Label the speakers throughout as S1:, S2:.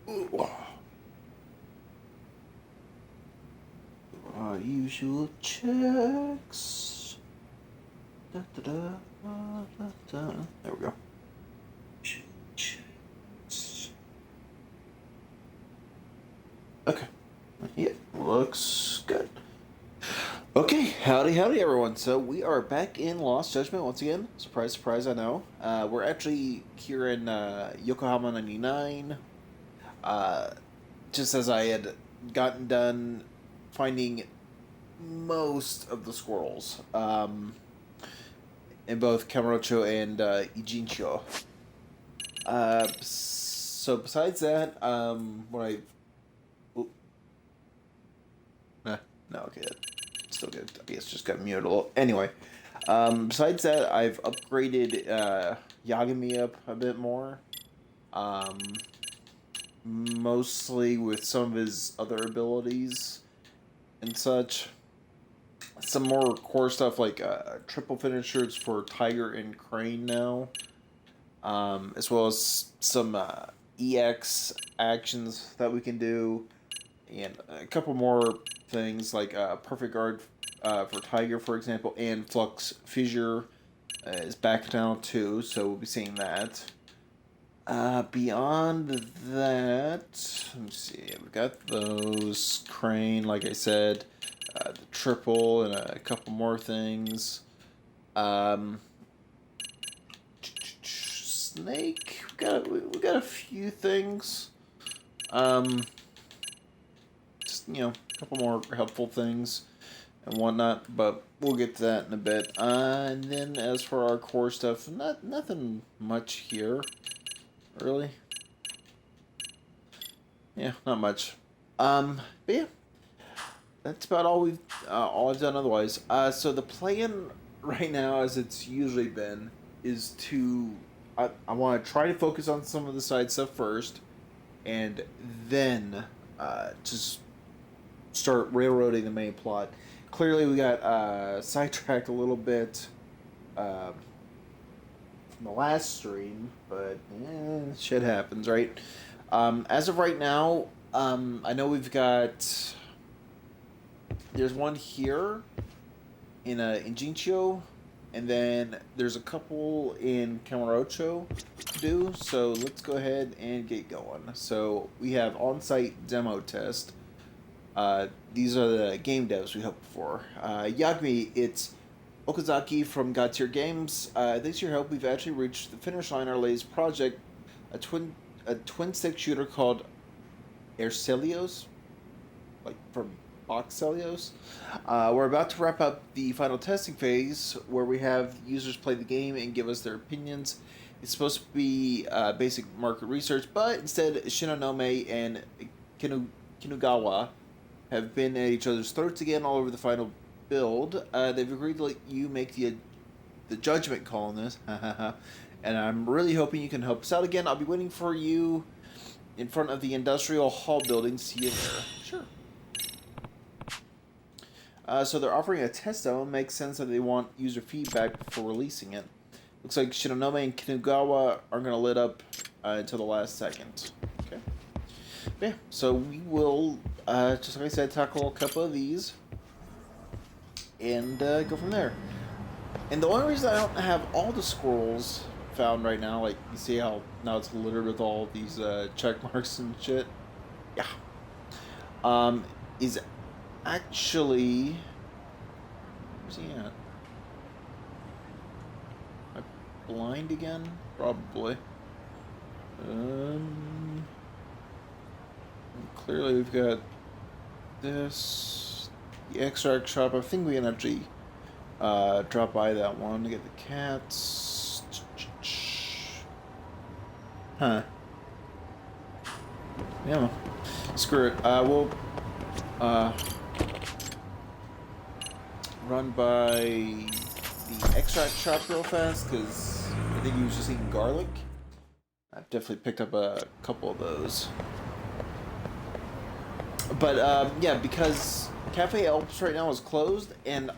S1: Ooh. Our usual checks. Da, da, da, da, da. There we go. Checks. Okay. Yeah, looks good. Okay, howdy everyone. So we are back in Lost Judgment once again. Surprise, surprise, I know. We're actually here in Yokohama 99. Uh, just as I had gotten done finding most of the squirrels in both Kamurocho and Ijincho. So besides that, what I... Oop, no, okay, still good. I guess just got muted a little. Anyway, besides that, I've upgraded Yagami up a bit more. Mostly with some of his other abilities and such. Some more core stuff like triple finishers for Tiger and Crane now. As well as some EX actions that we can do. And a couple more things like Perfect Guard for Tiger, for example, and Flux Fissure is back now too, so we'll be seeing that. Beyond that, let me see, we've got those, Crane, like I said, the triple, and a couple more things. Snake, we got a few things. Just, a couple more helpful things and whatnot, but we'll get to that in a bit. And then as for our core stuff, nothing much here. Really? Yeah, not much. But yeah, that's about all I've done otherwise. So the plan right now, as it's usually been, is to I want to try to focus on some of the side stuff first, and then just start railroading the main plot. Clearly, we got sidetracked a little bit. The last stream, but shit happens, right? As of right now, I know we've got. There's one here in Jinchio, and then there's a couple in Kamurocho to do. So let's go ahead and get going. So we have on-site demo test. These are the game devs we hope for. Yagami, it's Okazaki from God Tier Games. Thanks to your help, we've actually reached the finish line. Our latest project, a twin stick shooter called Ercelios, like from Boxelios. We're about to wrap up the final testing phase, where we have users play the game and give us their opinions. It's supposed to be basic market research, but instead, Shinonome and Kinugawa have been at each other's throats again all over the final build. They've agreed to let you make the judgment call on this. And I'm really hoping you can help us out again. I'll be waiting for you in front of the industrial hall building. See you there. Sure. So they're offering a test demo. It makes sense that they want user feedback before releasing it. Looks like Shinonome and Kinugawa aren't going to lit up until the last second. Okay. But yeah, so we will, just like I said, tackle a couple of these and go from there. And the only reason I don't have all the squirrels found right now, like you see how now it's littered with all these check marks and shit. Yeah. Is actually, where's he at? Am I blind again? Probably. Clearly we've got this, the extract shop. I think we can actually drop by that one to get the cats. Huh. Yeah. Screw it. We'll run by the extract shop real fast, because I think he was just eating garlic. I've definitely picked up a couple of those. But yeah, because Cafe Alps right now is closed, and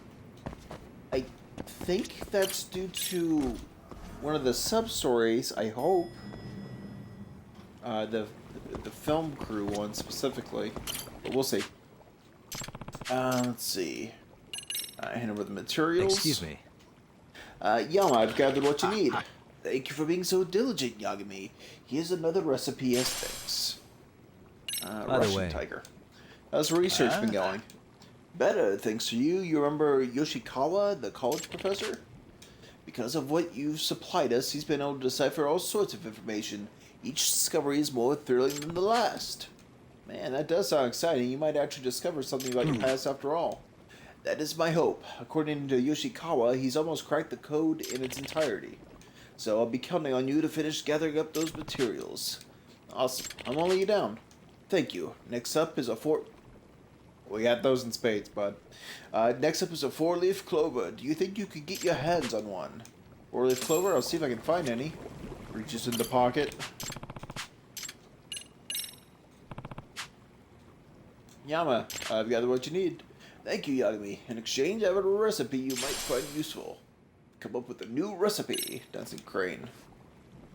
S1: I think that's due to one of the sub-stories, I hope. the film crew one specifically, but we'll see. Let's see. Hand over the materials.
S2: Excuse me.
S1: Yama, I've gathered what you need. Thank you for being so diligent, Yagami. Here's another recipe as thanks.
S2: By the way,
S1: Tiger. How's research been going? Better, thanks to you. You remember Yoshikawa, the college professor? Because of what you've supplied us, he's been able to decipher all sorts of information. Each discovery is more thrilling than the last. Man, that does sound exciting. You might actually discover something about your past after all. That is my hope. According to Yoshikawa, he's almost cracked the code in its entirety. So I'll be counting on you to finish gathering up those materials. Awesome. I'm gonna lay you down. Thank you. Next up is a We got those in spades, bud. Next up is a 4-leaf clover. Do you think you could get your hands on one? 4-leaf clover? I'll see if I can find any. Reaches in the pocket. Yama, I've gathered what you need. Thank you, Yagami. In exchange, I have a recipe you might find useful. Come up with a new recipe. Dancing Crane.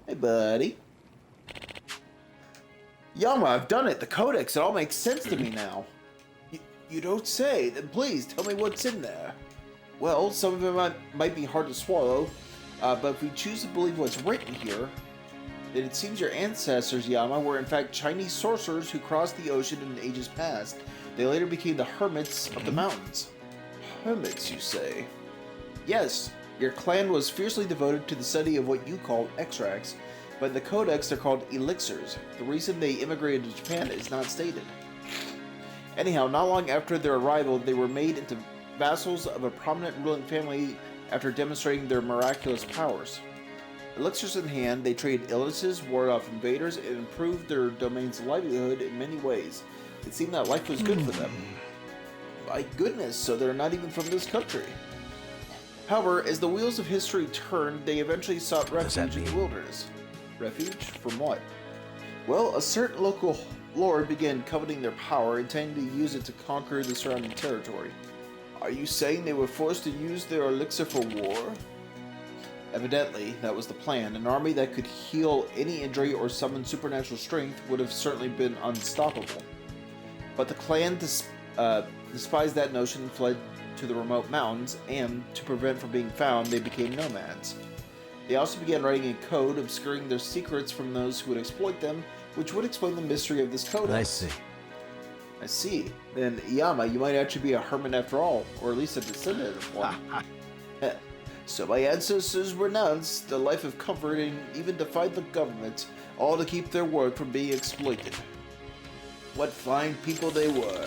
S1: Hey, buddy. Yama, I've done it. The codex, it all makes sense to me now. You don't say. Then please, tell me what's in there. Well, some of it might be hard to swallow, but if we choose to believe what's written here, then it seems your ancestors, Yama, were in fact Chinese sorcerers who crossed the ocean in ages past. They later became the hermits of the mountains. Hermits, you say? Yes, your clan was fiercely devoted to the study of what you call extracts, but in the codex they're called elixirs. The reason they immigrated to Japan is not stated. Anyhow, not long after their arrival, they were made into vassals of a prominent ruling family after demonstrating their miraculous powers. Elixirs in hand, they traded illnesses, warded off invaders, and improved their domain's livelihood in many ways. It seemed that life was good for them. My goodness, so they're not even from this country. However, as the wheels of history turned, they eventually sought refuge in the wilderness. Refuge? From what? Well, a certain local lord began coveting their power, intending to use it to conquer the surrounding territory. Are you saying they were forced to use their elixir for war? Evidently, that was the plan. An army that could heal any injury or summon supernatural strength would have certainly been unstoppable. But the clan despised that notion and fled to the remote mountains, and, to prevent from being found, they became nomads. They also began writing a code, obscuring their secrets from those who would exploit them, which would explain the mystery of this codex. I see. Then, Yama, you might actually be a hermit after all, or at least a descendant of one. So my ancestors renounced the life of comfort and even defied the government, all to keep their work from being exploited. What fine people they were.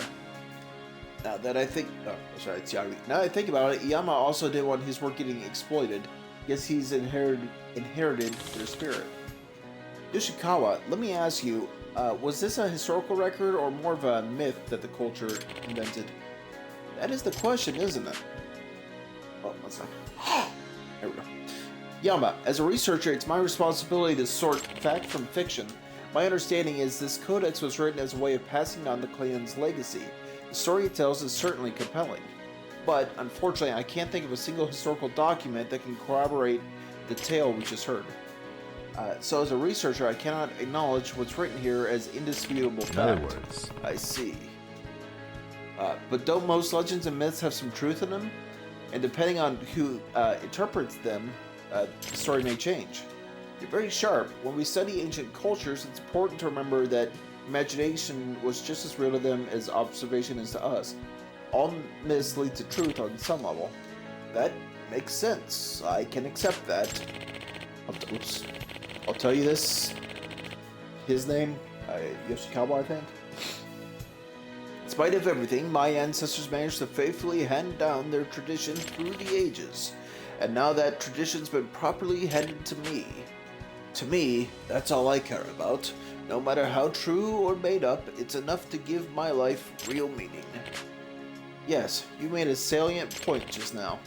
S1: Now that I think... Oh, sorry, it's Yagami. Now that I think about it, Yama also didn't want his work getting exploited. Guess he's inherited their spirit. Yoshikawa, let me ask you, was this a historical record or more of a myth that the culture invented? That is the question, isn't it? Oh, one second. There we go. Yama, as a researcher, it's my responsibility to sort fact from fiction. My understanding is this codex was written as a way of passing on the clan's legacy. The story it tells is certainly compelling. But, unfortunately, I can't think of a single historical document that can corroborate the tale we just heard. So as a researcher, I cannot acknowledge what's written here as indisputable fact.
S2: In other words.
S1: I see. But don't most legends and myths have some truth in them? And depending on who interprets them, the story may change. You're very sharp. When we study ancient cultures, it's important to remember that imagination was just as real to them as observation is to us. All myths lead to truth on some level. That makes sense. I can accept that. I'll tell you this. His name, Yoshikawa, I think. In spite of everything, my ancestors managed to faithfully hand down their tradition through the ages. And now that tradition's been properly handed to me. To me, that's all I care about. No matter how true or made up, it's enough to give my life real meaning. Yes, you made a salient point just now.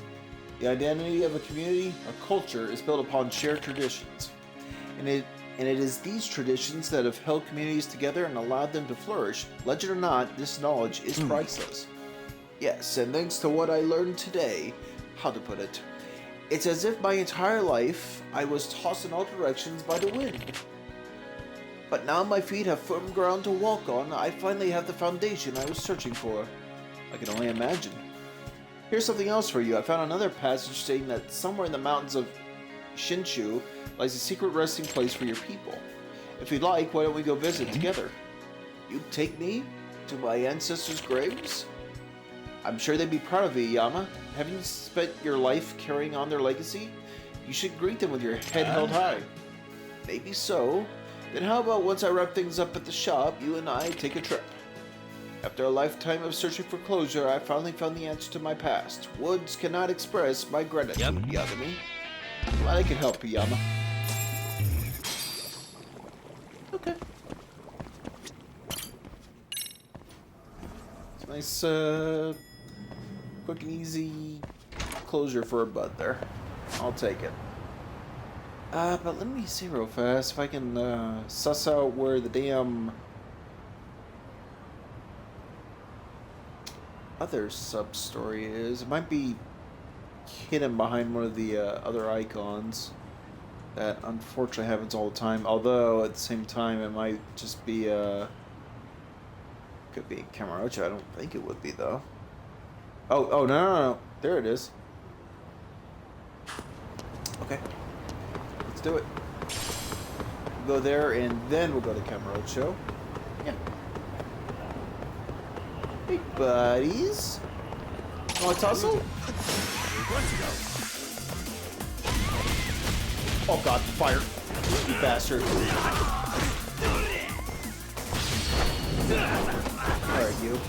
S1: The identity of a community, a culture, is built upon shared traditions. And it is these traditions that have held communities together and allowed them to flourish. Legend or not, this knowledge is priceless. Yes, and thanks to what I learned today, how to put it, it's as if my entire life I was tossed in all directions by the wind. But now my feet have firm ground to walk on, I finally have the foundation I was searching for. I can only imagine. Here's something else for you. I found another passage stating that somewhere in the mountains of Shinshu lies a secret resting place for your people. If you'd like, why don't we go visit together? You take me to my ancestors' graves? I'm sure they'd be proud of you, Yama. Haven't you spent your life carrying on their legacy? You should greet them with your head held high. Maybe so. Then how about once I wrap things up at the shop, you and I take a trip? After a lifetime of searching for closure, I finally found the answer to my past. Words cannot express my gratitude, Yagami. Glad I can help you, Yama. Okay. It's a nice, quick and easy closure for a bud there. I'll take it. But let me see real fast if I can, suss out where the damn other sub-story is. It might be hidden behind one of the, other icons. That unfortunately happens all the time. Although, at the same time, it might just be, could be Kamurocho. I don't think it would be, though. Oh, no. There it is. Okay. Let's do it. We'll go there, and then we'll go to Kamurocho. Yeah. Hey, buddies. Want to tussle? Oh god, fire. You bastard. Alright, you.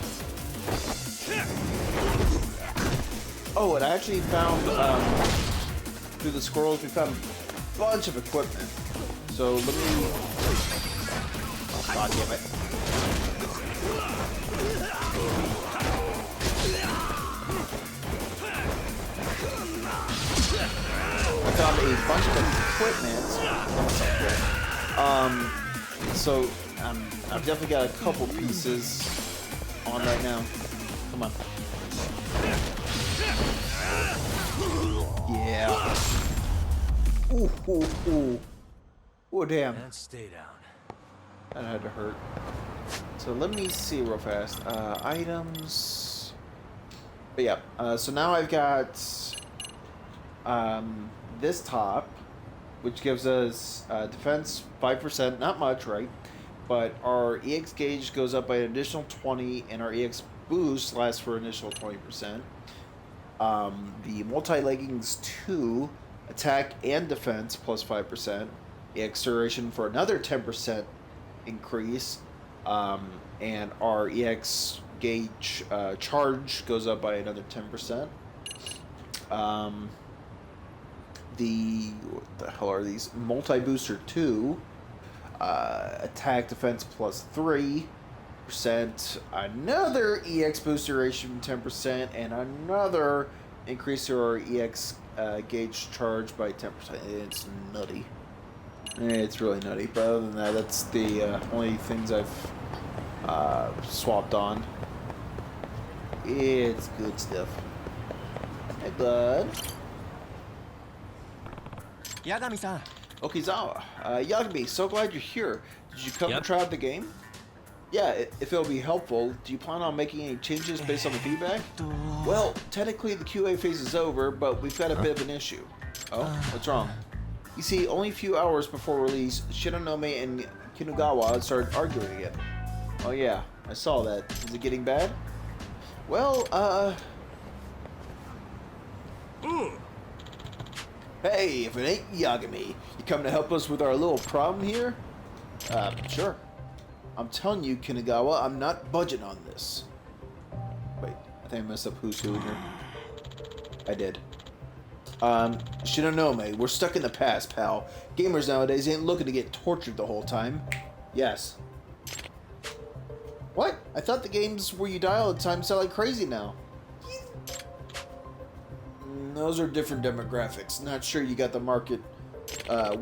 S1: Oh, and I actually found, through the squirrels, we found a bunch of equipment. So let me... Oh god damn it. I found a bunch of equipment. So I've definitely got a couple pieces on right now. Come on. Yeah. Ooh. Oh damn.
S2: And stay down.
S1: That had to hurt. So let me see real fast. Items. But yeah. So now I've got this top, which gives us defense 5%. Not much, right? But our EX gauge goes up by an additional 20, and our EX boost lasts for an additional 20%. The multi-leggings 2, attack and defense plus 5%. EX duration for another 10% increase. And our EX gauge charge goes up by another 10%. What the hell are these? Multi-booster 2. Attack defense plus 3%, another EX boost duration 10%, and another increase to our EX gauge charge by 10%. It's nutty. It's really nutty, but other than that, that's the only things I've swapped on. It's good stuff. Hey, bud.
S2: Yagami-san.
S1: Okizawa, Yagami, so glad you're here. Did you come to try out the game? Yeah, if it'll be helpful, do you plan on making any changes based on the feedback? Well, technically the QA phase is over, but we've got a bit of an issue. Oh, what's wrong? You see, only a few hours before release, Shinonome and Kinugawa started arguing again. Oh yeah, I saw that. Is it getting bad? Well, Hey, if it ain't Yagami, you come to help us with our little problem here? Sure. I'm telling you, Kinugawa, I'm not budging on this. Wait, I think I messed up who's who here. I did. Shinonome, we're stuck in the past, pal. Gamers nowadays ain't looking to get tortured the whole time. Yes. What? I thought the games where you die all the time sell like crazy now. Those are different demographics. Not sure you got the market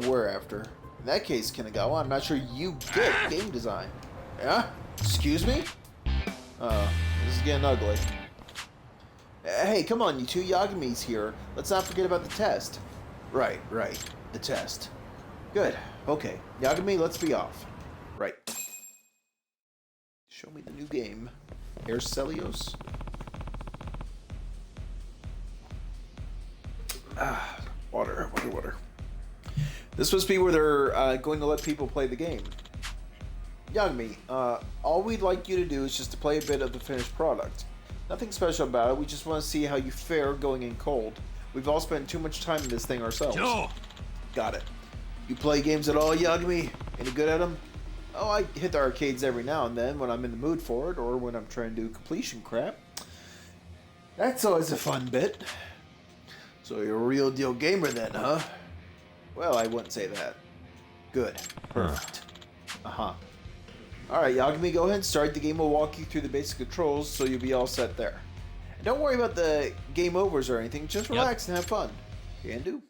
S1: we're after. In that case, Kinugawa, I'm not sure you get game design. Yeah? Excuse me? This is getting ugly. Hey, come on, you two Yagami's here. Let's not forget about the test. Right. The test. Good. Okay. Yagami, let's be off. Show me the new game. Arcelios. Water. This must be where they're going to let people play the game. Yagami, all we'd like you to do is just to play a bit of the finished product. Nothing special about it, we just want to see how you fare going in cold. We've all spent too much time in this thing ourselves.
S2: Joe!
S1: Got it. You play games at all, Yagami? Any good at them? Oh, I hit the arcades every now and then when I'm in the mood for it, or when I'm trying to do completion crap. That's always a fun bit. So you're a real deal gamer then, huh? Well, I wouldn't say that. Good. Perfect. Uh-huh. Alright, Yagami, go ahead and start. The game will walk you through the basic controls, so you'll be all set there. And don't worry about the game overs or anything. Just relax and have fun. Can do.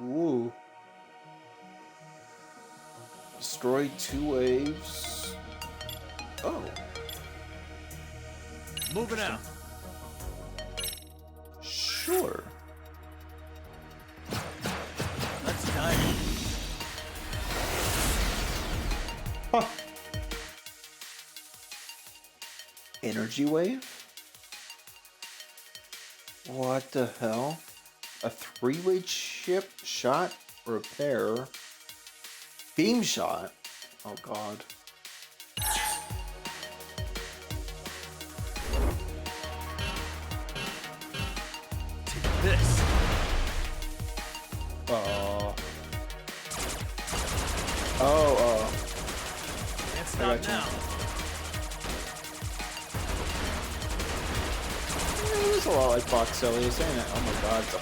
S1: Ooh. Destroy 2 waves. Oh.
S2: Moving out.
S1: Sure.
S2: Let's dive in.
S1: Huh. Energy wave? What the hell? A 3-way chip shot repair. Beam shot? Oh god.
S2: Take this. Can't stop now.
S1: It was a lot like Boxelius, ain't it? Oh my god, it's a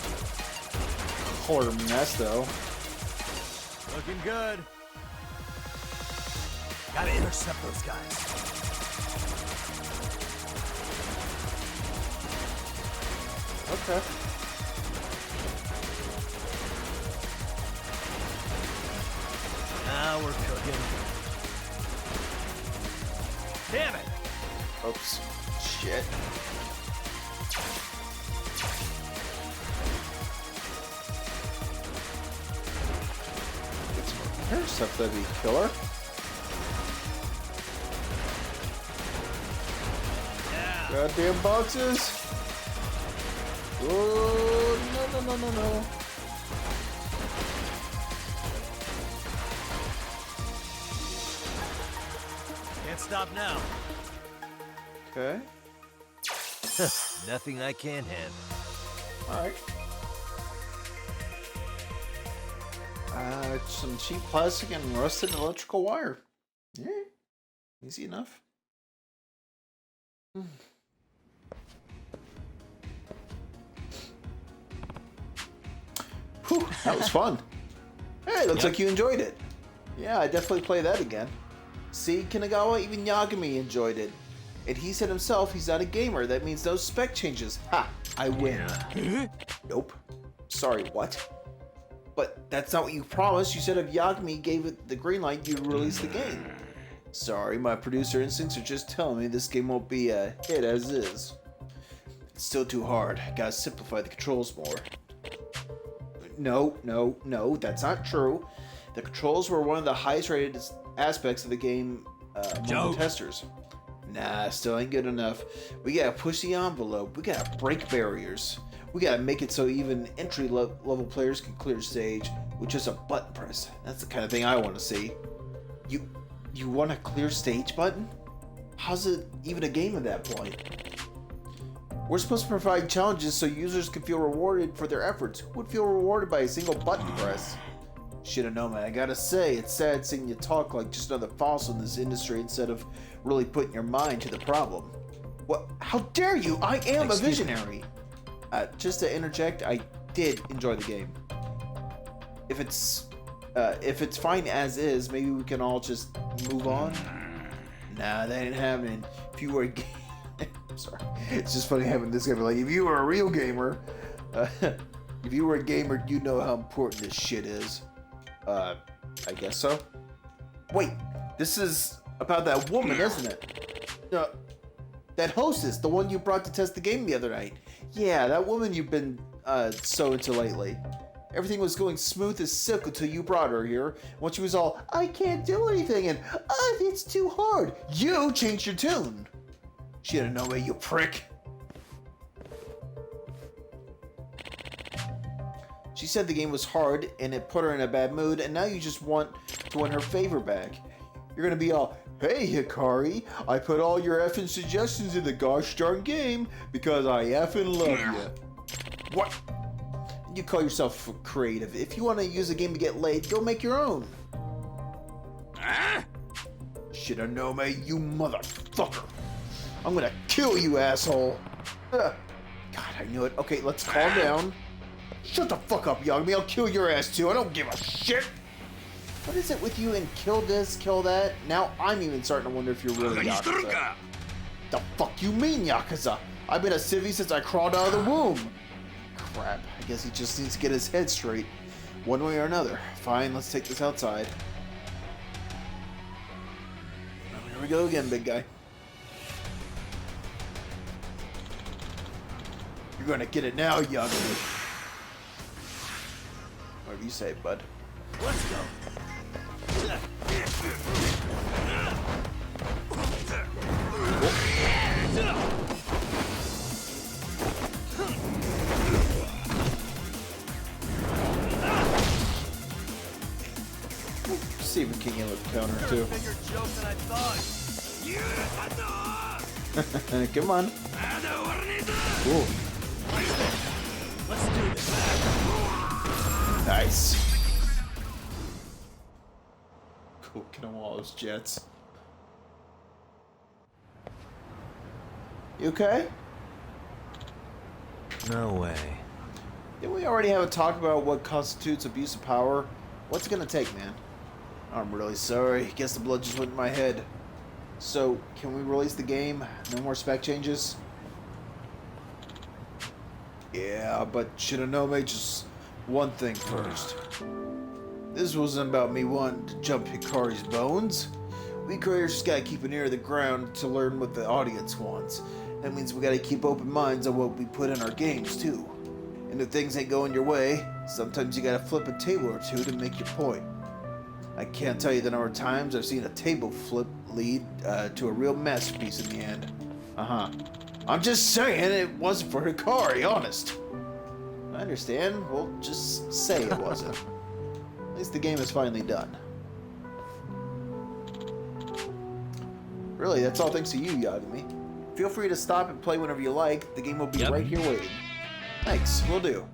S1: color mess though.
S2: Looking good. Gotta intercept those guys.
S1: Okay.
S2: Now we're cooking. Damn it!
S1: Oops. Shit. Get some repair stuff, that'd be killer.
S2: Yeah.
S1: Goddamn boxes! Oh, no.
S2: Can't stop now.
S1: Okay.
S2: Nothing I can't handle.
S1: Alright. Some cheap plastic and rusted electrical wire. Yeah. Easy enough. Whew, that was fun. Hey, looks like you enjoyed it. Yeah, I definitely play that again. See, Kanagawa, even Yagami enjoyed it. And he said himself he's not a gamer. That means no spec changes. Ha! I win. Nope. Sorry, what? But that's not what you promised. You said if Yagami gave it the green light, you'd release the game. Sorry, my producer instincts are just telling me this game won't be a hit as is. It's still too hard. Gotta simplify the controls more. No, that's not true. The controls were one of the highest rated aspects of the game among the testers. Nah, still ain't good enough. We gotta push the envelope. We gotta break barriers. We gotta make it so even entry level players can clear stage with just a button press. That's the kind of thing I want to see. You want a clear stage button? How's it even a game at that point? We're supposed to provide challenges so users can feel rewarded for their efforts. Who would feel rewarded by a single button press? Should've known, man. I gotta say, it's sad seeing you talk like just another fossil in this industry instead of really putting your mind to the problem. What? How dare you? I am a visionary. Just to interject, I did enjoy the game. If it's fine as is, maybe we can all just move on. Nah, that ain't happening. If you were I'm sorry. It's just funny having this guy be like, if you were a real gamer, if you were a gamer, you know how important this shit is. I guess so. Wait, this is about that woman, isn't it? That hostess, the one you brought to test the game the other night. Yeah, that woman you've been so into lately. Everything was going smooth as silk until you brought her here. When she was all, I can't do anything, and, it's too hard. You changed your tune. She didn't know me, you prick. She said the game was hard, and it put her in a bad mood, and now you just want to win her favor back. You're gonna be all, hey Hikari, I put all your effing suggestions in the gosh darn game because I effing love you. What? You call yourself creative. If you want to use a game to get laid, go make your own. Shoulda known me, you motherfucker. I'm gonna kill you, asshole. God, I knew it. Okay, let's calm down. Shut the fuck up, Yagami. I'll kill your ass too. I don't give a shit. What is it with you and kill this, kill that? Now I'm even starting to wonder if you're really Yakuza. The fuck you mean, Yakuza? I've been a civvy since I crawled out of the womb. Crap, I guess he just needs to get his head straight. One way or another. Fine, let's take this outside. Oh, here we go again, big guy. You're gonna get it now, Yagami. Whatever you say, bud.
S2: Let's go.
S1: See if we can get a counter too.
S2: Bigger joke than I thought.
S1: Come on. Ooh.
S2: Let's do this.
S1: Nice. Cool, get on all those jets. You okay?
S2: No way.
S1: Didn't we already have a talk about what constitutes abuse of power? What's it gonna take, man? I'm really sorry. Guess the blood just went in my head. So, can we release the game? No more spec changes? Yeah, but Shinonome, just one thing first. This wasn't about me wanting to jump Hikari's bones. We creators just gotta keep an ear to the ground to learn what the audience wants. That means we gotta keep open minds on what we put in our games, too. And if things ain't going your way, sometimes you gotta flip a table or two to make your point. I can't tell you the number of times I've seen a table flip lead to a real masterpiece in the end. I'm just saying it wasn't for Hikari, honest. I understand. We'll just say it wasn't. At least the game is finally done. Really, that's all thanks to you, Yagami. Feel free to stop and play whenever you like. The game will be right here waiting. Thanks, will do.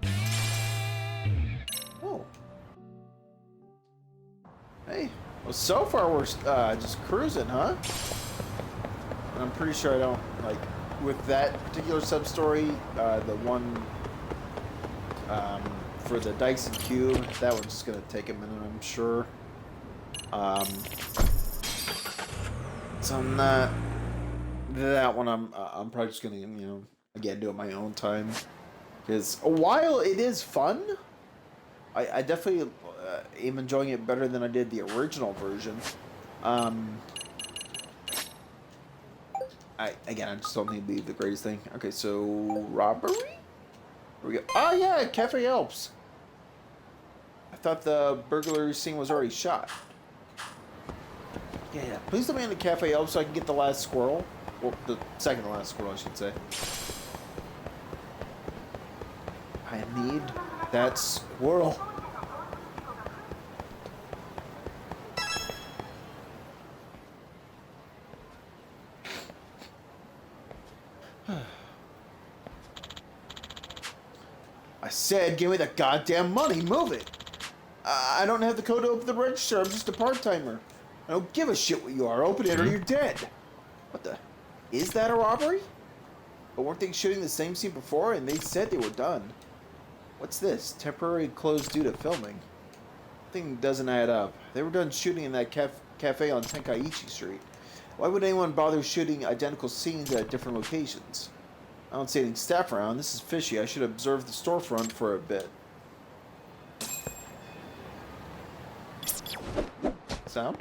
S1: Oh. Hey, well, so far we're just cruising, huh? And I'm pretty sure I don't, like, with that particular sub-story, the one for the Dyson Cube, that one's just gonna take a minute, I'm sure. So on that one, I'm probably just gonna, again, do it my own time. Because while it is fun, I definitely am enjoying it better than I did the original version. I just don't think it'd be the greatest thing. Okay, so robbery? Here we go. Oh yeah, Cafe Alps. I thought the burglary scene was already shot. Yeah. Please let me in the Cafe Alps so I can get the last squirrel. Well, the second to last squirrel, I should say. I need that squirrel. I said, give me the goddamn money. Move it. I don't have the code to open the register. I'm just a part-timer. I don't give a shit what you are. Open it or you're dead. What the? Is that a robbery? But weren't they shooting the same scene before and they said they were done? What's this? Temporary closed due to filming. Thing doesn't add up. They were done shooting in that cafe on Tenkaichi Street. Why would anyone bother shooting identical scenes at different locations? I don't see any staff around. This is fishy. I should observe the storefront for a bit. Sound?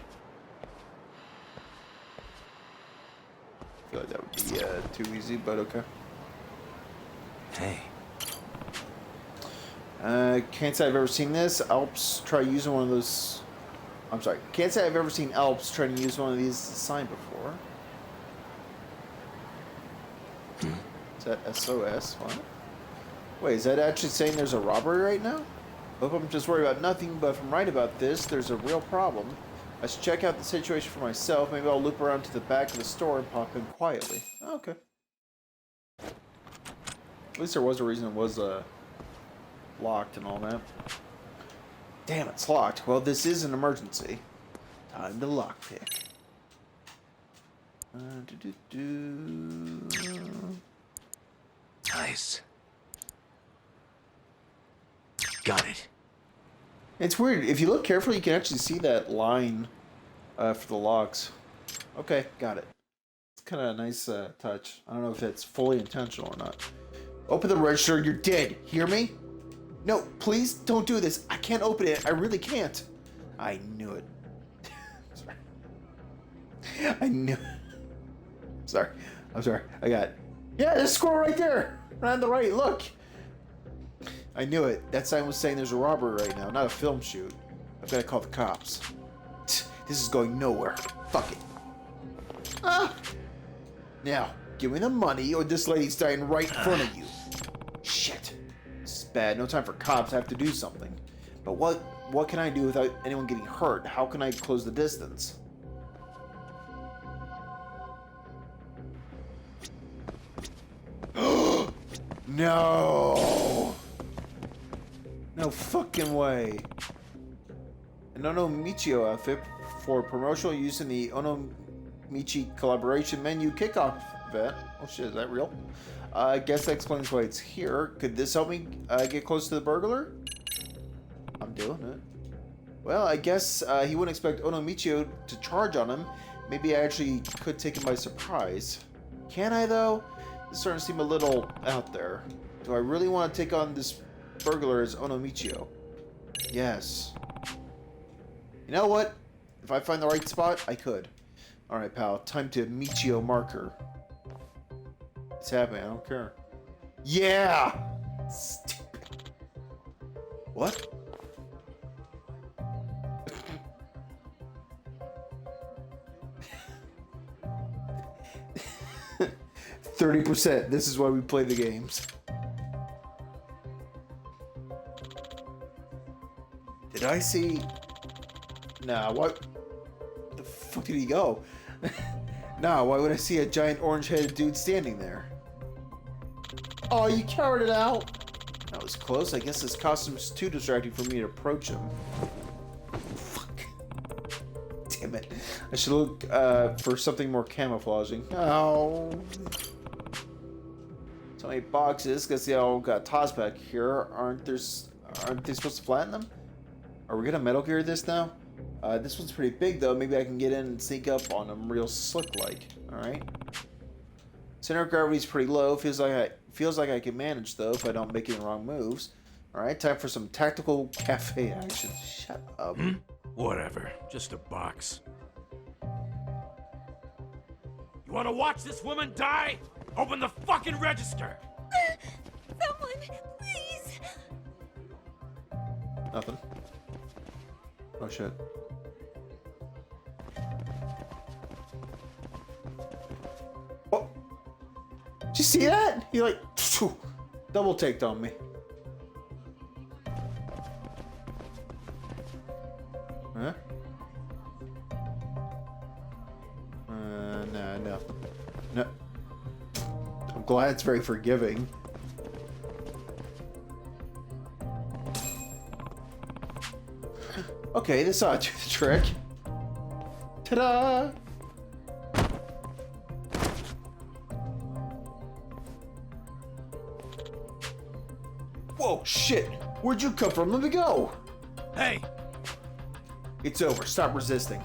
S1: I feel like that would be too easy, but okay.
S2: Hey.
S1: Can't say I've ever seen this. Alps try using one of those. I'm sorry. Can't say I've ever seen Alps trying to use one of these sign before. Is that SOS? What? Wait, is that actually saying there's a robbery right now? Hope I'm just worried about nothing, but if I'm right about this, there's a real problem. I should check out the situation for myself. Maybe I'll loop around to the back of the store and pop in quietly. Oh, okay. At least there was a reason it was locked and all that. Damn, it's locked. Well, this is an emergency. Time to lockpick.
S2: Nice. Got it.
S1: It's weird. If you look carefully, you can actually see that line for the locks. Okay, got it. It's kind of a nice touch. I don't know if it's fully intentional or not. Open the register. You're dead. Hear me? No, please don't do this. I can't open it. I really can't. I knew it. Sorry. I knew it. Sorry. I'm sorry. I got it. Yeah, there's a squirrel right there. Right on the right. Look. I knew it. That sign was saying there's a robbery right now, not a film shoot. I've got to call the cops. This is going nowhere. Fuck it. Ah! Now, give me the money or this lady's dying right in front of you. Shit. This is bad. No time for cops. I have to do something. But what can I do without anyone getting hurt? How can I close the distance? No! No fucking way. An Onomichio outfit for promotional use in the Onomichi collaboration menu kickoff event. Oh shit, is that real? I guess that explains why it's here. Could this help me get close to the burglar? I'm doing it. Well, I guess he wouldn't expect Onomichio to charge on him. Maybe I actually could take him by surprise. Can I though? This is starting to seem a little out there. Do I really want to take on this burglar as Onomichio? Yes. You know what? If I find the right spot, I could. Alright, pal. Time to Michio marker. It's happening. I don't care. Yeah! Stupid. What? 30%. This is why we play the games. Did I see... Nah, what the fuck did he go? Nah, why would I see a giant orange-headed dude standing there? Oh, you cowered it out. That was close. I guess this costume's too distracting for me to approach him. Fuck. Damn it. I should look for something more camouflaging. Oh. So many boxes. Guess they all got tossed back here. Aren't they supposed to flatten them? Are we gonna Metal Gear this now? This one's pretty big though. Maybe I can get in and sneak up on them real slick like. Alright. Center of gravity's pretty low. Feels like I can manage though if I don't make any wrong moves. Alright, time for some tactical cafe action. Shut up.
S2: Whatever. Just a box. You wanna watch this woman die? Open the fucking register!
S3: Someone, please!
S1: Nothing. Oh shit. Oh! Did you see that? He like double taked on me. Huh? Nah, no. No. I'm glad it's very forgiving. Okay, this ought to do the trick. Ta-da! Whoa, shit! Where'd you come from? Let me go!
S2: Hey!
S1: It's over. Stop resisting.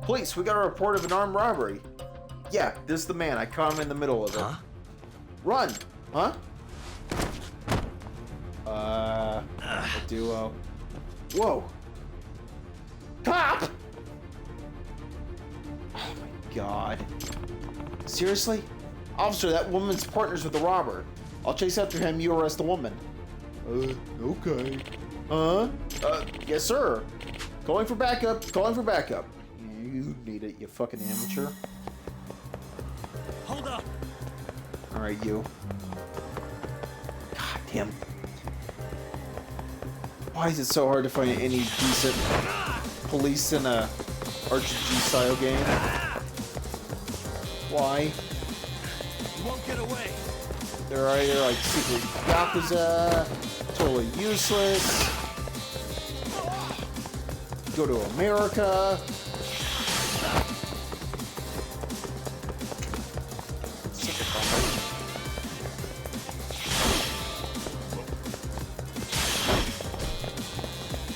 S1: Police, we got a report of an armed robbery. Yeah, this is the man. I caught him in the middle of it.
S2: Huh?
S1: Run! Huh? A duo. Whoa! Cop! Oh my god. Seriously? Officer, that woman's partners with the robber. I'll chase after him, you arrest the woman. Okay. Yes, sir. Calling for backup, calling for backup. You need it, you fucking amateur.
S2: Hold up!
S1: Alright, you. God damn. Why is it so hard to find any decent police in a RPG style game? Why?
S2: You won't get away!
S1: They're either like secret Yakuza, totally useless, go to America. Such a bummer.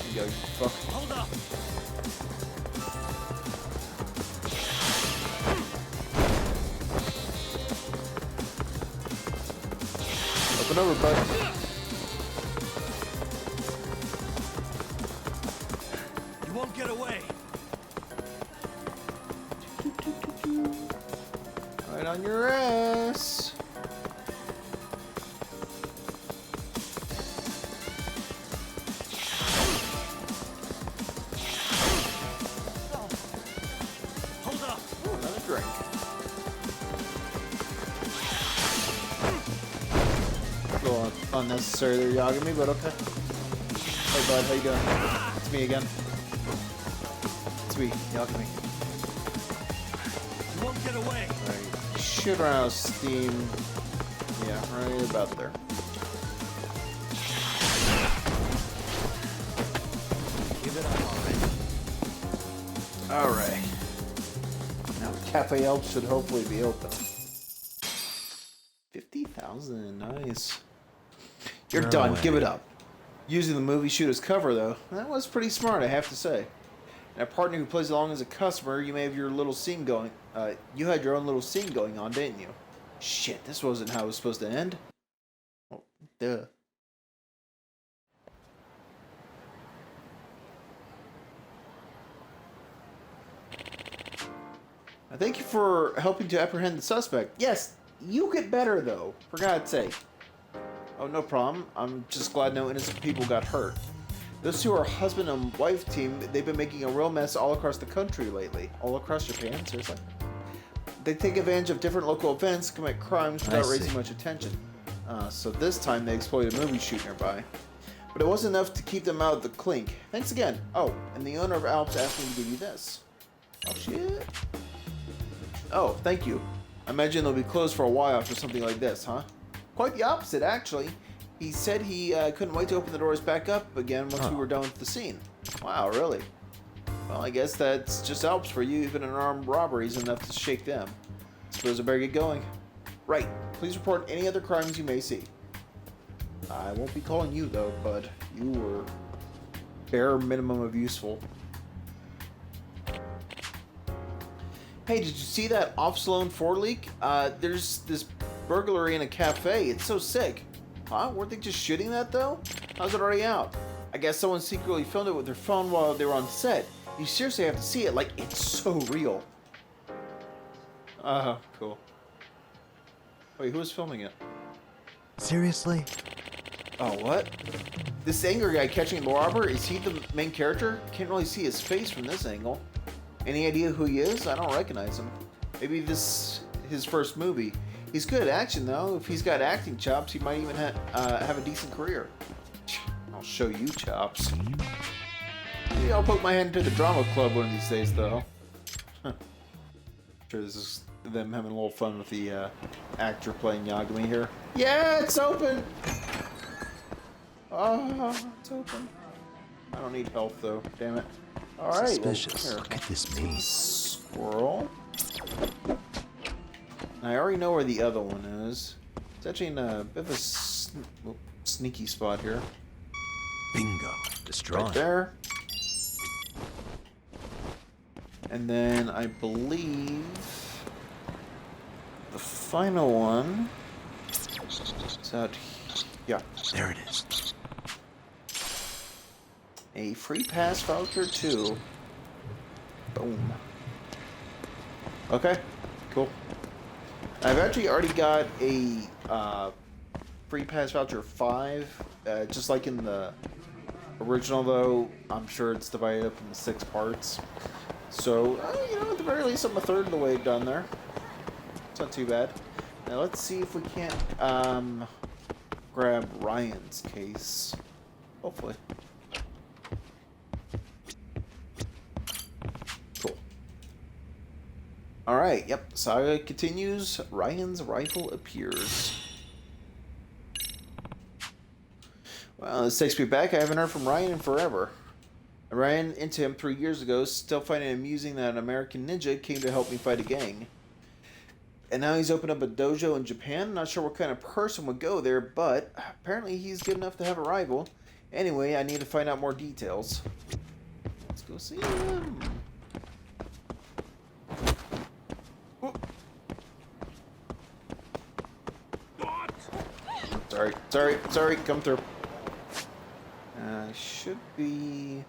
S1: You go, you fuck.
S2: Hold up!
S1: Open over, bud.
S2: You won't get away!
S1: Right on your ass.
S2: Hold up!
S1: Ooh, another drink. A little unnecessary there, Yagami, but okay. Hey, bud, how you doing? It's me again. It's me, Yagami.
S2: You won't get away!
S1: Alright, shoot around out of steam. Yeah, right about there.
S2: Give it up, alright.
S1: Alright. Now Cafe Elf should hopefully be open. 50,000, nice. You're done, give it up. Using the movie shoot as cover though, that was pretty smart, I have to say. And a partner who plays along as a customer, you may have your little scene going. You had your own little scene going on, didn't you? Shit, this wasn't how it was supposed to end. Oh, duh. I thank you for helping to apprehend the suspect. Yes, you get better though, for God's sake. Oh, no problem. I'm just glad no innocent people got hurt. Those two are husband and wife team. They've been making a real mess all across the country lately. All across Japan, seriously. They take advantage of different local events, commit crimes without raising much attention. So this time they exploited a movie shoot nearby. But it wasn't enough to keep them out of the clink. Thanks again. Oh, and the owner of Alps asked me to give you this. Oh, shit. Oh, thank you. I imagine they'll be closed for a while after something like this, huh? Quite the opposite, actually. He said he couldn't wait to open the doors back up again once we were done with the scene. Wow, really? Well, I guess that's just Alps for you. Even an armed robbery is enough to shake them. Suppose I better get going. Right. Please report any other crimes you may see. I won't be calling you, though, bud. You were bare minimum of useful. Hey, did you see that off Sloan 4 leak? There's this burglary in a cafe. It's so sick. Huh? Weren't they just shooting that, though? How's it already out? I guess someone secretly filmed it with their phone while they were on set. You seriously have to see it. Like, it's so real. Cool. Wait, who was filming it?
S4: Seriously?
S1: Oh, what? This angry guy catching the robber, is he the main character? Can't really see his face from this angle. Any idea who he is? I don't recognize him. Maybe this his first movie. He's good at action, though. If he's got acting chops, he might even have a decent career. I'll show you chops. Maybe I'll poke my head into the drama club one of these days, though. Sure, this is them having a little fun with the actor playing Yagami here. Yeah, it's open! Oh, it's open. I don't need health, though. Damn it. Alright.
S4: Suspicious.
S1: Well,
S4: What could this mean?
S1: Squirrel. I already know where the other one is. It's actually in a bit of a sneaky spot here.
S4: Bingo. Destroy.
S1: Right there. And then I believe the final one is out here. Yeah.
S4: There it is.
S1: A free pass voucher too. Boom. Okay. Cool. I've actually already got a free pass voucher 5, just like in the original, though. I'm sure it's divided up into 6 parts. So, you know, at the very least, I'm a third of the way done there. It's not too bad. Now, let's see if we can't grab Ryan's case. Hopefully. Cool. Alright, yep. Saga continues. Ryan's rifle appears. Well, this takes me back. I haven't heard from Ryan in forever. I ran into him 3 years ago, still finding it amusing that an American ninja came to help me fight a gang. And now he's opened up a dojo in Japan. Not sure what kind of person would go there, but apparently he's good enough to have a rival. Anyway, I need to find out more details. Let's go see him. Oh. Sorry, come through. Should be...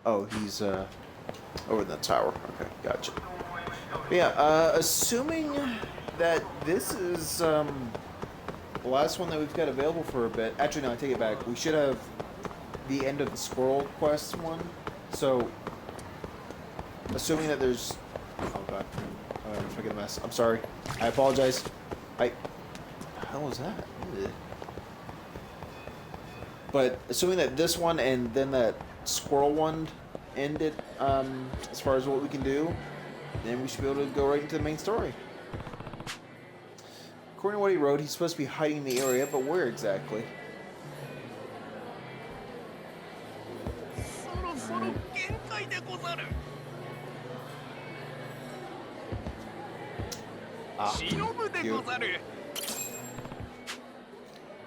S1: Oh, he's over in the tower. Okay, gotcha. But yeah, assuming that this is the last one that we've got available for a bit. Actually, no, I take it back. We should have the end of the Squirrel quest one. So, assuming that there's... Oh god. I'm fucking a mess. I'm sorry. I apologize. What the hell was that? Ugh. But assuming that this one and then that Squirrel one ended, as far as what we can do, then we should be able to go right into the main story. According to what he wrote, he's supposed to be hiding in the area, but where exactly? Ah, cute.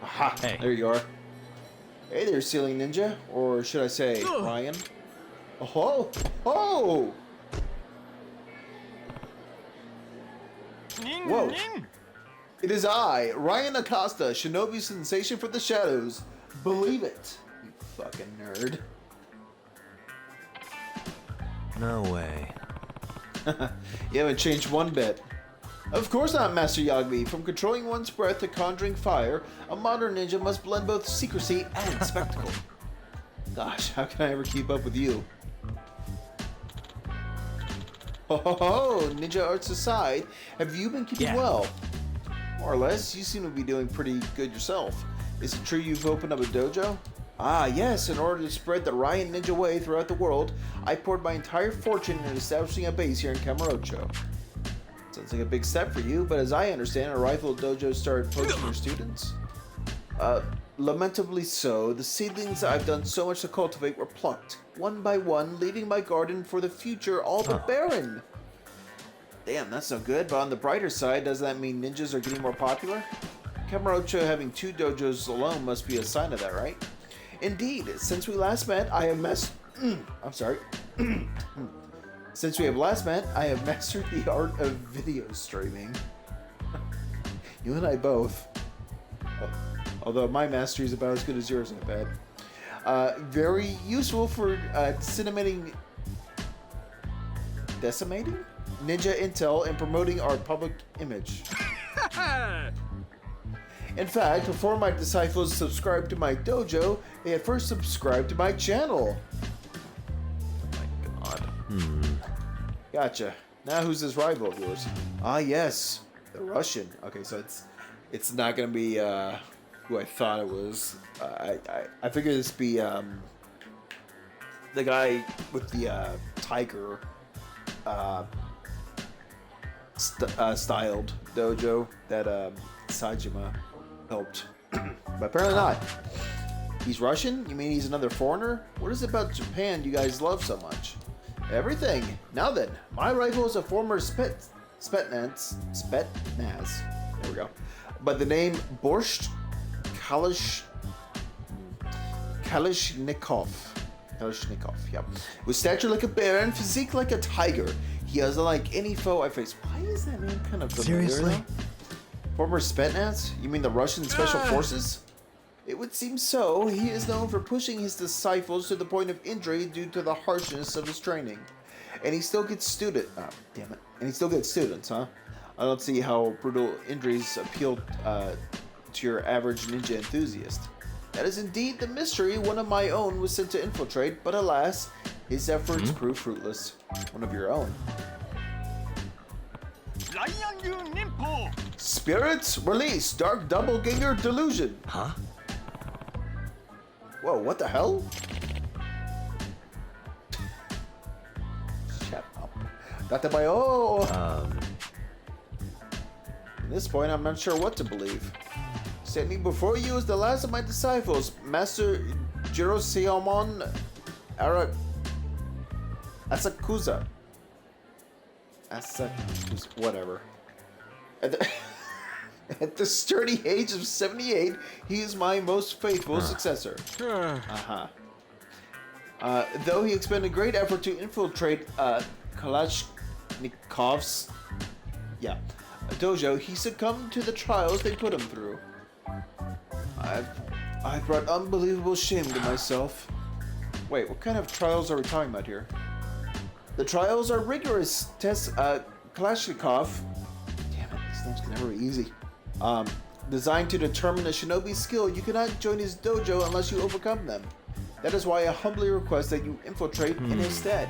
S1: Aha,
S4: Hey.
S1: There you are. Hey there, Ceiling Ninja. Or should I say, Ryan? Oh! Oh! Whoa. It is I, Ryan Acosta, Shinobi Sensation for the Shadows. Believe it, you fucking nerd.
S4: No way.
S1: You haven't changed one bit. Of course not, Master Yagami. From controlling one's breath to conjuring fire, a modern ninja must blend both secrecy and spectacle. Gosh, how can I ever keep up with you? Oh, ninja arts aside, have you been keeping well? More or less, you seem to be doing pretty good yourself. Is it true you've opened up a dojo? Ah, yes, in order to spread the Ryan Ninja way throughout the world, I poured my entire fortune into establishing a base here in Kamurocho. Sounds like a big step for you, but as I understand, a rival dojo started poaching your students? Lamentably so. The seedlings I've done so much to cultivate were plucked, one by one, leaving my garden for the future all but barren. Damn, that's no good, but on the brighter side, does that mean ninjas are getting more popular? Kamurocho having 2 dojos alone must be a sign of that, right? Indeed, since we last met, I have I'm sorry. Since we have last met, I have mastered the art of video streaming. You and I both. Although my mastery is about as good as yours, I bet. Very useful for decimating ninja intel and promoting our public image. In fact, before my disciples subscribed to my dojo, they had first subscribed to my channel. Oh my god. Gotcha. Now who's this rival of yours? Ah, yes, the Russian. Okay, so it's not gonna be who I thought it was. I figured this be the guy with the tiger styled dojo that Sajima helped, but apparently not. He's Russian? You mean he's another foreigner? What is it about Japan you guys love so much? Everything. Now then, my rival is a former Spetsnaz. There we go. By the name Borscht Kalashnikov. Yep. With stature like a bear and physique like a tiger, he has unlike any foe I face. Why is that name kind of familiar?
S4: Seriously?
S1: Former Spetsnaz? You mean the Russian Special Forces? It would seem so. He is known for pushing his disciples to the point of injury due to the harshness of his training. And he still gets And he still gets students, huh? I don't see how brutal injuries appeal to your average ninja enthusiast. That is indeed the mystery. One of my own was sent to infiltrate, but alas, his efforts proved fruitless. One of your own. Spirits, release Dark Doppelganger Delusion.
S4: Huh?
S1: Whoa, what the hell? Shut up. Dr. Bayo! At this point, I'm not sure what to believe. Standing before you is the last of my disciples, Master Jiroseomon Asakusa. Whatever. At the sturdy age of 78, he is my most faithful successor. Though he expended great effort to infiltrate Kalashnikov's dojo, he succumbed to the trials they put him through. I've brought unbelievable shame to myself. Wait, what kind of trials are we talking about here? The trials are rigorous tests. Kalashnikov. Damn it, these names can never be easy. Designed to determine a shinobi's skill. You cannot join his dojo unless you overcome them. That is why I humbly request that you infiltrate in his stead.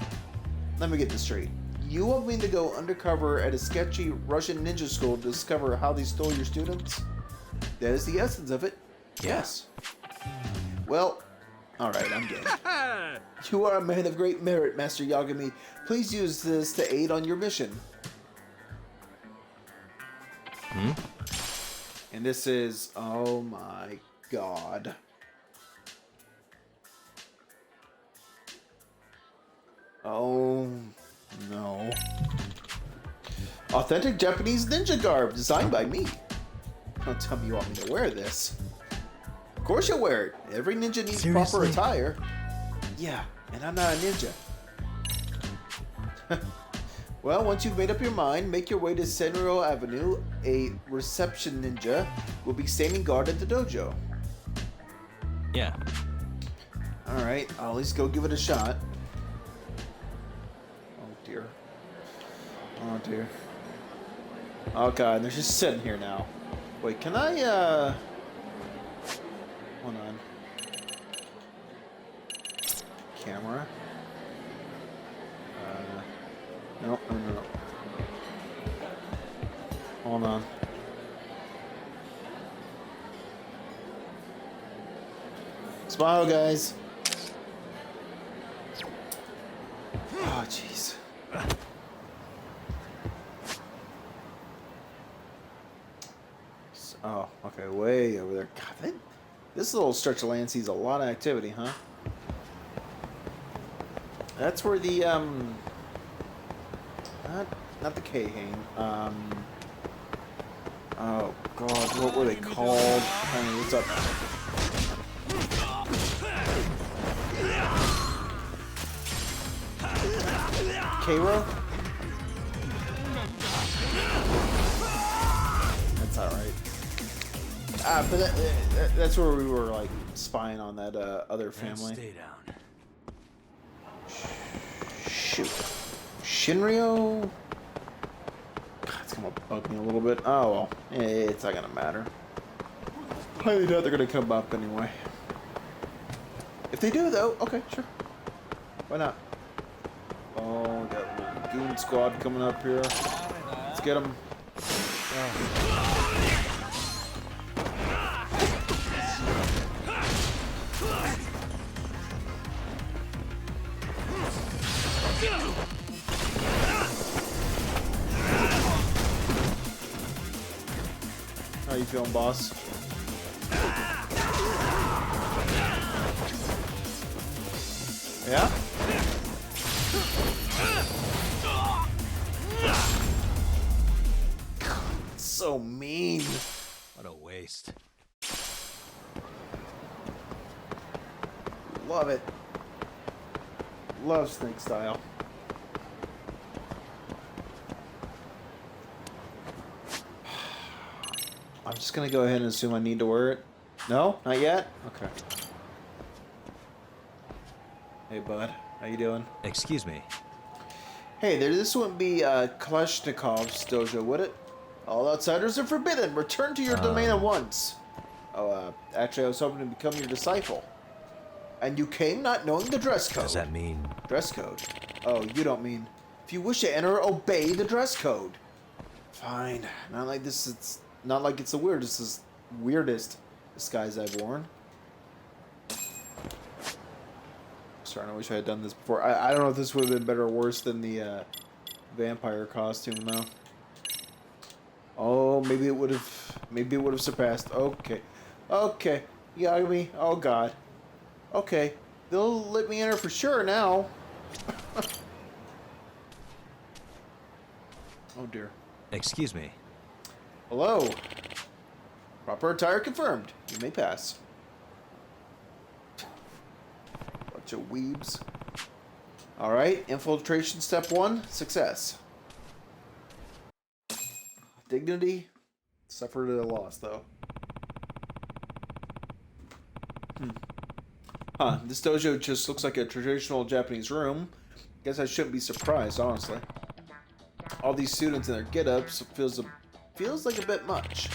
S1: Let me get this straight. You want me to go undercover at a sketchy Russian ninja school to discover how they stole your students? That is the essence of it. Yes. Well, alright, I'm game. You are a man of great merit, Master Yagami. Please use this to aid on your mission. And this is, oh my god. Oh no. Authentic Japanese ninja garb designed by me. Don't tell me you want me to wear this. Of course you'll wear it. Every ninja needs proper attire. Yeah, and I'm not a ninja. Well, once you've made up your mind, make your way to Senryo Avenue. A reception ninja will be standing guard at the dojo.
S4: Yeah.
S1: Alright, I'll at least go give it a shot. Oh dear. Oh dear. Oh god, they're just sitting here now. Wait, can I, hold on. Camera? No. Hold on. Smile, guys. Oh, jeez. Oh, okay, way over there. God, this little stretch of land sees a lot of activity, huh? That's where the, not the K-Hane, oh god, what were they called? What's up? K-Row? That's alright. But that's where we were, like, spying on that, other family.
S4: Stay down.
S1: Shoot. Shinryo? God, it's gonna bug me a little bit. Oh, well. It's not gonna matter. Highly doubt they're gonna come up anyway. If they do, though, okay, sure. Why not? Oh, we got a little goon squad coming up here. Let's get them. How you feeling, boss? Yeah? So mean.
S4: What a waste.
S1: Love it. Love snake style. I'm just gonna go ahead and assume I need to wear it. No? Not yet? Okay. Hey bud, how you doing?
S4: Excuse me.
S1: Hey, this wouldn't be Kalashnikov's dojo, would it? All outsiders are forbidden. Return to your domain at once. Oh, actually, I was hoping to become your disciple. And you came not knowing the dress code.
S4: What does that mean?
S1: Dress code? Oh, you don't mean. If you wish to enter, obey the dress code. Fine. Not like this. It's not like it's the weirdest disguise I've worn. Starting to wish I had done this before. I don't know if this would have been better or worse than the vampire costume though. Oh, maybe it would have surpassed. Okay. Okay. You got me. Oh god. Okay. They'll let me enter for sure now. Oh dear.
S4: Excuse me.
S1: Hello. Proper attire confirmed. You may pass. Bunch of weebs. Alright, infiltration step 1, success. Dignity, suffered at a loss though. Huh, this dojo just looks like a traditional Japanese room. Guess I shouldn't be surprised, honestly. All these students and their get-ups feels like a bit much.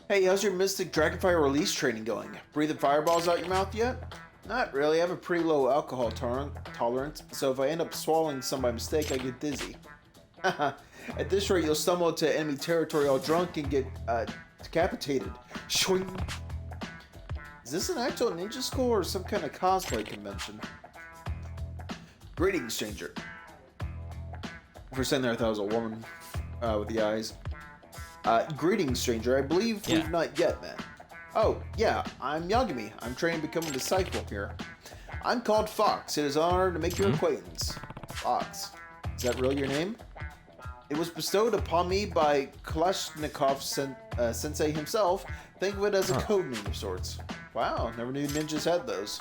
S1: Hey, how's your Mystic Dragonfire release training going? Breathing fireballs out your mouth yet? Not really. I have a pretty low alcohol tolerance, so if I end up swallowing some by mistake, I get dizzy. At this rate, you'll stumble into enemy territory all drunk and get decapitated. Shwing. Is this an actual ninja school or some kind of cosplay convention? Greetings, stranger. For a second there, I thought it was a woman with the eyes. Greetings, stranger. I believe we've not yet met. Oh, yeah, I'm Yagami. I'm training to become a disciple here. I'm called Fox. It is an honor to make your acquaintance. Fox. Is that really your name? It was bestowed upon me by Kalashnikov sensei himself. Think of it as a code name of sorts. Wow, never knew ninjas had those.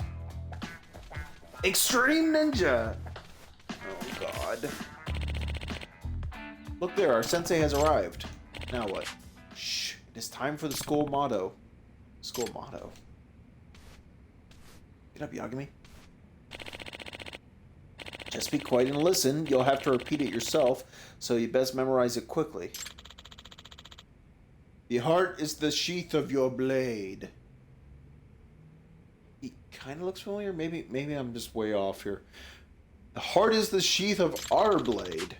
S1: Extreme Ninja! Oh, God. Look there, our sensei has arrived. Now what? Shh, it is time for the school motto. School motto. Get up, Yagami. Just be quiet and listen. You'll have to repeat it yourself, so you best memorize it quickly. The heart is the sheath of your blade. He kind of looks familiar. Maybe I'm just way off here. The heart is the sheath of our blade.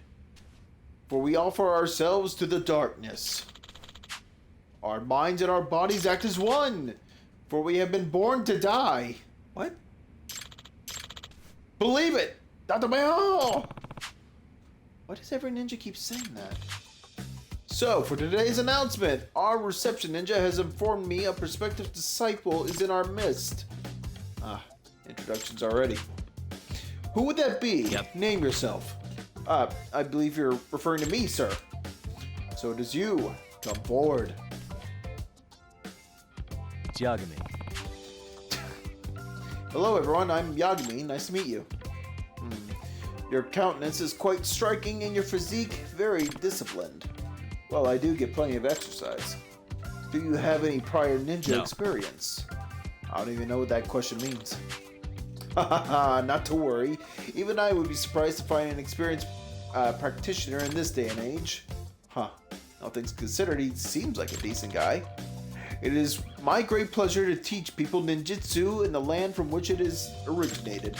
S1: For we offer ourselves to the darkness. Our minds and our bodies act as one. For we have been born to die. What? Believe it! Dr. Mayo! Why does every ninja keep saying that? So, for today's announcement, our reception ninja has informed me a prospective disciple is in our midst. Introductions already. Who would that be?
S4: Yep.
S1: Name yourself. I believe you're referring to me, sir. So it is you. Come forward.
S4: It's Yagami.
S1: Hello, everyone. I'm Yagami. Nice to meet you. Your countenance is quite striking and your physique very disciplined. Well, I do get plenty of exercise. Do you have any prior ninja experience? I don't even know what that question means. Haha, not to worry. Even I would be surprised to find an experienced practitioner in this day and age. All things considered, he seems like a decent guy. It is my great pleasure to teach people ninjutsu in the land from which it is originated.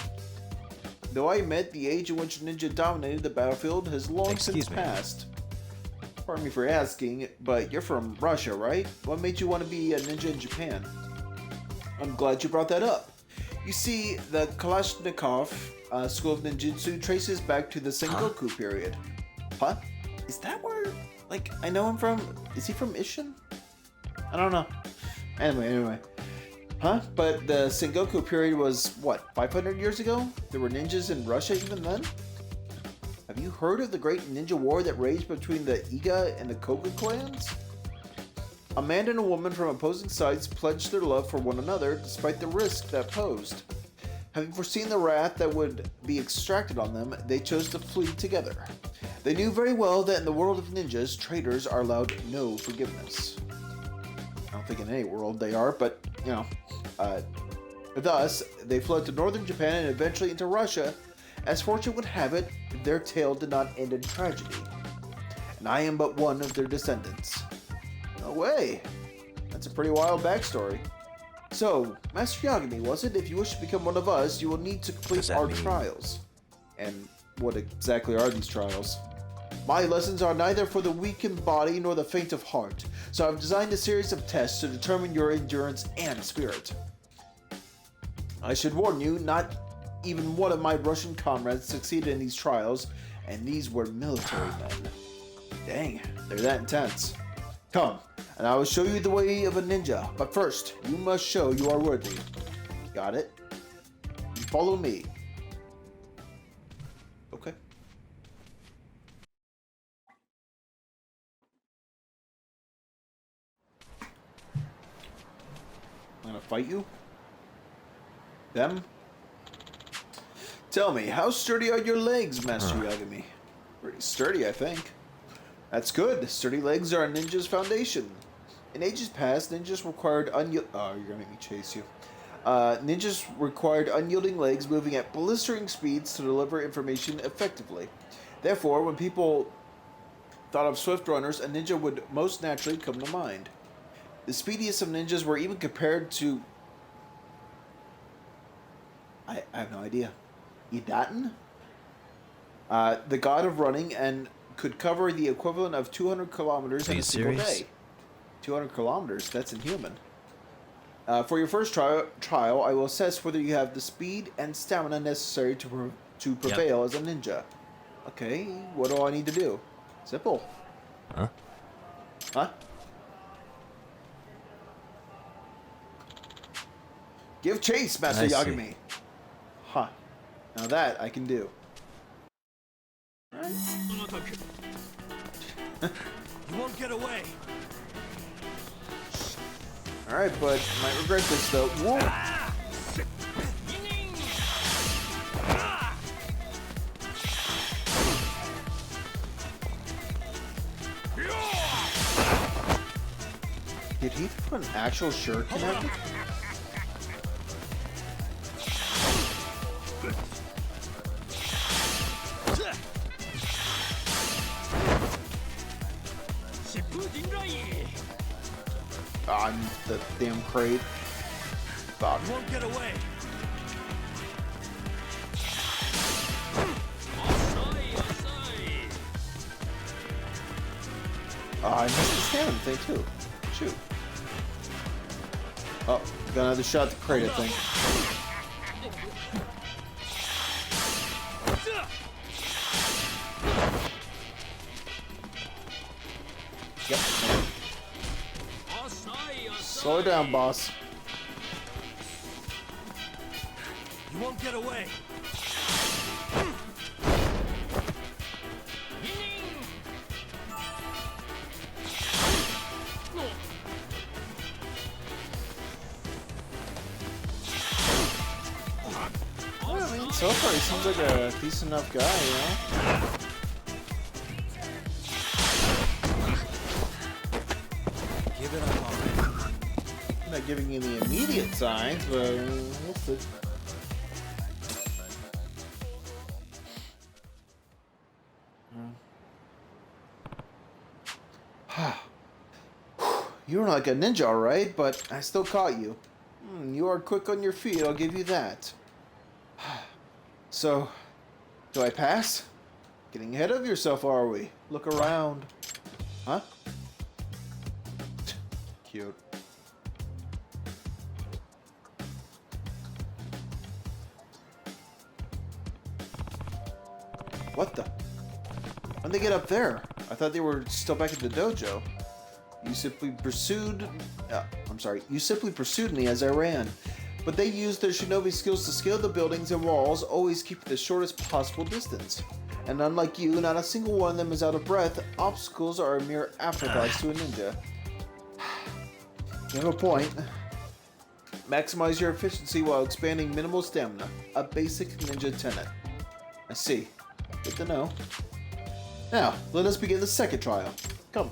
S1: Though I admit the age in which ninja dominated the battlefield has long since passed. Pardon me for asking, but you're from Russia, right? What made you want to be a ninja in Japan? I'm glad you brought that up. You see, the Kalashnikov school of ninjutsu traces back to the Sengoku period. Huh? Is that where, I know him from? Is he from Ishin? I don't know. Anyway. But the Sengoku period was, what, 500 years ago? There were ninjas in Russia even then? Have you heard of the great ninja war that raged between the Iga and the Koga clans? A man and a woman from opposing sides pledged their love for one another despite the risk that posed. Having foreseen the wrath that would be extracted on them, they chose to flee together. They knew very well that in the world of ninjas, traitors are allowed no forgiveness. I don't think in any world they are, but, thus, they fled to northern Japan and eventually into Russia. As fortune would have it, their tale did not end in tragedy. and I am but one of their descendants. No way. That's a pretty wild backstory. So, Master Yagami, was it? If you wish to become one of us, you will need to complete our trials. And what exactly are these trials? My lessons are neither for the weak in body nor the faint of heart, so I've designed a series of tests to determine your endurance and spirit. I should warn you, not even one of my Russian comrades succeeded in these trials, and these were military men. Dang, they're that intense. Come, and I will show you the way of a ninja, but first, you must show you are worthy. Got it? You follow me. Okay. I'm gonna fight you? Them? Tell me, how sturdy are your legs, Master Yagami? Pretty sturdy, I think. That's good. Sturdy legs are a ninja's foundation. In ages past, ninjas required Oh, you're gonna make me chase you. Ninjas required unyielding legs moving at blistering speeds to deliver information effectively. Therefore, when people thought of swift runners, a ninja would most naturally come to mind. The speediest of ninjas were even compared to... I have no idea. Idaten? The god of running, and could cover the equivalent of 200 kilometers in a single day. 200 kilometers? That's inhuman. For your first trial, I will assess whether you have the speed and stamina necessary to prevail as a ninja. Okay, what do I need to do? Simple.
S4: Huh?
S1: Huh? Give chase, Master Yagami. Huh. Now that I can do. Right.
S2: You won't get away.
S1: Alright, but I might regret this though. Whoa! Did he put an actual shuriken at me? On the damn crate. Fuck.
S2: You won't get away.
S1: I missed the stamina thing too. Shoot. Oh, got another shot at the crate, I think. Yep. Slow down, boss.
S2: You won't get away.
S1: Well, I mean, so far he seems like a decent enough guy, you know?
S2: Give it up already.
S1: I'm not giving you the immediate signs, but we'll see. You were like a ninja, alright, but I still caught you. You are quick on your feet, I'll give you that. So, do I pass? Getting ahead of yourself, are we? Look around. Huh? Cute. What the? How'd they get up there? I thought they were still back at the dojo. You simply pursued... You simply pursued me as I ran. But they used their shinobi skills to scale the buildings and walls, always keeping the shortest possible distance. And unlike you, not a single one of them is out of breath. Obstacles are a mere afterthoughts to a ninja. You have a point. Maximize your efficiency while expanding minimal stamina. A basic ninja tenet. I see. Good to know. Now, let us begin the second trial. Come.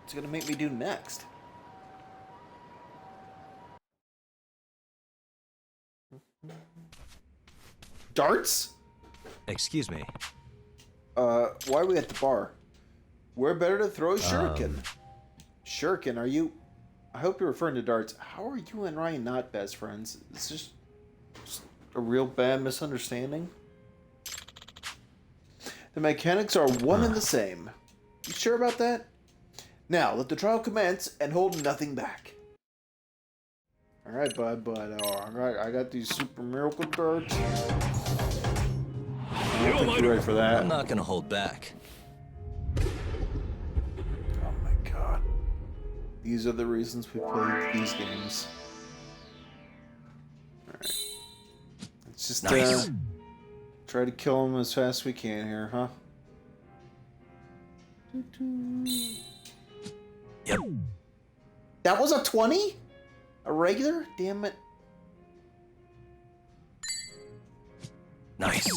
S1: What's it gonna make me do next? Darts?
S4: Excuse me.
S1: Why are we at the bar? We're better to throw a shuriken. Shuriken, are you... I hope you're referring to darts. How are you and Ryan not best friends? It's just a real bad misunderstanding. The mechanics are one and the same. You sure about that? Now, let the trial commence and hold nothing back. Alright, bud. Alright, I got these super miracle darts. I don't think you're ready for that.
S4: I'm not gonna hold back.
S1: Oh my god. These are the reasons we play these games. Alright. Let's just
S4: Nice.
S1: try to kill him as fast as we can here, huh?
S4: Yep.
S1: That was a 20? A regular? Damn it.
S4: Nice.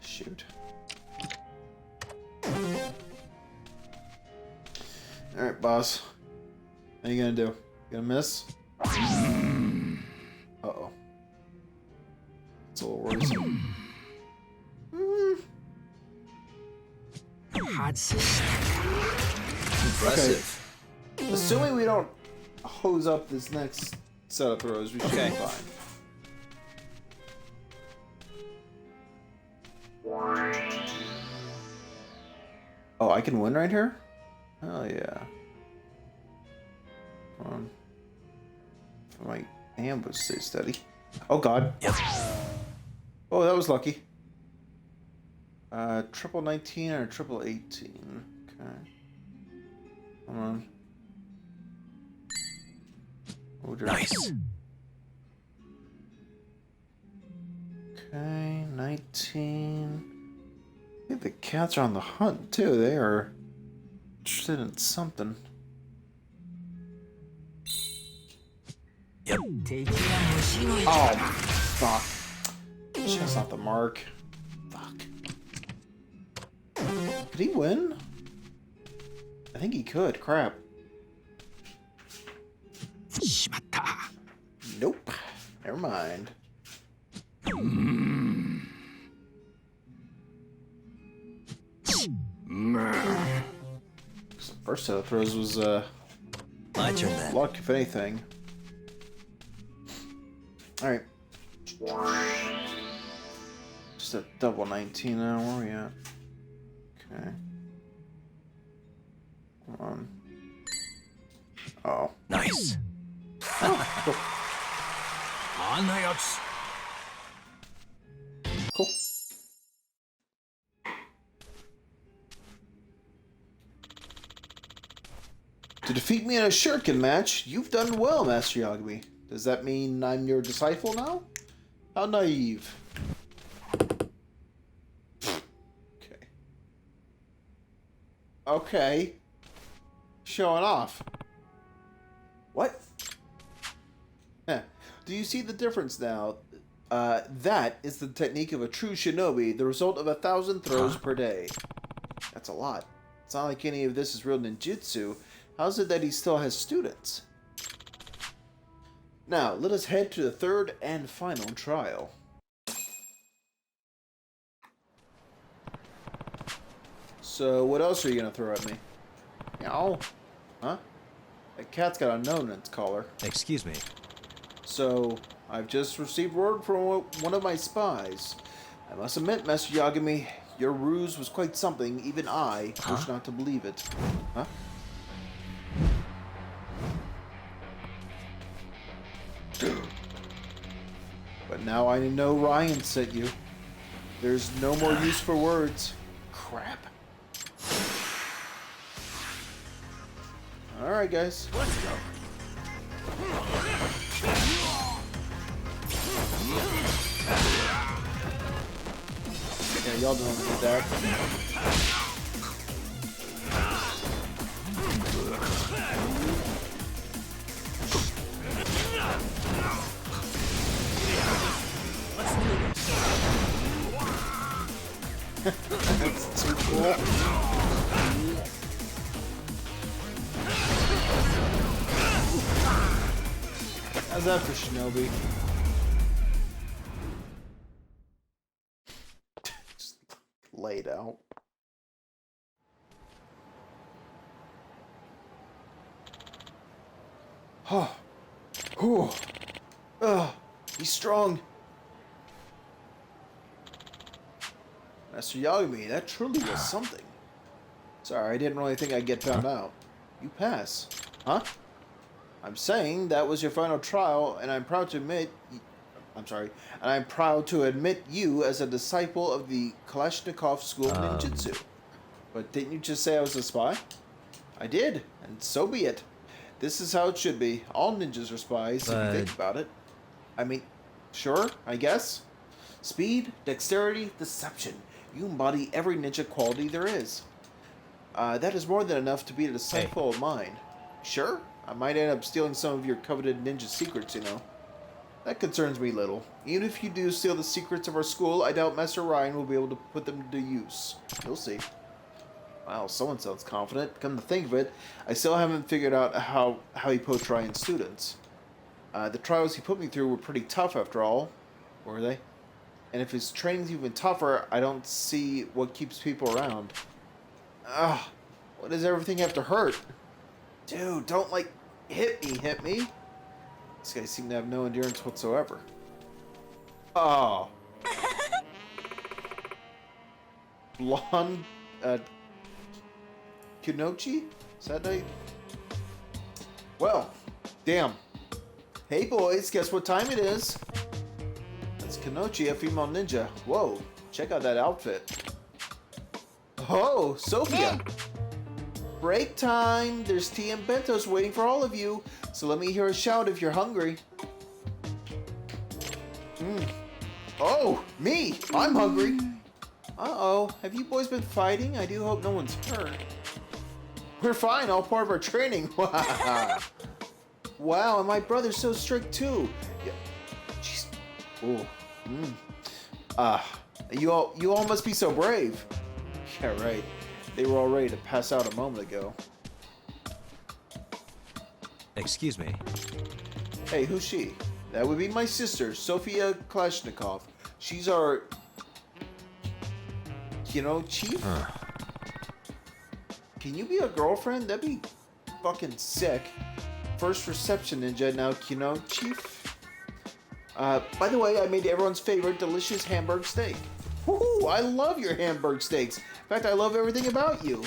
S1: Shoot. Alright, boss. What are you gonna do? You gonna miss? Uh-oh. It's a little worrisome.
S4: Impressive.
S1: Assuming we don't hose up this next set of throws, we should be fine. Oh, I can win right here? Oh yeah. Come on. If my ambush stays steady. Oh god.
S4: Yep.
S1: Oh, that was lucky. Triple 19 or triple 18. Okay. Come on. Oh, dear.
S4: Nice.
S1: Okay, 19. I think the cats are on the hunt too. They are interested in something.
S4: Yep.
S1: Oh, fuck. Just not the mark. Fuck. Could he win? I think he could. Crap. Nope. Never mind. The first set of throws was
S4: My turn then.
S1: luck, if anything. Alright. Just a double 19 now. Where are we at? Okay. Come on. Oh.
S4: Nice.
S1: Cool. To defeat me in a shuriken match, you've done well, Master Yagami. Does that mean I'm your disciple now? How naive. Okay. Okay. Showing off. What? Heh. Do you see the difference now? That is the technique of a true shinobi, the result of 1,000 throws per day. That's a lot. It's not like any of this is real ninjutsu. How's it that he still has students? Now, let us head to the third and final trial. So, what else are you gonna throw at me? Meow? Huh? That cat's got a note in its collar.
S4: Excuse me.
S1: So, I've just received word from one of my spies. I must admit, Master Yagami, your ruse was quite something. Even I wish not to believe it. Huh? But now I know Ryan sent you. There's no more use for words. Crap. Alright, guys.
S2: Let's go.
S1: Yeah, y'all don't need that. That's too cool. How's that for Shinobi? get out. Oh. Oh. He's strong. Master Yagami, that truly was something. Sorry, I didn't really think I'd get found out. You pass. Huh? I'm saying that was your final trial, and I'm proud to admit... and I'm proud to admit you as a disciple of the Kalashnikov School of Ninjutsu. But didn't you just say I was a spy? I did, and so be it. This is how it should be. All ninjas are spies, if you think about it. I mean, sure, I guess. Speed, dexterity, deception. You embody every ninja quality there is. That is more than enough to be a disciple of mine. Sure, I might end up stealing some of your coveted ninja secrets, you know. That concerns me little. Even if you do steal the secrets of our school, I doubt Master Ryan will be able to put them to use. You'll see. Wow, someone sounds confident. Come to think of it, I still haven't figured out how he poached Ryan's students. The trials he put me through were pretty tough after all. Were they? And if his training's even tougher, I don't see what keeps people around. Ugh, what does everything have to hurt? Dude, don't, like, hit me. This guy seemed to have no endurance whatsoever. Oh. Blonde, Kunochi? Is that how you... Well, damn. Hey boys, guess what time it is? That's Kunochi, a female ninja. Whoa, check out that outfit. Oh, Sophia. Break time. There's tea and bentos waiting for all of you. So let me hear a shout if you're hungry. Oh, me. I'm hungry. Uh-oh. Have you boys been fighting? I do hope no one's hurt. We're fine. All part of our training. Wow, and my brother's so strict too. Yeah. Jeez. Oh. You all must be so brave. Yeah, right. They were all ready to pass out a moment ago.
S4: Excuse me.
S1: Hey, who's she? That would be my sister, Sofia Kalashnikov. She's our... chief? Can you be a girlfriend? That'd be fucking sick. First reception ninja, now, chief? By the way, I made everyone's favorite delicious Hamburg steak. Woohoo! I love your Hamburg steaks. In fact, I love everything about you.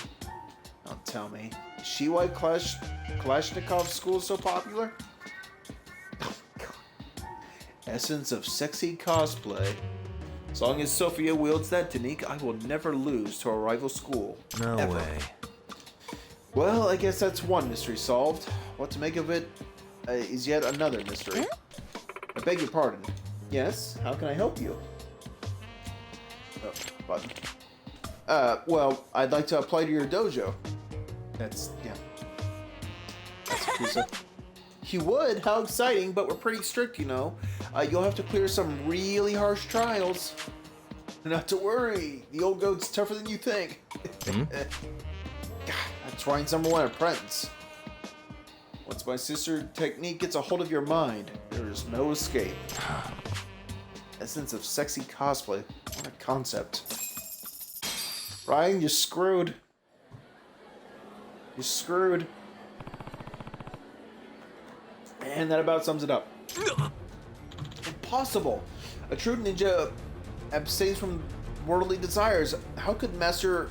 S1: Don't tell me. Is she why Kalashnikov School is so popular? Oh, God. Essence of sexy cosplay. As long as Sophia wields that technique, I will never lose to a rival school.
S4: No
S1: ever.
S4: way.
S1: Well, I guess that's one mystery solved. What to make of it is yet another mystery. I beg your pardon. Yes, how can I help you? Oh, button. Well, I'd like to apply to your dojo. That's Kusa. You would? How exciting, but we're pretty strict, you know. You'll have to clear some really harsh trials. Not to worry, the old goat's tougher than you think. God, that's Ryan's #1 apprentice. Once my sister technique gets a hold of your mind, there is no escape. Essence of sexy cosplay. What a concept. Ryan, you're screwed. You're screwed. And that about sums it up. Impossible. A true ninja abstains from worldly desires. How could Master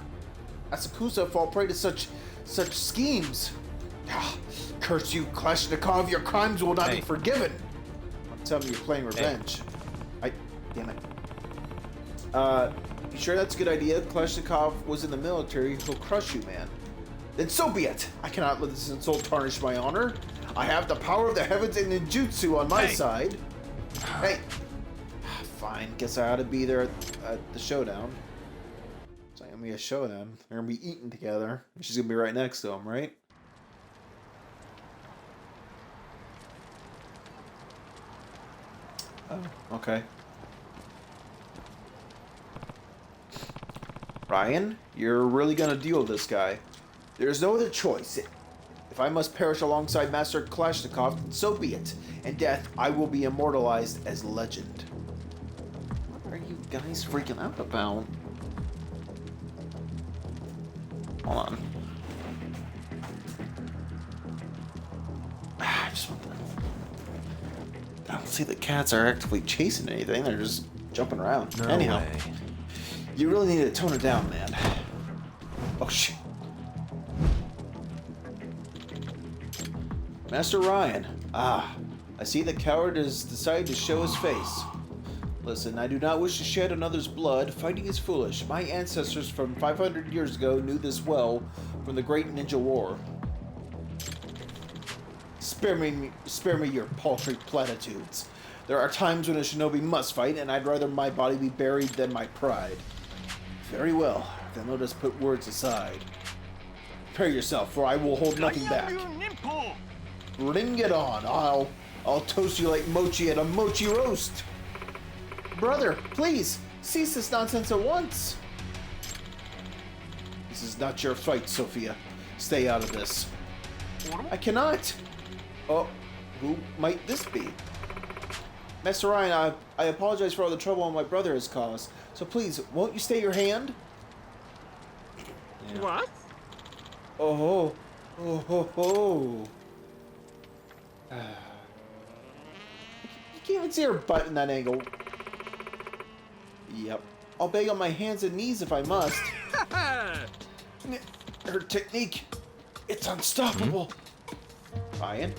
S1: Asakusa fall prey to such schemes? Curse you, Kalashnikov, your crimes will not be forgiven. Don't tell me you're playing revenge. Damn it. You sure that's a good idea? Kalashnikov was in the military. He'll crush you, man. Then so be it. I cannot let this insult tarnish my honor. I have the power of the heavens and ninjutsu on my side. Hey. Fine. Guess I ought to be there at the showdown. It's not gonna be a showdown. They're gonna be eating together. She's gonna be right next to him, right? Oh, okay. Ryan, you're really gonna deal with this guy. There's no other choice. If I must perish alongside Master Kalashnikov, then so be it. In death, I will be immortalized as legend. What are you guys freaking out about? Hold on. I don't see the cats are actively chasing anything. They're just jumping around.
S4: No
S1: Anyhow,
S4: way.
S1: you really need to tone it down, man. Oh, shit. Master Ryan. Ah, I see the coward has decided to show his face. Listen, I do not wish to shed another's blood. Fighting is foolish. My ancestors from 500 years ago knew this well from the Great Ninja War. Spare me your paltry platitudes. There are times when a shinobi must fight, and I'd rather my body be buried than my pride. Very well, then let us put words aside. Prepare yourself, for I will hold nothing back. Bring it on. I'll toast you like mochi at a mochi roast. Brother, please, cease this nonsense at once. This is not your fight, Sophia. Stay out of this. I cannot. Oh, who might this be? Master Ryan, I apologize for all the trouble my brother has caused. So please, won't you stay your hand? Yeah.
S5: What?
S1: Oh ho. Oh ho ho. You can't even see her butt in that angle. Yep. I'll beg on my hands and knees if I must. Her technique, it's unstoppable. Ryan?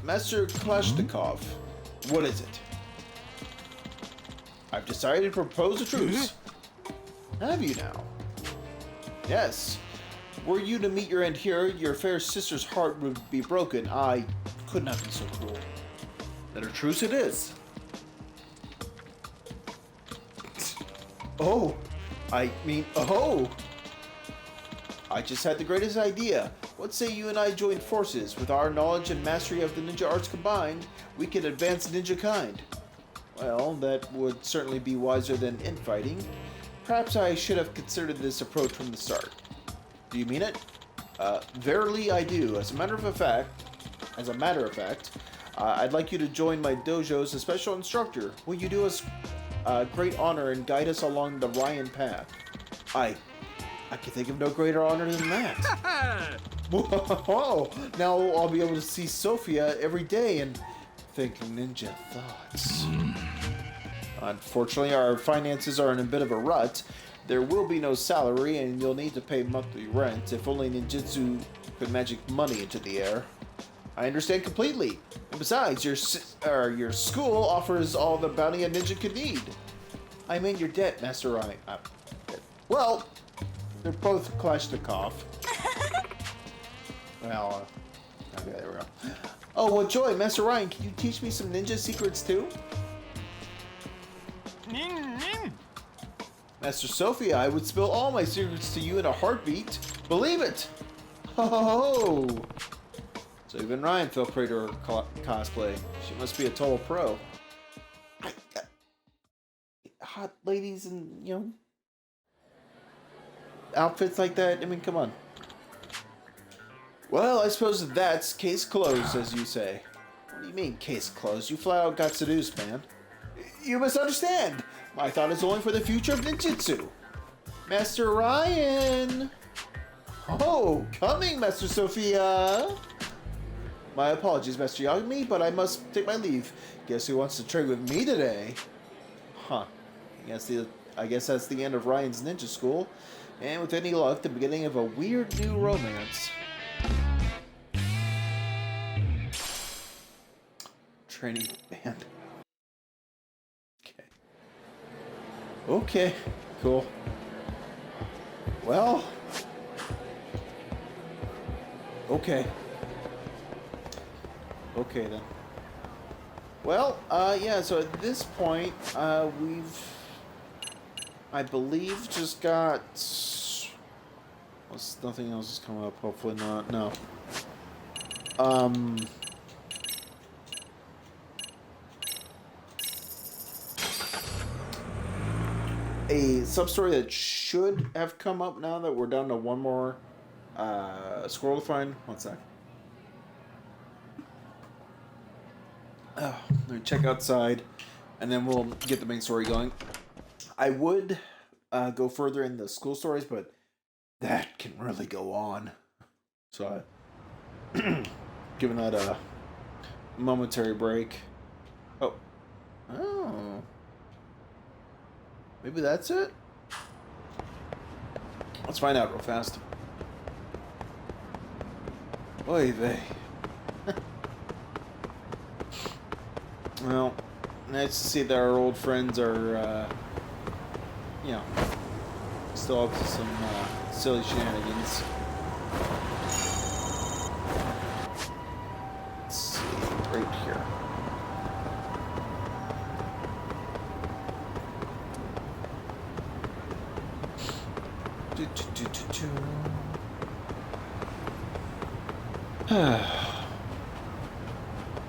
S1: Master Kalashnikov, what is it? I've decided to propose a truce. Have you now? Yes. Were you to meet your end here, your fair sister's heart would be broken. I could not be so cruel. Then a truce it is. Oh, I just had the greatest idea. What say you and I join forces? With our knowledge and mastery of the ninja arts combined, we can advance ninja kind. Well, that would certainly be wiser than infighting. Perhaps I should have considered this approach from the start. Do you mean it? Verily I do. As a matter of fact, I'd like you to join my dojo as a special instructor. Will you do us great honor and guide us along the Ryan path? I can think of no greater honor than that. Whoa! Now I'll be able to see Sophia every day and think ninja thoughts. Unfortunately, our finances are in a bit of a rut. There will be no salary, and you'll need to pay monthly rent. If only ninjutsu could magic money into the air. I understand completely. And besides, your school offers all the bounty a ninja could need. I'm in your debt, Master Ryan. Well, they're both Kalashnikov. Well, okay, there we go. Oh, what joy, Master Ryan, can you teach me some ninja secrets too? Master Sophia, I would spill all my secrets to you in a heartbeat. Believe it! Ho ho ho! So even Ryan fell prey to her cosplay. She must be a total pro. Hot ladies and, you know, outfits like that. I mean, come on. Well, I suppose that's case closed, as you say. What do you mean, case closed? You flat out got seduced, man. You misunderstand. My thought is only for the future of ninjutsu. Master Ryan! Oh, coming, Master Sophia! My apologies, Master Yagami, but I must take my leave. Guess who wants to trade with me today? Huh. I guess that's the end of Ryan's ninja school. And with any luck, the beginning of a weird new romance. Training band. Okay, cool. Well, okay. Okay then. Well, yeah, so at this point, we've, I believe, just got, nothing else has come up, hopefully not, no. A sub-story that should have come up now that we're down to one more squirrel to find. One sec. Oh, let me check outside. and then we'll get the main story going. I would go further in the school stories, but that can really go on. So, giving that a momentary break. Oh. Maybe that's it? Let's find out real fast. Oy vey. Well, nice to see that our old friends are, still up to some silly shenanigans. Let's see, right here.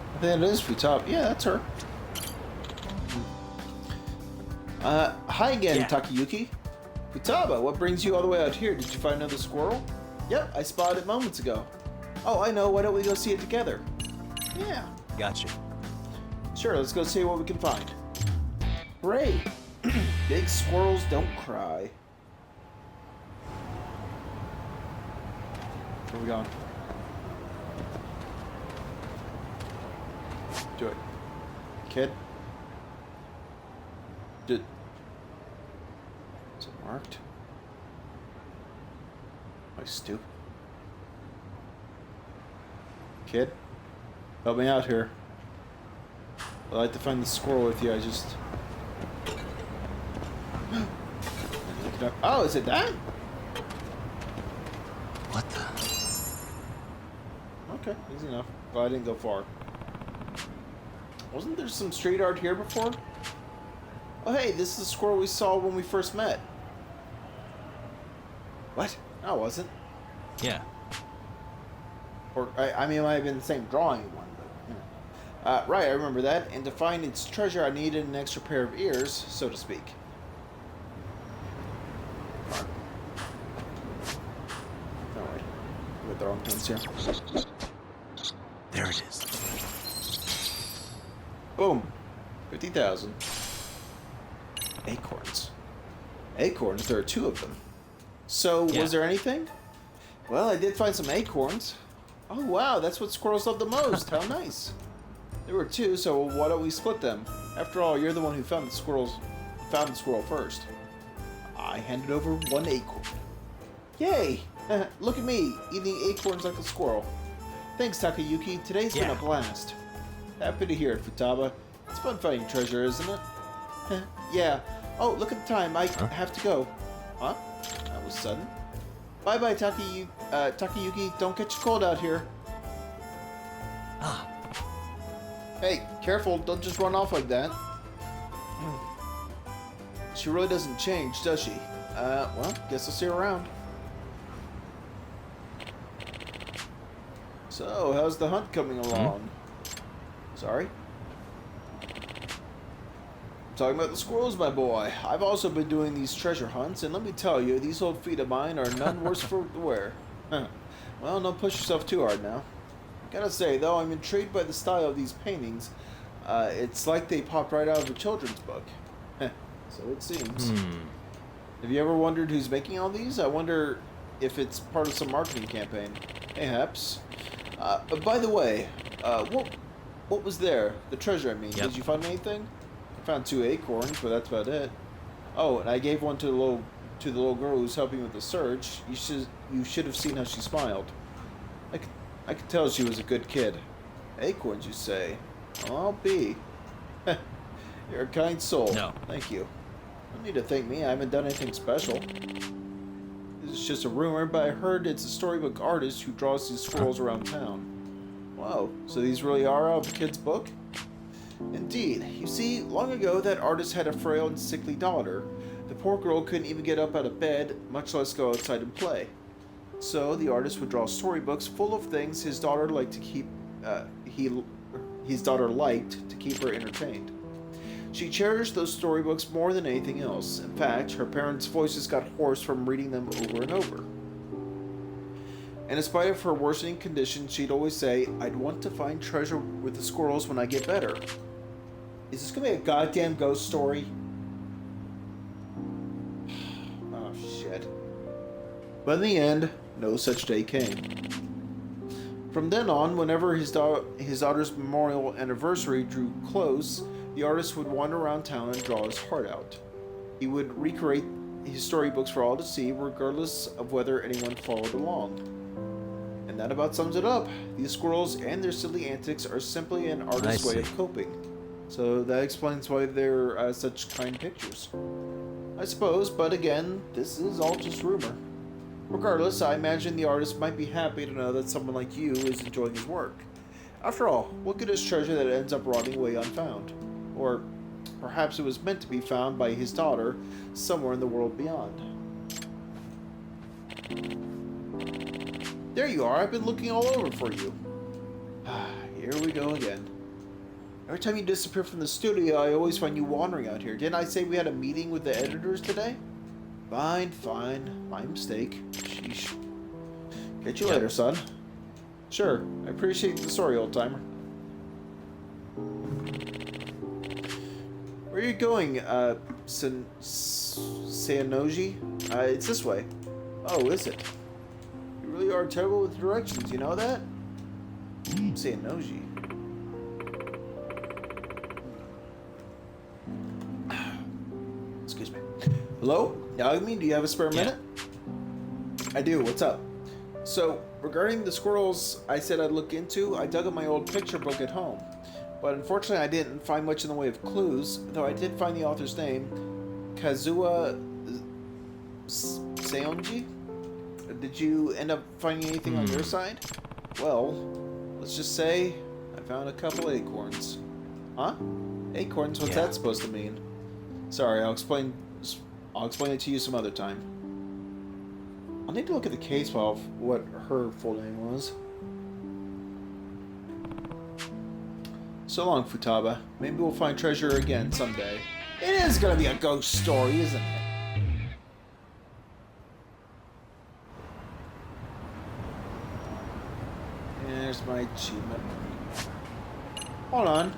S1: I think it is Futaba. Yeah, that's her. Hi again,
S4: Yeah.
S1: Takayuki. Futaba, what brings you all the way out here? Did you find another squirrel? Yep, I spotted it moments ago. Oh, I know. Why don't we go see it together? Yeah.
S4: Gotcha.
S1: Sure, let's go see what we can find. Hooray! Big squirrels don't cry. Where are we going? Do it. Kid? Is it marked? Am I stupid? Kid? Help me out here. I'd like to find the squirrel with you, I just... Oh, is it that?
S4: What the?
S1: Okay, easy enough. Well, I didn't go far. Wasn't there some street art here before? Oh, hey, this is the squirrel we saw when we first met. What? No, it wasn't.
S4: Yeah.
S1: Or, I mean, it might have been the same drawing one, but, you know. Right, I remember that. And to find its treasure, I needed an extra pair of ears, so to speak. Oh, wait. I got the wrong hands here.
S4: There it is.
S1: Boom. 50,000. Acorns. Acorns, there are 2 of them. So,
S4: Yeah.
S1: was there anything? Well, I did find some acorns. Oh, wow, that's what squirrels love the most. How nice. There were 2, so why don't we split them? After all, you're the one who found the squirrel first. I handed over 1 acorn. Yay! Look at me, eating acorns like a squirrel. Thanks, Takayuki. Today's been a blast. Happy to hear it, Futaba. It's fun finding treasure, isn't it? Yeah. Oh, look at the time. I have to go. Huh? That was sudden. Bye-bye, Takayuki. Don't catch a cold out here.
S4: Ah.
S1: Hey, careful. Don't just run off like that. She really doesn't change, does she? Well, guess I'll see her around. So, how's the hunt coming along? Sorry? Talking about the squirrels, my boy. I've also been doing these treasure hunts, and let me tell you, these old feet of mine are none worse for the wear. Well, don't push yourself too hard now. Gotta say, though, I'm intrigued by the style of these paintings. It's like they popped right out of a children's book. So it seems. Have you ever wondered who's making all these? I wonder if it's part of some marketing campaign. Mayhaps. By the way, what was there? The treasure, I mean.
S4: Yep.
S1: Did you find anything? I found 2 acorns, but that's about it. Oh, and I gave one to the little girl who's helping with the search. You should have seen how she smiled. I could tell she was a good kid. Acorns, you say? I'll be. You're a kind soul.
S4: No.
S1: Thank you. You don't need to thank me. I haven't done anything special. This is just a rumor, but I heard it's a storybook artist who draws these squirrels around town. Wow, so these really are out of a kid's book? Indeed. You see, long ago that artist had a frail and sickly daughter. The poor girl couldn't even get up out of bed, much less go outside and play. So the artist would draw storybooks full of things his daughter liked to keep her entertained. She cherished those storybooks more than anything else. In fact, her parents' voices got hoarse from reading them over and over. And in spite of her worsening condition, she'd always say, "I'd want to find treasure with the squirrels when I get better." Is this gonna be a goddamn ghost story? Oh shit. But in the end, no such day came. From then on, whenever his daughter's memorial anniversary drew close, the artist would wander around town and draw his heart out. He would recreate his storybooks for all to see, regardless of whether anyone followed along. And that about sums it up. These squirrels and their silly antics are simply an artist's way of coping. So that explains why they're such kind pictures. I suppose, but again, this is all just rumor. Regardless, I imagine the artist might be happy to know that someone like you is enjoying his work. After all, what good is treasure that ends up rotting away unfound? Or perhaps it was meant to be found by his daughter somewhere in the world beyond. There you are, I've been looking all over for you. Here we go again. Every time you disappear from the studio, I always find you wandering out here. Didn't I say we had a meeting with the editors today? Fine, fine. My mistake. Sheesh. Catch you later, son. Sure. I appreciate the story, old-timer. Where are you going, Sayanoji? It's this way. Oh, is it? You really are terrible with directions, you know that? Sayanoji. Excuse me. Hello? Yagami, do you have a spare minute? I do. What's up? So, regarding the squirrels I said I'd look into, I dug up my old picture book at home. But unfortunately, I didn't find much in the way of clues, though I did find the author's name, Kazuha Seonji. Did you end up finding anything on your side? Well, let's just say I found a couple acorns. Huh? Acorns? What's that supposed to mean? Sorry, I'll explain it to you some other time. I'll need to look at the case file of what her full name was. So long, Futaba. Maybe we'll find treasure again someday. It is gonna be a ghost story, isn't it? There's my achievement. Hold on.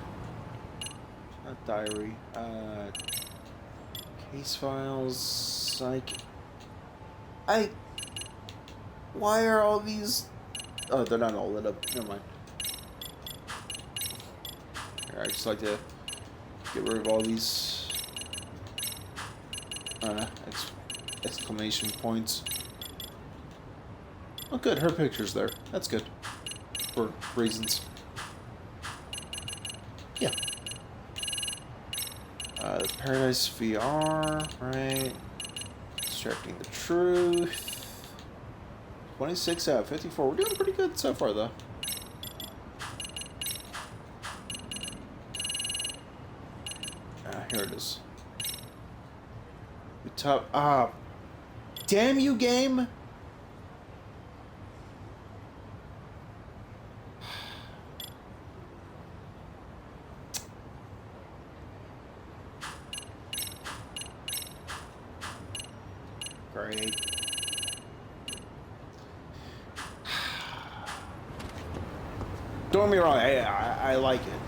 S1: Not diary. Case files. Why are all these? Oh, they're not all lit up. Never mind. I just like to get rid of all these exclamation points. Oh, good. Her picture's there. That's good. For reasons. Yeah. Paradise VR, right? Extracting the truth. 26 out of 54. We're doing pretty good so far, though. Here it is. The top. Damn you, game! Great. Don't get me wrong, I like it.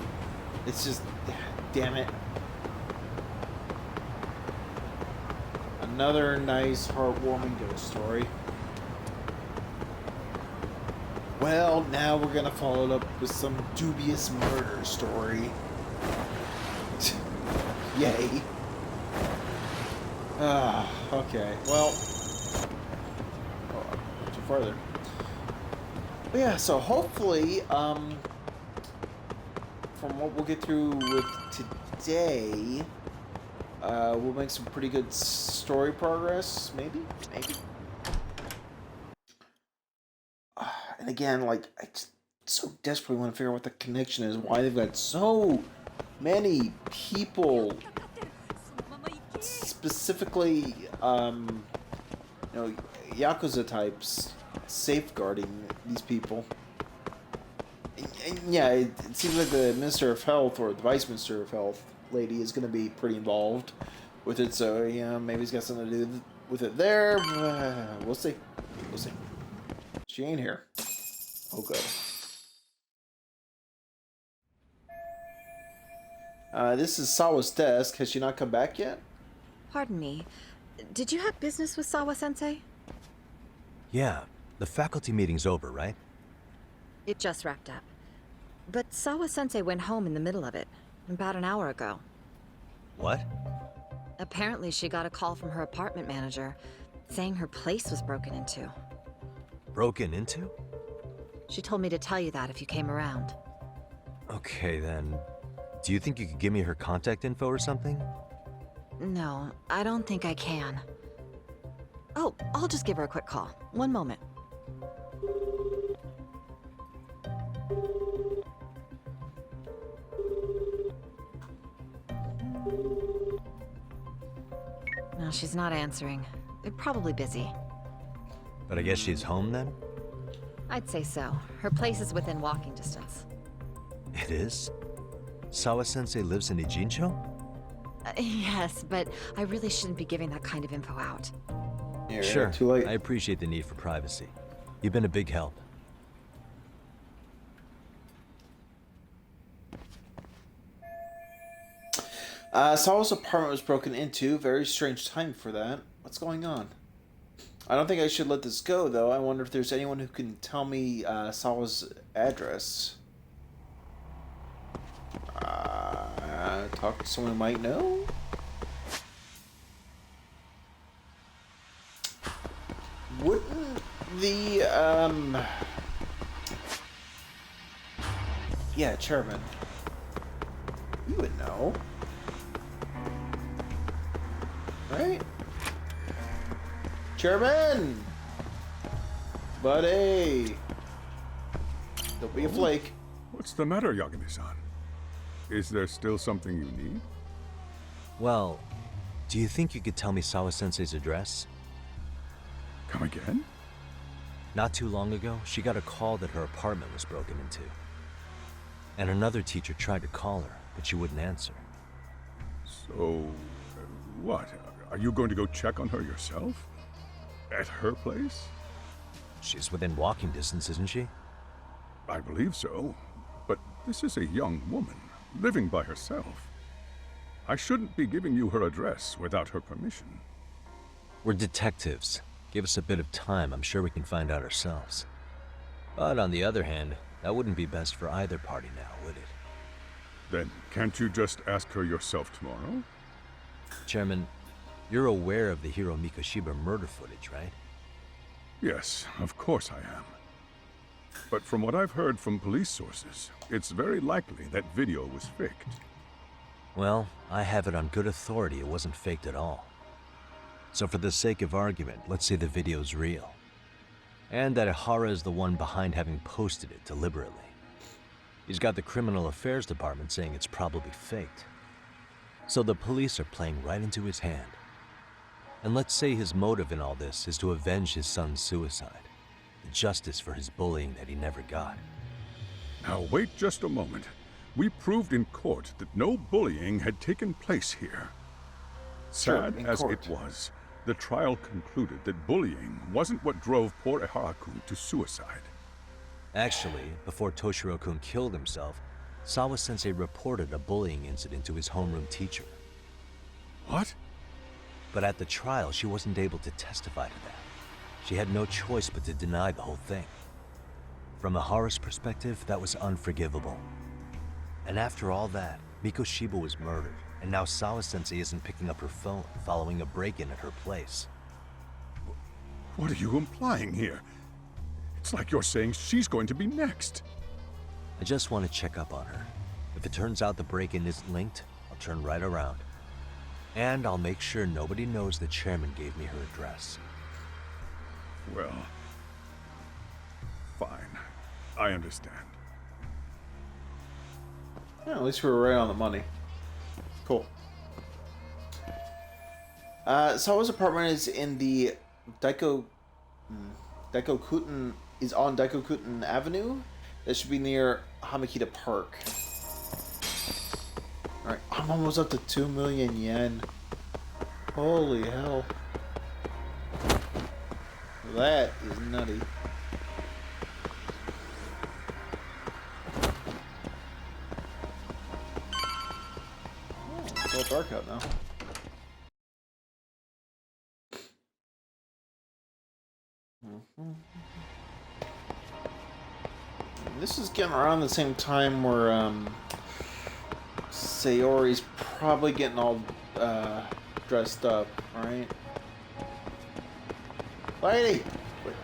S1: It's just, damn it. Another nice, heartwarming ghost story. Well, now we're gonna follow it up with some dubious murder story. Yay. Okay. Well, too farther. But yeah, so hopefully, from what we'll get through with today, we'll make some pretty good story progress. Maybe. And again, like, I just so desperately want to figure out what the connection is. Why they've got so many people, specifically, Yakuza types, safeguarding these people. And yeah, it seems like the Minister of Health or the Vice Minister of Health lady is going to be pretty involved with it, so maybe he's got something to do with it there. We'll see. She ain't here. Oh, good. This is Sawa's desk. Has she not come back yet?
S5: Pardon me. Did you have business with Sawa-sensei?
S4: Yeah, the faculty meeting's over, right?
S5: It just wrapped up. But Sawa-sensei went home in the middle of it, about an hour ago.
S4: What?
S5: Apparently she got a call from her apartment manager, saying her place was broken into.
S4: Broken into?
S5: She told me to tell you that if you came around.
S4: Okay, then. Do you think you could give me her contact info or something?
S5: No, I don't think I can. Oh, I'll just give her a quick call. One moment. No, she's not answering. They're probably busy.
S4: But I guess she's home then?
S5: I'd say so. Her place is within walking distance.
S4: It is? Sawa-sensei lives in Ijincho?
S5: Yes, but I really shouldn't be giving that kind of info out.
S1: Yeah,
S4: Sure,
S1: too late.
S4: I appreciate the need for privacy. You've been a big help.
S1: Sawa's apartment was broken into. Very strange time for that. What's going on? I don't think I should let this go, though. I wonder if there's anyone who can tell me Sawa's address. Talk to someone who might know? Wouldn't the, yeah, chairman. You would know. Right? Chairman! Buddy! Don't be a flake.
S6: What's the matter, Yagami-san? Is there still something you need?
S4: Well, do you think you could tell me Sawa-sensei's address?
S6: Come again?
S4: Not too long ago, she got a call that her apartment was broken into. And another teacher tried to call her, but she wouldn't answer.
S6: So, what? Are you going to go check on her yourself? At her place?
S4: She's within walking distance, isn't she?
S6: I believe so. But this is a young woman, living by herself. I shouldn't be giving you her address without her permission.
S4: We're detectives. Give us a bit of time, I'm sure we can find out ourselves. But on the other hand, that wouldn't be best for either party now, would it?
S6: Then can't you just ask her yourself tomorrow?
S4: Chairman, you're aware of the Hiro Mikoshiba murder footage, right?
S6: Yes, of course I am. But from what I've heard from police sources, it's very likely that video was faked.
S4: Well, I have it on good authority it wasn't faked at all. So for the sake of argument, let's say the video's real. And that Ihara is the one behind having posted it deliberately. He's got the Criminal Affairs Department saying it's probably faked. So the police are playing right into his hand. And let's say his motive in all this is to avenge his son's suicide. The justice for his bullying that he never got.
S6: Now wait just a moment. We proved in court that no bullying had taken place here. Sad
S1: in
S6: as
S1: court.
S6: it was, the trial concluded that bullying wasn't what drove poor Ihara-kun to suicide.
S4: Actually, before Toshiro-kun killed himself, Sawa-sensei reported a bullying incident to his homeroom teacher.
S6: What?
S4: But at the trial, she wasn't able to testify to that. She had no choice but to deny the whole thing. From Ihara's perspective, that was unforgivable. And after all that, Mikoshiba was murdered, and now Sawa-sensei isn't picking up her phone following a break-in at her place.
S6: What are you implying here? It's like you're saying she's going to be next.
S4: I just want to check up on her. If it turns out the break-in isn't linked, I'll turn right around. And I'll make sure nobody knows the chairman gave me her address.
S6: Well, fine. I understand.
S1: Yeah, at least we were right on the money. Cool. Sawa's apartment is in the Daikokuten is on Daikokuten Avenue. That should be near Hamakita Park. Alright, I'm almost up to 2 million yen. Holy hell. That is nutty. dark out now. This is getting around the same time where Sayori's probably getting all dressed up, right? Lady! Wait.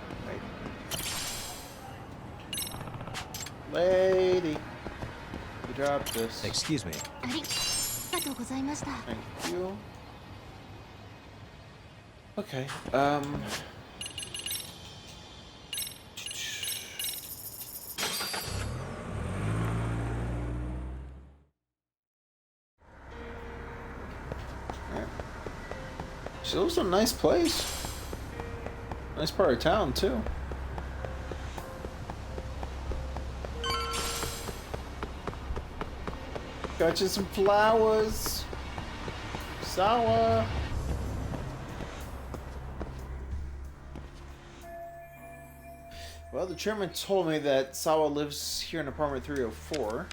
S1: Lady! You dropped this.
S4: Excuse me.
S3: ありがとうございました。
S1: Thank you. Okay, She lives in a nice place. Nice part of town, too. Got you some flowers. Sawa. Well, the chairman told me that Sawa lives here in apartment 304.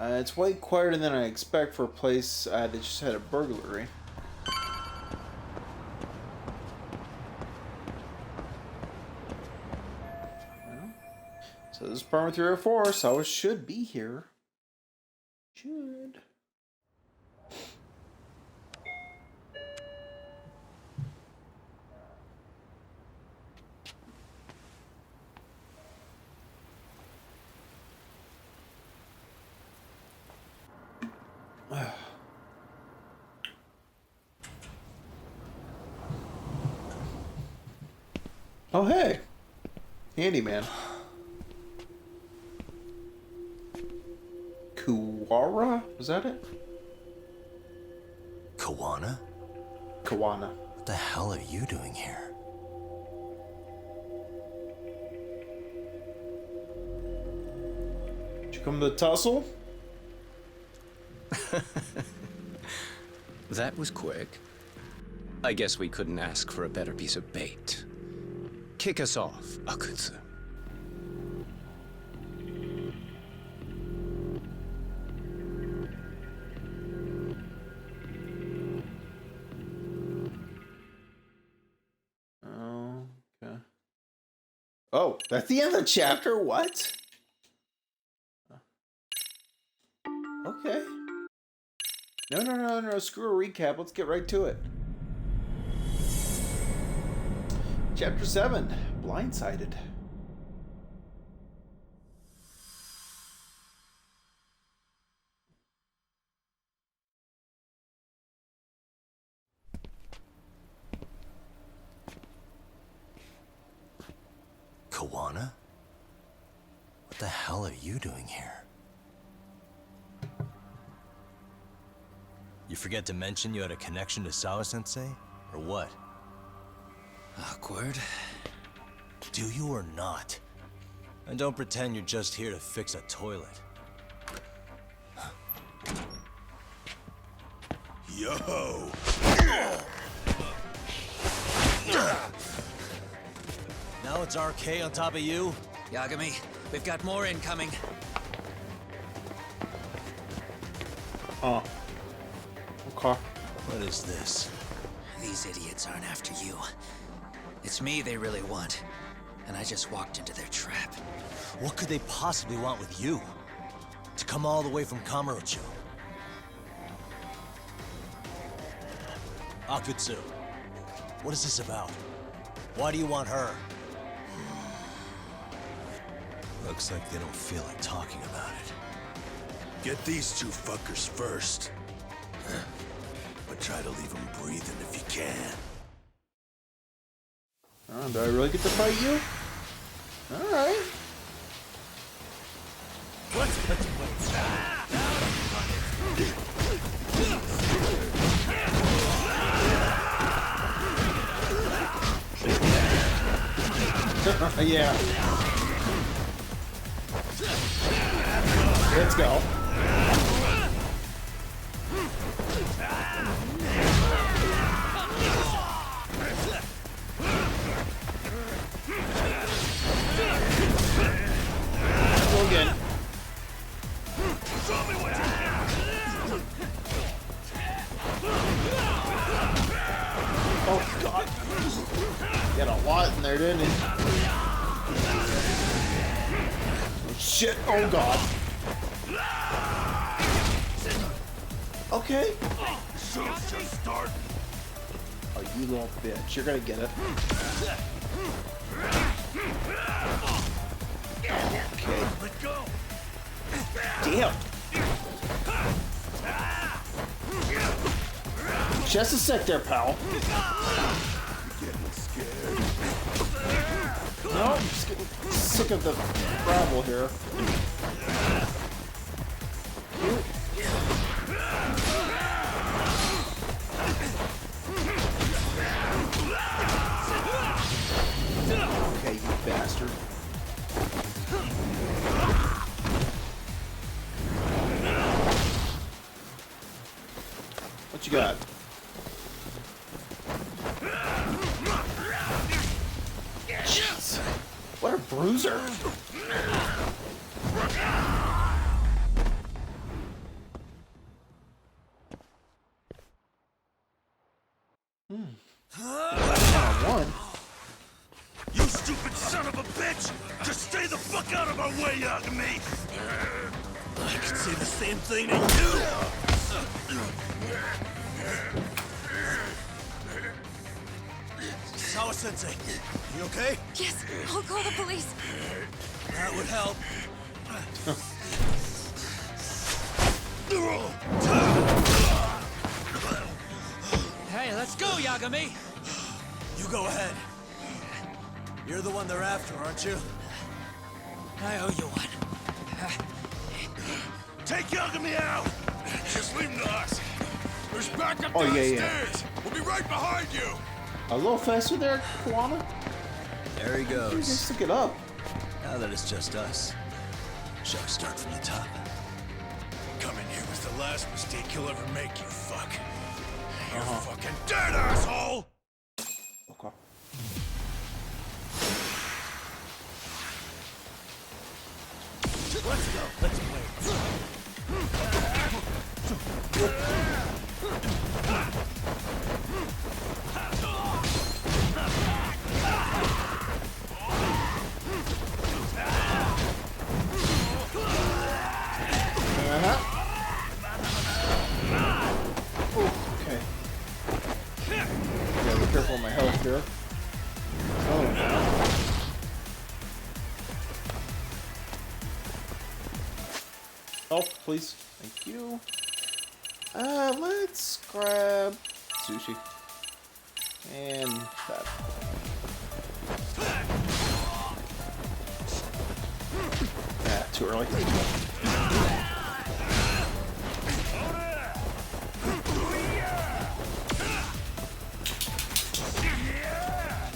S1: It's way quieter than I expect for a place that just had a burglary. Well, so this is apartment 304, so it should be here. Should. Oh, hey. Handyman. Kuwana? Was that it?
S4: Kuwana?
S1: Kuwana.
S4: What the hell are you doing here?
S1: Did you come to tussle?
S7: That was quick. I guess we couldn't ask for a better piece of bait. Kick us off, Akutsu.
S1: Okay. Oh, that's the end of the chapter? What? Okay. No. Screw a recap. Let's get right to it. Chapter 7. Blindsided.
S4: Kuwana? What the hell are you doing here? You forget to mention you had a connection to Sawa-sensei? Or what?
S7: Awkward.
S4: Do you or not? And don't pretend you're just here to fix a toilet. Yo! Now it's RK on top of you?
S7: Yagami, we've got more incoming.
S1: Oh. Okay.
S4: What is this?
S7: These idiots aren't after you. It's me they really want. And I just walked into their trap.
S4: What could they possibly want with you? To come all the way from Kamurocho? Akutsu, what is this about? Why do you want her? Looks like they don't feel like talking about it.
S8: Get these two fuckers first. But try to leave them breathing if you can.
S1: Oh, do I really get to fight you? Alright.
S2: Let's play.
S1: Yeah. Let's go. Go again. Oh god. Got a lot in there, didn't he? Oh shit. Oh god. Okay. Oh, you little bitch. You're gonna get it. Okay.
S8: Let go.
S1: Damn. Just a sec there, pal.
S8: Getting scared.
S1: No, I'm just getting sick of the Ramble here. Okay, you bastard. What you got? Jeez. What a bruiser. One.
S8: You stupid son of a bitch! Just stay the fuck out of my way, Yagami! I could say the same thing to you! Sawa-sensei, you okay?
S3: Yes, I'll call the police.
S8: That would help.
S9: Hey, let's go, Yagami!
S8: You go ahead. You're the one they're after, aren't you?
S9: I owe you one.
S8: Take Yagami out! Just leave him to us. There's backup
S1: Oh, yeah,
S8: downstairs. We'll be right behind you.
S1: A little faster there, Kuwana?
S4: There he
S1: You
S4: goes.
S1: just stick it up.
S4: Now that it's just us, shall we start from the top?
S8: Coming here was the last mistake you'll ever make, you fuck. You're fucking dead, asshole!
S1: Okay.
S8: Let's go. Let's play.
S1: Okay. Gotta be careful of my health here. Oh, help, please. Thank you. Let's grab sushi. And that. Ah, too early.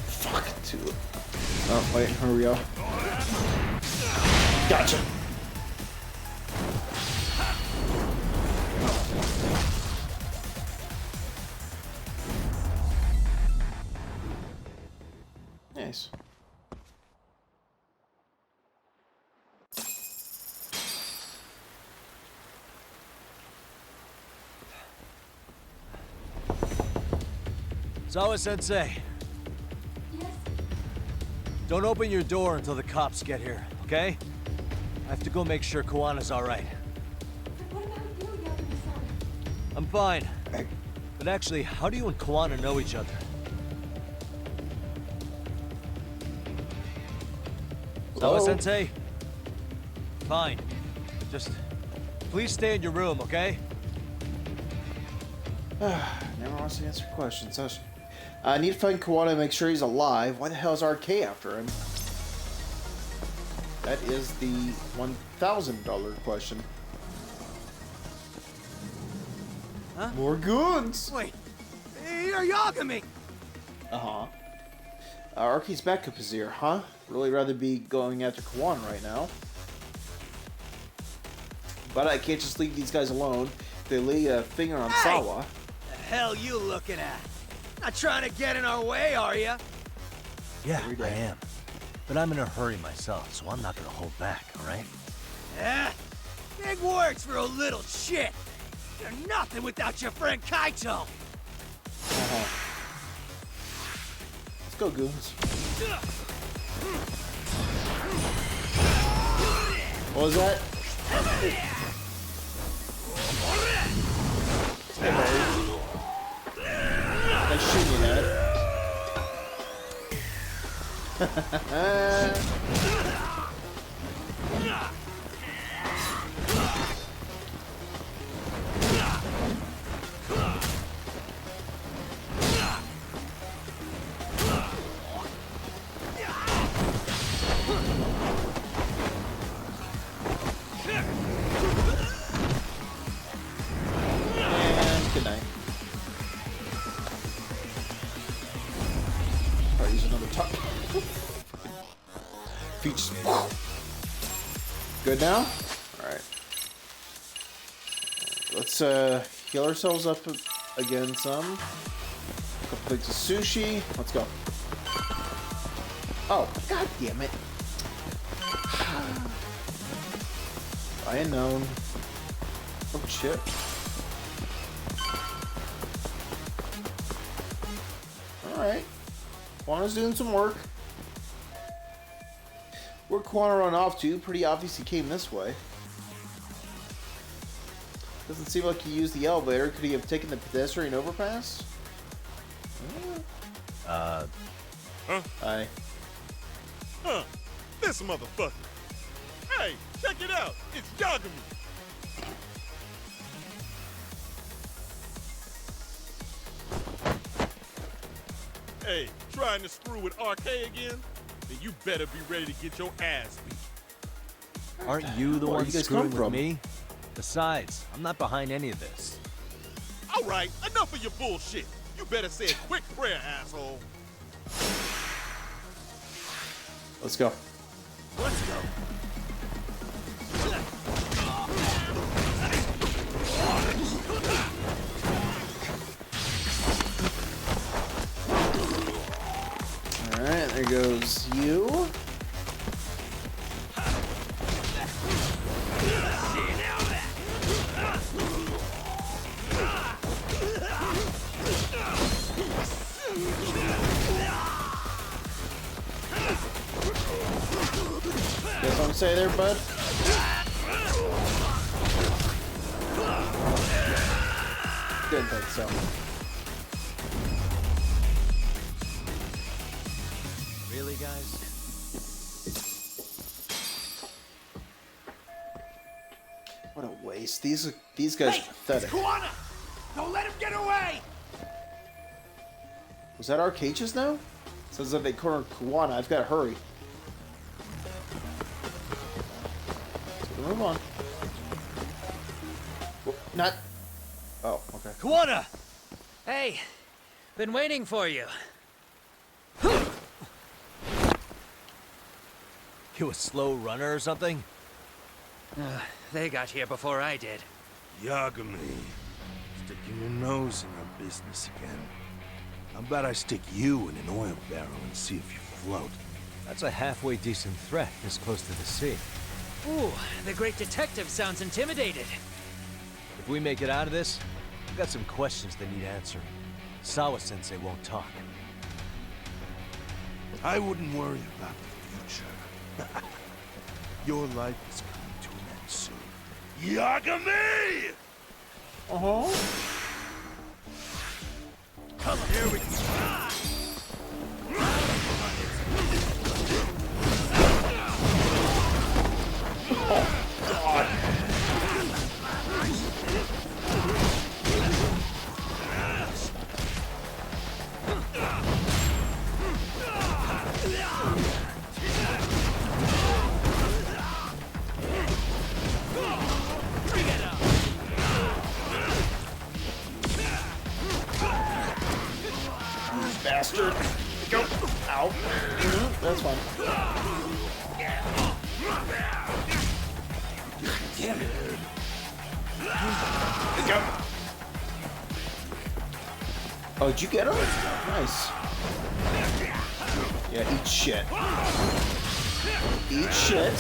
S1: Fuck, too. Oh, wait, here we go. Gotcha. Nice.
S4: Sawa-sensei,
S3: Yes.
S4: don't open your door until the cops get here, okay? I have to go make sure Kuwana's alright.
S3: But what about you, Yagami-san?
S4: I'm fine.
S1: Hey.
S4: But actually, how do you and Kuwana know each other? Sawa-sensei? Fine. Just please stay in your room, okay?
S1: Never wants to answer questions, does she? I need to find Kuwana and make sure he's alive. Why the hell is RK after him? That is the $1,000 question.
S9: Huh?
S1: More goods!
S9: Wait, you're Yagami!
S1: Uh-huh. RK's backup is here, huh? Really rather be going after Kuwana right now. But I can't just leave these guys alone. They lay a finger on Sawa.
S9: The hell you looking at? Not trying to get in our way, are ya?
S4: Yeah, I am. But I'm in a hurry myself, so I'm not gonna hold back, alright?
S9: Yeah? Big words for a little shit. You're nothing without your friend Kaito.
S1: Let's go, goons. What was that? Hey, buddy. Nice shooting, Head. And good night. Alright, use another tuck. Feet just... Good now? Alright. Let's heal ourselves up again some. A couple plates of sushi. Let's go. Oh, god damn it. I ain't known. Oh shit. Alright. Kuwana's doing some work. Where'd Kuwana run off to? Pretty obvious he came this way. Doesn't seem like he used the elevator. Could he have taken the pedestrian overpass?
S8: Huh?
S1: Hi.
S8: Huh? This motherfucker. Hey, check it out. It's Yagami. Hey, trying to screw with RK again? Then you better be ready to get your ass beat.
S4: Aren't you the
S1: Where
S4: one
S1: you guys
S4: screwing
S1: come
S4: with
S1: from?
S4: me? Besides, I'm not behind any of this.
S8: All right, enough of your bullshit. You better say a quick prayer, asshole.
S1: Let's go.
S9: Let's go.
S1: Alright, there goes you. Guess what I'm saying there, bud? Didn't think so.
S4: Really, guys?
S1: What a waste. These guys are pathetic.
S2: Kuwana! Don't let him get away!
S1: Was that Arcade just now? Says that they cornered Kuwana. I've got to hurry. So move on. Whoop, not. Oh, okay.
S9: Kuwana! Hey, been waiting for you.
S4: You a slow runner or something?
S9: They got here before I did.
S10: Yagami, sticking your nose in our business again. How about I stick you in an oil barrel and see if you float?
S4: That's a halfway decent threat this close to the sea.
S9: Ooh, the great detective sounds intimidated.
S4: If we make it out of this, we've got some questions that need answering. Sawa-sensei won't talk.
S10: I wouldn't worry about the future. Your life is coming to an end soon. Yagami!
S1: Uh-huh.
S10: Come on, here we go.
S1: Bastard. Go. Ow. That's fine. Oh, did you get him? Nice. Yeah, eat shit. Eat shit.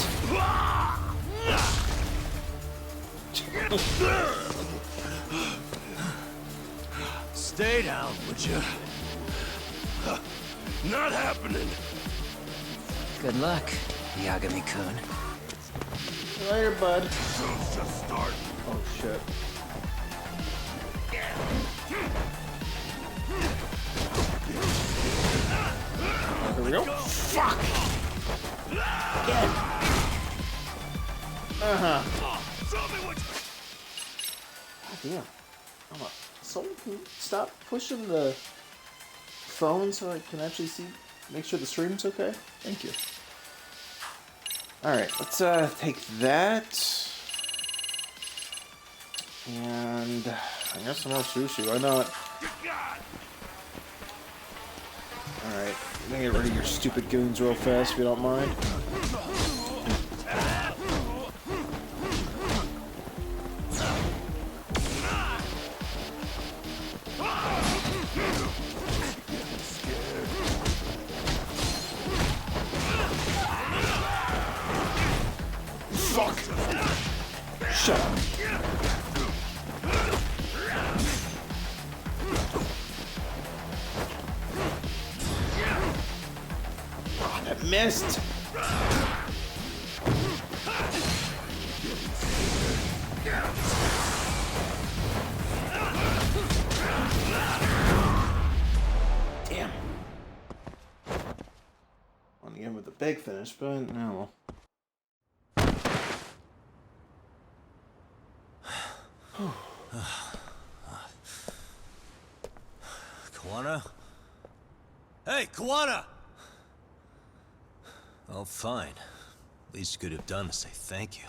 S10: Stay down, would you? Not happening.
S9: Good luck, Yagami-kun.
S1: Later, bud.
S10: Show's just starting.
S1: Oh, shit. Oh, here we go. Fuck! Again!
S10: Show me what
S1: God damn. Someone can stop pushing the phone so I can actually see, make sure the stream's okay? Thank you. Alright, let's take that. And I got some more sushi, why not? Alright, I'm gonna get rid of your stupid goons real fast if you don't mind. Fuck! Shut up. I missed! Damn. Want to get him with a big finish, but no.
S4: Kuwana? Hey, Kuwana! Oh, fine. Least you could have done is say thank you.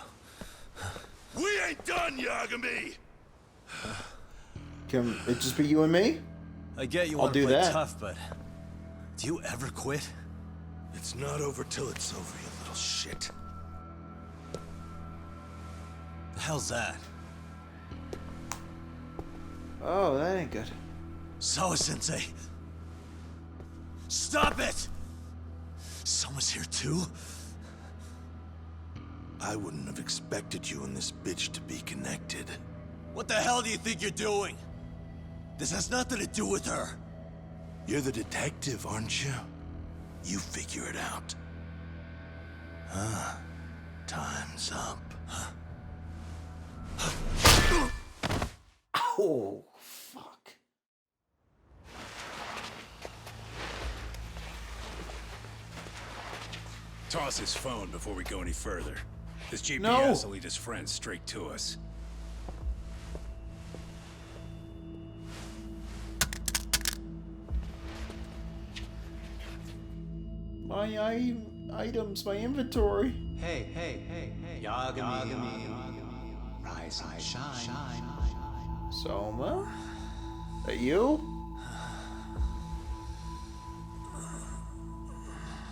S10: We ain't done, Yagami!
S1: Can it just be you and me?
S4: I get you
S1: I'll
S4: want to
S1: do
S4: play
S1: that.
S4: tough, but do you ever quit?
S10: It's not over till it's over, you little shit.
S4: The hell's that?
S1: Oh, that ain't good.
S4: Sawa-sensei! Stop it! Someone's here too?
S10: I wouldn't have expected you and this bitch to be connected.
S4: What the hell do you think you're doing? This has nothing to do with her.
S10: You're the detective, aren't you? You figure it out. Huh? Time's up.
S1: Oh, fuck.
S2: Toss his phone before we go any further. This GPS
S1: No.
S2: will lead his friends straight to us.
S1: My items, my inventory.
S9: Hey. Yagami. Rise and shine.
S1: Soma? That you?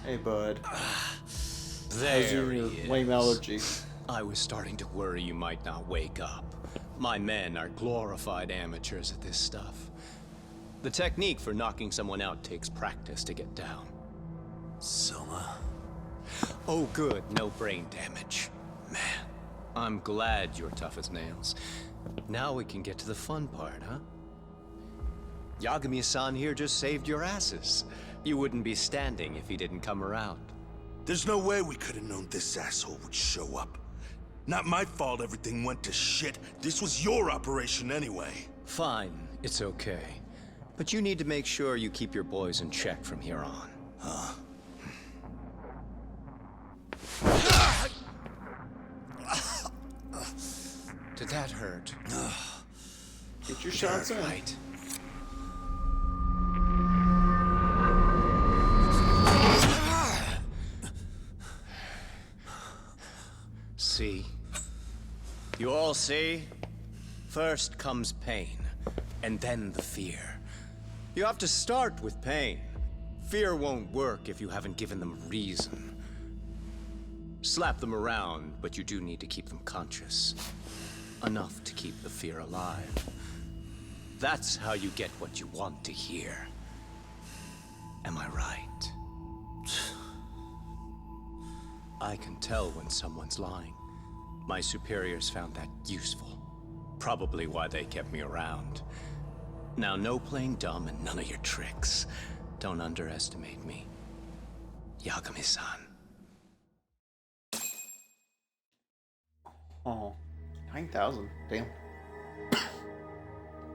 S1: Hey, bud. How's
S7: There
S1: your
S7: he is.
S1: lame allergy?
S7: I was starting to worry you might not wake up. My men are glorified amateurs at this stuff. The technique for knocking someone out takes practice to get down.
S4: Soma?
S7: Oh good, no brain damage. Man, I'm glad you're tough as nails. Now we can get to the fun part, huh? Yagami-san here just saved your asses. You wouldn't be standing if he didn't come around.
S10: There's no way we could have known this asshole would show up. Not my fault everything went to shit. This was your operation anyway.
S7: Fine, it's okay. But you need to make sure you keep your boys in check from here on.
S10: Huh?
S7: Did that hurt?
S1: Get your shots in.
S7: Right. See? You all see? First comes pain, and then the fear. You have to start with pain. Fear won't work if you haven't given them a reason. Slap them around, but you do need to keep them conscious. Enough to keep the fear alive. That's how you get what you want to hear. Am I right? I can tell when someone's lying. My superiors found that useful. Probably why they kept me around. Now, no playing dumb and none of your tricks. Don't underestimate me. Yagami-san.
S1: Oh, 9,000. Damn.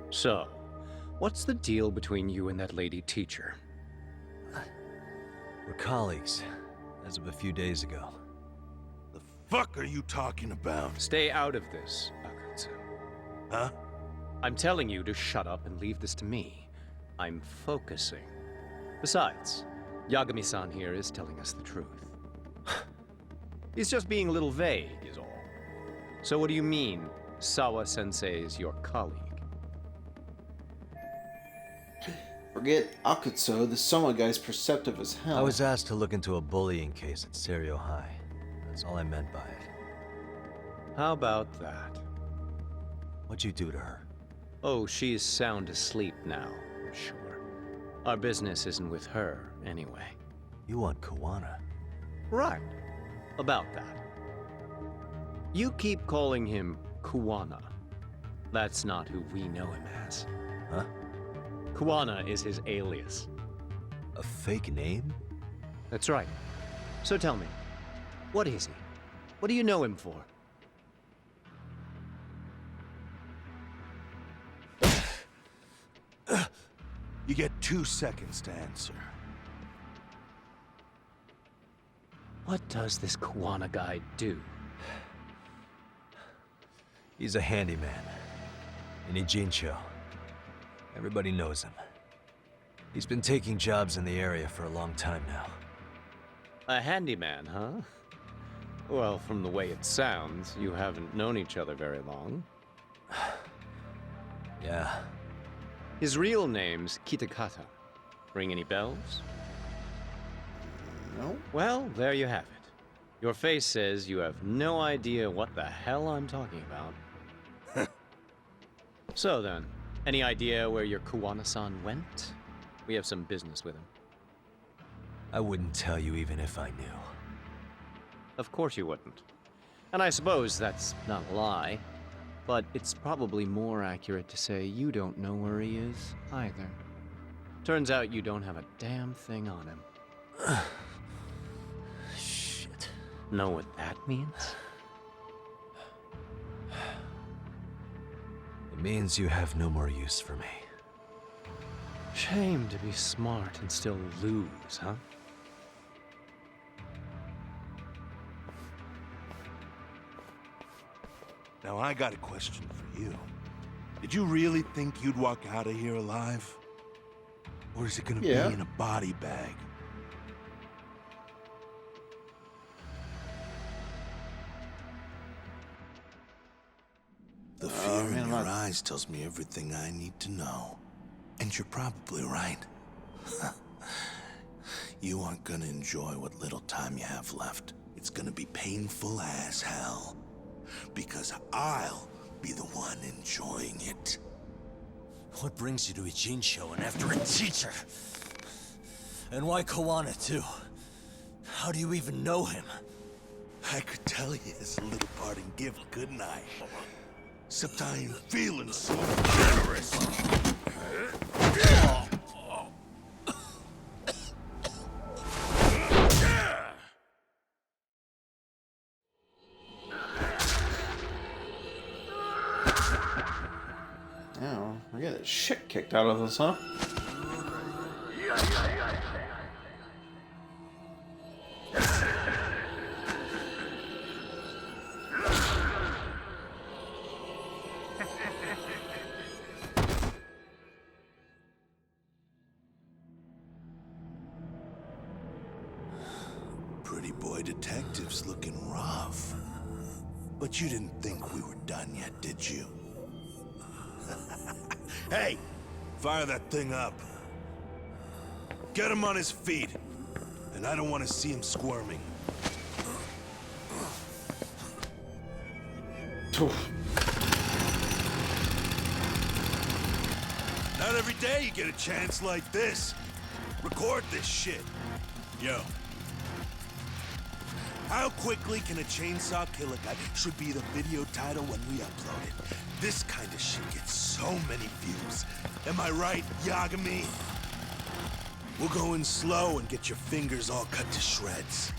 S7: So, what's the deal between you and that lady teacher?
S4: We're colleagues, as of a few days ago.
S10: The fuck are you talking about?
S7: Stay out of this, Akutsu.
S10: Huh?
S7: I'm telling you to shut up and leave this to me. I'm focusing. Besides, Yagami-san here is telling us the truth. He's just being a little vague, is all. So what do you mean, Sawa-sensei is your colleague?
S1: Forget Akutsu, the Soma guy's perceptive as hell.
S4: I was asked to look into a bullying case at Serio High. That's all I meant by it.
S7: How about that?
S4: What'd you do to her?
S7: Oh, she's sound asleep now, I'm sure. Our business isn't with her, anyway.
S4: You want Kuwana?
S7: Right. About that. You keep calling him Kuwana. That's not who we know him as.
S4: Huh?
S7: Kuwana is his alias.
S4: A fake name?
S7: That's right. So tell me, what is he? What do you know him for?
S10: You get 2 seconds to answer.
S7: What does this Kuwana guy do?
S4: He's a handyman. In Ijincho. Everybody knows him. He's been taking jobs in the area for a long time now.
S7: A handyman, huh? Well, from the way it sounds, you haven't known each other very long.
S4: Yeah.
S7: His real name's Kitakata. Ring any bells?
S1: No.
S7: Well, there you have it. Your face says you have no idea what the hell I'm talking about. So then, any idea where your Kuwana-san went? We have some business with him.
S4: I wouldn't tell you even if I knew.
S7: Of course you wouldn't. And I suppose that's not a lie. But it's probably more accurate to say you don't know where he is, either. Turns out you don't have a damn thing on him.
S4: Shit.
S7: Know what that means?
S4: It means you have no more use for me.
S7: Shame to be smart and still lose, huh?
S10: Now I got a question for you. Did you really think you'd walk out of here alive? Or is it gonna be in a body bag? The fear in your eyes tells me everything I need to know. And you're probably right. You aren't gonna enjoy what little time you have left. It's gonna be painful as hell. Because I'll be the one enjoying it.
S4: What brings you to Ijincho and after a teacher? And why Kuwana, too? How do you even know him?
S10: I could tell you as a little parting gift, couldn't I? Except I ain't feeling so generous.
S1: Oh, I get the shit kicked out of this, huh?
S10: Pretty boy detectives looking rough. But you didn't think we were done yet, did you? Hey! Fire that thing up. Get him on his feet. And I don't want to see him squirming.
S8: Not every day you get a chance like this. Record this shit. Yo. How quickly can a chainsaw kill a guy should be the video title when we upload it. This kind of shit gets so many views. Am I right, Yagami? We'll go in slow and get your fingers all cut to shreds.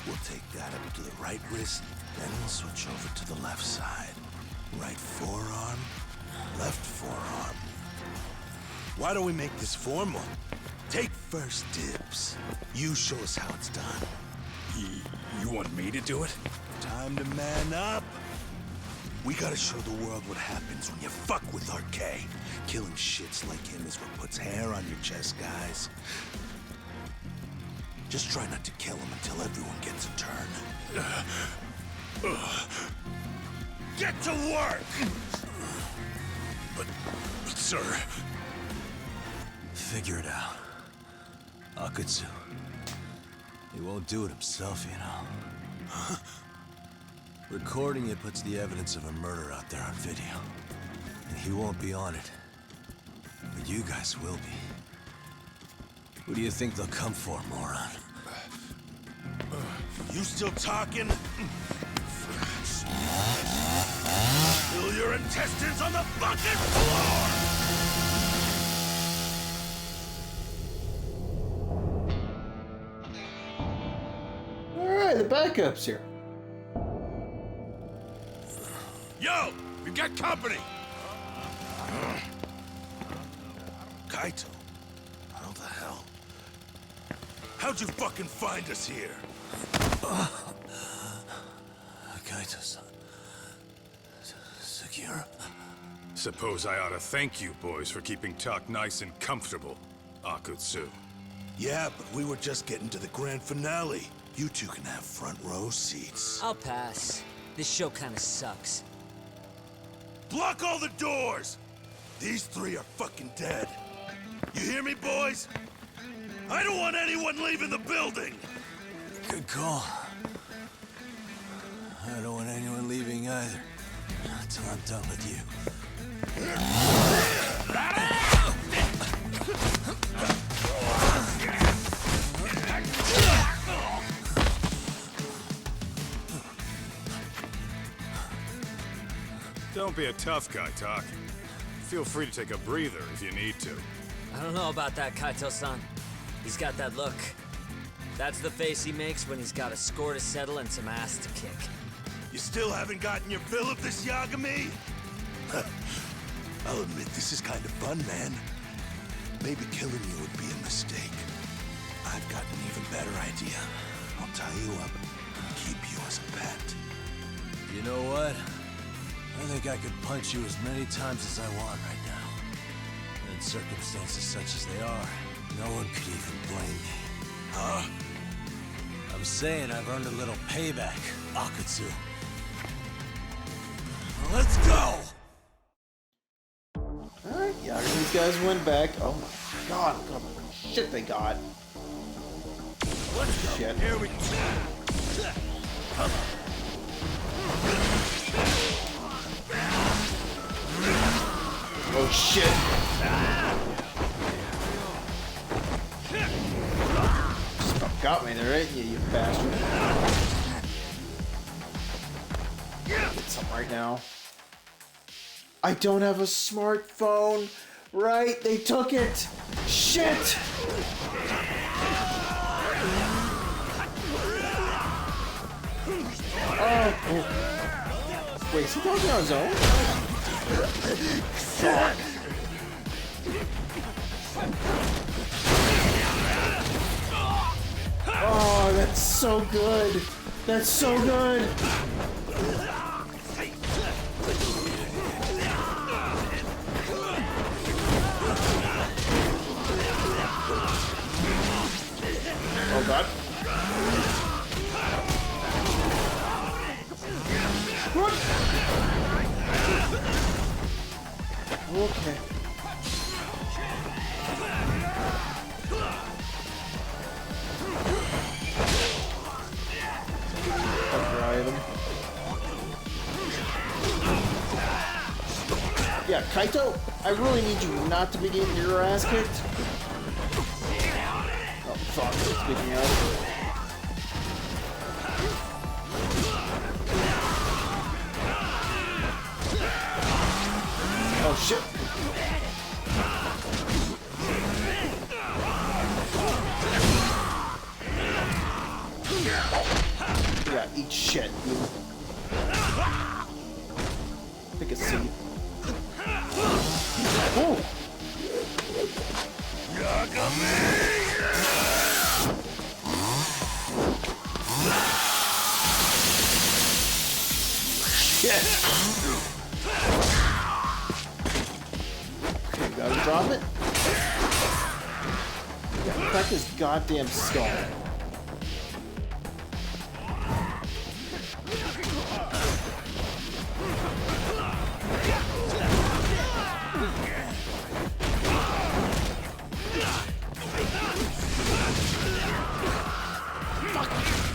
S8: We'll take that up to the right wrist, then we'll switch over to the left side. Right forearm, left forearm. Why don't we make this formal? Take first dibs. You show us how it's done.
S2: You want me to do it?
S8: Time to man up. We gotta show the world what happens when you fuck with RK. Killing shits like him is what puts hair on your chest, guys. Just try not to kill him until everyone gets a turn. Get to work!
S2: But sir...
S4: Figure it out. Akutsu. He won't do it himself, you know. Recording it puts the evidence of a murder out there on video. And he won't be on it. But you guys will be. Who do you think they'll come for, moron?
S8: You still talking? Spill your intestines on the fucking floor!
S1: Alright, the backup's here.
S8: Yo! We've got company! Kaito? How the hell? How'd you fucking find us here?
S4: Kaito-san. Sekiro.
S2: Suppose I ought to thank you boys for keeping talk nice and comfortable, Akutsu.
S8: Yeah, but we were just getting to the grand finale. You two can have front row seats.
S9: I'll pass. This show kinda sucks.
S8: Block all the doors! These three are fucking dead. You hear me, boys? I don't want anyone leaving the building!
S4: Good call. I don't want anyone leaving either. Until I'm done with you.
S2: Don't be a tough guy, Talk. Feel free to take a breather if you need to.
S9: I don't know about that, Kaito-san. He's got that look. That's the face he makes when he's got a score to settle and some ass to kick.
S8: You still haven't gotten your fill of this, Yagami? I'll admit, this is kind of fun, man. Maybe killing you would be a mistake. I've got an even better idea. I'll tie you up and keep you as a pet.
S4: You know what? I think I could punch you as many times as I want right now. In circumstances such as they are, no one could even blame me.
S8: Huh?
S4: I'm saying I've earned a little payback, Akutsu. Let's go!
S1: Alright, yeah, these guys went back. Oh my god, look how much shit they got.
S8: Let's go.
S1: Shit.
S8: Here we go.
S1: Oh shit. Just got me there, right? You bastard. Get some right now. I don't have a smartphone. Right? They took it. Shit. Oh. Wait, is he talking on his own? Fuck. Oh, that's so good. That's so good. Oh god. What? Okay. Yeah, Kaito, I really need you not to be getting your ass kicked. Oh, fuck. Speaking of. Oh, shit. Yeah, eat shit, you. Take a seat. Ooh. Shit. Okay, gotta drop it. Yeah, crack his goddamn skull.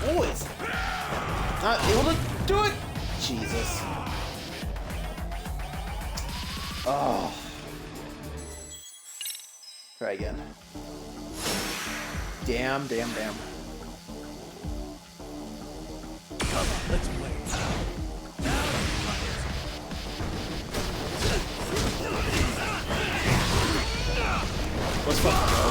S1: Boys! Not able to do it! Jesus. Oh. Try again. Damn.
S8: Come on, let's play.
S1: Let's fucking go.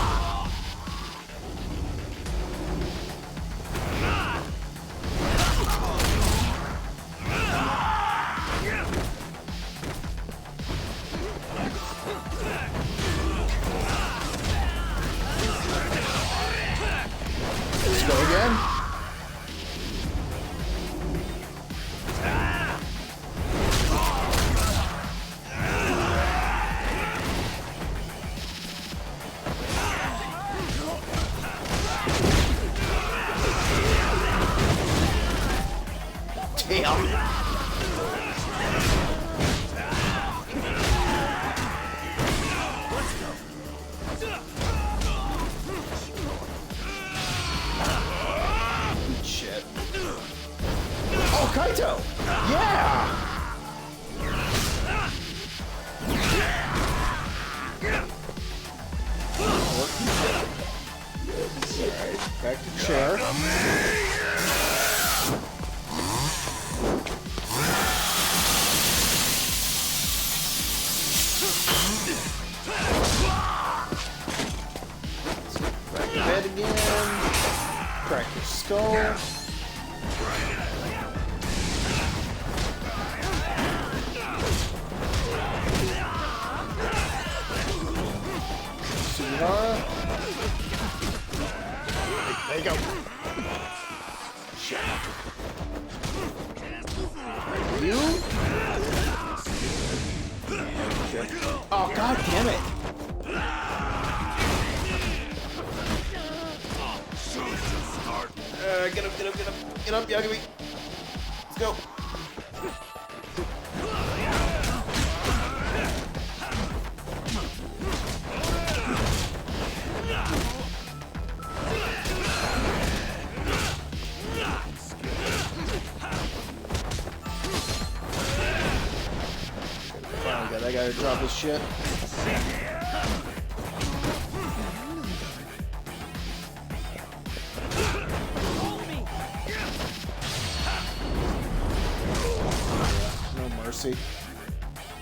S1: Let's go again. Damn. Shit. Oh, Kaito! Yeah! Alright, back to chair. Back to bed again. Crack your skull. Sugihara. There you go. Shit. You? Shit. Oh, god damn it. Get up, Yagami. Let's go. Finally got that guy to drop his shit. Mercy.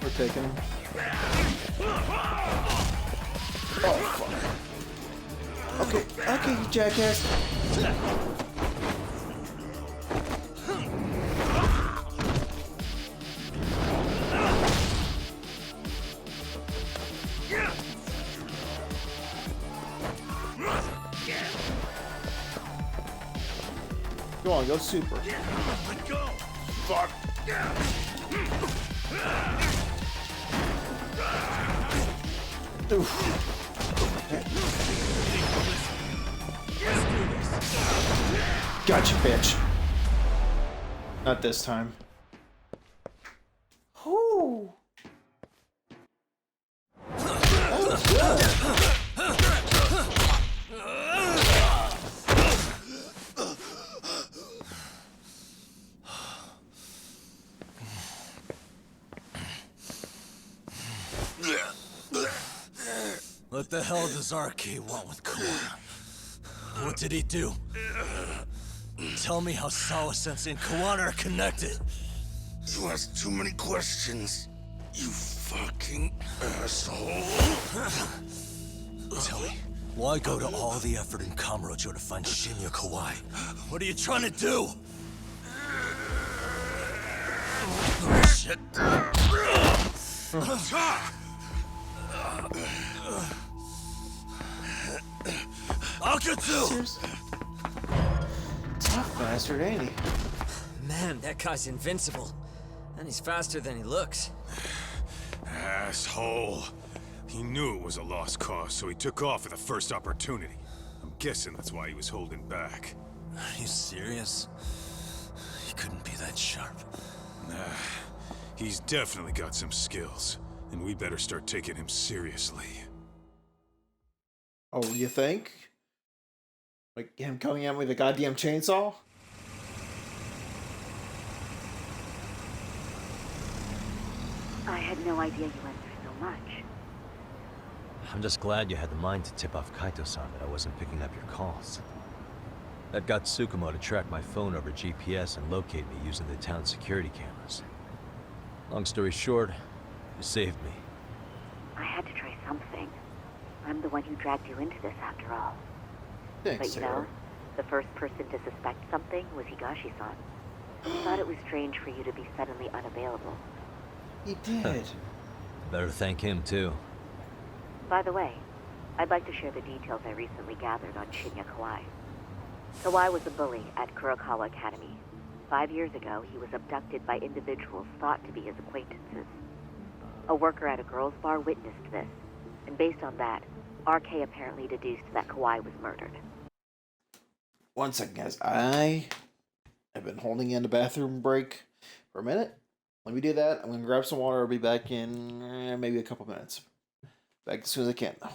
S1: We're taking him. Oh, fuck. Okay, you jackass. Go on, go super.
S8: Let go.
S1: Fuck. Oof. Gotcha, bitch. Not this time. Whoo. That was good.
S11: What the hell does RK want with Kuwana? What did he do? Tell me how Sawa-sensei and Kuwana are connected.
S10: You ask too many questions, you fucking asshole.
S11: Tell me, why go to all the effort in Kamurocho to find Shinya Kawai? What are you trying to do? Shit. I'll get you!
S1: Tough bastard, ain't he?
S9: Man, that guy's invincible. And he's faster than he looks.
S2: Asshole. He knew it was a lost cause, so he took off at the first opportunity. I'm guessing that's why he was holding back.
S11: Are you serious? He couldn't be that sharp.
S2: Nah, he's definitely got some skills, and we better start taking him seriously.
S1: Oh, you think? Like him coming at me with a goddamn chainsaw?
S12: I had no idea you went through so much.
S4: I'm just glad you had the mind to tip off Kaito-san that I wasn't picking up your calls. That got Tsukumo to track my phone over GPS and locate me using the town security cameras. Long story short, you saved me.
S12: I had to try something. I'm the one who dragged you into this after all.
S1: Thanks,
S12: But you know, the first person to suspect something was Higashi-san. He thought it was strange for you to be suddenly unavailable.
S1: He did.
S4: Better thank him, too.
S12: By the way, I'd like to share the details I recently gathered on Shinya Kawai. Kawai was a bully at Kurokawa Academy. 5 years ago, he was abducted by individuals thought to be his acquaintances. A worker at a girls' bar witnessed this, and based on that, RK apparently deduced that Kawai was murdered.
S1: One second, guys. I have been holding in the bathroom break for a minute. Let me do that. I'm going to grab some water. I'll be back in maybe a couple minutes. Back as soon as I can, though.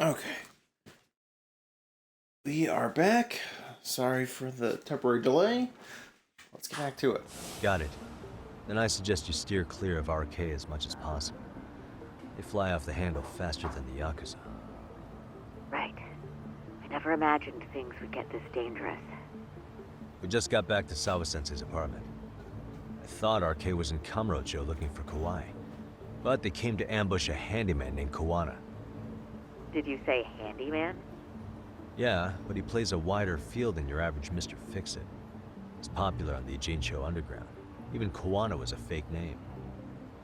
S1: Okay. We are back. Sorry for the temporary delay. Let's get back to it.
S4: Got it. Then I suggest you steer clear of RK as much as possible. They fly off the handle faster than the Yakuza.
S12: Right. I never imagined things would get this dangerous.
S4: We just got back to Sawa-sensei's apartment. I thought RK was in Kamurocho looking for Kawai, but they came to ambush a handyman named Kuwana.
S12: Did you say handyman?
S4: Yeah, but he plays a wider field than your average Mr. Fix-It. He's popular on the Ijincho underground. Even Kuwana was a fake name.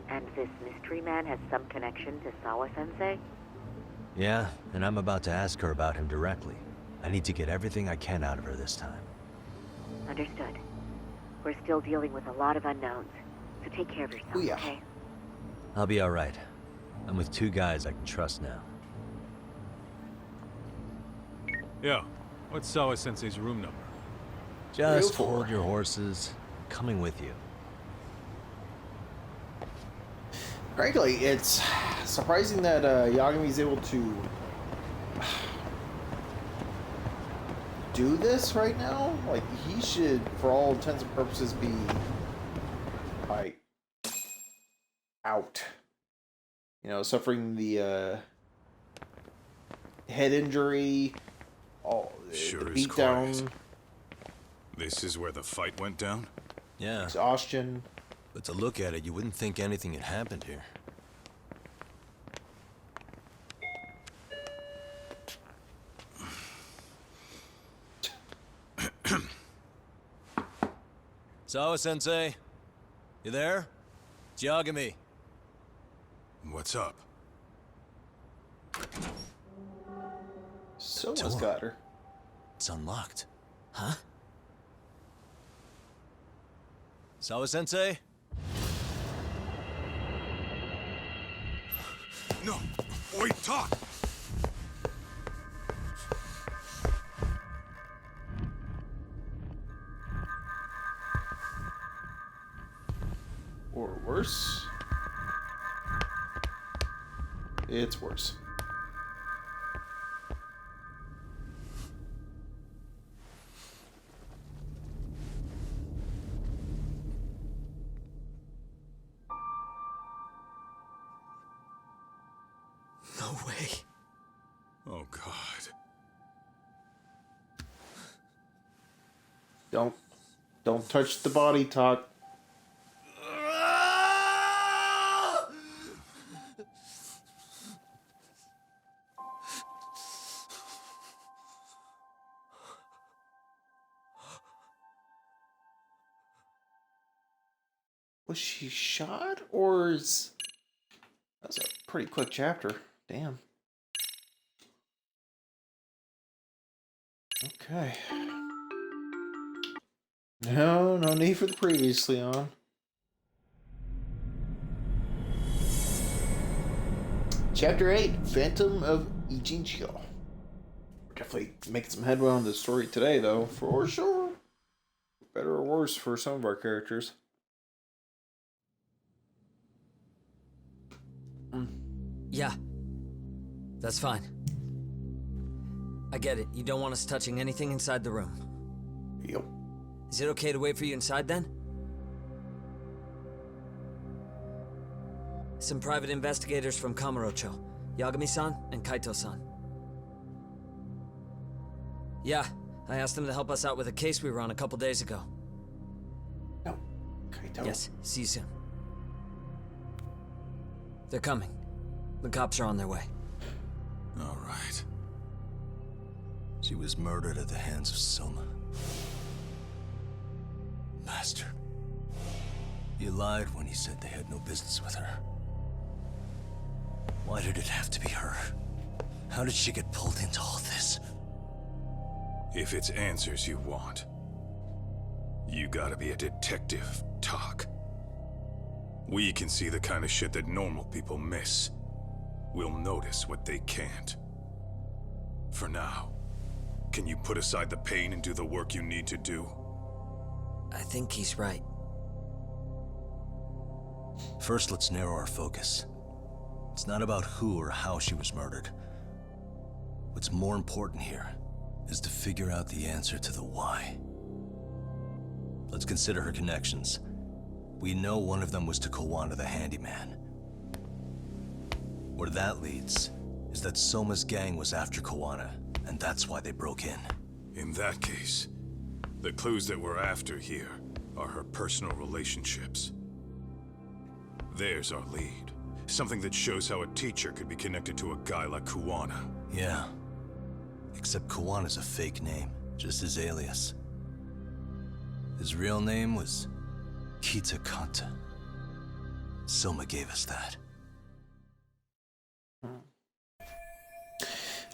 S12: And this mystery man has some connection to Sawa-sensei?
S4: Yeah, and I'm about to ask her about him directly. I need to get everything I can out of her this time.
S12: Understood. We're still dealing with a lot of unknowns, so take care of yourself, okay?
S4: I'll be alright. I'm with 2 guys I can trust now.
S13: Yo, what's Sawa-sensei's room number?
S4: Just hold your horses. Coming with you.
S1: Frankly, it's surprising that Yagami's able to do this right now. Like, he should, for all intents and purposes, be like out. You know, suffering the head injury, all
S2: Sure
S1: the
S2: is
S1: beat down,
S2: quiet. This is where the fight went down?
S4: Yeah.
S1: exhaustion.
S11: But to look at it, you wouldn't think anything had happened here. Sawa-sensei? You there? It's Yagami.
S2: What's up?
S1: Someone's got her.
S11: It's unlocked. Huh? Sawa-sensei?
S2: No! Wait, talk!
S1: Or worse. It's worse.
S11: No way.
S2: Oh, God.
S1: Don't touch the body, talk. Was she shot, or is... That's a pretty quick chapter. Damn. Okay. No need for the previously on. Chapter 8, Phantom of Ijincho. We're definitely making some headway on the story today, though, for sure. Better or worse for some of our characters.
S9: Yeah. That's fine. I get it. You don't want us touching anything inside the room.
S1: Yep.
S9: Is it okay to wait for you inside then? Some private investigators from Kamurocho. Yagami-san and Kaito-san. Yeah, I asked them to help us out with a case we were on a couple days ago.
S1: No. Kaito.
S9: Yes, see you soon. They're coming. The cops are on their way.
S11: All right. She was murdered at the hands of Soma. Bastard. You lied when you said they had no business with her. Why did it have to be her? How did she get pulled into all this?
S2: If it's answers you want, you gotta be a detective, Talk. We can see the kind of shit that normal people miss. We'll notice what they can't. For now, can you put aside the pain and do the work you need to do?
S9: I think he's right.
S11: First, let's narrow our focus. It's not about who or how she was murdered. What's more important here is to figure out the answer to the why. Let's consider her connections. We know one of them was to Kuwana the handyman. Where that leads is that Soma's gang was after Kuwana, and that's why they broke in.
S2: In that case, the clues that we're after here are her personal relationships. There's our lead. Something that shows how a teacher could be connected to a guy like Kuwana.
S11: Yeah. Except Kuwana's a fake name, just his alias. His real name was Kitakata. Soma gave us that.
S1: I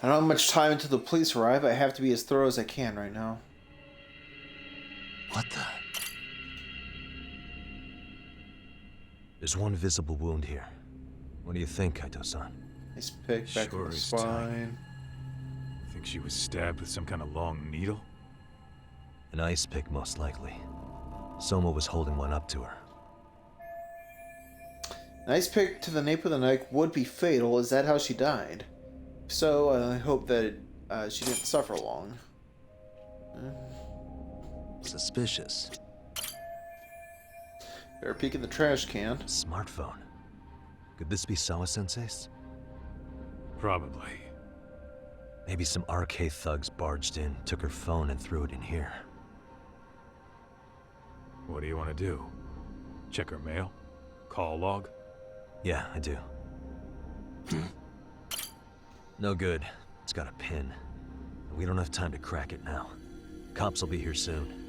S1: don't have much time until the police arrive. I have to be as thorough as I can right now.
S11: What the?
S4: There's one visible wound here. What do you think, Kaito-san?
S1: Nice pick back to the spine.
S13: Think she was stabbed with some kind of long needle?
S4: An ice pick, most likely. Soma was holding one up to her.
S1: Nice pick to the nape of the neck would be fatal. Is that how she died? So I hope that she didn't suffer long.
S11: Suspicious.
S1: Better peek in the trash can.
S4: Smartphone. Could this be Sawa-sensei's?
S13: Probably.
S4: Maybe some RK thugs barged in, took her phone, and threw it in here.
S13: What do you want to do? Check her mail? Call log?
S4: Yeah, I do. No good. It's got a pin. We don't have time to crack it now. Cops will be here soon.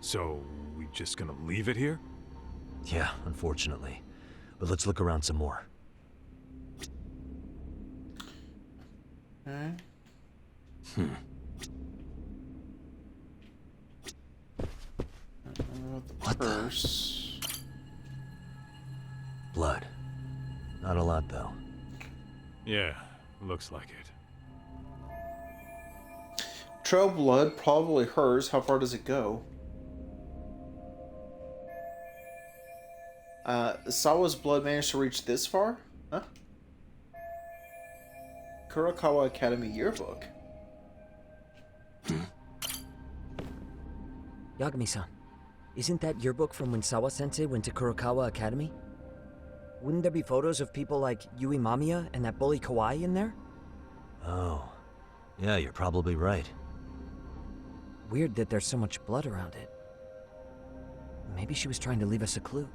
S13: So, we just gonna leave it here?
S4: Yeah, unfortunately. But let's look around some more.
S1: Okay.
S11: What
S1: purse?
S4: Blood. Not a lot, though.
S13: Yeah, looks like it.
S1: Trail blood, probably hers. How far does it go? Sawa's blood managed to reach this far? Huh? Kurokawa Academy yearbook.
S9: Yagami-san, isn't that yearbook from when Sawa-sensei went to Kurokawa Academy? Wouldn't there be photos of people like Yui Mamiya and that bully Kawai in there?
S4: Oh. Yeah, you're probably right.
S9: Weird that there's so much blood around it. Maybe she was trying to leave us a clue.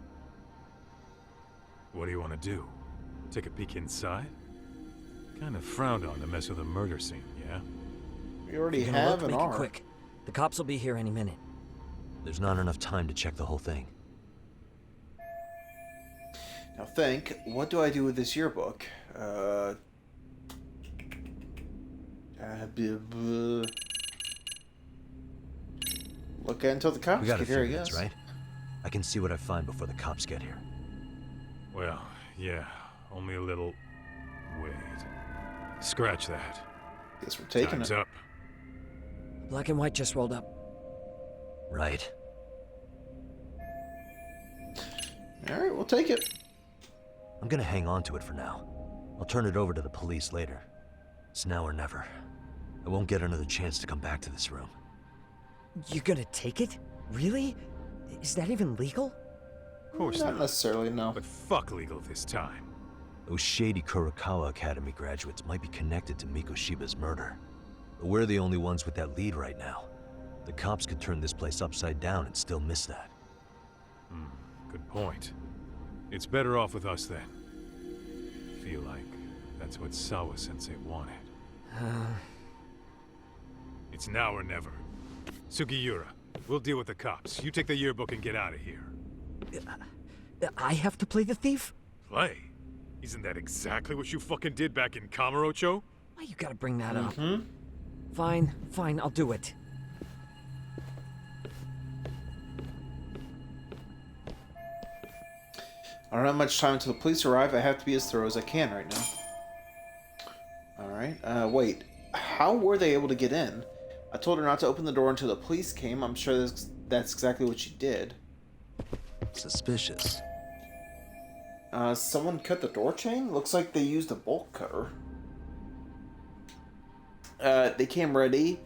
S13: What do you want to do? Take a peek inside? Kind of frowned on to mess with a murder scene, yeah?
S1: We already
S9: If you're gonna
S1: have
S9: look,
S1: an
S9: make
S1: R.
S9: it quick. The cops will be here any minute.
S4: There's not enough time to check the whole thing.
S1: Now think, what do I do with this yearbook? Look until the cops
S4: We got a
S1: get
S4: few
S1: here, I
S4: minutes,
S1: guess.
S4: right? I can see what I find before the cops get here.
S13: Well, yeah, only a little... Wait. Scratch that.
S1: Guess we're taking
S13: Time's
S1: it.
S13: up.
S9: Black and white just rolled up.
S4: Right.
S1: Alright, we'll take it.
S4: I'm gonna hang on to it for now. I'll turn it over to the police later. It's now or never. I won't get another chance to come back to this room.
S9: You're gonna take it? Really? Is that even legal?
S13: Of course
S1: Not necessarily, no.
S13: But fuck legal this time.
S4: Those shady Kurokawa Academy graduates might be connected to Mikoshiba's murder. But we're the only ones with that lead right now. The cops could turn this place upside down and still miss that.
S13: Good point. It's better off with us then. Feel like that's what Sawa-sensei wanted. It's now or never. Sugiura, we'll deal with the cops. You take the yearbook and get out of here.
S9: I have to play the thief?
S13: Play? Isn't that exactly what you fucking did back in Kamurocho?
S9: Why you gotta bring that up? Fine, fine, I'll do it.
S1: I don't have much time until the police arrive. I have to be as thorough as I can right now. Alright, wait. How were they able to get in? I told her not to open the door until the police came. I'm sure that's exactly what she did.
S11: Suspicious.
S1: Someone cut the door chain? Looks like they used a bolt cutter. They came ready.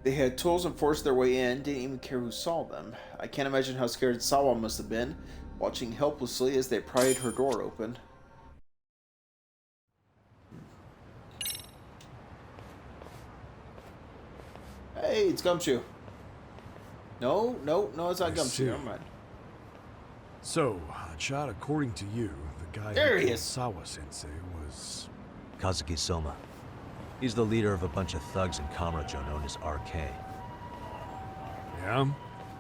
S1: They had tools and forced their way in, didn't even care who saw them. I can't imagine how scared Sawa must have been, watching helplessly as they pried her door open. Hey, it's Gumshoe. No, it's not Gumshoe. Never mind.
S14: So, Chad, according to you, the guy
S1: there
S14: who
S1: he is.
S14: Sawa-sensei was...
S4: Kazuki Soma. He's the leader of a bunch of thugs in Kamurocho known as RK.
S14: Yeah?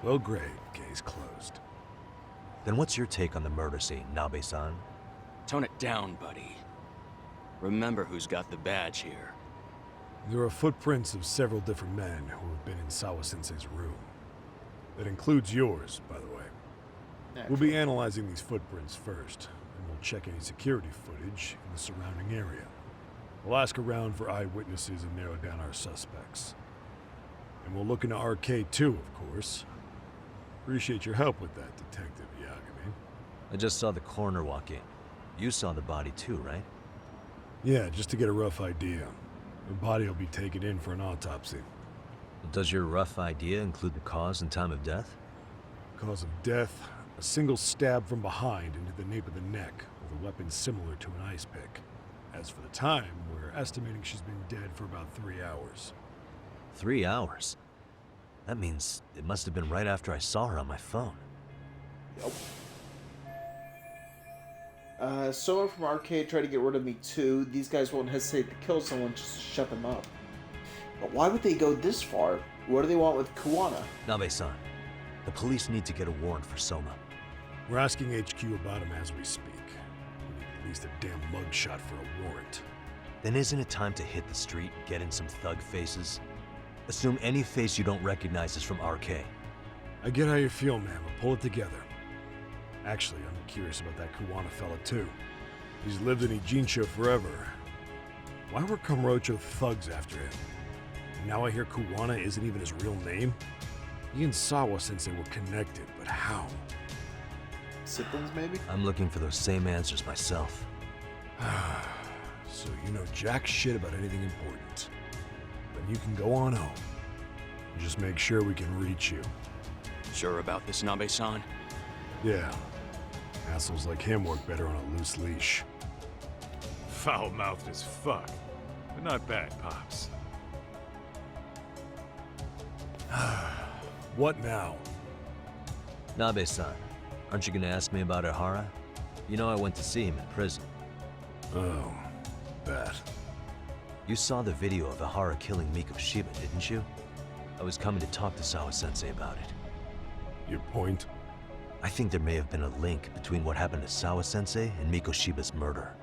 S14: Well, great. Case closed.
S4: Then what's your take on the murder scene, Nabe-san?
S15: Tone it down, buddy. Remember who's got the badge here.
S14: There are footprints of several different men who have been in Sawa-sensei's room. That includes yours, by the way. We'll be analyzing these footprints first, and we'll check any security footage in the surrounding area. We'll ask around for eyewitnesses and narrow down our suspects. And we'll look into RK too, of course. Appreciate your help with that, Detective Yagami.
S4: I just saw the coroner walk in. You saw the body too, right?
S14: Yeah, just to get a rough idea. The body will be taken in for an autopsy.
S4: Does your rough idea include the cause and time of death?
S14: Cause of death? A single stab from behind into the nape of the neck with a weapon similar to an ice pick. As for the time, we're estimating she's been dead for about 3 hours.
S4: 3 hours? That means it must have been right after I saw her on my phone.
S1: Yep. Someone from Arcade tried to get rid of me too. These guys won't hesitate to kill someone just to shut them up. But why would they go this far? What do they want with Kuwana?
S4: Nabe-san, the police need to get a warrant for Soma.
S14: We're asking HQ about him as we speak. We need at least a damn mugshot for a warrant.
S4: Then isn't it time to hit the street, get in some thug faces? Assume any face you don't recognize is from RK.
S14: I get how you feel, man, but pull it together. Actually, I'm curious about that Kuwana fella too. He's lived in Ijincho forever. Why were Kamurocho thugs after him? And now I hear Kuwana isn't even his real name? He and Sawa-sensei were connected, but how?
S1: Siblings, maybe?
S4: I'm looking for those same answers myself.
S14: So you know jack shit about anything important. Then you can go on home. Just make sure we can reach you.
S15: Sure about this, Nabe-san?
S14: Yeah. Assholes like him work better on a loose leash.
S13: Foul-mouthed as fuck. But not bad, Pops.
S14: What now?
S4: Nabe-san, aren't you gonna ask me about Ihara? You know I went to see him in prison.
S14: Oh, that.
S4: You saw the video of Ihara killing Miko Shiba, didn't you? I was coming to talk to Sawa-sensei about it.
S14: Your point?
S4: I think there may have been a link between what happened to Sawa-sensei and Miko Shiba's murder.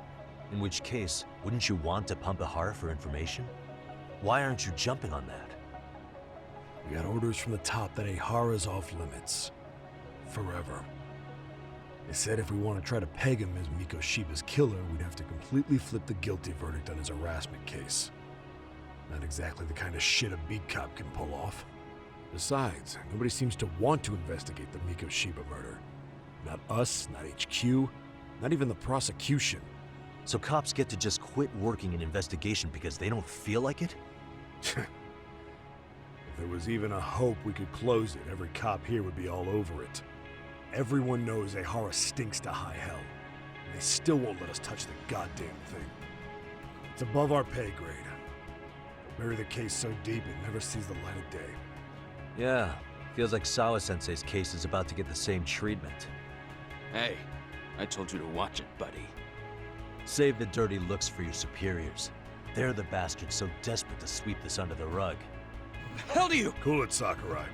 S4: In which case, wouldn't you want to pump Ihara for information? Why aren't you jumping on that?
S14: We got orders from the top that Ihara's off limits. Forever. They said if we want to try to peg him as Miko Shiba's killer, we'd have to completely flip the guilty verdict on his harassment case. Not exactly the kind of shit a beat cop can pull off. Besides, nobody seems to want to investigate the Miko Shiba murder. Not us, not HQ, not even the prosecution.
S4: So cops get to just quit working an investigation because they don't feel like it?
S14: If there was even a hope we could close it, every cop here would be all over it. Everyone knows Ihara stinks to high hell, and they still won't let us touch the goddamn thing. It's above our pay grade. They'll bury the case so deep it never sees the light of day.
S4: Yeah, feels like Sawa-sensei's case is about to get the same treatment.
S15: Hey, I told you to watch it, buddy.
S4: Save the dirty looks for your superiors. They're the bastards so desperate to sweep this under the rug.
S15: The hell do you—
S14: Cool it, Sakurai.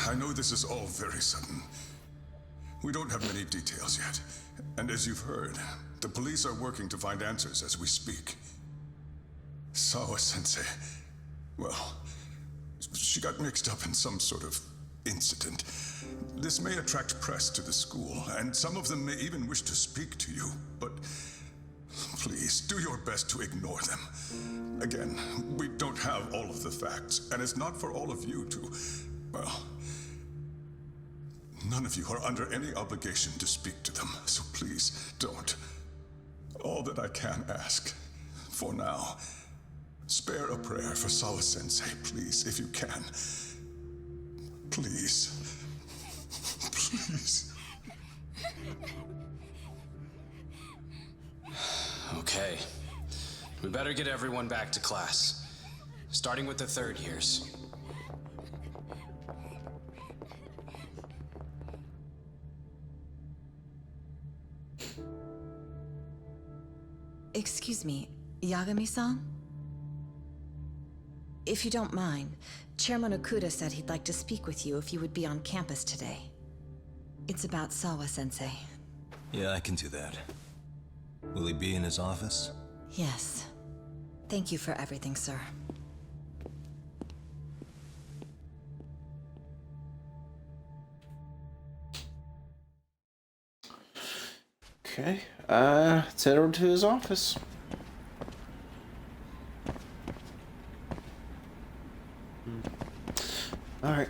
S2: I know this is all very sudden. We don't have many details yet. And as you've heard, the police are working to find answers as we speak. Sawa-sensei, well, she got mixed up in some sort of incident. This may attract press to the school, and some of them may even wish to speak to you, but
S6: Please, do your best to ignore them. Again, we don't have all of the facts, and it's not for all of you to... well... none of you are under any obligation to speak to them, so please, don't. All that I can ask, for now, spare a prayer for Sawa-sensei, please, if you can. Please. Please.
S16: Okay. We better get everyone back to class. Starting with the third years.
S5: Excuse me, Yagami-san? If you don't mind, Chairman Okuda said he'd like to speak with you if you would be on campus today. It's about Sawa-sensei.
S11: Yeah, I can do that. Will he be in his office?
S5: Yes. Thank you for everything, sir.
S1: Okay, let's head over to his office. Alright.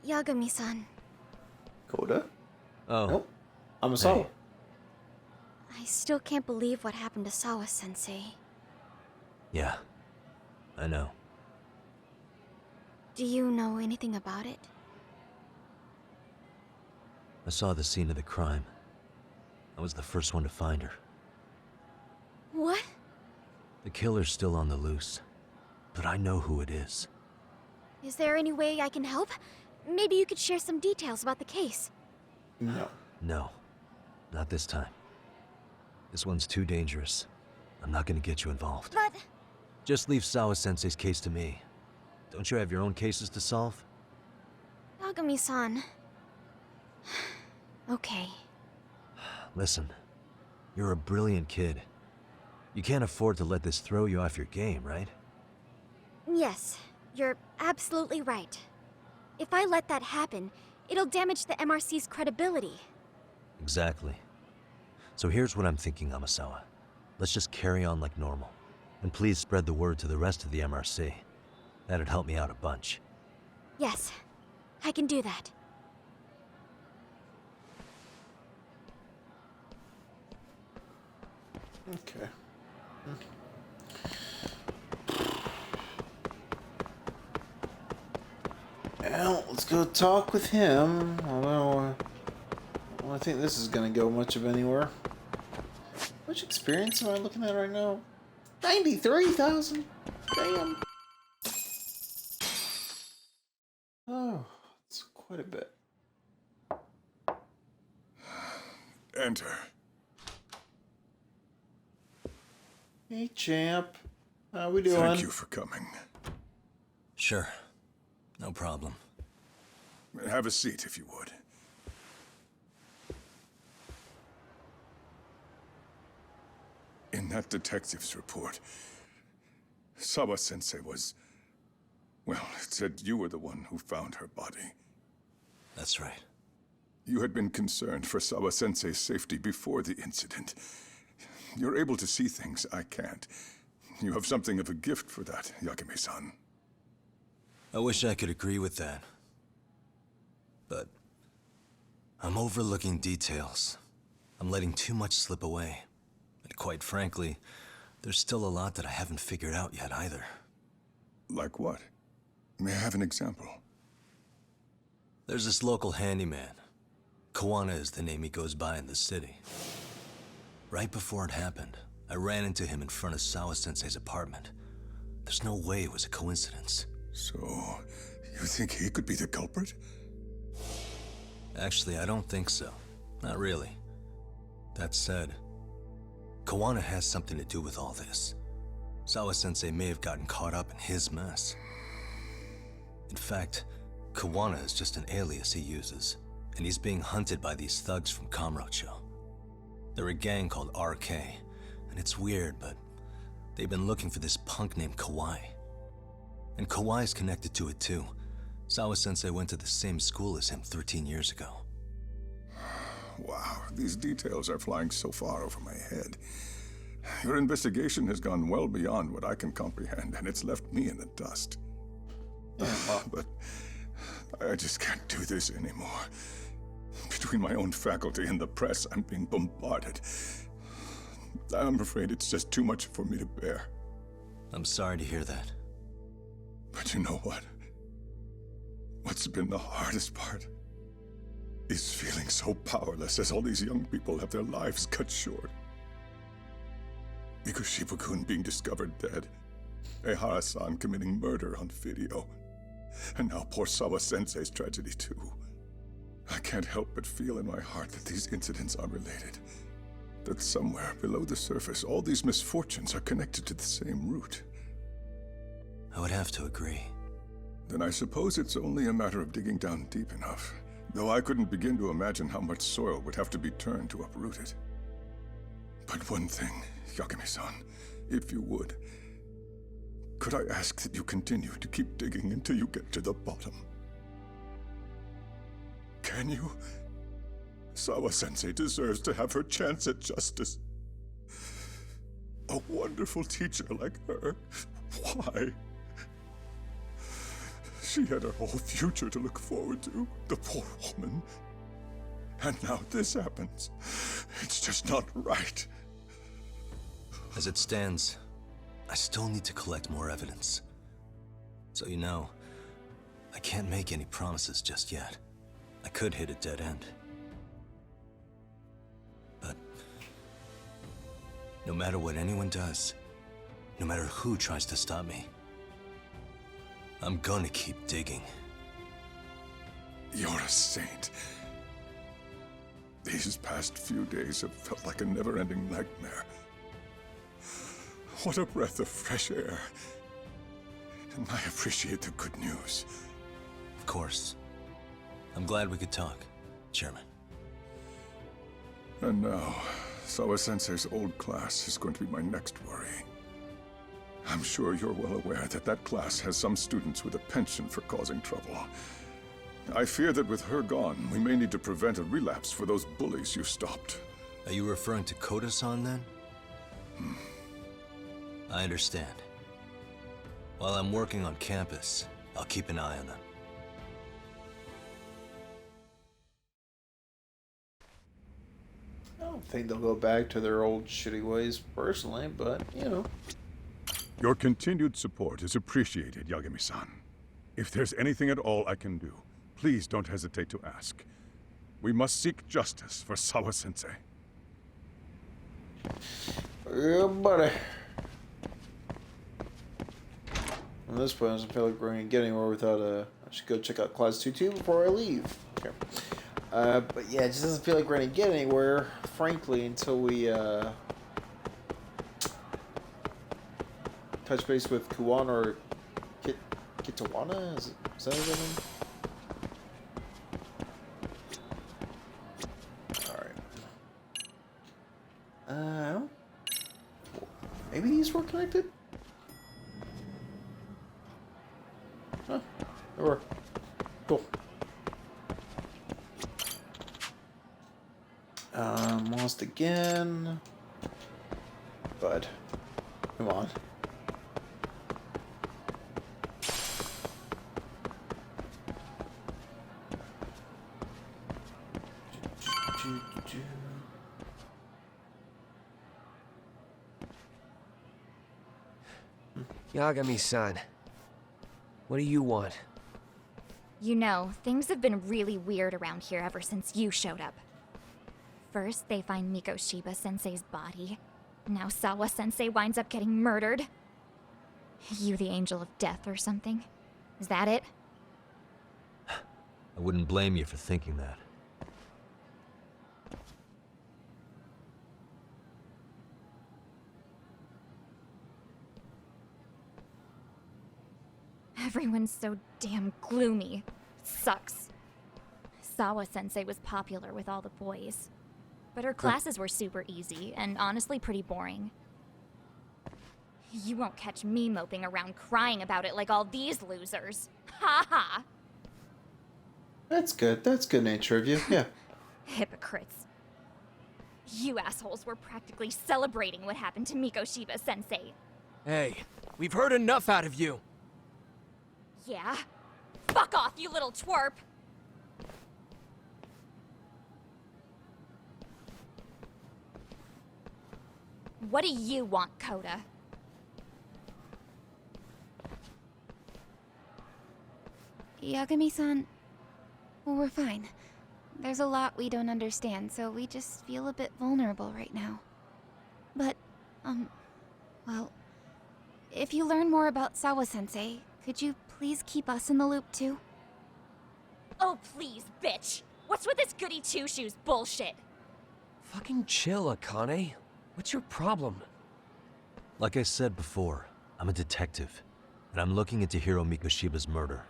S17: Yagami-san.
S1: Koda?
S11: Oh.
S1: Nope. I'm Sawa.
S17: I still can't believe what happened to Sawa-sensei.
S4: Yeah, I know.
S17: Do you know anything about it?
S4: I saw the scene of the crime. I was the first one to find her.
S17: What?
S4: The killer's still on the loose, but I know who it is.
S17: Is there any way I can help? Maybe you could share some details about the case.
S1: No.
S4: No, not this time. This one's too dangerous. I'm not gonna get you involved.
S17: But...
S4: Just leave Sawa-sensei's case to me. Don't you have your own cases to solve?
S17: Yagami-san... Okay.
S4: Listen, you're a brilliant kid. You can't afford to let this throw you off your game, right?
S17: Yes, you're absolutely right. If I let that happen, it'll damage the MRC's credibility.
S4: Exactly. So here's what I'm thinking, Amasawa. Let's just carry on like normal. And please spread the word to the rest of the MRC. That'd help me out a bunch.
S17: Yes, I can do that.
S1: Okay. Well, let's go talk with him. Although, I don't think this is going to go much of anywhere. How much experience am I looking at right now? 93,000? Damn. Oh, it's quite a bit.
S6: Enter.
S1: Hey, champ. How we doing?
S6: Thank you for coming.
S11: Sure. No problem.
S6: Have a seat, if you would. In that detective's report, Sawa-sensei was... well, it said you were the one who found her body.
S11: That's right.
S6: You had been concerned for Sawa-sensei's safety before the incident. You're able to see things I can't. You have something of a gift for that, Yagami-san.
S11: I wish I could agree with that. But I'm overlooking details. I'm letting too much slip away. And quite frankly, there's still a lot that I haven't figured out yet either.
S6: Like what? May I have an example?
S11: There's this local handyman. Kuwana is the name he goes by in the city. Right before it happened, I ran into him in front of Sawa-sensei's apartment. There's no way it was a coincidence.
S6: So, you think he could be the culprit?
S11: Actually, I don't think so. Not really. That said, Kuwana has something to do with all this. Sawa-sensei may have gotten caught up in his mess. In fact, Kuwana is just an alias he uses, and he's being hunted by these thugs from Kamurocho. They're a gang called RK, and it's weird, but they've been looking for this punk named Kawai. And Kawai's connected to it too. Sawa-sensei went to the same school as him 13 years ago.
S6: Wow, these details are flying so far over my head. Your investigation has gone well beyond what I can comprehend, and it's left me in the dust. But I just can't do this anymore. Between my own faculty and the press, I'm being bombarded. I'm afraid it's just too much for me to bear.
S11: I'm sorry to hear that.
S6: But you know what? What's been the hardest part is feeling so powerless as all these young people have their lives cut short. Mikoshiba-kun being discovered dead, Ehara-san committing murder on video, and now poor Sawa-sensei's tragedy too. I can't help but feel in my heart that these incidents are related. That somewhere below the surface, all these misfortunes are connected to the same root.
S11: I would have to agree.
S6: Then I suppose it's only a matter of digging down deep enough. Though I couldn't begin to imagine how much soil would have to be turned to uproot it. But one thing, Yagami-san, if you would, could I ask that you continue to keep digging until you get to the bottom? Can you? Sawa-sensei deserves to have her chance at justice. A wonderful teacher like her. Why? She had her whole future to look forward to, the poor woman. And now this happens. It's just not right.
S11: As it stands, I still need to collect more evidence. So you know, I can't make any promises just yet. I could hit a dead end. But no matter what anyone does, no matter who tries to stop me, I'm gonna keep digging.
S6: You're a saint. These past few days have felt like a never-ending nightmare. What a breath of fresh air. And I appreciate the good news.
S11: Of course. I'm glad we could talk, Chairman.
S6: And now, Sawa-sensei's old class is going to be my next worry. I'm sure you're well aware that that class has some students with a penchant for causing trouble. I fear that with her gone, we may need to prevent a relapse for those bullies you stopped.
S11: Are you referring to Koda-san then? I understand. While I'm working on campus, I'll keep an eye on them.
S1: I don't think they'll go back to their old shitty ways personally, but, you know.
S6: Your continued support is appreciated, Yagami-san. If there's anything at all I can do, please don't hesitate to ask. We must seek justice for Sawa-sensei.
S1: Yeah, buddy. At this point, I doesn't feel like we're going to get anywhere without I should go check out Class 2-2 before I leave. Okay. But yeah, it just doesn't feel like we're going to get anywhere, frankly, until we touch base with Kuwana or Kitawana? Is that his name? Alright. Maybe these were connected? Huh. They were. Cool. Lost again. Bud. Come on.
S18: Yagami-san, what do you want?
S19: You know, things have been really weird around here ever since you showed up. First, they find Mikoshiba-sensei's body. Now Sawa-sensei winds up getting murdered. You the angel of death or something? Is that it?
S4: I wouldn't blame you for thinking that.
S19: Everyone's so damn gloomy. Sucks. Sawa-sensei was popular with all the boys. But her classes were super easy, and honestly pretty boring. You won't catch me moping around crying about it like all these losers. Ha ha!
S1: That's good. That's good nature of you, yeah.
S19: Hypocrites. You assholes were practically celebrating what happened to Mikoshiba-sensei.
S18: Hey, we've heard enough out of you.
S19: Yeah? Fuck off, you little twerp! What do you want, Coda?
S17: Yagami-san, well, we're fine. There's a lot we don't understand, so we just feel a bit vulnerable right now. But, well, if you learn more about Sawa-sensei, could you please keep us in the loop too?
S19: Oh, please, bitch! What's with this goody two-shoes bullshit?
S18: Fucking chill, Akane. What's your problem?
S4: Like I said before, I'm a detective, and I'm looking into Hiro Mikoshiba's murder.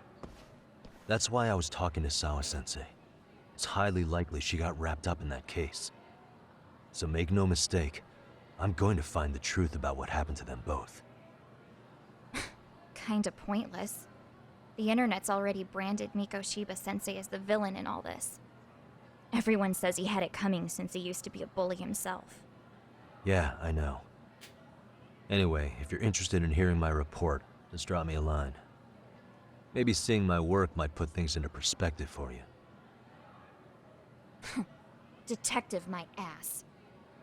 S4: That's why I was talking to Sawa-sensei. It's highly likely she got wrapped up in that case. So make no mistake, I'm going to find the truth about what happened to them both.
S19: Kinda pointless. The internet's already branded Mikoshiba-sensei as the villain in all this. Everyone says he had it coming since he used to be a bully himself.
S4: Yeah, I know. Anyway, if you're interested in hearing my report, just drop me a line. Maybe seeing my work might put things into perspective for you.
S19: Detective my ass.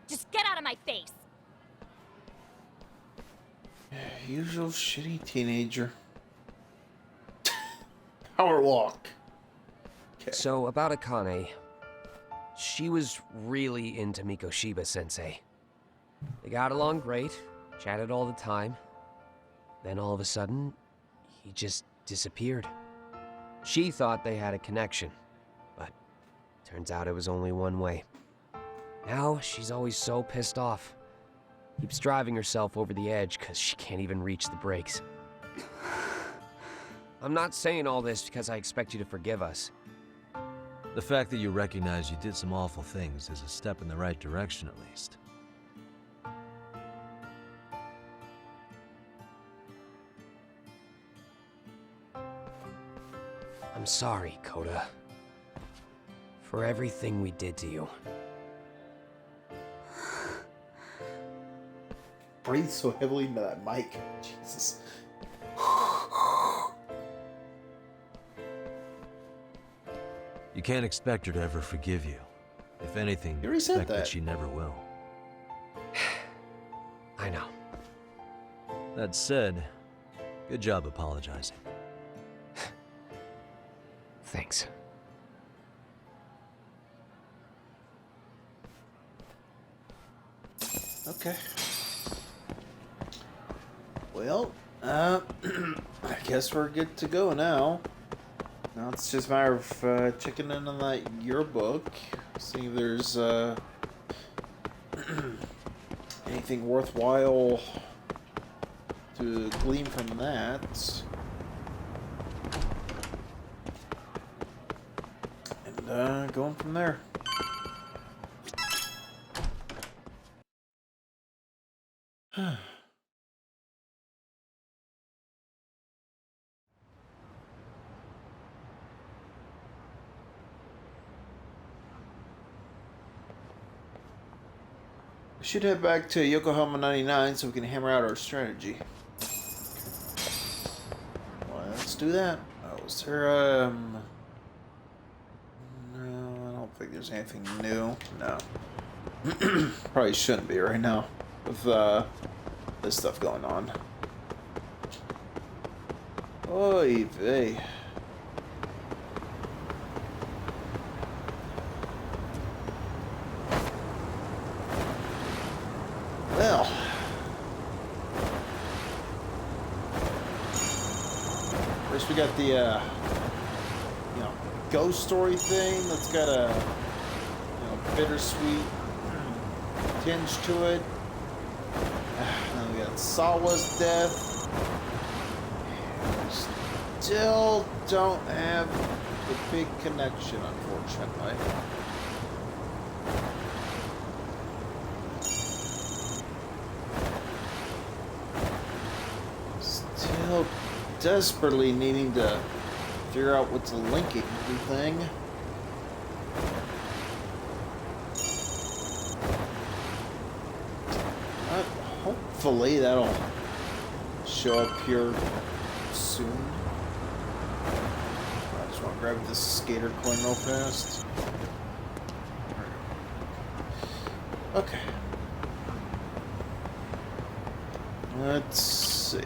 S19: Just get out of my face!
S1: Usual shitty teenager. Power walk. Okay.
S18: So, about Akane. She was really into Mikoshiba-sensei. They got along great, chatted all the time. Then all of a sudden, he just disappeared. She thought they had a connection, but turns out it was only one way. Now, she's always so pissed off. Keeps driving herself over the edge because she can't even reach the brakes. I'm not saying all this because I expect you to forgive us.
S4: The fact that you recognize you did some awful things is a step in the right direction, at least.
S18: I'm sorry, Coda. For everything we did to you.
S1: Breathe so heavily into that mic. Jesus.
S4: You can't expect her to ever forgive you. If anything,
S1: You already said
S4: expect that
S1: that.
S4: she never will.
S18: I know.
S4: That said, good job apologizing.
S18: Thanks.
S1: Okay. Well, I guess we're good to go now. Now it's just a matter of checking in on that yearbook, see if there's anything worthwhile to glean from that. And going from there. We should head back to Yokohama 99 so we can hammer out our strategy. Well, let's do that. Oh, is there, no, I don't think there's anything new. No. Probably shouldn't be right now with, this stuff going on. Oy vey. Well, first we got the, ghost story thing that's got a, bittersweet tinge to it. Then we got Sawa's death. We still don't have the big connection, unfortunately. Still desperately needing to figure out what's linking everything. hopefully that'll show up here soon. I just want to grab this skater coin real fast. Okay. Let's see.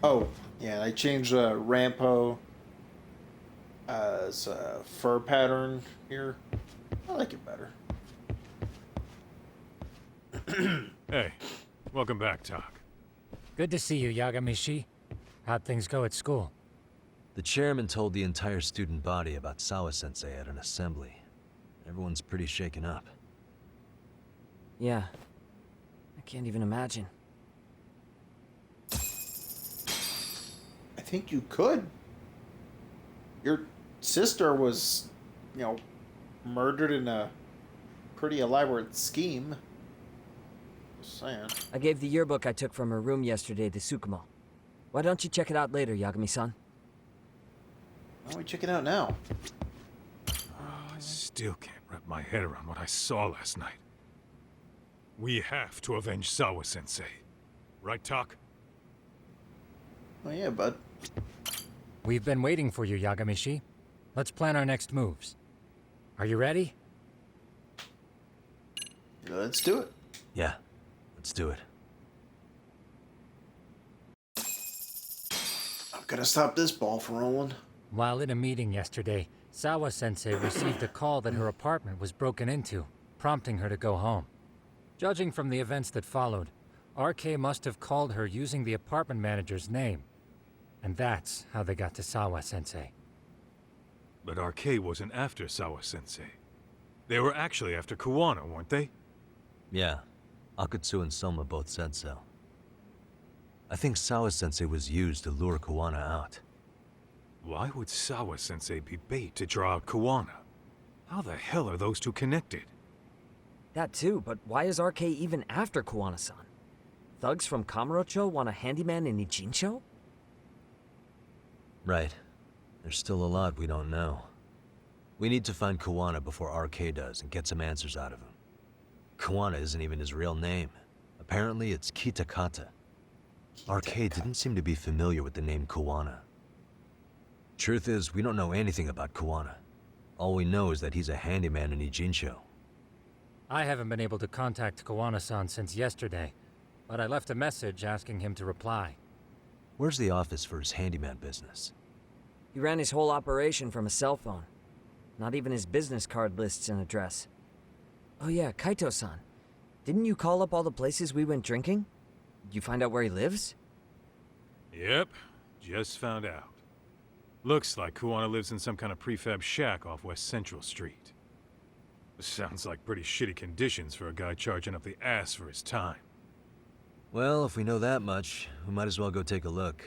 S1: Oh, yeah, I changed Rampo as a fur pattern here. I like it better.
S13: Hey, welcome back, Tak.
S20: Good to see you, Yagamishi. How'd things go at school?
S4: The chairman told the entire student body about Sawa-sensei at an assembly. Everyone's pretty shaken up.
S9: Yeah. I can't even imagine.
S1: I think you could. Your sister was, you know, murdered in a pretty elaborate scheme. Just saying.
S9: I gave the yearbook I took from her room yesterday to Tsukumo. Why don't you check it out later, Yagami-san?
S1: Why don't we check it out now?
S13: I still can't wrap my head around what I saw last night. We have to avenge Sawa-sensei. Right, Tak?
S1: Oh yeah, bud.
S20: We've been waiting for you, Yagamishi. Let's plan our next moves. Are you ready?
S1: Let's do it.
S4: Yeah, let's do it.
S1: I'm gonna stop this ball from rolling.
S20: While in a meeting yesterday, Sawa-sensei received a call that her apartment was broken into, prompting her to go home. Judging from the events that followed, RK must have called her using the apartment manager's name. And that's how they got to Sawa-sensei.
S13: But RK wasn't after Sawa-sensei. They were actually after Kuwana, weren't they?
S4: Yeah, Akutsu and Soma both said so. I think Sawa-sensei was used to lure Kuwana out.
S13: Why would Sawa-sensei be bait to draw out Kuwana? How the hell are those two connected?
S9: That too, but why is RK even after Kuwana-san? Thugs from Kamurocho want a handyman in Ijincho?
S4: Right. There's still a lot we don't know. We need to find Kuwana before RK does and get some answers out of him. Kuwana isn't even his real name. Apparently it's Kitakata. RK didn't seem to be familiar with the name Kuwana. Truth is, we don't know anything about Kuwana. All we know is that he's a handyman in Ijincho.
S20: I haven't been able to contact Kuwana-san since yesterday, but I left a message asking him to reply.
S4: Where's the office for his handyman business?
S9: He ran his whole operation from a cell phone. Not even his business card lists an address. Oh yeah, Kaito-san. Didn't you call up all the places we went drinking? Did you find out where he lives?
S13: Yep, just found out. Looks like Kuwana lives in some kind of prefab shack off West Central Street. Sounds like pretty shitty conditions for a guy charging up the ass for his time.
S4: Well, if we know that much, we might as well go take a look.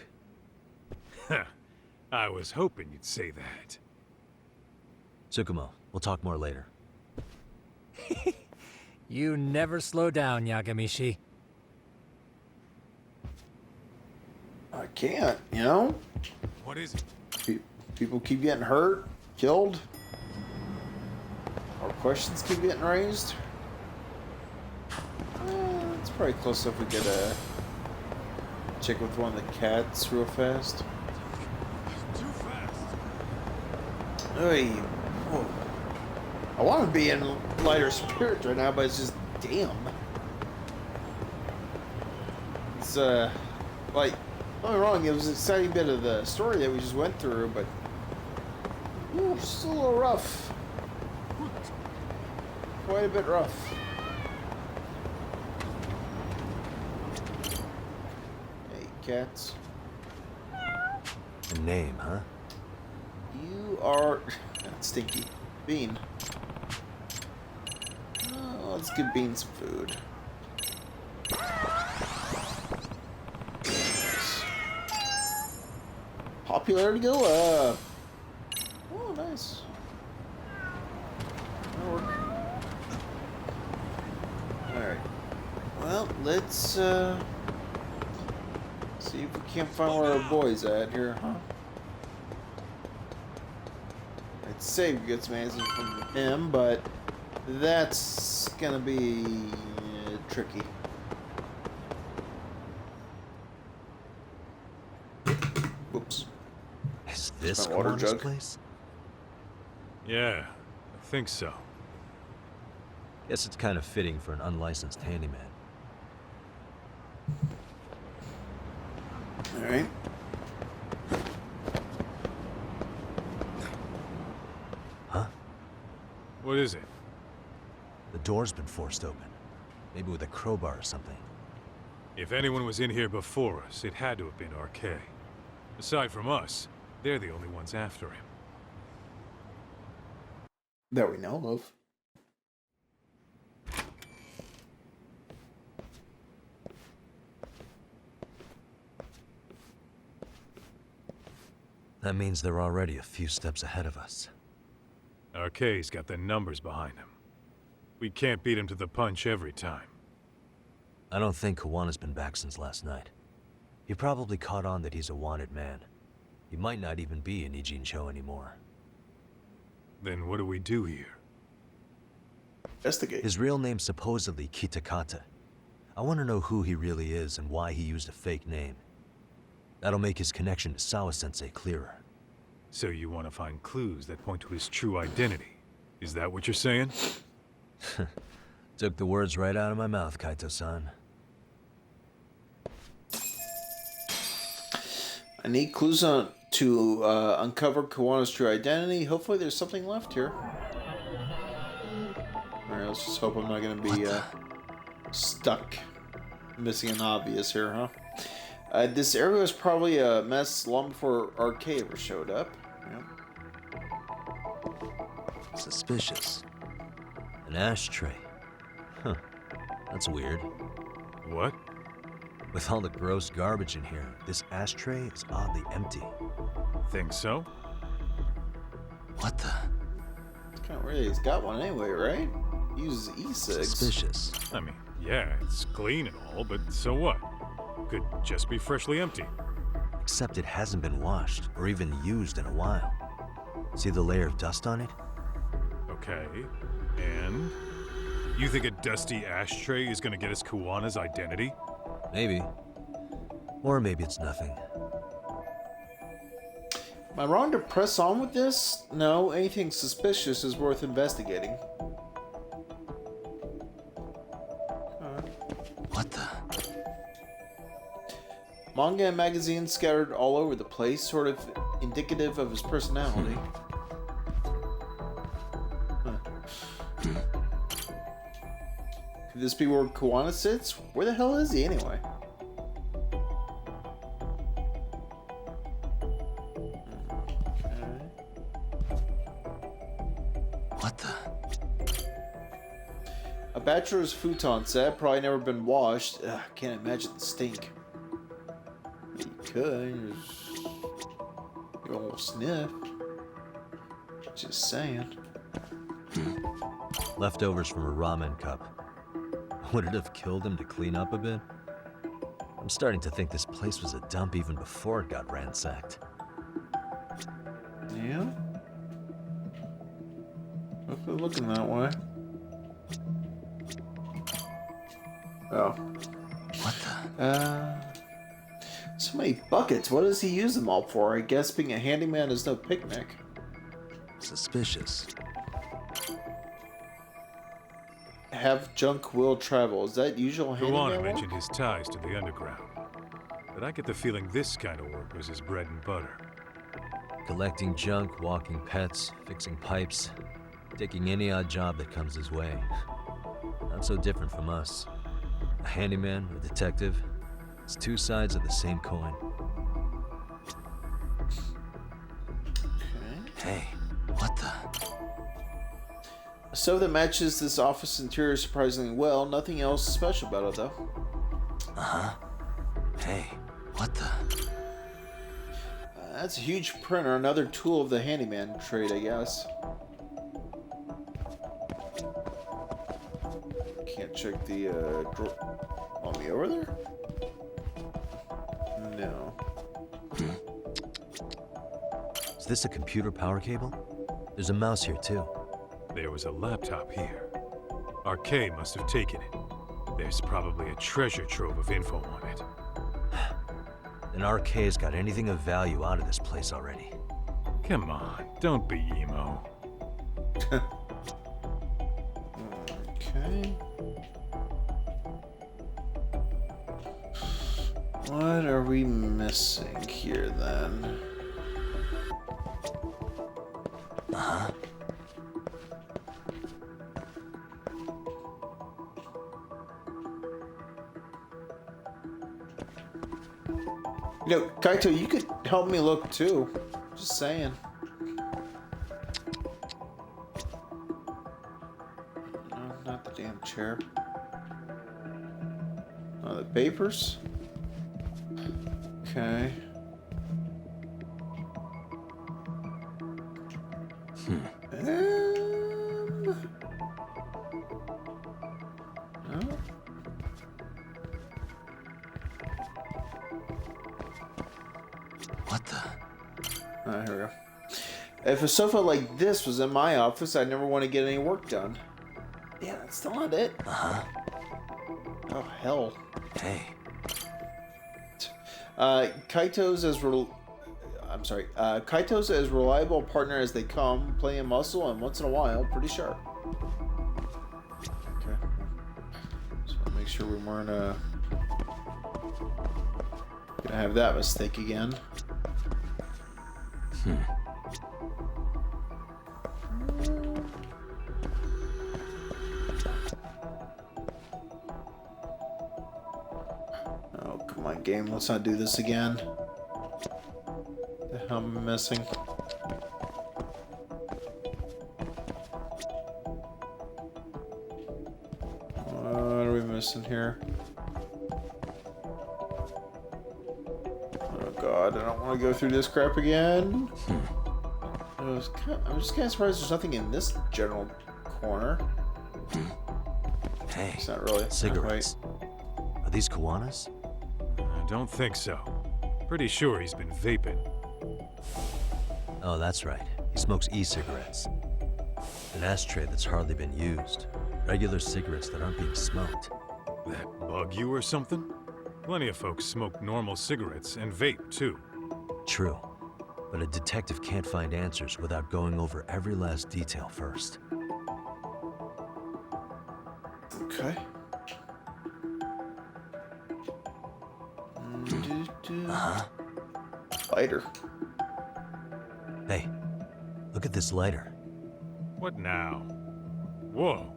S13: I was hoping you'd say that.
S4: Tsukumo, we'll talk more later.
S20: You never slow down, Yagamishi.
S1: I can't, you know?
S13: What is it?
S1: People keep getting hurt, killed. Or questions keep getting raised. It's probably close enough we get a check with one of the cats real fast.
S13: Too fast.
S1: Oy. Whoa. I want to be in lighter spirits right now, but it's just damn. It's like, don't get me wrong, it was an exciting bit of the story that we just went through, but ooh, just a little rough. Quite a bit rough. Hey, cats.
S4: A name, huh?
S1: You are Stinky. Bean. Let's give Bean some food. Nice. Popularity go up. Oh, nice. That'll work. Alright. Well, let's see if we can't find where our boy's at here, huh? I'd say we get some answers from him, but That's gonna be tricky. Whoops.
S4: Is this
S1: my water
S4: Kuwana's
S1: jug?
S4: place?
S13: Yeah, I think so.
S4: Guess it's kind of fitting for an unlicensed handyman.
S1: Alright.
S4: Huh?
S13: What is it?
S4: The door's been forced open. Maybe with a crowbar or something.
S13: If anyone was in here before us, it had to have been RK. Aside from us, they're the only ones after him.
S1: That we know of.
S4: That means they're already a few steps ahead of us.
S13: RK's got the numbers behind him. We can't beat him to the punch every time.
S4: I don't think Kuwana's been back since last night. He probably caught on that he's a wanted man. He might not even be in Ijincho anymore.
S13: Then what do we do here?
S1: Investigate.
S4: His real name's supposedly Kitakata. I want to know who he really is and why he used a fake name. That'll make his connection to Sawa-sensei clearer.
S13: So you want to find clues that point to his true identity? Is that what you're saying?
S4: Took the words right out of my mouth, Kaito-san.
S1: I need clues to uncover Kuwana's true identity. Hopefully there's something left here. Alright, let's just hope I'm not going to be stuck. Missing an obvious here, huh? This area was probably a mess long before RK ever showed up. Yep.
S4: Suspicious. An ashtray. Huh. That's weird.
S13: What?
S4: With all the gross garbage in here, this ashtray is oddly empty.
S13: Think so?
S4: What the?
S1: It's kind of weird. He's got one anyway, right? He uses e-cigs.
S4: Suspicious.
S13: I mean, yeah, it's clean and all, but so what? Could just be freshly empty.
S4: Except it hasn't been washed or even used in a while. See the layer of dust on it?
S13: Okay, and? You think a dusty ashtray is gonna get us Kuwana's identity?
S4: Maybe. Or maybe it's nothing.
S1: Am I wrong to press on with this? No, anything suspicious is worth investigating.
S4: What the?
S1: Manga and magazines scattered all over the place, sort of indicative of his personality. Could this be where Kuwana sits? Where the hell is he anyway?
S4: What the?
S1: A bachelor's futon set, probably never been washed. Ugh, can't imagine the stink. You could. You almost sniff. Just saying.
S4: Leftovers from a ramen cup. Would it have killed him to clean up a bit? I'm starting to think this place was a dump even before it got ransacked.
S1: Yeah? Definitely looking that way. Oh.
S4: What the?
S1: So many buckets. What does he use them all for? I guess being a handyman is no picnic.
S4: Suspicious.
S1: Have junk will travel. Is that usual handyman
S13: Kuwana
S1: work?
S13: mentioned his ties to the underground. But I get the feeling this kind of work was his bread and butter.
S4: Collecting junk, walking pets, fixing pipes, taking any odd job that comes his way. Not so different from us. A handyman, a detective. It's two sides of the same coin. Hey, what the?
S1: A stove that matches this office interior surprisingly well. Nothing else special about it, though.
S4: Uh-huh. Hey, what the?
S1: That's a huge printer. Another tool of the handyman trade, I guess. Can't check the drawer. On me over there? No.
S4: Is this a computer power cable? There's a mouse here, too.
S13: There was a laptop here. RK must have taken it. There's probably a treasure trove of info on it.
S4: And RK's got anything of value out of this place already.
S13: Come on, don't be emo.
S1: Okay. What are we missing here then?
S4: Uh-huh.
S1: You know, Kaito, you could help me look too. Just saying. No, not the damn chair. Oh, the papers? Okay. No?
S4: What the?
S1: Alright, here we go. If a sofa like this was in my office, I'd never want to get any work done. Yeah, that's still not it.
S4: Uh-huh.
S1: Oh, hell.
S4: Hey.
S1: Kaito's as reliable a partner as they come, playing muscle and once in a while, pretty sharp. Okay. Just want to make sure we weren't gonna have that mistake again. Oh, come on, game. Let's not do this again. The hell am I missing? What are we missing here? Oh god, I don't want to go through this crap again. I'm just kind of surprised there's nothing in this general corner.
S4: Hey,
S1: it's not really.
S4: cigarettes. Are these Kuwanas?
S13: I don't think so. Pretty sure he's been vaping.
S4: Oh, that's right. He smokes e-cigarettes. An ashtray that's hardly been used. Regular cigarettes that aren't being smoked.
S13: That bug you or something? Plenty of folks smoke normal cigarettes and vape, too.
S4: True. But a detective can't find answers without going over every last detail first.
S1: Okay.
S4: Uh-huh.
S1: Lighter.
S4: Hey, look at this lighter.
S13: What now? Whoa.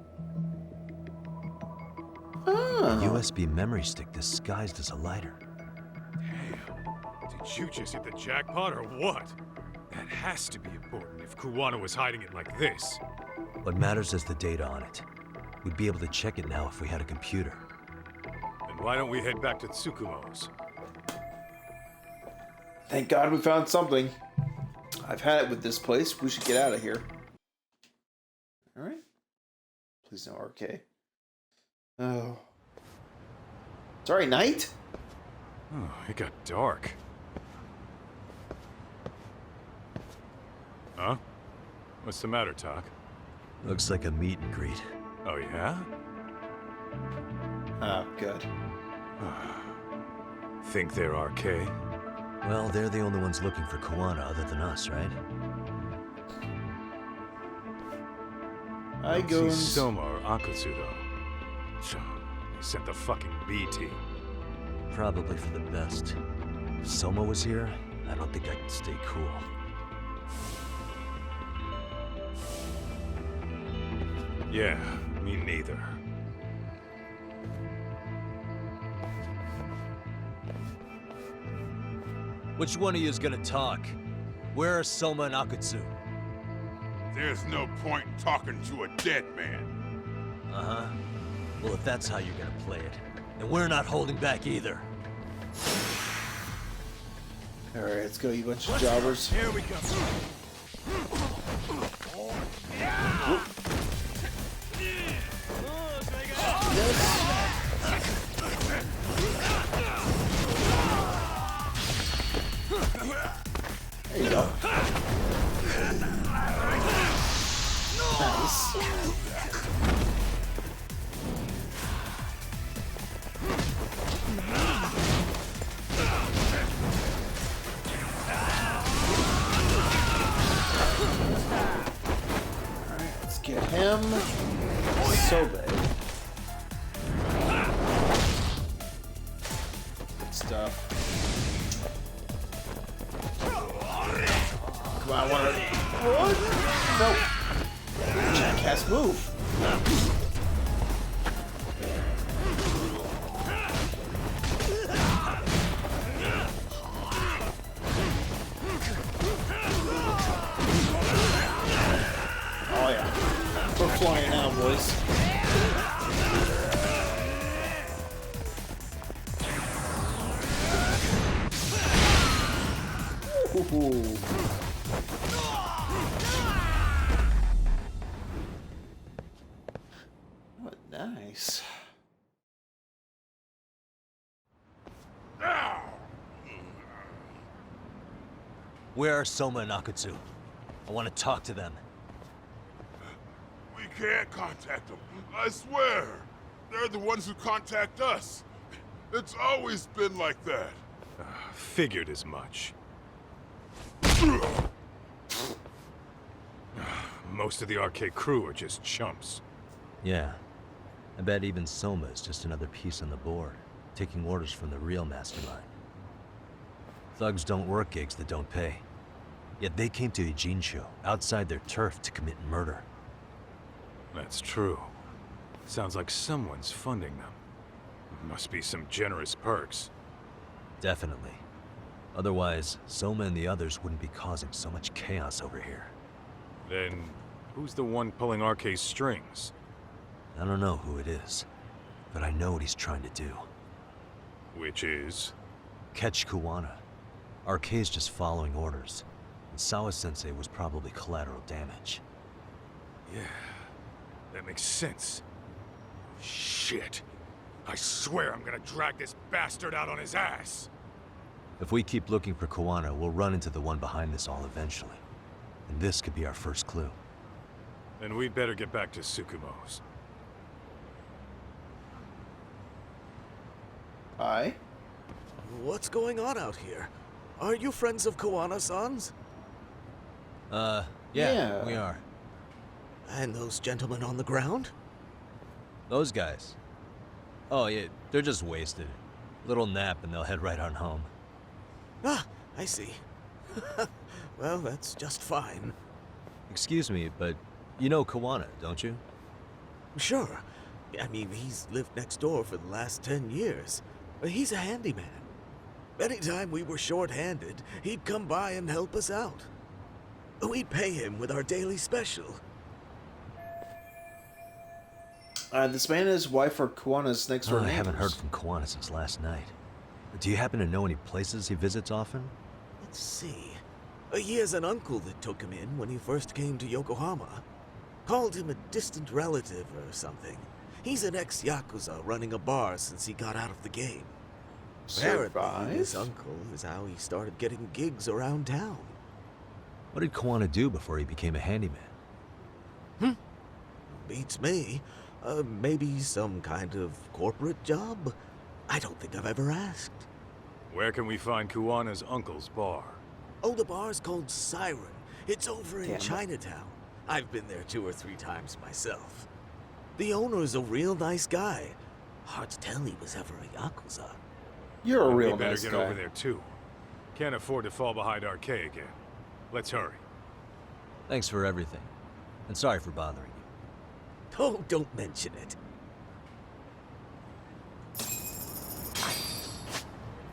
S4: A USB memory stick disguised as a lighter.
S13: Damn. Did you just hit the jackpot or what? That has to be important if Kuwana was hiding it like this.
S4: What matters is the data on it. We'd be able to check it now if we had a computer.
S13: Then why don't we head back to Tsukumo's?
S1: Thank God we found something. I've had it with this place. We should get out of here. Alright. Please no RK. Oh. Sorry, night?
S13: Oh, it got dark. Huh? What's the matter, Tak?
S4: Looks like a meet and greet.
S13: Oh, yeah?
S1: Oh, good.
S13: Think they're RK?
S4: Well, they're the only ones looking for Kuwana other than us, right?
S1: I
S13: don't
S1: go.
S13: see Soma or Akutsu, though. They sent the fucking B team.
S4: Probably for the best. If Soma was here, I don't think I could stay cool.
S13: Yeah, me neither.
S4: Which one of you is gonna talk? Where are Soma and Akutsu?
S21: There's no point in talking to a dead man.
S4: Uh-huh. Well, if that's how you're gonna play it, then we're not holding back either.
S1: Alright, let's go, you bunch of jobbers.
S21: Here we go.
S1: There you go. Nice. am so bad. Good stuff. Come on, I want to. What? No. Jackass move. Oh yeah, we're flying out, boys. Ooh. What nice.
S4: Where are Soma and Akutsu? I want to talk to them.
S21: We can't contact them. I swear. They're the ones who contact us. It's always been like that.
S13: Figured as much. Most of the arcade crew are just chumps.
S4: Yeah. I bet even Soma is just another piece on the board, taking orders from the real mastermind. Thugs don't work gigs that don't pay. Yet they came to Ijincho, outside their turf, to commit murder.
S13: That's true. Sounds like someone's funding them. Must be some generous perks.
S4: Definitely. Otherwise, Soma and the others wouldn't be causing so much chaos over here.
S13: Then, who's the one pulling RK's strings?
S4: I don't know who it is, but I know what he's trying to do.
S13: Which is?
S4: Catch Kuwana. RK's just following orders. And Sawa-sensei was probably collateral damage.
S13: Yeah, that makes sense. Shit. I swear I'm gonna drag this bastard out on his ass.
S4: If we keep looking for Kuwana, we'll run into the one behind this all eventually. And this could be our first clue.
S13: Then we'd better get back to Tsukumo's.
S1: Hi.
S3: What's going on out here? Are you friends of Kuwana-san's?
S4: Yeah, we are.
S3: And those gentlemen on the ground?
S4: Those guys? Oh, yeah, they're just wasted. Little nap and they'll head right on home.
S3: Ah, I see. Well, that's just fine.
S4: Excuse me, but you know Kuwana, don't you?
S3: Sure. I mean, he's lived next door for the last 10 years. He's a handyman. Anytime we were short-handed, he'd come by and help us out. We'd pay him with our daily special.
S1: This man and his wife are Kuwana's next door
S4: I
S1: neighbors.
S4: haven't heard from Kuwana since last night. Do you happen to know any places he visits often?
S3: Let's see. He has an uncle that took him in when he first came to Yokohama. Called him a distant relative or something. He's an ex-Yakuza running a bar since he got out of the game. Apparently, his uncle is how he started getting gigs around town.
S4: What did Kuwana do before he became a handyman?
S3: Beats me. Maybe some kind of corporate job? I don't think I've ever asked.
S13: Where can we find Kuwana's uncle's bar?
S3: Oh, the bar's called Siren. It's over in
S1: Damn it.
S3: Chinatown. I've been there 2 or 3 times myself. The owner's a real nice guy. Hard to tell he was ever a Yakuza.
S1: You're a
S13: Then
S1: real
S13: we better
S1: nice
S13: get
S1: guy.
S13: over there too. Can't afford to fall behind RK again. Let's hurry.
S4: Thanks for everything. And sorry for bothering you.
S3: Oh, don't mention it.
S1: I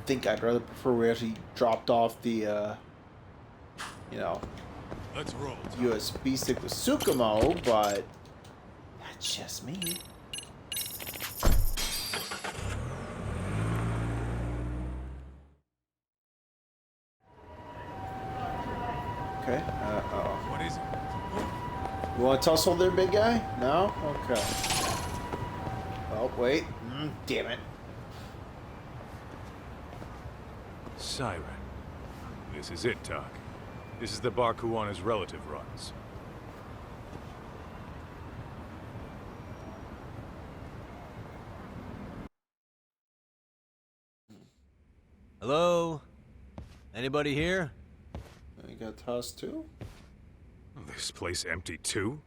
S1: think I'd rather prefer we actually dropped off the, you know,
S13: Let's roll.
S1: USB stick with Tsukumo, but that's just me. Okay. Uh-oh.
S13: What is it?
S1: You want to tussle there, big guy? No? Okay. Oh, wait. Damn it.
S13: Siren. This is it, Doc. This is the bar Kuwana's relative runs.
S4: Hello? Anybody here?
S1: You got tossed too?
S13: This place empty too?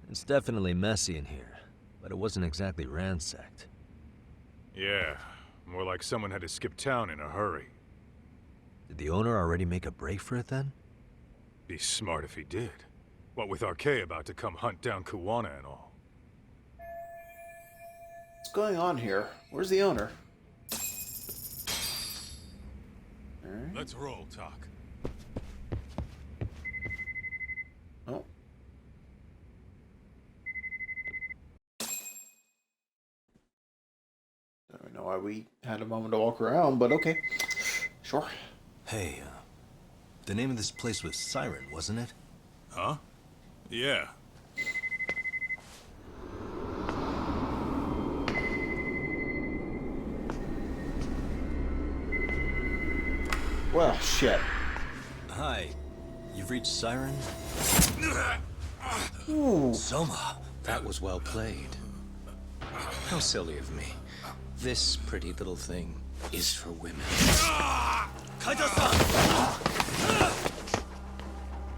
S4: It's definitely messy in here, but it wasn't exactly ransacked.
S13: Yeah, more like someone had to skip town in a hurry.
S4: Did the owner already make a break for it then?
S13: Be smart if he did. What with RK about to come hunt down Kuwana and all.
S1: What's going on here? Where's the owner? Alright.
S13: Let's roll, Talk.
S1: Oh. I don't know why we had a moment to walk around, but okay. Sure.
S11: Hey, the name of this place was Siren, wasn't it?
S13: Huh? Yeah.
S1: Well, shit.
S11: Hi. You've reached Siren?
S1: Ooh.
S7: Soma, that was well played. How silly of me. This pretty little thing is for women.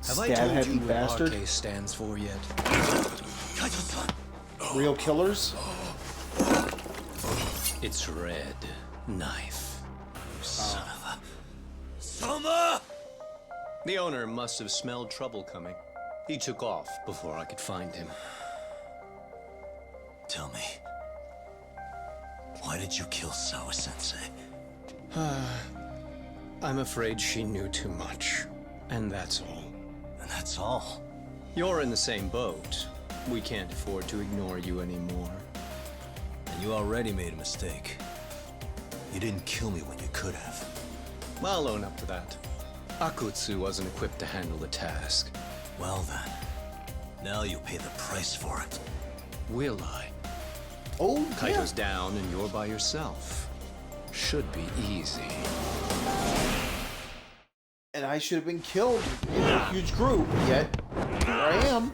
S7: Have I told you what
S1: bastard.
S7: RK stands for yet?
S1: Real killers?
S7: It's red knife. You son of a...
S11: Soma!
S7: The owner must have smelled trouble coming. He took off before I could find him.
S11: Tell me, why did you kill Sawa-sensei?
S7: I'm afraid she knew too much. And that's all.
S11: And that's all?
S7: You're in the same boat. We can't afford to ignore you anymore.
S11: And you already made a mistake. You didn't kill me when you could have.
S7: I'll own up to that. Akutsu wasn't equipped to handle the task.
S11: Well then, now you'll pay the price for it.
S7: Will I?
S1: Oh,
S7: Kaito's down and you're by yourself. Should be easy.
S1: And I should have been killed in a huge group, yet here I am.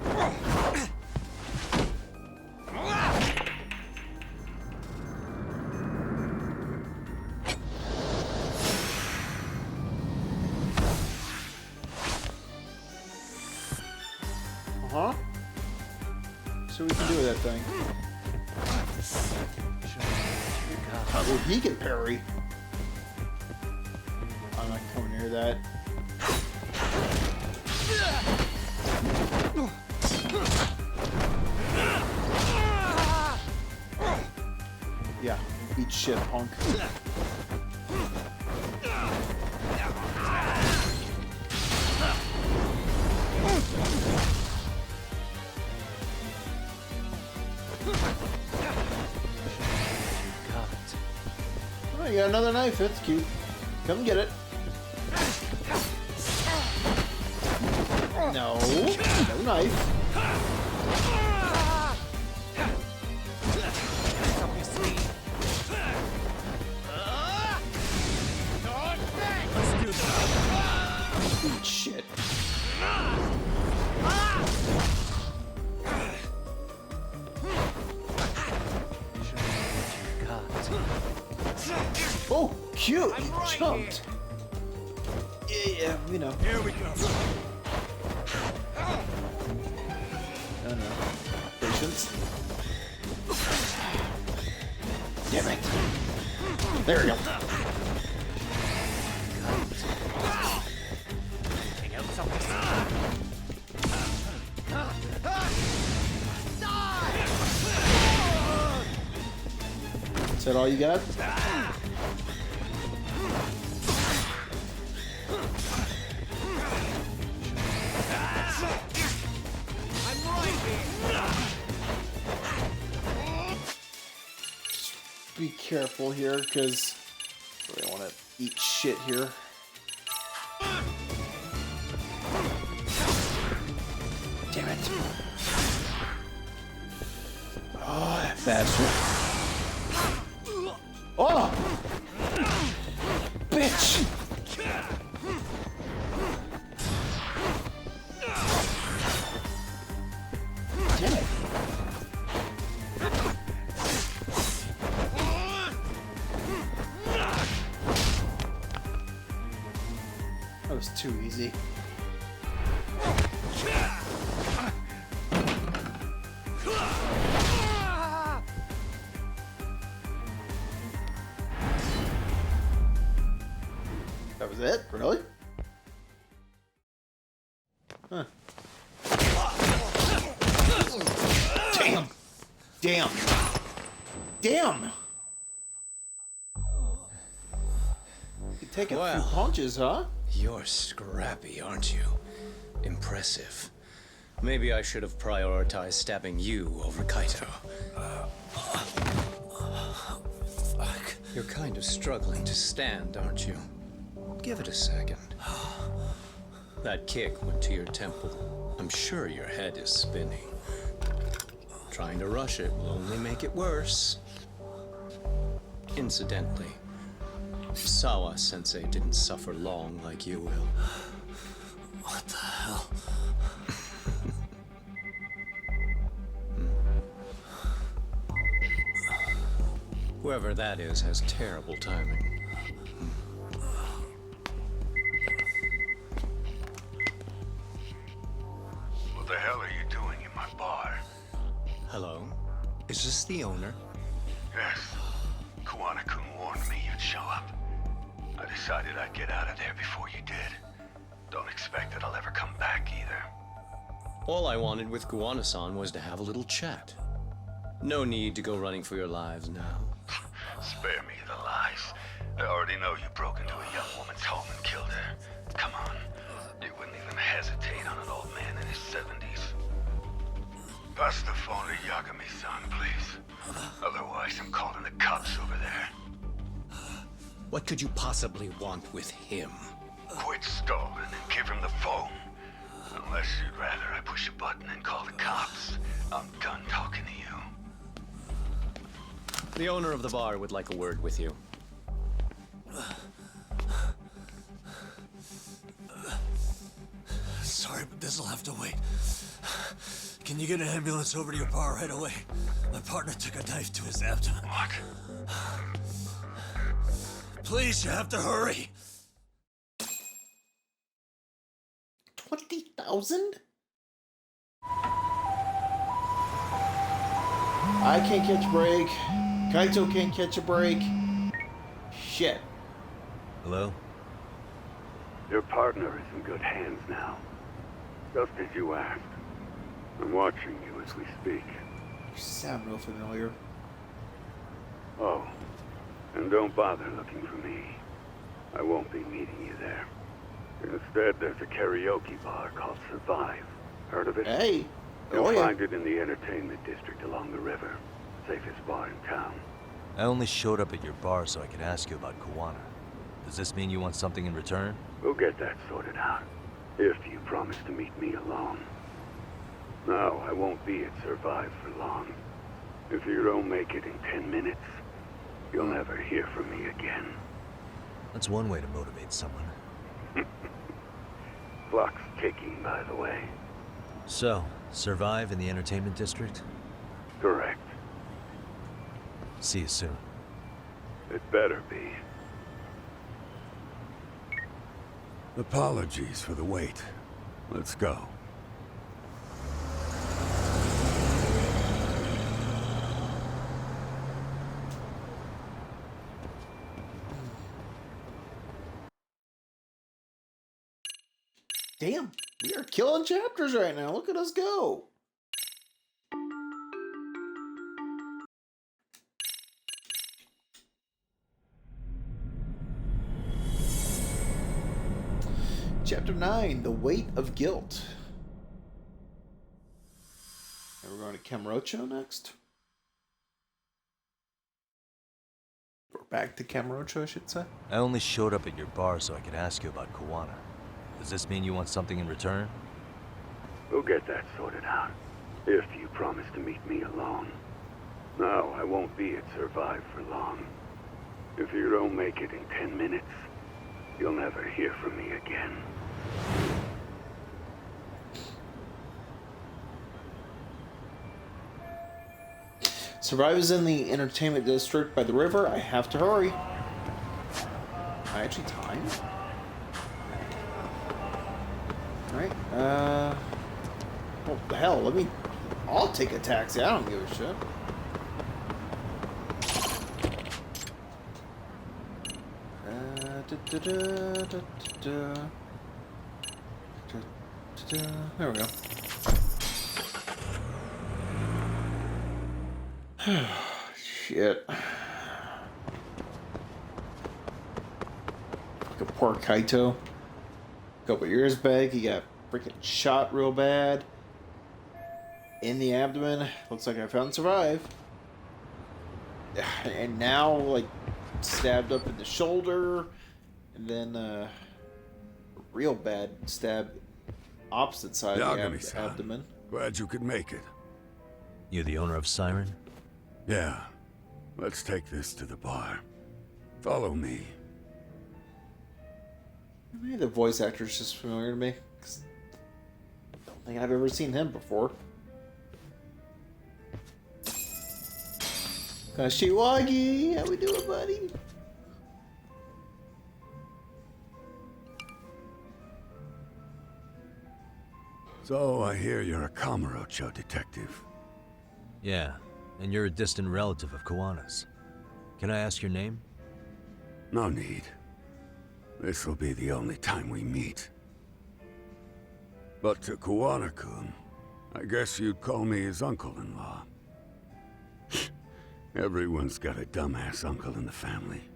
S1: Uh-huh. See what we can do with that thing. Oh, he can parry. I'm not coming near that. Yeah, eat shit, punk. Oh, you got another knife. That's cute. Come get it. No. No knife. Eat shit. Oh, cute! He jumped. Yeah, you know.
S8: Here we go.
S1: I don't know. Patience. Damn it. There we go. Is that all you got? Be careful here, because I really want to eat shit here. Damn it. Oh, that bastard. Oh! Bitch! Damn it. That was too easy. was it? Really? Huh. Damn! Damn! Damn! You take a few punches, huh?
S15: You're scrappy, aren't you? Impressive. Maybe I should have prioritized stabbing you over Kaito. Fuck. You're kind of struggling to stand, aren't you? Give it a second. That kick went to your temple. I'm sure your head is spinning. Trying to rush it will only make it worse. Incidentally, Sawa-sensei didn't suffer long like you will.
S8: What the hell?
S15: Whoever that is has terrible timing.
S8: What the hell are you doing in my bar?
S15: Hello? Is this the owner?
S8: Yes. Kuwana-kun warned me you'd show up. I decided I'd get out of there before you did. Don't expect that I'll ever come back either.
S15: All I wanted with Kuwana-san was to have a little chat. No need to go running for your lives now.
S8: Spare me the lies. I already know you broke into a young woman's home and killed her. Come on. You wouldn't even hesitate on an old man in his 70s. Pass the phone to Yagami-san, please. Otherwise, I'm calling the cops over there.
S15: What could you possibly want with him?
S8: Quit stalling and give him the phone. Unless you'd rather I push a button and call the cops. I'm done talking to you.
S15: The owner of the bar would like a word with you.
S8: Sorry, but this'll have to wait. Can you get an ambulance over to your bar right away? My partner took a knife to his abdomen. What? Please, you have to hurry.
S1: 20,000? I can't catch a break. Kaito can't catch a break. Shit.
S4: Hello?
S8: Your partner is in good hands now. Just as you asked. I'm watching you as we speak.
S1: You sound real familiar.
S8: Oh, and don't bother looking for me. I won't be meeting you there. Instead, there's a karaoke bar called Survive. Heard of it?
S1: Hey.
S8: You'll find it in the entertainment district along the river. Safest bar in town.
S4: I only showed up at your bar so I could ask you about Kuwana. Does this mean you want something in return?
S8: We'll get that sorted out. If you promise to meet me alone. No, I won't be at Survive for long. If you don't make it in 10 minutes, you'll never hear from me again.
S4: That's one way to motivate someone.
S8: Clock's ticking, by the way.
S4: So, Survive in the entertainment district?
S8: Correct.
S4: See you soon.
S8: It better be.
S10: Apologies for the wait. Let's go.
S1: Damn, we are killing chapters right now. Look at us go. Chapter 9, The Weight of Guilt. And we're going to Kamurocho next. We're back to Kamurocho, I should say.
S4: I only showed up at your bar so I could ask you about Kuwana. Does this mean you want something in return?
S8: We'll get that sorted out. If you promise to meet me alone. No, I won't be at Survive for long. If you don't make it in 10 minutes, you'll never hear from me again.
S1: Survive is in the entertainment district by the river. I have to hurry. I actually time. Alright, what the hell, I'll take a taxi, I don't give a shit. There we go. Shit. Fucking poor Kaito. A couple years back, he got freaking shot real bad in the abdomen. Looks like I found and survived. And now, like, stabbed up in the shoulder, and then real bad stab opposite side of the abdomen.
S10: Glad you could make it.
S4: You the owner of Siren?
S10: Yeah. Let's take this to the bar. Follow me.
S1: Maybe the voice actor's just familiar to me. 'Cause I don't think I've ever seen him before. Kashiwagi, how we doing, buddy?
S10: So I hear you're a Kamurocho detective.
S4: Yeah, and you're a distant relative of Kuwana's. Can I ask your name?
S10: No need. This'll be the only time we meet. But to Kuwana-kun, I guess you'd call me his uncle-in-law. Everyone's got a dumbass uncle in the family.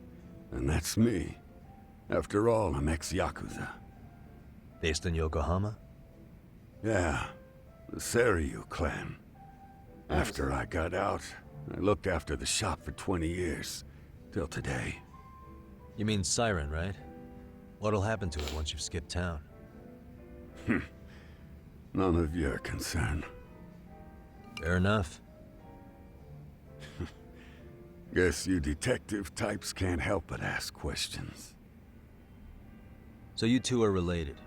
S10: And that's me. After all, I'm ex-Yakuza.
S4: Based in Yokohama?
S10: Yeah, the Seiryu clan. After I got out, I looked after the shop for 20 years. Till today.
S4: You mean Siren, right? What'll happen to it once you've skipped town?
S10: None of your concern.
S4: Fair enough.
S10: Guess you detective types can't help but ask questions.
S4: So you two are related.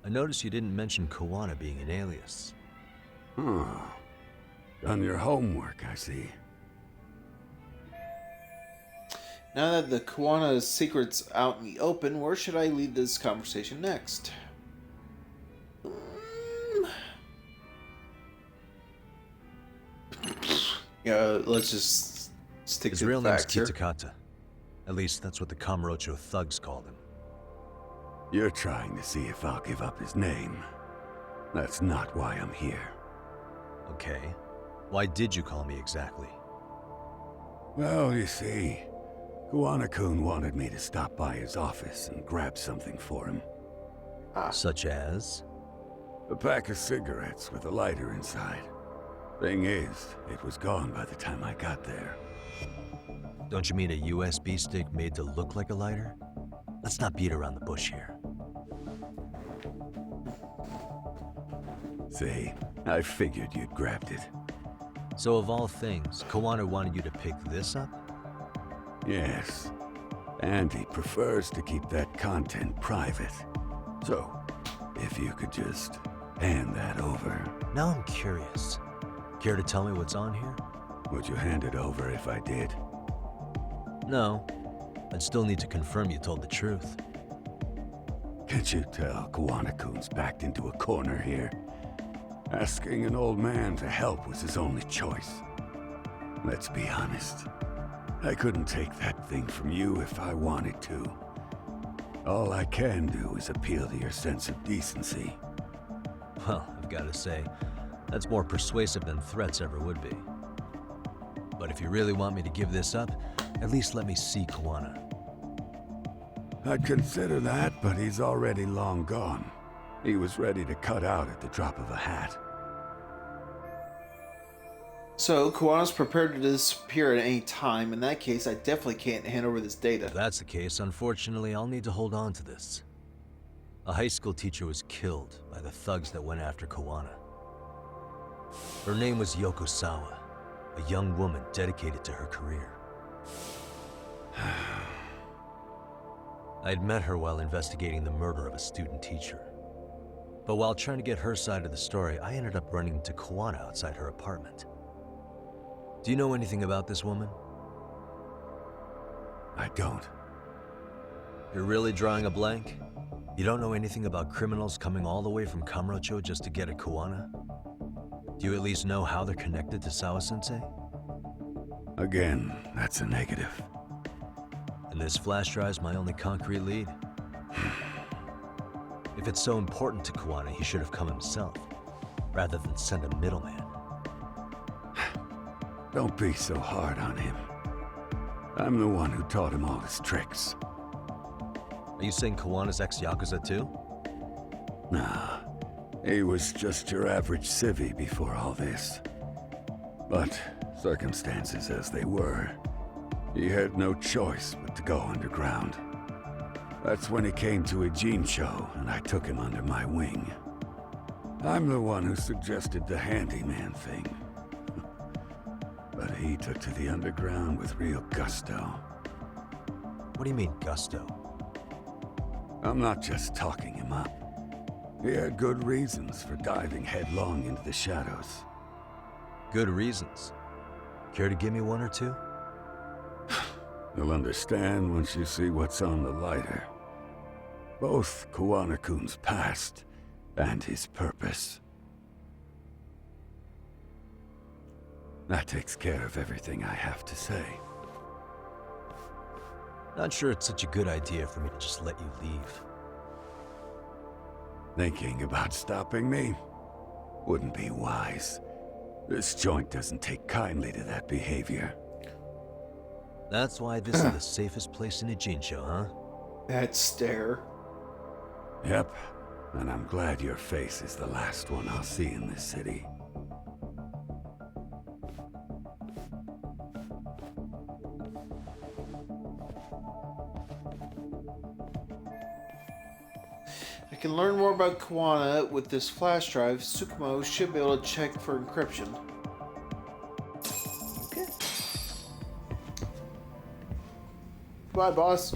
S4: I noticed you didn't mention Kuwana being an alias.
S10: Huh. Done your homework, I see.
S1: Now that the Kuwana secret's out in the open, where should I lead this conversation next? Yeah, let's just stick
S4: His
S1: to
S4: real
S1: the
S4: name's
S1: facts here.
S4: Kitakata. At least that's what the Kamurocho thugs called him.
S10: You're trying to see if I'll give up his name. That's not why I'm here.
S4: Okay. Why did you call me exactly?
S10: Well, you see, Kuwana-kun wanted me to stop by his office and grab something for him.
S4: Such as?
S10: A pack of cigarettes with a lighter inside. Thing is, it was gone by the time I got there.
S4: Don't you mean a USB stick made to look like a lighter? Let's not beat around the bush here.
S10: See, I figured you'd grabbed it.
S4: So of all things, Kuwana wanted you to pick this up?
S10: Yes. And he prefers to keep that content private. So, if you could just hand that over.
S4: Now I'm curious. Care to tell me what's on here?
S10: Would you hand it over if I did?
S4: No. I'd still need to confirm you told the truth.
S10: Can't you tell Kuwana-kun's backed into a corner here? Asking an old man to help was his only choice. Let's be honest. I couldn't take that thing from you if I wanted to. All I can do is appeal to your sense of decency.
S4: Well, I've got to say, that's more persuasive than threats ever would be. But if you really want me to give this up, at least let me see Kuwana.
S10: I'd consider that, but he's already long gone. He was ready to cut out at the drop of a hat.
S1: So, Kuwana's prepared to disappear at any time. In that case, I definitely can't hand over this data.
S4: If that's the case, unfortunately, I'll need to hold on to this. A high school teacher was killed by the thugs that went after Kuwana. Her name was Yoko Sawa, a young woman dedicated to her career. I'd met her while investigating the murder of a student teacher. But while trying to get her side of the story, I ended up running into Kuwana outside her apartment. Do you know anything about this woman?
S10: I don't.
S4: You're really drawing a blank? You don't know anything about criminals coming all the way from Kamurocho just to get at Kuwana? Do you at least know how they're connected to Sawa-sensei?
S10: Again, that's a negative.
S4: And this flash drive's my only concrete lead. If it's so important to Kuwana, he should have come himself, rather than send a middleman.
S10: Don't be so hard on him. I'm the one who taught him all his tricks.
S4: Are you saying Kuwana's ex-Yakuza too?
S10: Nah, he was just your average civvy before all this. But circumstances as they were, he had no choice but to go underground. That's when he came to a Gene show, and I took him under my wing. I'm the one who suggested the handyman thing. But he took to the underground with real gusto.
S4: What do you mean, gusto?
S10: I'm not just talking him up. He had good reasons for diving headlong into the shadows.
S4: Good reasons? Care to give me one or two?
S10: You'll understand once you see what's on the lighter. Both Kuwana-kun's past and his purpose. That takes care of everything I have to say.
S4: Not sure it's such a good idea for me to just let you leave.
S10: Thinking about stopping me? Wouldn't be wise. This joint doesn't take kindly to that behavior.
S4: That's why this is the safest place in a Gene show, huh?
S1: That stare.
S10: Yep, and I'm glad your face is the last one I'll see in this city.
S1: I can learn more about Kuwana with this flash drive. Tsukumo should be able to check for encryption. Okay. Bye, boss.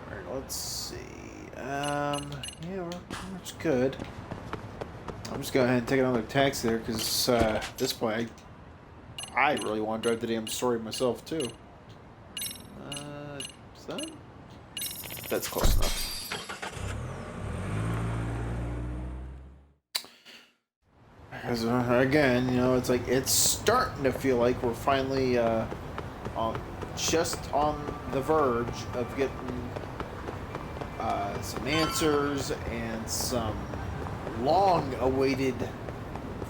S1: Alright, let's see. Yeah, we're pretty much good. I'm just going ahead and take another taxi there, because at this point, I really want to drive the damn story myself, too. Is that? That's close enough. Because, again, you know, it's like, it's starting to feel like we're finally just on the verge of getting some answers and some long-awaited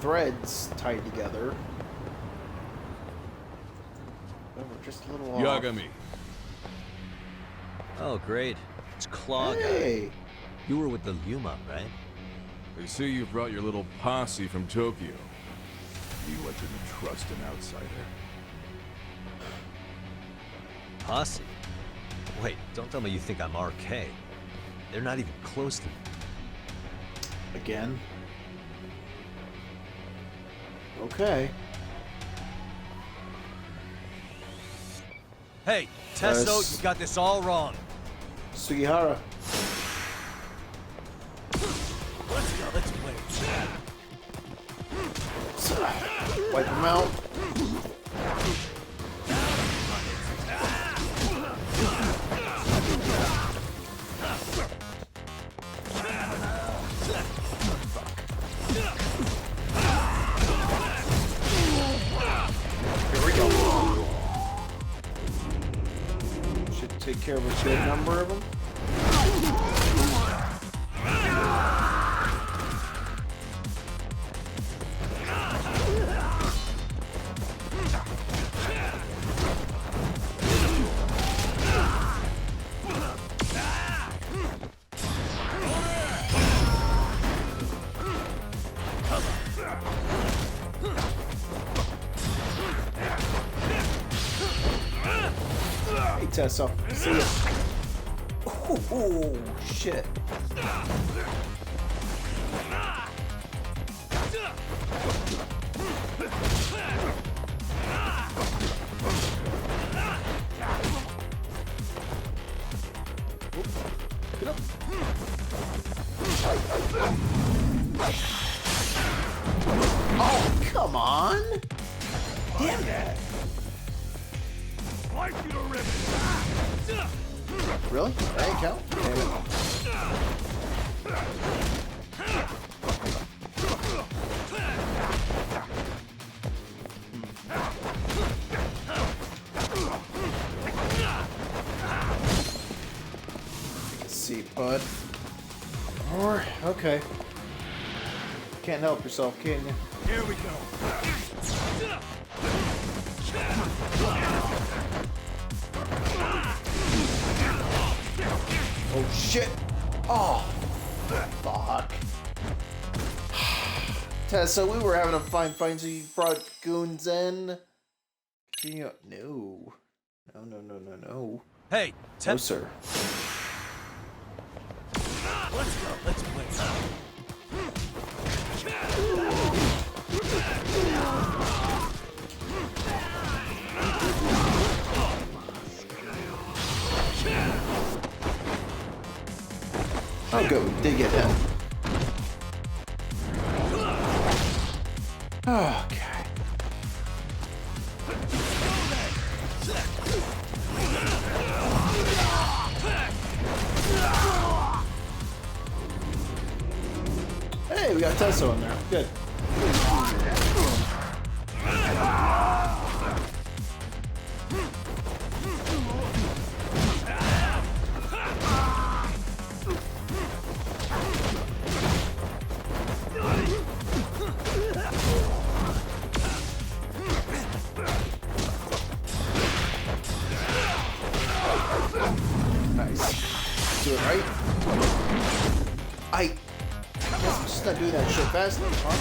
S1: threads tied together. But we're just a little off.
S12: Yagami.
S4: Oh, great. It's Claw
S1: Hey.
S4: Guy. You were with the Yuma, right?
S12: They see you brought your little posse from Tokyo. You didn't trust an outsider.
S4: Posse? Wait, don't tell me you think I'm RK. They're not even close to me.
S1: Again. Okay.
S4: Hey, Tesso, you got this all wrong.
S1: Sugihara.
S4: Let's wait.
S1: Wipe him out. Here we go. Should take care of a good number of them. Hey, Tessa. See ya. Oh, shit. Get up. Oh, come on. Damn that. Really? That ain't count? Damn it. feet, bud. Or, okay. Can't help yourself, can you?
S8: Here we go.
S1: Oh shit! Oh, fuck. Tess, so we were having a fine fight, so you brought goons in? Continue. No. No, no, no, no, no.
S4: Hey,
S1: no, sir.
S8: Let's go. Let's play.
S1: Oh, good. We did get him. Okay. Hey, we got Tesso in there. Good. Nice. Do it right. I guess I'm just not doing that shit fast enough, huh?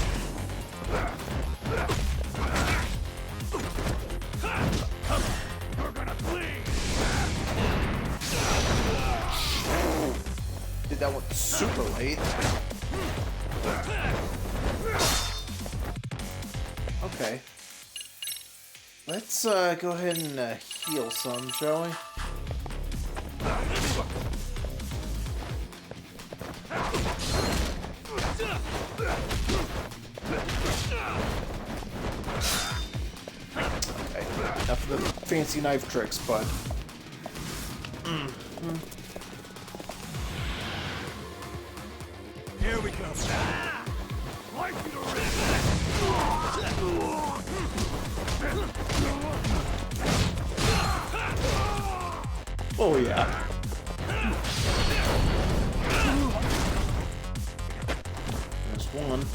S1: Did that one super late. Okay. Let's go ahead and heal some, shall we? Okay, enough of the fancy knife tricks, bud.
S8: Here we go.
S1: Oh yeah. There's one.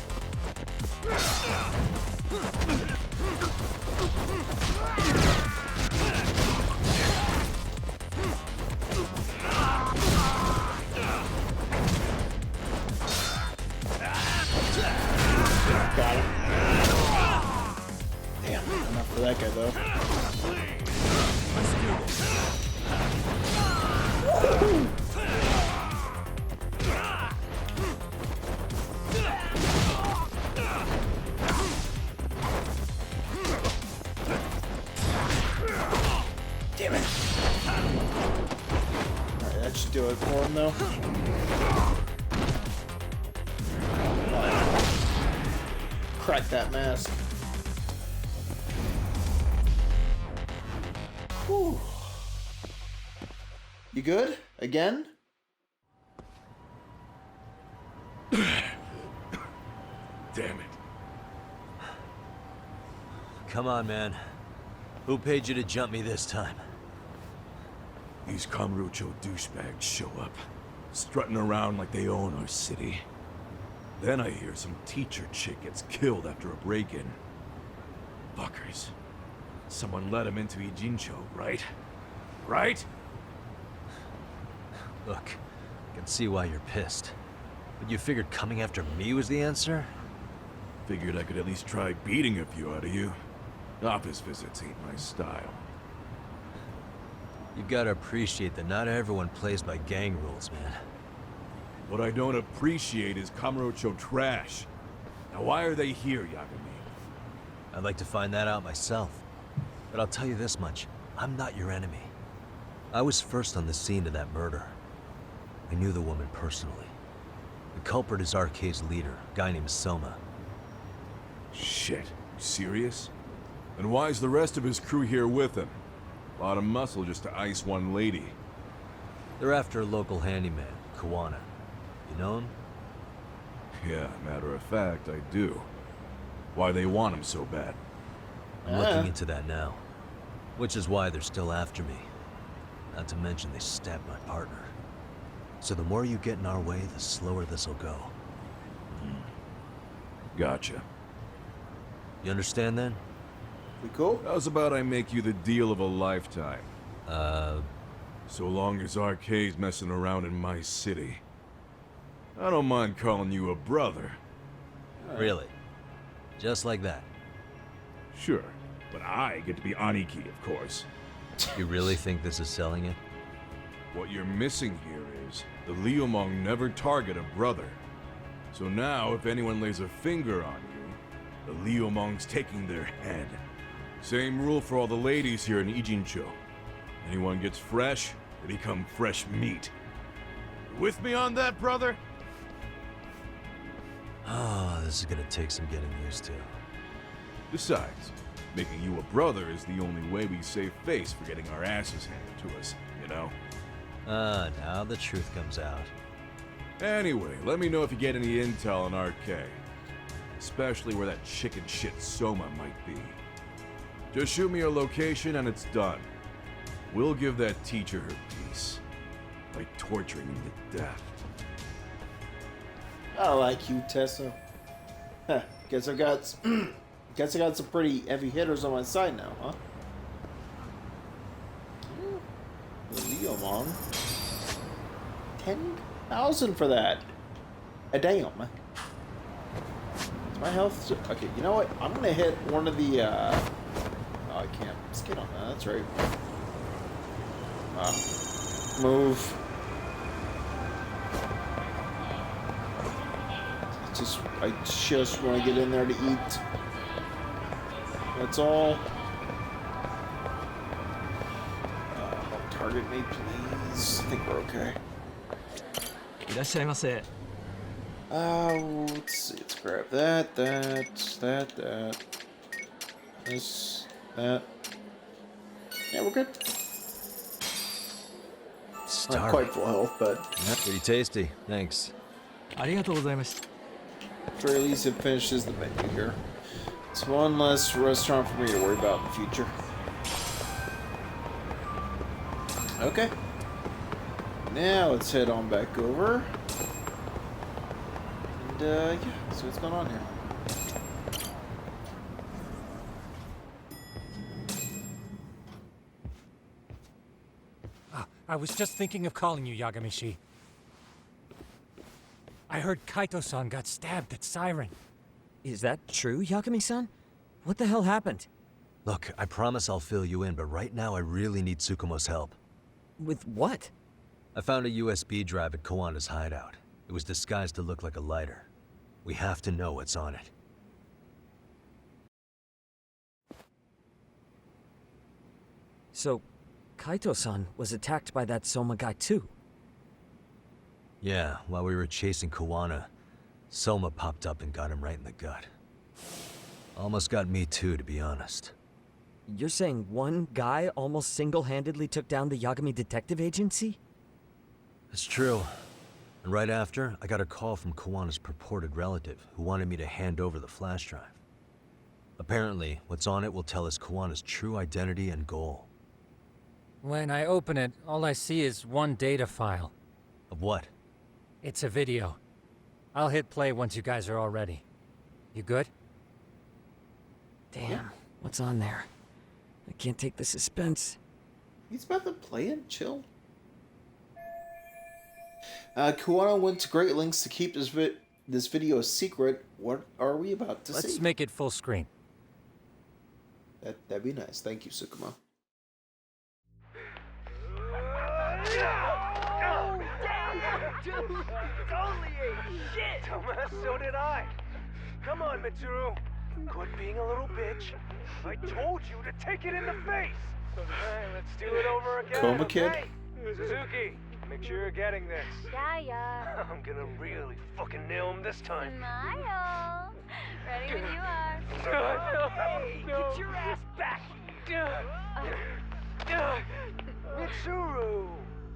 S1: Got him. Damn, enough for that guy though.
S8: Let's do this.
S1: Damn it. Alright, that should do it for him though. Crack that mask. Whew. You good? Again?
S12: Damn it.
S4: Come on, man. Who paid you to jump me this time?
S12: These Kamurocho douchebags show up, strutting around like they own our city. Then I hear some teacher chick gets killed after a break-in. Fuckers. Someone let him into Ijincho, right? Right?
S4: Look, I can see why you're pissed. But you figured coming after me was the answer?
S12: Figured I could at least try beating a few out of you. Office visits ain't my style.
S4: You've got to appreciate that not everyone plays by gang rules, man.
S12: What I don't appreciate is Kamurocho trash. Now why are they here, Yagami?
S4: I'd like to find that out myself. But I'll tell you this much, I'm not your enemy. I was first on the scene of that murder. I knew the woman personally. The culprit is RK's leader, a guy named Soma.
S12: Shit, you serious? And why's the rest of his crew here with him? A lot of muscle just to ice one lady.
S4: They're after a local handyman, Kuwana. You know him?
S12: Yeah, matter of fact, I do. Why they want him so bad?
S4: I'm looking into that now. Which is why they're still after me. Not to mention they stabbed my partner. So the more you get in our way, the slower this'll go.
S12: Gotcha.
S4: You understand then?
S1: We cool?
S12: How's about I make you the deal of a lifetime?
S4: So
S12: long as Arcade's messing around in my city. I don't mind calling you a brother.
S4: Really? Just like that?
S12: Sure, but I get to be Aniki, of course.
S4: You really think this is selling it?
S12: What you're missing here is the Liumong never target a brother. So now, if anyone lays a finger on you, the Liumong's taking their head. Same rule for all the ladies here in Ijincho. Anyone gets fresh, they become fresh meat. You with me on that, brother?
S4: Oh, this is gonna take some getting used to.
S12: Besides, making you a brother is the only way we save face for getting our asses handed to us, you know?
S4: Now the truth comes out.
S12: Anyway, let me know if you get any intel on RK. Especially where that chicken shit Soma might be. Just shoot me your location and it's done. We'll give that teacher her peace. By torturing him to death.
S1: I like you, Tessa. Huh, guess I got some pretty heavy hitters on my side now, huh? The Liumong. 10,000 for that. Damn. Is my health? Okay, you know what? I'm gonna hit one of the. Oh, I can't skid on that. That's right. Move. I just want to get in there to eat. That's all. Don't target me, please. I think we're okay. Let's see. Let's grab that. This, that. Yeah, we're good. Not quite full health, but
S4: pretty tasty. Thanks.
S1: Trailies have finishes the menu here. It's one less restaurant for me to worry about in the future. Okay. Now let's head on back over. And yeah, see what's going on here.
S20: I was just thinking of calling you, Yagamishi. I heard Kaito-san got stabbed at Siren.
S9: Is that true, Yagami-san? What the hell happened?
S4: Look, I promise I'll fill you in, but right now I really need Tsukumo's help.
S9: With what?
S4: I found a USB drive at Kuwana's hideout. It was disguised to look like a lighter. We have to know what's on it.
S9: So, Kaito-san was attacked by that Soma guy too?
S4: Yeah, while we were chasing Kuwana, Soma popped up and got him right in the gut. Almost got me too, to be honest.
S9: You're saying one guy almost single-handedly took down the Yagami Detective Agency?
S4: It's true. And right after, I got a call from Kuwana's purported relative, who wanted me to hand over the flash drive. Apparently, what's on it will tell us Kuwana's true identity and goal.
S20: When I open it, all I see is one data file.
S4: Of what?
S20: It's a video. I'll hit play once you guys are all ready. You good?
S9: Damn, what's on there? I can't take the suspense.
S1: He's about to play it, chill. Kuwana went to great lengths to keep this video a secret. What are we about to see?
S20: Let's make it full screen.
S1: That'd be nice. Thank you, Tsukumo.
S14: Dude, totally ate shit! Thomas, so did I. Come on, Mitsuru. Quit being a little bitch. I told you to take it in the face. Alright, let's do it over again.
S1: Coma Kid?
S14: Okay? Suzuki, make sure you're getting this.
S22: Yeah.
S14: I'm gonna really fucking nail him this time.
S22: Smile. Ready when you are.
S14: Hey, get your ass back! Mitsuru!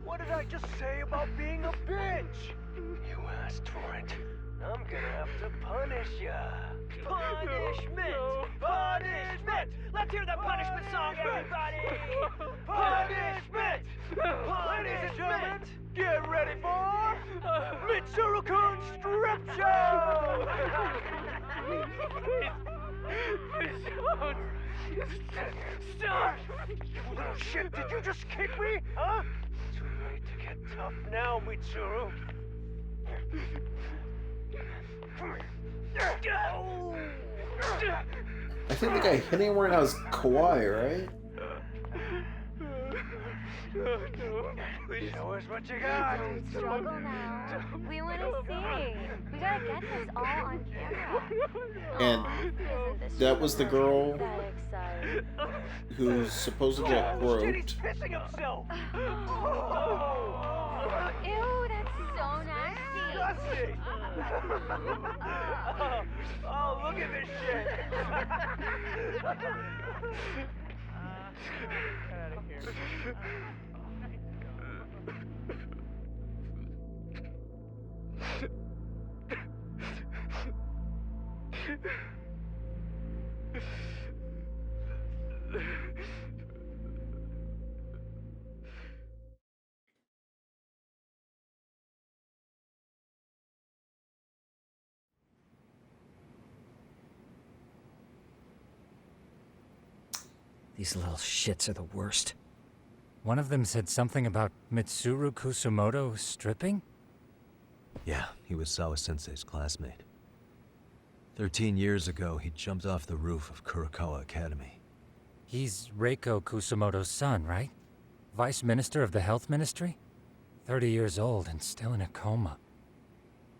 S14: What did I just say about being a bitch?
S22: You asked for it.
S14: I'm gonna have to punish ya. Punishment! Punishment! Let's hear the punishment song, everybody! Punishment! Ladies and gentlemen, get ready for Mitsuru-kun Strip Show! Stop! You little shit, did you just kick me? Huh? Too late to get tough now, Mitsuru.
S1: I think the guy hitting him right now is Kawhi, right?
S14: Show us what you got.
S22: Don't struggle now. We want to see. We gotta get this all on camera.
S1: And that was the girl who supposedly got groped.
S14: Pissing himself.
S22: Ew, that's so nasty.
S14: Oh, look at this shit. Get out of here.
S9: These little shits are the worst.
S20: One of them said something about Mitsuru Kusumoto stripping?
S4: Yeah, he was Sawa-sensei's classmate. 13 years ago, he jumped off the roof of Kurokawa Academy.
S20: He's Reiko Kusumoto's son, right? Vice Minister of the Health Ministry? 30 years old and still in a coma.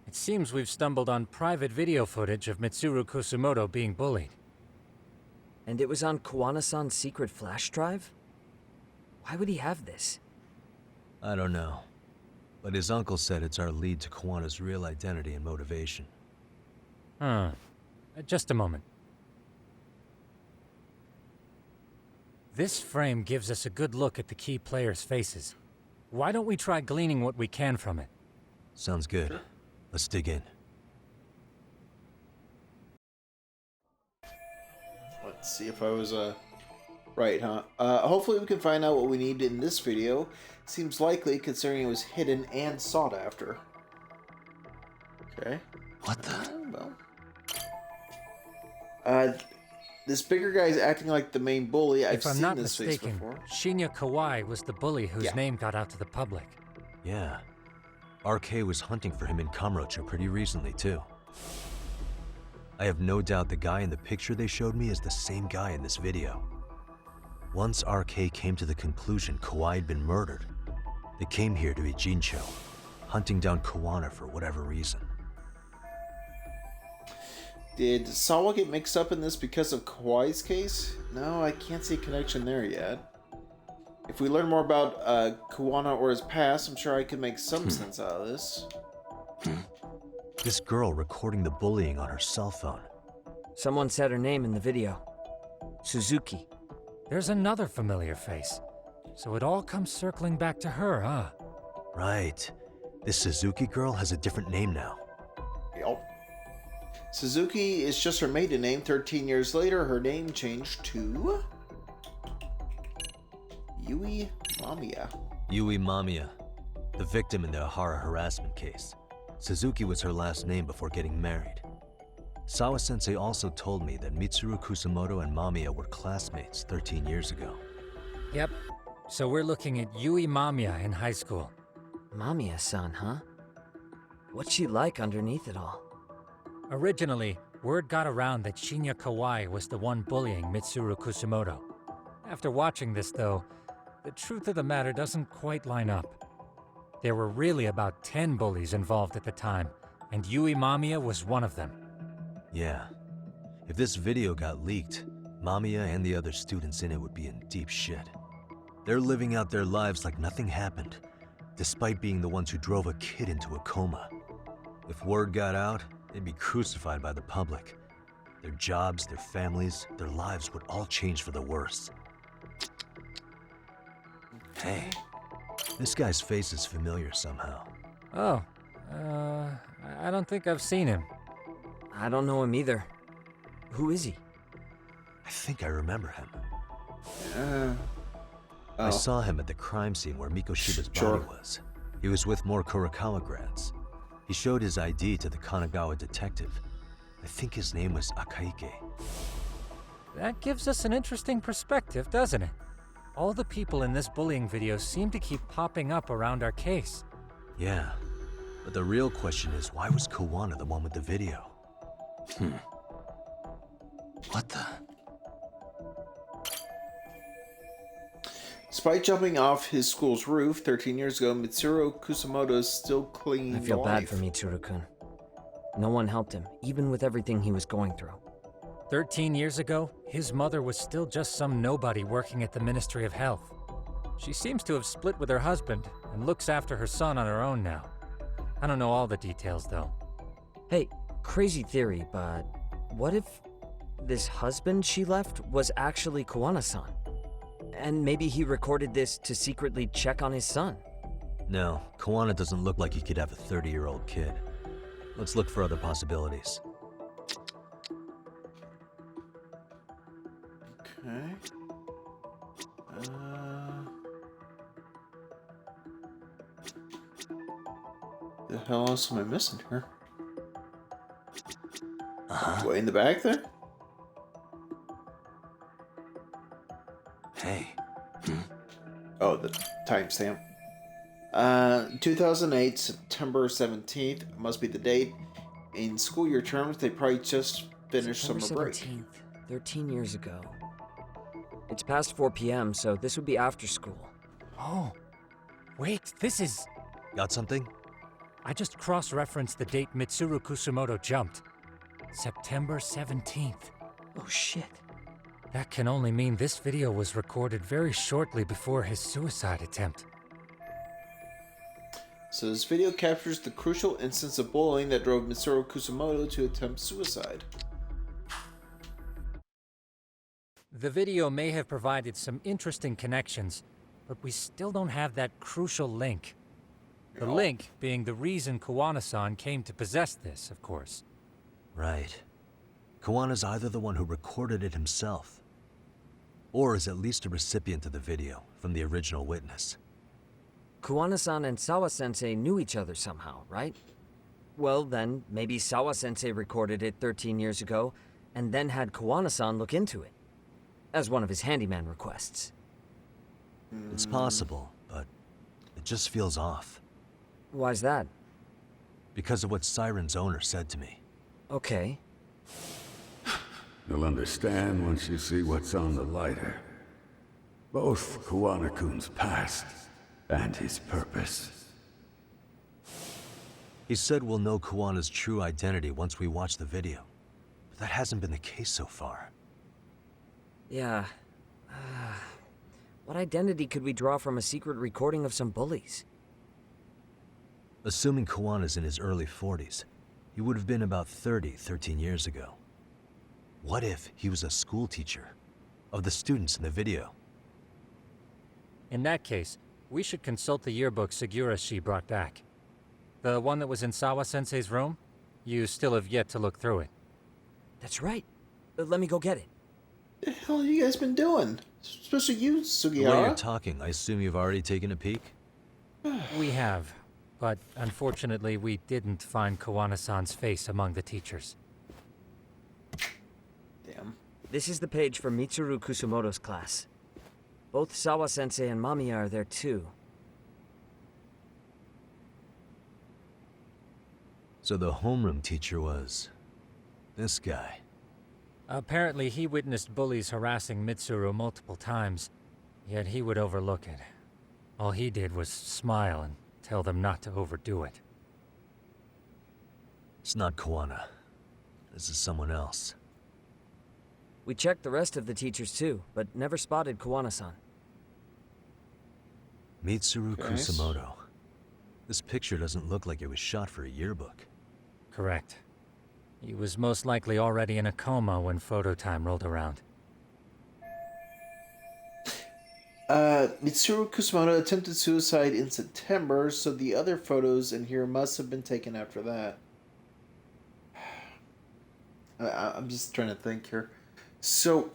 S20: It seems we've stumbled on private video footage of Mitsuru Kusumoto being bullied.
S9: And it was on Kuwana-san's secret flash drive? Why would he have this?
S4: I don't know. But his uncle said it's our lead to Kuwana's real identity and motivation.
S20: Huh. Just a moment. This frame gives us a good look at the key players' faces. Why don't we try gleaning what we can from it?
S4: Sounds good. Let's dig in.
S1: Let's see if I was, right, huh? Hopefully we can find out what we need in this video. Seems likely, considering it was hidden and sought after. Okay.
S11: What the?
S1: Well. This bigger guy is acting like the main bully. I've
S20: If I'm
S1: seen
S20: not
S1: this face
S20: mistaken,
S1: before.
S20: Shinya Kawai was the bully whose name got out to the public.
S4: Yeah. RK was hunting for him in Kamurocho pretty recently, too. I have no doubt the guy in the picture they showed me is the same guy in this video. Once RK came to the conclusion Kawai had been murdered, they came here to Ijincho, hunting down Kuwana for whatever reason.
S1: Did Sawa get mixed up in this because of Kawai's case? No, I can't see a connection there yet. If we learn more about Kuwana or his past, I'm sure I could make some sense out of this.
S4: This girl recording the bullying on her cell phone.
S9: Someone said her name in the video. Suzuki.
S20: There's another familiar face. So it all comes circling back to her, huh?
S4: Right. This Suzuki girl has a different name now.
S1: Yup. Suzuki is just her maiden name. 13 years later, her name changed to... Yui Mamiya.
S4: Yui Mamiya, the victim in the Ahara harassment case. Suzuki was her last name before getting married. Sawa-sensei also told me that Mitsuru Kusumoto and Mamiya were classmates 13 years ago.
S20: Yep. So we're looking at Yui Mamiya in high school.
S9: Mamiya-san, huh? What's she like underneath it all?
S20: Originally, word got around that Shinya Kawai was the one bullying Mitsuru Kusumoto. After watching this, though, the truth of the matter doesn't quite line up. There were really about 10 bullies involved at the time, and Yui Mamiya was one of them.
S4: Yeah. If this video got leaked, Mamiya and the other students in it would be in deep shit. They're living out their lives like nothing happened, despite being the ones who drove a kid into a coma. If word got out, they'd be crucified by the public. Their jobs, their families, their lives would all change for the worse. Hey, this guy's face is familiar somehow.
S20: Oh, I don't think I've seen him.
S9: I don't know him either. Who is he?
S4: I think I remember him.
S1: Oh.
S4: I saw him at the crime scene where Mikoshiba's body was. He was with more Kurokawa grads. He showed his ID to the Kanagawa detective. I think his name was Akaike.
S20: That gives us an interesting perspective, doesn't it? All the people in this bullying video seem to keep popping up around our case.
S4: Yeah, but the real question is, why was Kuwana the one with the video?
S11: What the?
S1: Despite jumping off his school's roof 13 years ago, Mitsuru Kusamoto is still clinging to life.
S9: I feel bad for Mitsuru-kun. No one helped him, even with everything he was going through.
S20: 13 years ago, his mother was still just some nobody working at the Ministry of Health. She seems to have split with her husband and looks after her son on her own now. I don't know all the details, though.
S9: Hey, crazy theory, but what if this husband she left was actually Kuwana-san? And maybe he recorded this to secretly check on his son.
S4: No, Kuwana doesn't look like he could have a 30-year-old kid. Let's look for other possibilities.
S1: Okay. The hell else am I missing here? Way in the back there?
S11: Hey.
S1: Oh, the timestamp. 2008, September 17th, must be the date. In school year terms, they probably just finished summer break.
S9: 17th, 13 years ago. It's past 4 p.m., so this would be after school.
S20: Oh, wait, this is...
S4: Got something?
S20: I just cross-referenced the date Mitsuru Kusumoto jumped. September 17th.
S9: Oh shit.
S20: That can only mean this video was recorded very shortly before his suicide attempt.
S1: So this video captures the crucial instance of bullying that drove Mitsuru Kusumoto to attempt suicide.
S20: The video may have provided some interesting connections, but we still don't have that crucial link. The link being the reason Kuwana-san came to possess this, of course.
S4: Right. Kuwana's either the one who recorded it himself, or is at least a recipient of the video from the original witness.
S9: Kuwana-san and Sawa-sensei knew each other somehow, right? Well then, maybe Sawa-sensei recorded it 13 years ago, and then had Kuwana-san look into it, as one of his handyman requests.
S4: It's possible, but it just feels off.
S9: Why's that?
S4: Because of what Siren's owner said to me.
S9: Okay.
S10: You'll understand once you see what's on the lighter. Both Kuwana-kun's past and his purpose.
S4: He said we'll know Kuwana's true identity once we watch the video. But that hasn't been the case so far.
S9: Yeah. What identity could we draw from a secret recording of some bullies?
S4: Assuming Kuwana's in his early 40s, he would have been about 30, 13 years ago. What if he was a school teacher of the students in the video?
S20: In that case, we should consult the yearbook Segura-shi brought back. The one that was in Sawa-sensei's room? You still have yet to look through it.
S9: That's right. Let me go get it.
S1: What the hell have you guys been doing? Especially you, Sugihara.
S4: The way you're talking, I assume you've already taken a peek?
S20: We have, but unfortunately we didn't find Kuwana-san's face among the teachers.
S1: Damn.
S9: This is the page from Mitsuru Kusumoto's class. Both Sawa-sensei and Mamiya are there too.
S4: So the homeroom teacher was... this guy.
S20: Apparently he witnessed bullies harassing Mitsuru multiple times, yet he would overlook it. All he did was smile and tell them not to overdo it.
S4: It's not Kuwana. This is someone else.
S9: We checked the rest of the teachers too, but never spotted Kuwana-san.
S4: Mitsuru Kusumoto. This picture doesn't look like it was shot for a yearbook.
S20: Correct. He was most likely already in a coma when photo time rolled around.
S1: Mitsuru Kusumoto attempted suicide in September, so the other photos in here must have been taken after that. I'm just trying to think here. So,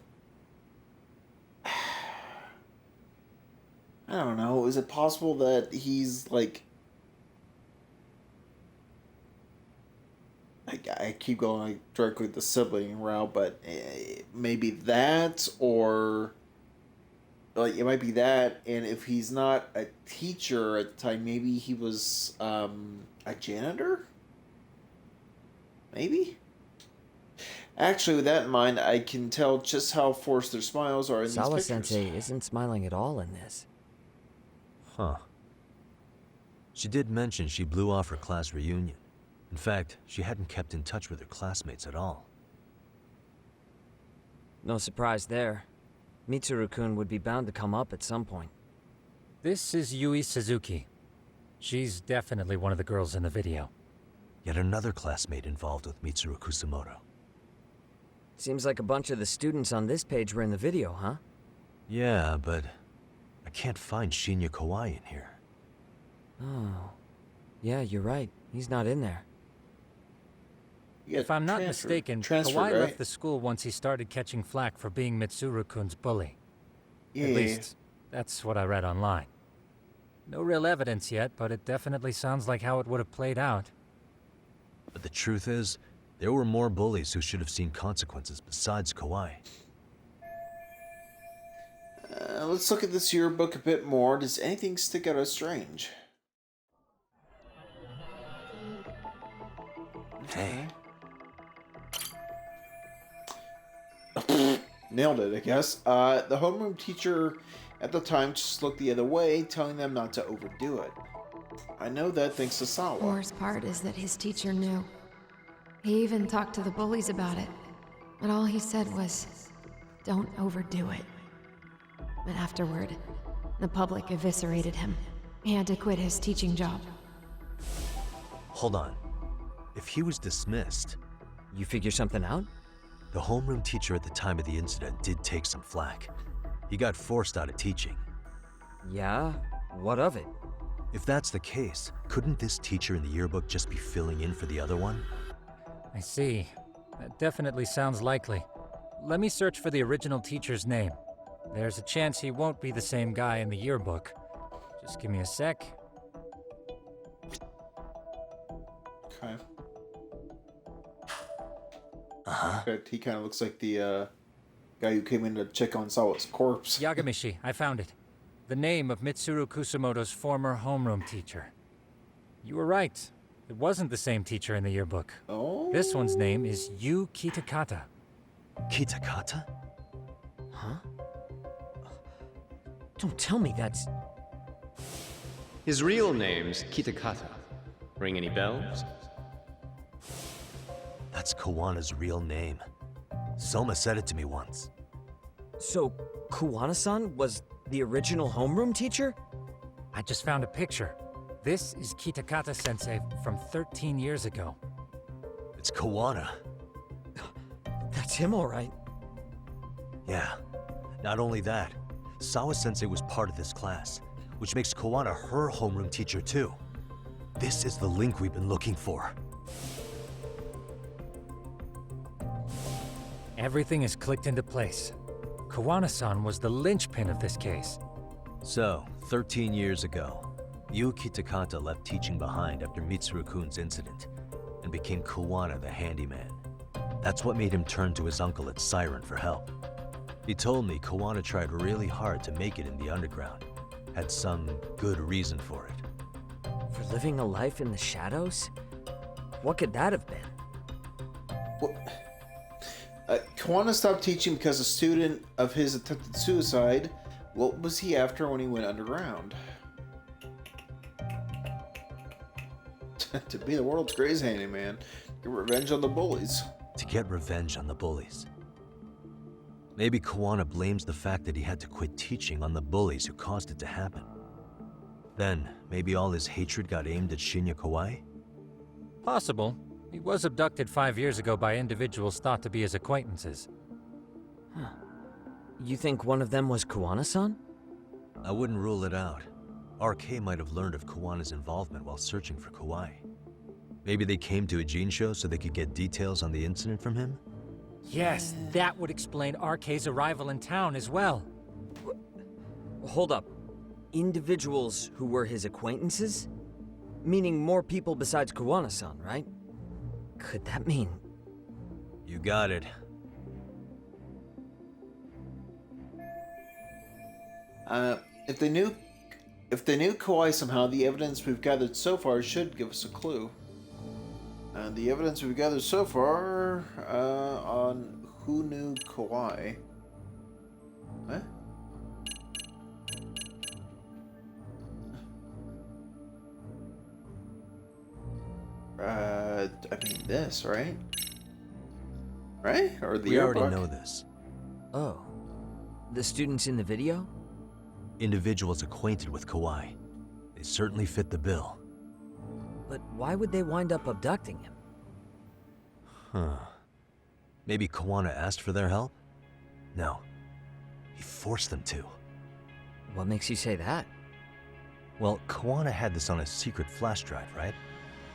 S1: I don't know. Is it possible that he's like... I keep going like directly the sibling route, but maybe that, or like it might be that. And if he's not a teacher at the time, maybe he was a janitor. Maybe. Actually, with that in mind, I can tell just how forced their smiles are in these pictures.
S9: Sawa-sensei isn't smiling at all in this.
S4: Huh. She did mention she blew off her class reunion. In fact, she hadn't kept in touch with her classmates at all.
S9: No surprise there. Mitsuru-kun would be bound to come up at some point.
S20: This is Yui Suzuki. She's definitely one of the girls in the video.
S4: Yet another classmate involved with Mitsuru Kusamoto.
S9: Seems like a bunch of the students on this page were in the video, huh?
S4: Yeah, but I can't find Shinya Kawai in here.
S9: Oh. Yeah, you're right. He's not in there.
S20: If I'm not mistaken, Kawai left the school once he started catching flack for being Mitsuru-kun's bully.
S1: Yeah.
S20: At least, that's what I read online. No real evidence yet, but it definitely sounds like how it would have played out.
S4: But the truth is, there were more bullies who should have seen consequences besides Kawai.
S1: Let's look at this yearbook a bit more. Does anything stick out as strange?
S4: Hey.
S1: Nailed it, I guess. The homeroom teacher at the time just looked the other way, telling them not to overdo it. I know that thanks to Sawa.
S2: The worst part is that his teacher knew. He even talked to the bullies about it. But all he said was, don't overdo it. But afterward, the public eviscerated him. He had to quit his teaching job.
S4: Hold on. If he was dismissed...
S9: You figure something out?
S4: The homeroom teacher at the time of the incident did take some flack. He got forced out of teaching.
S9: Yeah? What of it?
S4: If that's the case, couldn't this teacher in the yearbook just be filling in for the other one?
S20: I see. That definitely sounds likely. Let me search for the original teacher's name. There's a chance he won't be the same guy in the yearbook. Just give me a sec.
S1: Okay. He kind of looks like the guy who came in to check on Sawa's corpse.
S20: Yagamishi, I found it. The name of Mitsuru Kusamoto's former homeroom teacher. You were right. It wasn't the same teacher in the yearbook.
S1: Oh.
S20: This one's name is Yu Kitakata.
S4: Kitakata?
S9: Huh? Don't tell me that's...
S15: His real name's Kitakata. Ring any bells?
S4: That's Kuwana's real name. Soma said it to me once.
S9: So, Kuwana-san was the original homeroom teacher?
S20: I just found a picture. This is Kitakata-sensei from 13 years ago.
S4: It's Kuwana.
S9: That's him, all right.
S4: Yeah. Not only that, Sawa-sensei was part of this class, which makes Kuwana her homeroom teacher too. This is the link we've been looking for.
S20: Everything is clicked into place. Kuwana-san was the linchpin of this case.
S4: So, 13 years ago, Yu Kitakata left teaching behind after Mitsuru-kun's incident, and became Kuwana the handyman. That's what made him turn to his uncle at Siren for help. He told me Kuwana tried really hard to make it in the underground. Had some good reason for it.
S9: For living a life in the shadows? What could that have been?
S1: What? Kuwana stopped teaching because a student of his attempted suicide. What was he after when he went underground? To be the world's greatest handyman. Get revenge on the bullies.
S4: To get revenge on the bullies. Maybe Kuwana blames the fact that he had to quit teaching on the bullies who caused it to happen. Then, maybe all his hatred got aimed at Shinya Kawai?
S20: Possible. He was abducted 5 years ago by individuals thought to be his acquaintances.
S9: Huh. You think one of them was Kuwana-san?
S4: I wouldn't rule it out. RK might have learned of Kuwana's involvement while searching for Kawai. Maybe they came to a Jinsho so they could get details on the incident from him?
S20: Yes, that would explain RK's arrival in town as well.
S9: Hold up. Individuals who were his acquaintances? Meaning more people besides Kuwana-san, right? Could that mean...
S4: You got it.
S1: If they knew Kawhi somehow, the evidence we've gathered so far should give us a clue. And the evidence we've gathered so far on who knew Kawhi. What? I mean this, right? Right? Or the
S4: We
S1: yearbook?
S4: already know this.
S9: Oh. The students in the video?
S4: Individuals acquainted with Kawhi. They certainly fit the bill.
S9: But why would they wind up abducting him?
S4: Huh. Maybe Kuwana asked for their help? No. He forced them to.
S9: What makes you say that?
S4: Well, Kuwana had this on a secret flash drive, right?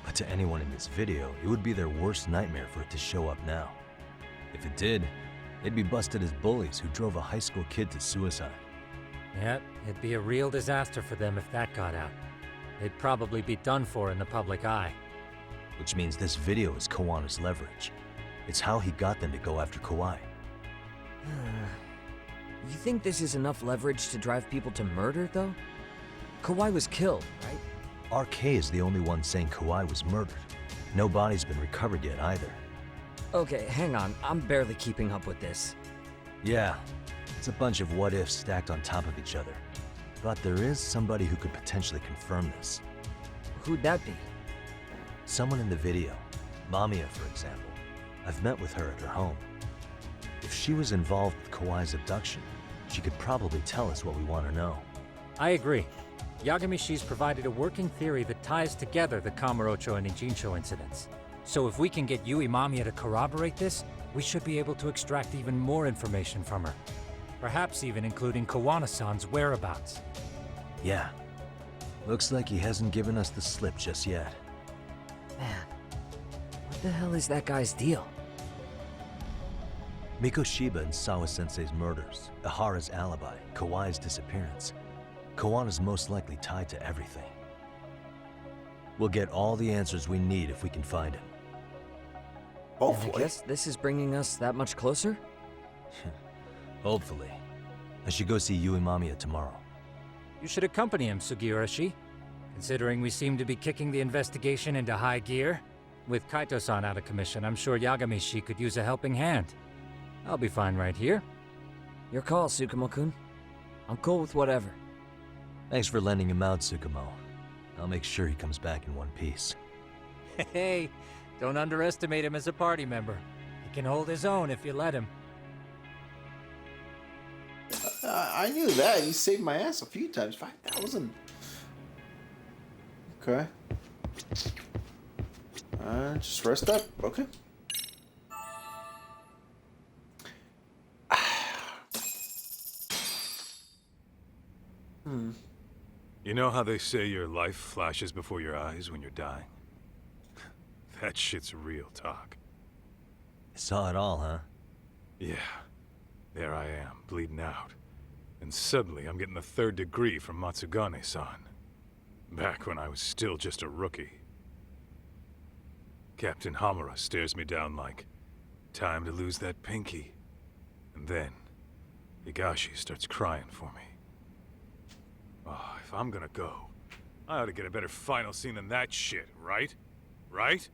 S4: But to anyone in this video, it would be their worst nightmare for it to show up now. If it did, they'd be busted as bullies who drove a high school kid to suicide.
S20: Yep, it'd be a real disaster for them if that got out. They'd probably be done for in the public eye.
S4: Which means this video is Kawana's leverage. It's how he got them to go after Kawhi.
S9: You think this is enough leverage to drive people to murder, though? Kawhi was killed, right?
S4: RK is the only one saying Kawhi was murdered. No body's been recovered yet either.
S9: Okay, hang on. I'm barely keeping up with this.
S4: Yeah, it's a bunch of what-ifs stacked on top of each other. But there is somebody who could potentially confirm this.
S9: Who'd that be?
S4: Someone in the video. Mamiya, for example. I've met with her at her home. If she was involved with Kawhi's abduction, she could probably tell us what we want to know.
S20: I agree. Yagamishi's provided a working theory that ties together the Kamurocho and Ijincho incidents. So if we can get Yui Mamiya to corroborate this, we should be able to extract even more information from her. Perhaps even including Kuwana-san's whereabouts.
S4: Yeah. Looks like he hasn't given us the slip just yet.
S9: Man, what the hell is that guy's deal?
S4: Mikoshiba and Sawa-sensei's murders, Ihara's alibi, Kawhi's disappearance. Kuwana's most likely tied to everything. We'll get all the answers we need if we can find him.
S9: Hopefully. I guess this is bringing us that much closer?
S4: Hopefully. I should go see Yui Mamiya tomorrow.
S20: You should accompany him, Sugiurashi. Considering we seem to be kicking the investigation into high gear. With Kaito-san out of commission, I'm sure Yagamishi could use a helping hand. I'll be fine right here.
S9: Your call, Tsukumo-kun. I'm cool with whatever.
S4: Thanks for lending him out, Tsukumo. I'll make sure he comes back in one piece.
S20: Hey, don't underestimate him as a party member. He can hold his own if you let him.
S1: I knew that. He saved my ass a few times. 5,000. Okay. Just rest up. Okay.
S13: You know how they say your life flashes before your eyes when you're dying? That shit's real talk.
S4: You saw it all, huh?
S13: Yeah. There I am, bleeding out. And suddenly I'm getting the 3rd degree from Matsugane-san. Back when I was still just a rookie. Captain Hamura stares me down like, time to lose that pinky. And then, Higashi starts crying for me. Oh, if I'm gonna go, I ought to get a better final scene than that shit, right? Right?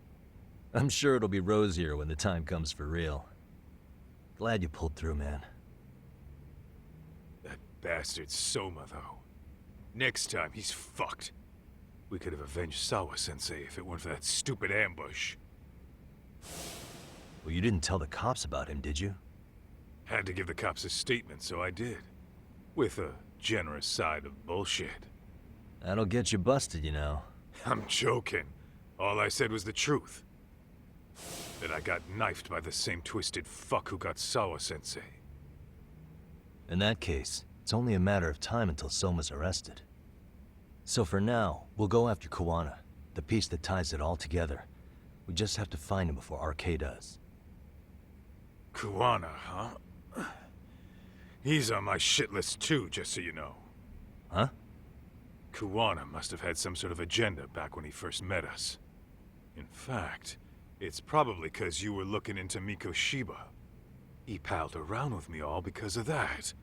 S4: I'm sure it'll be rosier when the time comes for real. Glad you pulled through, man.
S13: That bastard Soma, though. Next time, he's fucked. We could have avenged Sawa-sensei if it weren't for that stupid ambush.
S4: Well, you didn't tell the cops about him, did you?
S13: Had to give the cops a statement, so I did. With a generous side of bullshit.
S4: That'll get you busted, you know.
S13: I'm joking. All I said was the truth. That I got knifed by the same twisted fuck who got Sawa-sensei.
S4: In that case, it's only a matter of time until Soma's arrested. So for now, we'll go after Kuwana, the piece that ties it all together. We just have to find him before RK does.
S13: Kuwana, huh? He's on my shit list too, just so you know.
S4: Huh?
S13: Kuwana must have had some sort of agenda back when he first met us. In fact, it's probably because you were looking into Mikoshiba. He palled around with me all because of that.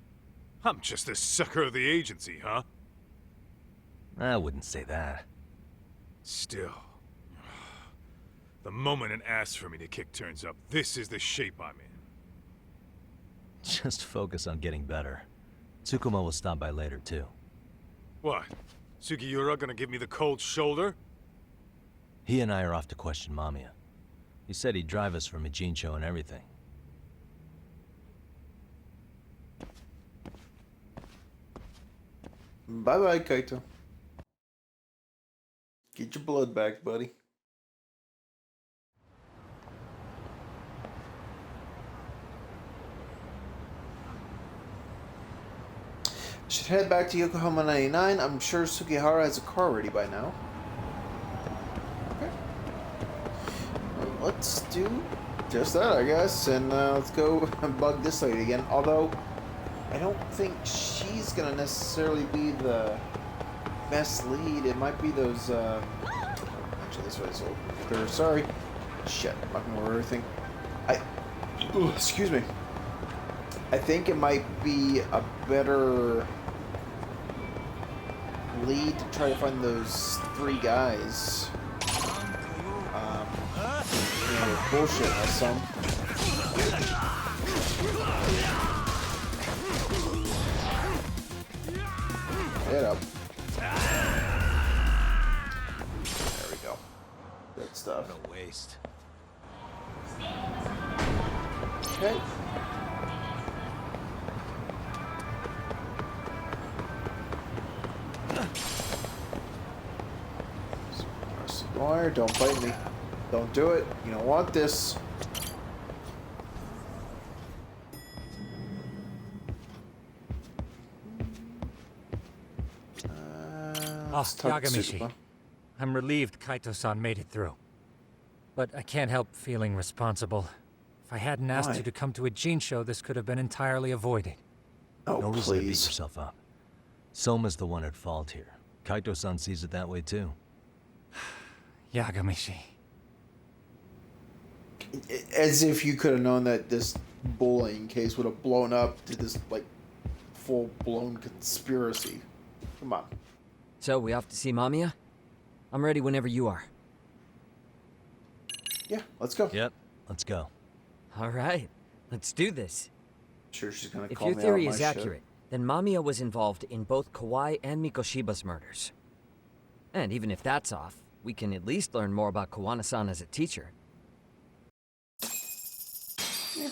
S13: I'm just a sucker of the agency, huh?
S4: I wouldn't say that.
S13: Still. The moment an ass for me to kick turns up, this is the shape I'm in.
S4: Just focus on getting better. Tsukuma will stop by later, too.
S13: What? Sugiura gonna give me the cold shoulder?
S4: He and I are off to question Mamiya. He said he'd drive us from Ijincho and everything.
S1: Bye-bye, Kaito. Get your blood back, buddy. Should head back to Yokohama 99. I'm sure Sugihara has a car ready by now. Okay. Well, let's do just that, I guess. And let's go bug this lady again. Although, I don't think she's going to necessarily be the best lead. It might be those... Actually, this way, so clear. Sorry. Shit, I'm not going to order everything. Excuse me. I think it might be a better lead to try to find those 3 guys. You know, bullshit with some. Get up. There we go. Good stuff.
S4: What a waste.
S1: Okay. Wire, don't bite me. Don't do it. You don't want this.
S20: Yagamishi. I'm relieved Kaito-san made it through. But I can't help feeling responsible. If I hadn't asked you to come to a Gene show, this could have been entirely avoided.
S1: Oh,
S4: no reason to beat yourself up. Soma's the one at fault here. Kaito-san sees it that way too.
S20: Yagamishi.
S1: As if you could have known that this bullying case would have blown up to this, like, full-blown conspiracy. Come on.
S9: So, we off to see Mamiya? I'm ready whenever you are.
S1: Yeah, let's go.
S4: Yep, let's go.
S9: Alright, let's do this.
S1: Sure she's gonna
S9: If
S1: call
S9: your
S1: me
S9: theory
S1: out
S9: is
S1: my
S9: accurate, then Mamiya was involved in both Kawai and Mikoshiba's murders. And even if that's off, we can at least learn more about Kuwana-san as a teacher.
S1: Yeah.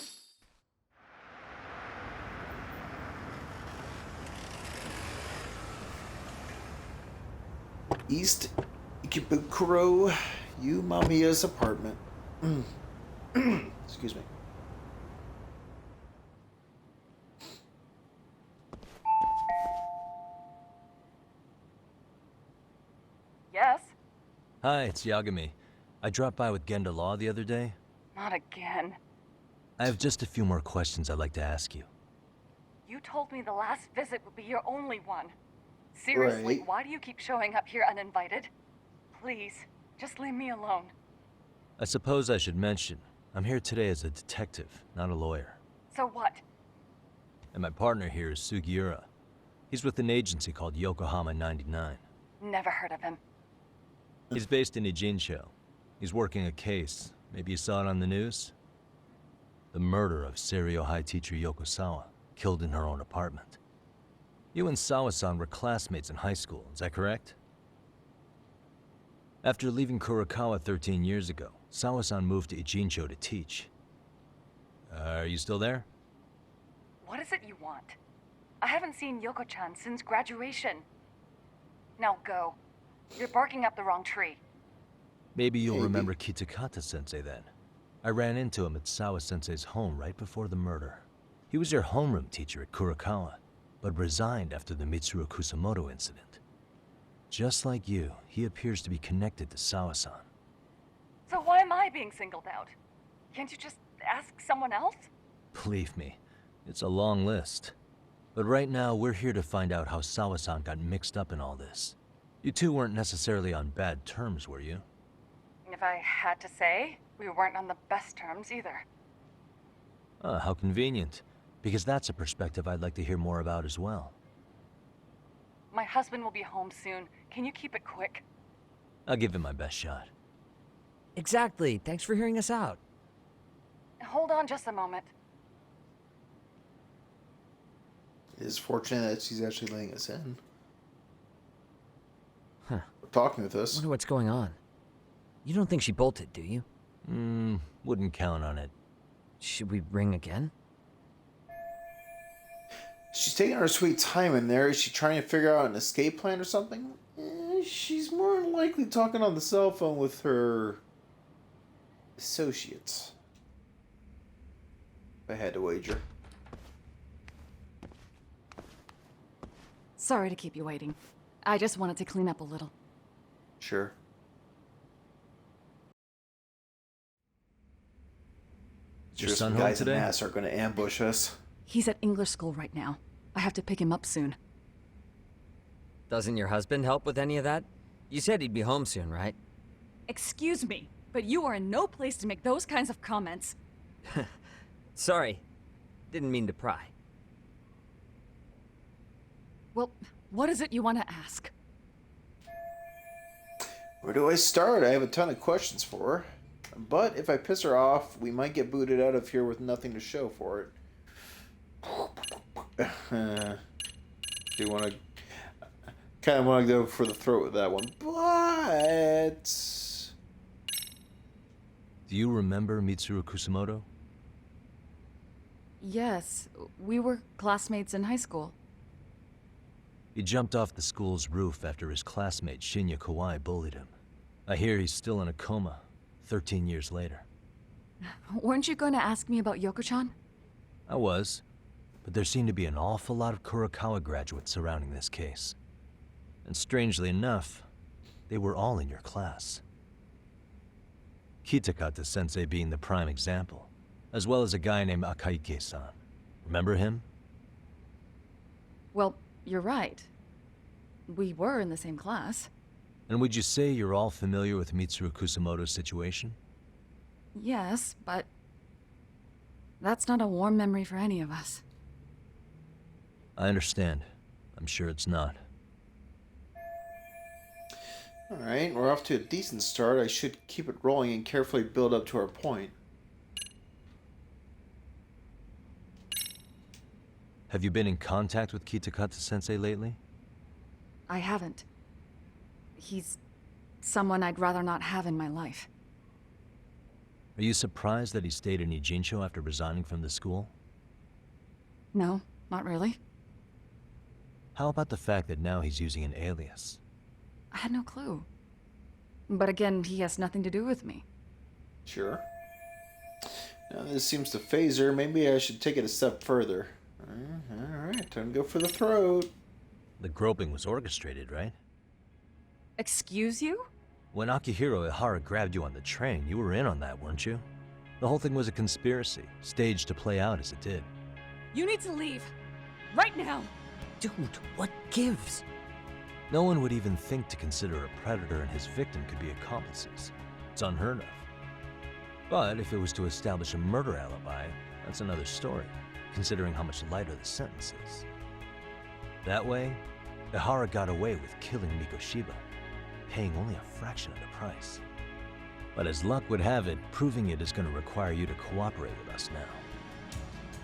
S1: East Ikebukuro, Yu Mamiya's apartment. Excuse me.
S5: Yes?
S4: Hi, it's Yagami. I dropped by with Genda Law the other day.
S5: Not again.
S4: I have just a few more questions I'd like to ask you.
S5: You told me the last visit would be your only one. Seriously,
S1: Right.
S5: why do you keep showing up here uninvited? Please, just leave me alone.
S4: I suppose I should mention, I'm here today as a detective, not a lawyer.
S5: So what?
S4: And my partner here is Sugiura. He's with an agency called Yokohama 99.
S5: Never heard of him.
S4: He's based in Ijincho. He's working a case. Maybe you saw it on the news? The murder of Seiryo High teacher Yokosawa, killed in her own apartment. You and Sawa-san were classmates in high school, is that correct? After leaving Kurokawa 13 years ago, Sawa-san moved to Ijincho to teach. Are you still there?
S5: What is it you want? I haven't seen Yoko-chan since graduation. Now go. You're barking up the wrong tree.
S4: Maybe you'll remember Kitakata-sensei then. I ran into him at Sawa-sensei's home right before the murder. He was your homeroom teacher at Kurokawa, but resigned after the Mitsuru Kusamoto incident. Just like you, he appears to be connected to Sawa-san.
S5: So why am I being singled out? Can't you just ask someone else?
S4: Believe me, it's a long list. But right now, we're here to find out how Sawa-san got mixed up in all this. You two weren't necessarily on bad terms, were you?
S5: If I had to say, we weren't on the best terms either.
S4: Ah, how convenient. Because that's a perspective I'd like to hear more about as well.
S5: My husband will be home soon. Can you keep it quick?
S4: I'll give it my best shot.
S9: Exactly. Thanks for hearing us out.
S5: Hold on just a moment.
S1: It is fortunate that she's actually letting us in.
S9: Huh.
S1: Talking with us.
S9: Wonder what's going on. You don't think she bolted, do you?
S4: Wouldn't count on it.
S9: Should we ring again?
S1: She's taking her sweet time in there. Is she trying to figure out an escape plan or something? She's more than likely talking on the cell phone with her associates. If I had to wager.
S5: Sorry to keep you waiting. I just wanted to clean up a little.
S1: Sure.
S4: Is your
S1: Sure,
S4: son
S1: some
S4: home
S1: guys in
S4: today?
S1: masks are going to ambush us.
S5: He's at English school right now. I have to pick him up soon.
S9: Doesn't your husband help with any of that? You said he'd be home soon, right?
S5: Excuse me, but you are in no place to make those kinds of comments.
S9: Sorry. Didn't mean to pry.
S5: Well, what is it you want to ask?
S1: Where do I start? I have a ton of questions for her. But if I piss her off, we might get booted out of here with nothing to show for it. Do you want to... kind of want to go for the throat with that one. But...
S4: Do you remember Mitsuru Kusumoto?
S5: Yes, we were classmates in high school.
S4: He jumped off the school's roof after his classmate Shinya Kawai bullied him. I hear he's still in a coma, 13 years later.
S5: Weren't you going to ask me about Yoko-chan?
S4: I was, but there seemed to be an awful lot of Kurokawa graduates surrounding this case. And strangely enough, they were all in your class. Kitakata-sensei being the prime example, as well as a guy named Akaike-san. Remember him?
S5: Well, you're right. We were in the same class.
S4: And would you say you're all familiar with Mitsuru Kusumoto's situation?
S5: Yes, but that's not a warm memory for any of us.
S4: I understand. I'm sure it's not.
S1: Alright, we're off to a decent start. I should keep it rolling and carefully build up to our point.
S4: Have you been in contact with Kitakata-sensei lately?
S5: I haven't. He's someone I'd rather not have in my life.
S4: Are you surprised that he stayed in Ijincho after resigning from the school?
S5: No, not really.
S4: How about the fact that now he's using an alias?
S5: I had no clue. But again, he has nothing to do with me.
S1: Sure. Now this seems to phase her. Maybe I should take it a step further. Alright, time to go for the throat.
S4: The groping was orchestrated, right?
S5: Excuse you?
S4: When Akihiro Ihara grabbed you on the train, you were in on that, weren't you? The whole thing was a conspiracy, staged to play out as it did.
S5: You need to leave. Right now.
S9: Dude, what gives?
S4: No one would even think to consider a predator and his victim could be accomplices. It's unheard of. But if it was to establish a murder alibi, that's another story, considering how much lighter the sentence is. That way, Ihara got away with killing Mikoshiba, paying only a fraction of the price. But as luck would have it, proving it is going to require you to cooperate with us now.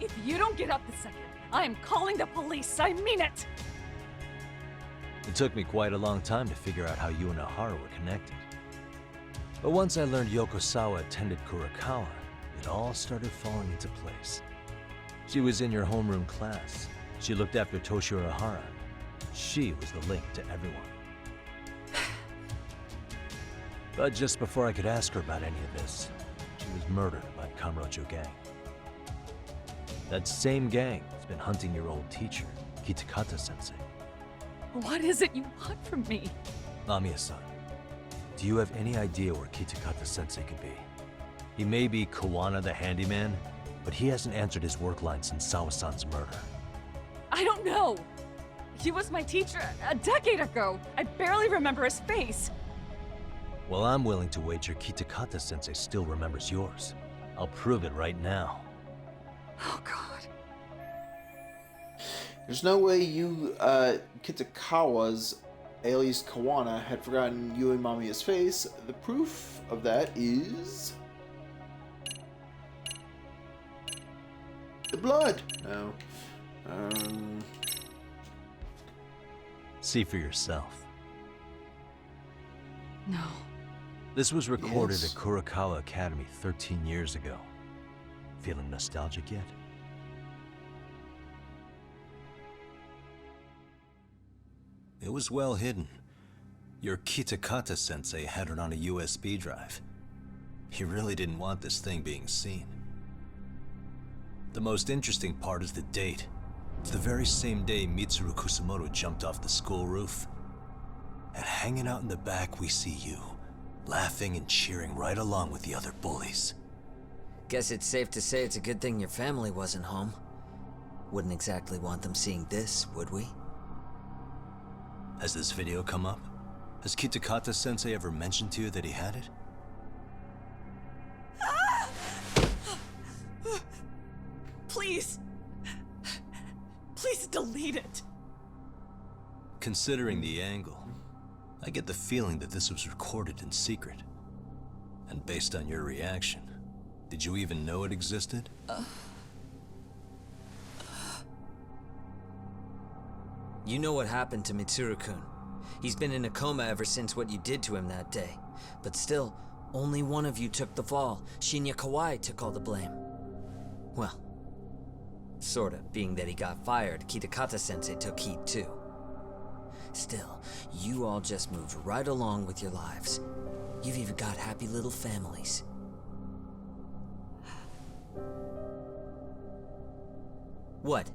S5: If you don't get up this second, I am calling the police. I mean it.
S4: It took me quite a long time to figure out how you and Ihara were connected. But once I learned Yokosawa attended Kurokawa, it all started falling into place. She was in your homeroom class. She looked after Toshiro Ihara. She was the link to everyone. But just before I could ask her about any of this, she was murdered by Kamurocho gang. That same gang has been hunting your old teacher, Kitakata-sensei.
S5: What is it you want from me?
S4: Lamia-san, do you have any idea where Kitakata-sensei could be? He may be Kuwana the handyman, but he hasn't answered his work line since Sawa-san's murder.
S5: I don't know. He was my teacher a decade ago. I barely remember his face.
S4: Well, I'm willing to wager Kitakata-sensei still remembers yours. I'll prove it right now.
S5: Oh, God.
S1: There's no way you, Kitakawa's alias Kuwana had forgotten Yui Mamiya's face. The proof of that is... the blood! No.
S4: See for yourself.
S5: No.
S4: This was recorded
S1: Yes.
S4: at Kurakawa Academy 13 years ago. Feeling nostalgic yet?
S11: It was well hidden. Your Kitakata-sensei had it on a USB drive. He really didn't want this thing being seen. The most interesting part is the date. It's the very same day Mitsuru Kusumoto jumped off the school roof. And hanging out in the back, we see you, laughing and cheering right along with the other bullies.
S9: Guess it's safe to say it's a good thing your family wasn't home. Wouldn't exactly want them seeing this, would we?
S11: Has this video come up? Has Kitakata-sensei ever mentioned to you that he had it?
S5: Please. Please delete it.
S11: Considering the angle, I get the feeling that this was recorded in secret. And based on your reaction, did you even know it existed?
S9: You know what happened to Mitsuru-kun. He's been in a coma ever since what you did to him that day. But still, only one of you took the fall. Shinya Kawai took all the blame. Well, sorta, being that he got fired, Kitakata-sensei took heat too. Still, you all just moved right along with your lives. You've even got happy little families. What?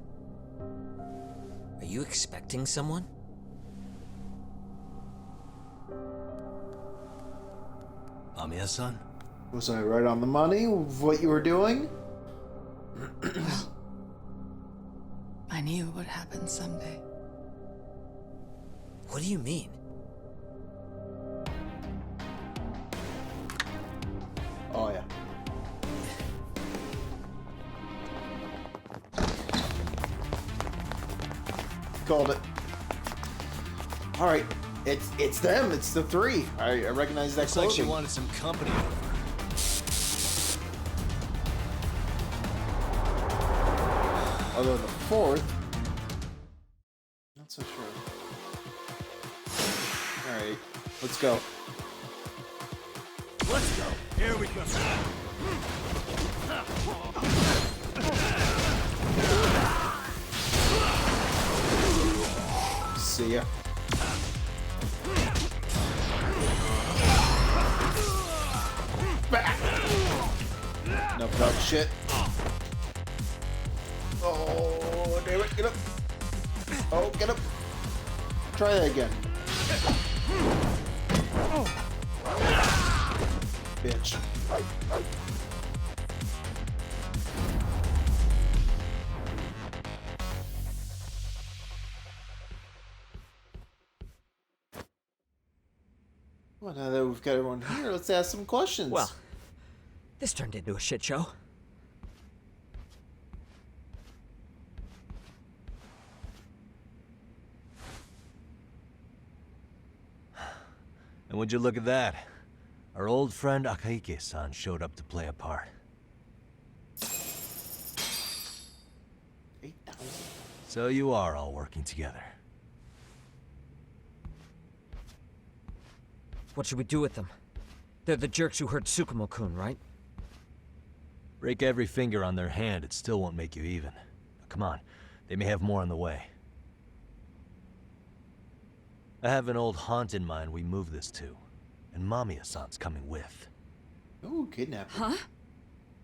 S9: Are you expecting someone?
S11: Amiya-san?
S1: Was I right on the money with what you were doing?
S5: I knew it would happen someday.
S9: What do you mean?
S1: Oh, yeah. Called it. All right, it's them. It's the three. I recognize that
S11: Looks like she
S1: clothing.
S11: wanted some company.
S1: Although the fourth, not so sure. All right, let's go.
S12: Let's go. Here we go.
S1: See ya. No dog shit. Oh, damn it, get up. Oh, get up. Try that again. Bitch. Well, now that we've got everyone here, let's ask some questions.
S9: Well, this turned into a shit show.
S4: And would you look at that? Our old friend Akaike-san showed up to play a part.
S1: 8,000.
S4: So you are all working together.
S9: What should we do with them? They're the jerks who hurt Tsukumo-kun, right?
S4: Break every finger on their hand, it still won't make you even. Come on, they may have more on the way. I have an old haunt in mind we move this to, and Mamiya-san's coming with.
S1: Ooh, kidnapping.
S5: Huh?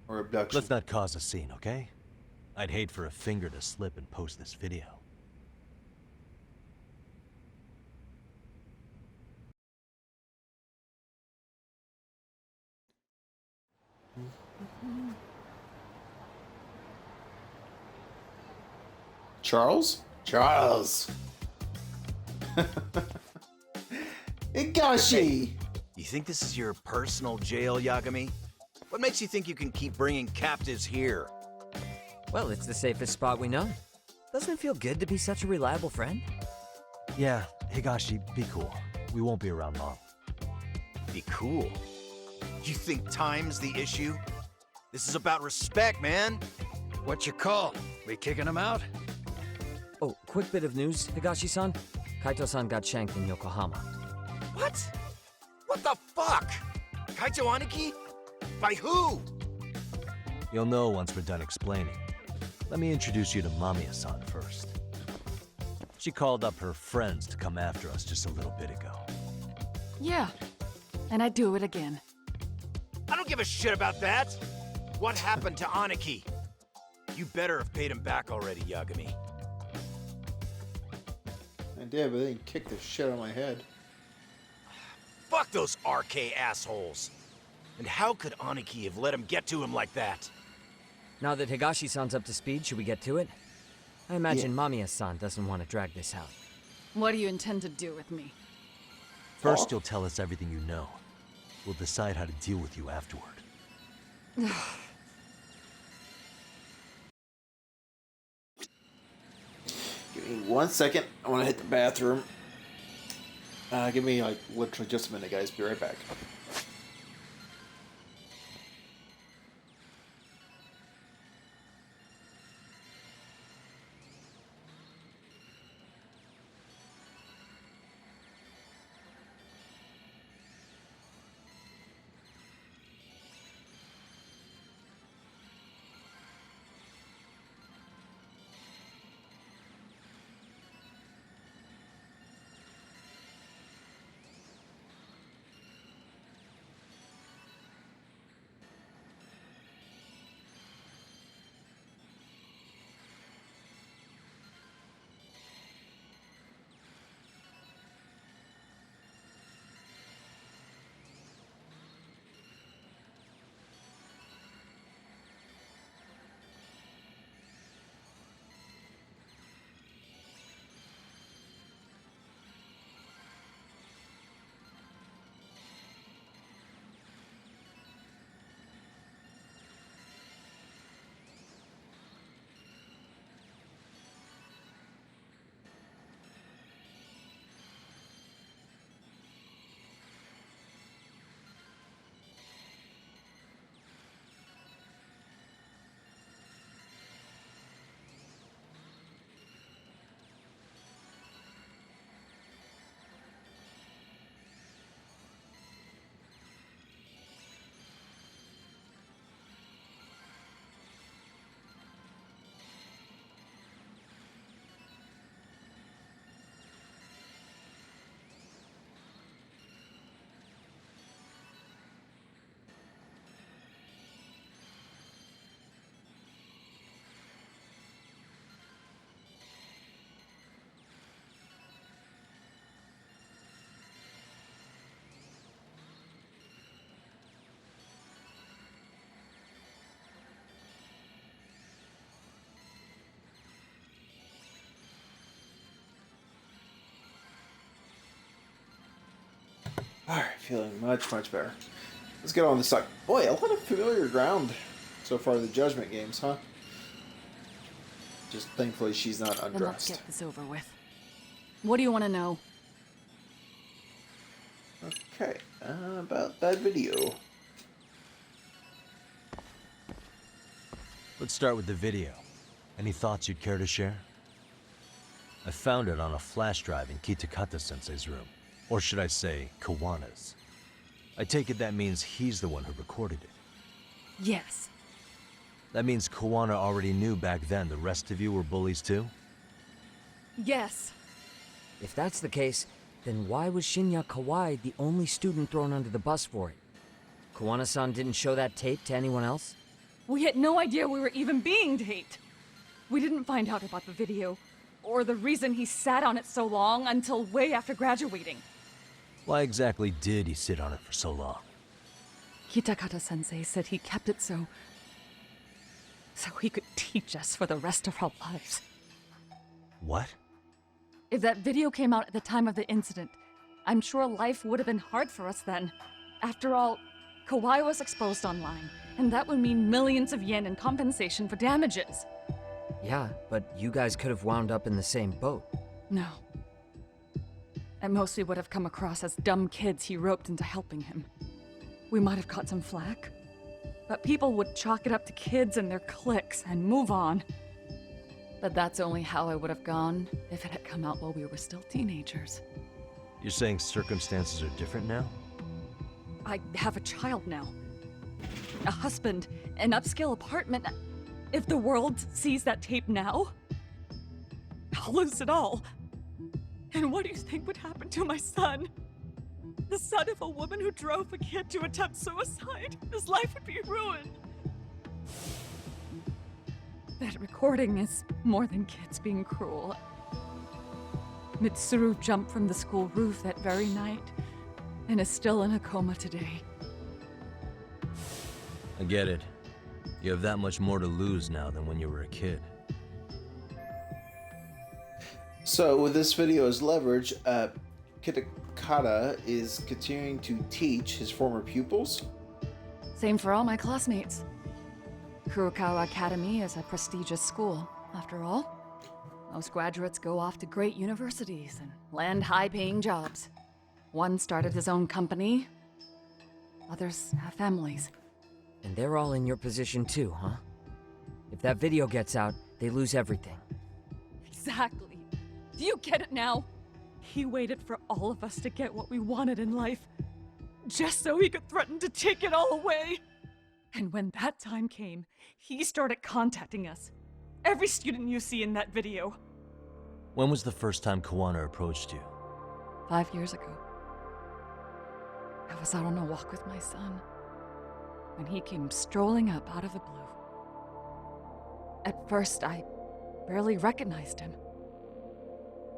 S1: Or abduction.
S4: Let's not cause a scene, okay? I'd hate for a finger to slip and post this video.
S1: Charles? Charles! Higashi!
S6: You think this is your personal jail, Yagami? What makes you think you can keep bringing captives here?
S9: Well, it's the safest spot we know. Doesn't it feel good to be such a reliable friend?
S4: Yeah, Higashi, be cool. We won't be around long.
S6: Be cool? You think time's the issue? This is about respect, man.
S18: What's your call? We kicking him out?
S9: Oh, quick bit of news, Higashi-san. Kaito-san got shanked in Yokohama.
S6: What? What the fuck? Kaito Aniki? By who?
S4: You'll know once we're done explaining. Let me introduce you to Mamiya-san first. She called up her friends to come after us just a little bit ago.
S16: Yeah, and I'd do it again.
S6: I don't give a shit about that. What happened to Aniki? You better have paid him back already, Yagami.
S1: I did, but they didn't kick the shit out of my head.
S6: Fuck those RK assholes. And how could Aniki have let him get to him like that?
S9: Now that Higashi-san's up to speed, should we get to it? I imagine Mamiya-san doesn't want to drag this out.
S16: What do you intend to do with me?
S4: First, you'll tell us everything you know. We'll decide how to deal with you afterward.
S1: Give me 1 second. I want to hit the bathroom. Give me like literally just a minute, guys. Be right back. Alright, feeling much, much better. Let's get on the side. Boy, a lot of familiar ground so far in the Judgment games, huh? Just thankfully she's not
S16: Then let's
S1: undressed.
S16: get this over with. What do you want to know?
S1: Okay, about that video.
S4: Let's start with the video. Any thoughts you'd care to share? I found it on a flash drive in Kitakata-sensei's room. Or should I say, Kuwana's. I take it that means he's the one who recorded it.
S16: Yes.
S4: That means Kuwana already knew back then the rest of you were bullies too?
S16: Yes.
S9: If that's the case, then why was Shinya Kawai the only student thrown under the bus for it? Kuwana-san didn't show that tape to anyone else?
S16: We had no idea we were even being taped. We didn't find out about the video, or the reason he sat on it so long until way after graduating.
S4: Why exactly did he sit on it for so long?
S16: Kitakata-sensei said he kept it so he could teach us for the rest of our lives.
S4: What?
S16: If that video came out at the time of the incident, I'm sure life would have been hard for us then. After all, Kauai was exposed online, and that would mean millions of yen in compensation for damages.
S9: Yeah, but you guys could have wound up in the same boat.
S16: No. At most, we would have come across as dumb kids he roped into helping him. We might have caught some flack, but people would chalk it up to kids and their cliques and move on. But that's only how I would have gone if it had come out while we were still teenagers.
S4: You're saying circumstances are different now?
S16: I have a child now. A husband, an upscale apartment. If the world sees that tape now, I'll lose it all. And what do you think would happen to my son? The son of a woman who drove a kid to attempt suicide. His life would be ruined. That recording is more than kids being cruel. Mitsuru jumped from the school roof that very night and is still in a coma today.
S4: I get it. You have that much more to lose now than when you were a kid.
S1: So, with this video as leverage, Kitakata is continuing to teach his former pupils.
S16: Same for all my classmates. Kurokawa Academy is a prestigious school, after all. Most graduates go off to great universities and land high-paying jobs. One started his own company, others have families.
S9: And they're all in your position too, huh? If that video gets out, they lose everything.
S16: Exactly. Do you get it now? He waited for all of us to get what we wanted in life, just so he could threaten to take it all away. And when that time came, he started contacting us. Every student you see in that video.
S4: When was the first time Kuwana approached you?
S16: 5 years ago. I was out on a walk with my son when he came strolling up out of the blue. At first, I barely recognized him.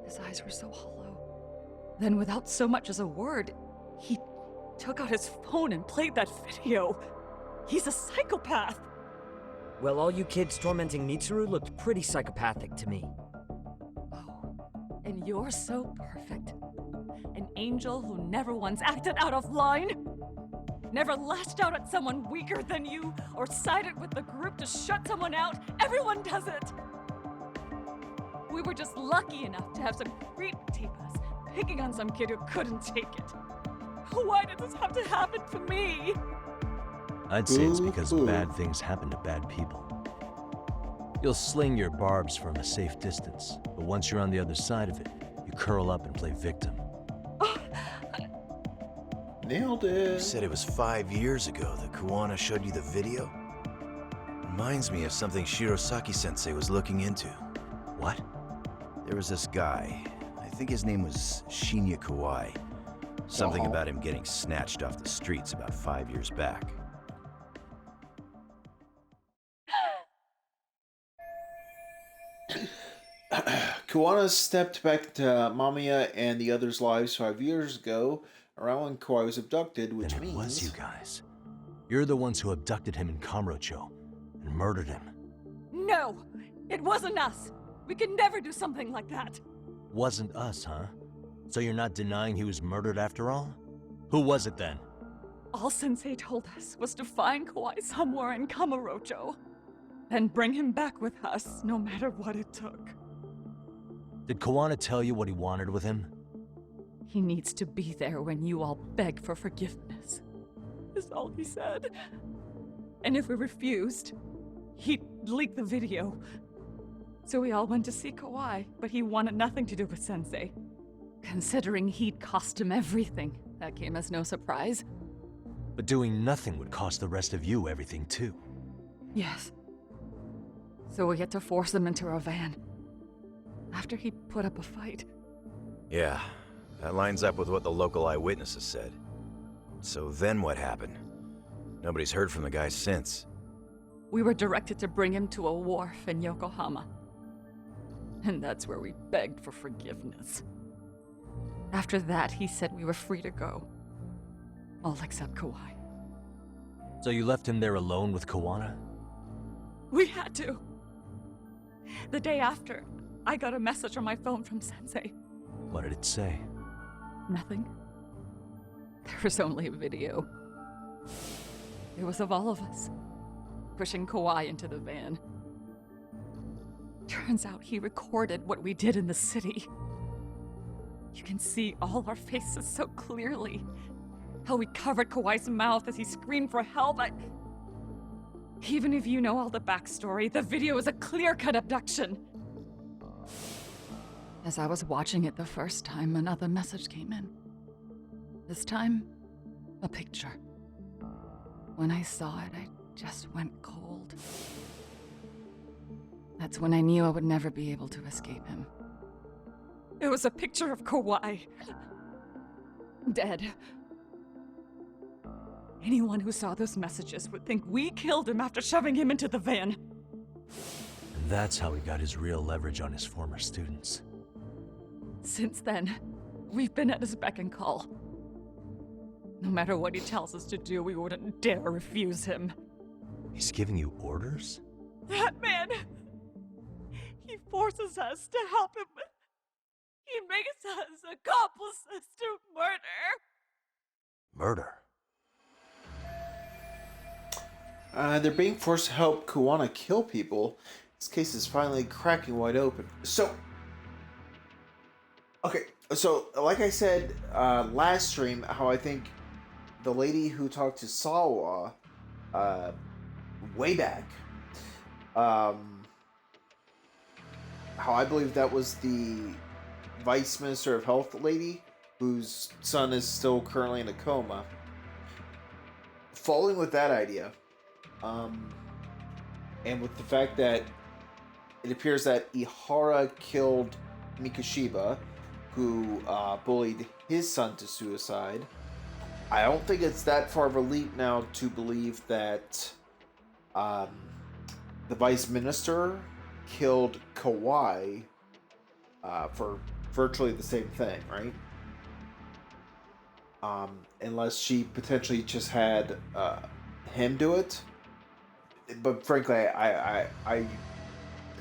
S16: His eyes were so hollow. Then, without so much as a word, he took out his phone and played that video. He's a psychopath.
S9: Well, all you kids tormenting Mitsuru looked pretty psychopathic to me.
S16: And you're so perfect. An angel who never once acted out of line. Never lashed out at someone weaker than you, or sided with the group to shut someone out. Everyone does it. We were just lucky enough to have some creep tape us, picking on some kid who couldn't take it. Why did this have to happen to me?
S4: I'd say it's because bad things happen to bad people. You'll sling your barbs from a safe distance, but once you're on the other side of it, you curl up and play victim.
S1: Nailed it.
S6: You said it was 5 years ago that Kuwana showed you the video? Reminds me of something Shirosaki-sensei was looking into.
S4: What?
S6: There was this guy. I think his name was Shinya Kawai. Something about him getting snatched off the streets about 5 years back.
S1: Kuwana stepped back to Mamiya and the others' lives 5 years ago, around when Kauai was abducted, which
S4: Then it
S1: means...
S4: was you guys. You're the ones who abducted him in Kamurocho and murdered him.
S16: No, it wasn't us. We could never do something like that.
S4: Wasn't us, huh? So you're not denying he was murdered after all? Who was it then?
S16: All Sensei told us was to find Kauai somewhere in Kamurocho, and bring him back with us, no matter what it took.
S4: Did Kuwana tell you what he wanted with him?
S16: He needs to be there when you all beg for forgiveness, is all he said. And if we refused, he'd leak the video. So we all went to see Kauai, but he wanted nothing to do with Sensei. Considering he'd cost him everything, that came as no surprise.
S4: But doing nothing would cost the rest of you everything too.
S16: Yes. So we had to force him into a van. After he put up a fight.
S6: Yeah, that lines up with what the local eyewitnesses said. So then what happened? Nobody's heard from the guy since.
S16: We were directed to bring him to a wharf in Yokohama. And that's where we begged for forgiveness. After that, he said we were free to go. All except Kauai.
S4: So you left him there alone with Kuwana?
S16: We had to. The day after, I got a message on my phone from Sensei.
S4: What did it say?
S16: Nothing. There was only a video. It was of all of us, pushing Kawhi into the van. Turns out he recorded what we did in the city. You can see all our faces so clearly. How we covered Kawhi's mouth as he screamed for help. Even if you know all the backstory, the video is a clear-cut abduction. As I was watching it the first time, another message came in. This time, a picture. When I saw it, I just went cold. That's when I knew I would never be able to escape him. It was a picture of Kawhi. Dead. Anyone who saw those messages would think we killed him after shoving him into the van.
S4: And that's how he got his real leverage on his former students.
S16: Since then, we've been at his beck and call. No matter what he tells us to do, we wouldn't dare refuse him.
S4: He's giving you orders?
S16: That man! He forces us to help him. He makes us accomplices to murder.
S4: Murder?
S1: They're being forced to help Kuwana kill people. This case is finally cracking wide open. So, okay, so like I said last stream, how I think the lady who talked to Sawa way back, how I believe that was the Vice Minister of Health lady whose son is still currently in a coma. Following with that idea, and with the fact that it appears that Ihara killed Mikoshiba, who bullied his son to suicide, I don't think it's that far of a leap now to believe that the Vice Minister killed Kawhi for virtually the same thing, right? Unless she potentially just had him do it. But frankly, I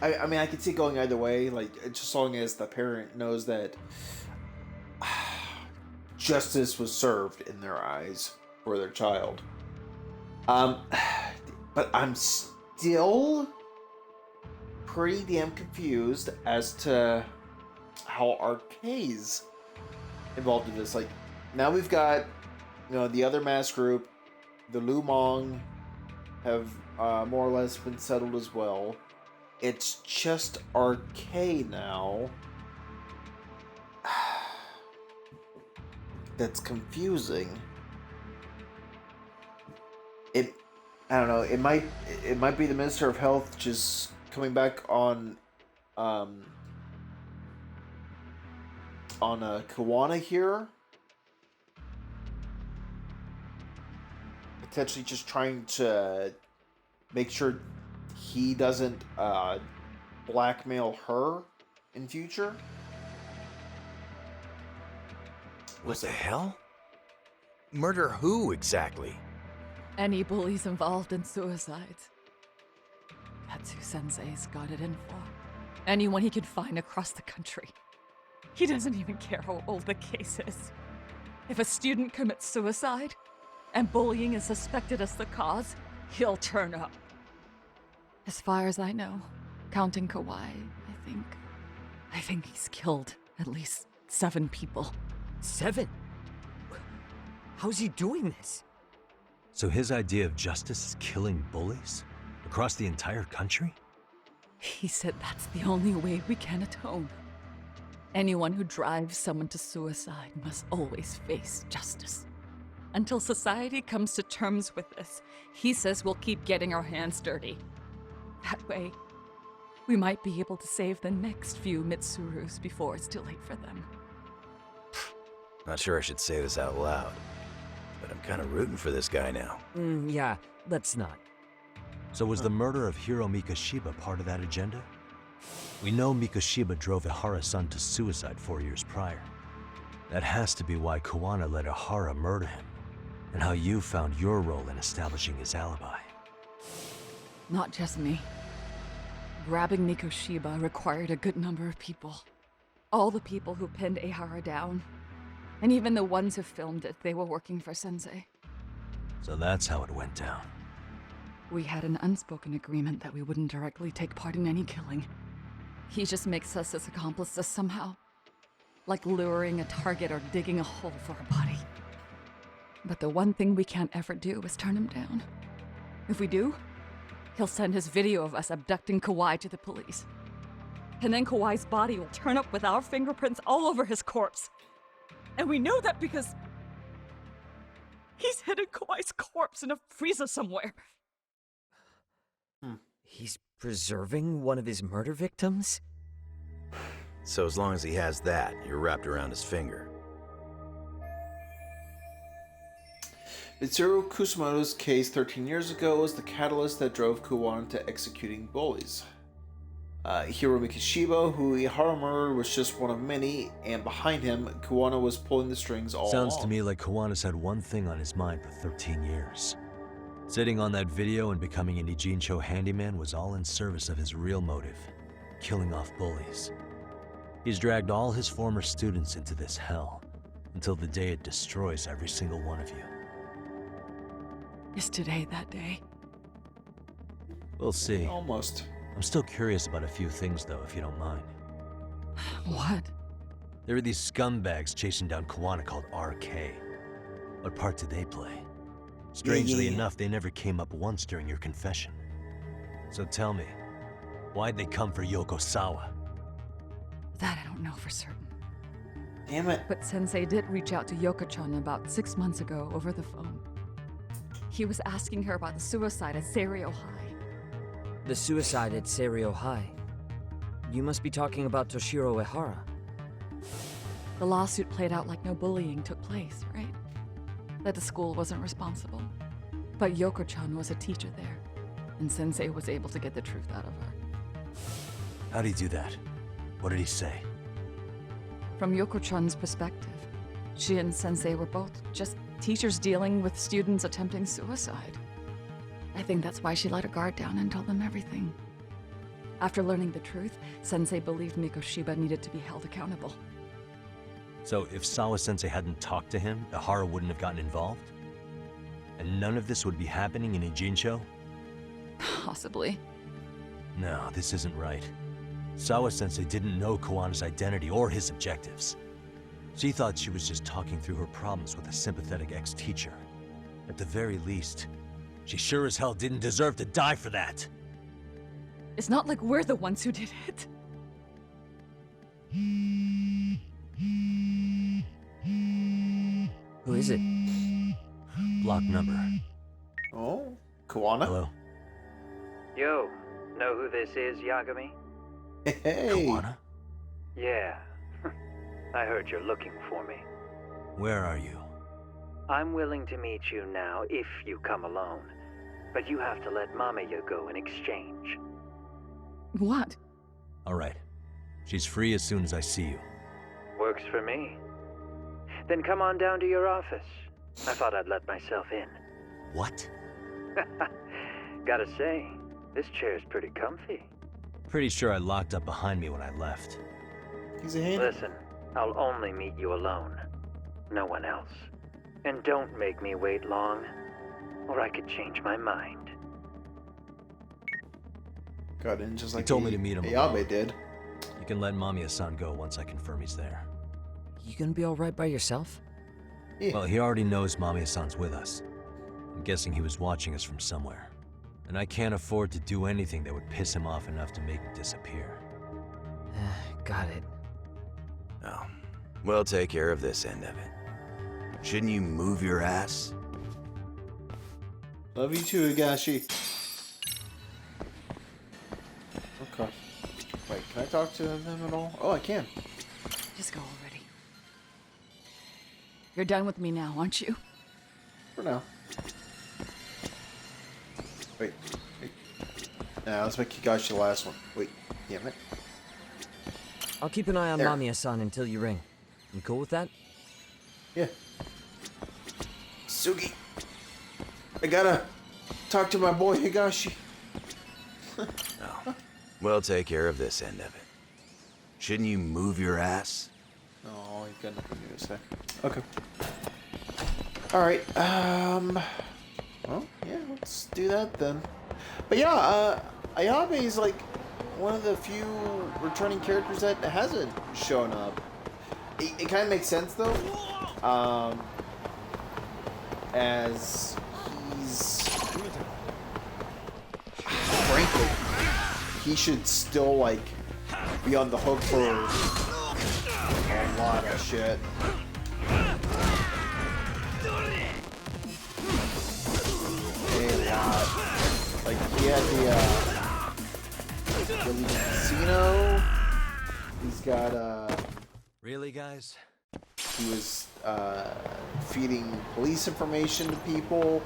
S1: mean, I could see it going either way. Like, just as long as the parent knows that justice was served in their eyes for their child. But I'm still pretty damn confused as to how Arcade's involved in this. Like, now we've got, the other mass group, the Lu Mong, have more or less been settled as well. It's just Arcade now. That's confusing. I don't know. It might be the Minister of Health just coming back on Kuwana here. Potentially just trying to make sure he doesn't blackmail her in future.
S6: What the hell? Murder who exactly?
S16: Any bullies involved in suicides. That's who Sensei's got it in for. Anyone he can find across the country. He doesn't even care how old the case is. If a student commits suicide, and bullying is suspected as the cause, he'll turn up. As far as I know, counting Kawhi, I think he's killed at least 7 people.
S9: 7? How's he doing this?
S4: So his idea of justice is killing bullies? Across the entire country?
S16: He said that's the only way we can atone. Anyone who drives someone to suicide must always face justice. Until society comes to terms with this, he says we'll keep getting our hands dirty. That way, we might be able to save the next few Mitsurus before it's too late for them.
S6: Not sure I should say this out loud, but I'm kind of rooting for this guy now.
S9: Yeah, let's not.
S4: So was the murder of Hiro Mikoshiba part of that agenda? We know Mikoshiba drove Ihara's son to suicide 4 years prior. That has to be why Kuwana let Ihara murder him, and how you found your role in establishing his alibi.
S16: Not just me. Grabbing Mikoshiba required a good number of people. All the people who pinned Ehara down. And even the ones who filmed it, they were working for Sensei.
S4: So that's how it went down.
S16: We had an unspoken agreement that we wouldn't directly take part in any killing. He just makes us his accomplices somehow. Like luring a target or digging a hole for a body. But the one thing we can't ever do is turn him down. If we do, he'll send his video of us abducting Kawhi to the police. And then Kawhi's body will turn up with our fingerprints all over his corpse. And we know that because he's hidden Kawhi's corpse in a freezer somewhere.
S9: He's preserving one of his murder victims?
S6: So as long as he has that, you're wrapped around his finger.
S1: Mitsuru Kusumoto's case 13 years ago was the catalyst that drove Kuwana to executing bullies. Hiro Mikoshiba, who Ihara murdered, was just one of many, and behind him, Kuwana was pulling the strings all
S4: Sounds
S1: along.
S4: to me like Kuwana's had one thing on his mind for 13 years. Sitting on that video and becoming an Ijincho handyman was all in service of his real motive, killing off bullies. He's dragged all his former students into this hell, until the day it destroys every single one of you.
S16: Is today that day?
S4: We'll see.
S1: Almost.
S4: I'm still curious about a few things, though, if you don't mind.
S16: What?
S4: There are these scumbags chasing down Kuwana called RK. What part did they play? Strangely enough, they never came up once during your confession. So tell me, why'd they come for Yokosawa?
S16: That I don't know for certain.
S1: Damn it.
S16: But Sensei did reach out to Yoko-chan about 6 months ago over the phone. He was asking her about the suicide at Seiryo High.
S9: The suicide at Seiryo High. You must be talking about Toshiro Ehara.
S16: The lawsuit played out like no bullying took place, right? That the school wasn't responsible. But Yoko-chan was a teacher there, and Sensei was able to get the truth out of her.
S4: How'd he do that? What did he say?
S16: From Yoko-chan's perspective, she and Sensei were both just teachers dealing with students attempting suicide. I think that's why she let her guard down and told them everything. After learning the truth, Sensei believed Mikoshiba needed to be held accountable.
S4: So if Sawa-sensei hadn't talked to him, Ehara wouldn't have gotten involved? And none of this would be happening in Ijincho?
S16: Possibly.
S4: No, this isn't right. Sawa-sensei didn't know Kuwana's identity or his objectives. She thought she was just talking through her problems with a sympathetic ex-teacher. At the very least, she sure as hell didn't deserve to die for that.
S16: It's not like we're the ones who did it.
S9: Who is it?
S4: Block number.
S1: Oh, Kuwana?
S4: Hello?
S17: Yo, know who this is, Yagami?
S1: Hey.
S4: Kuwana?
S17: Yeah. I heard you're looking for me.
S4: Where are you?
S17: I'm willing to meet you now if you come alone. But you have to let Mamiya go in exchange.
S16: What?
S4: Alright. She's free as soon as I see you.
S17: Works for me. Then come on down to your office. I thought I'd let myself in.
S4: What?
S17: Gotta say, this chair's pretty comfy.
S4: Pretty sure I locked up behind me when I left.
S1: He's a hand.
S17: Listen, I'll only meet you alone. No one else. And don't make me wait long, or I could change my mind.
S1: Got in just like
S4: he told me to meet him
S1: Ayabe
S4: alone.
S1: did.
S4: You can let Mamiya-san go once I confirm he's there.
S9: You gonna be alright by yourself?
S1: Yeah.
S4: Well, he already knows Mamiya-san's with us. I'm guessing he was watching us from somewhere. And I can't afford to do anything that would piss him off enough to make him disappear.
S9: Got it.
S6: Oh, we'll take care of this end of it. Shouldn't you move your ass?
S1: Love you too, Higashi. Okay. Wait, can I talk to them at all? Oh, I can.
S16: Just go already. You're done with me now, aren't you?
S1: For now. Wait. Nah, let's make Higashi the last one. Wait, damn it.
S9: I'll keep an eye on
S1: There.
S9: Mamiya-san until you ring. You cool with that?
S1: Yeah. Sugi. I gotta talk to my boy Higashi.
S6: Oh. We'll take care of this end of it. Shouldn't you move your ass?
S1: Oh, he's got nothing new to say. Okay. Alright, well, yeah, let's do that then. But yeah, Ayabe is like one of the few returning characters that hasn't shown up. It kind of makes sense though, as he's, frankly, he should still like be on the hook for a lot of shit. A lot. Like he had the casino. He's got
S4: Really, guys?
S1: He was feeding police information to people.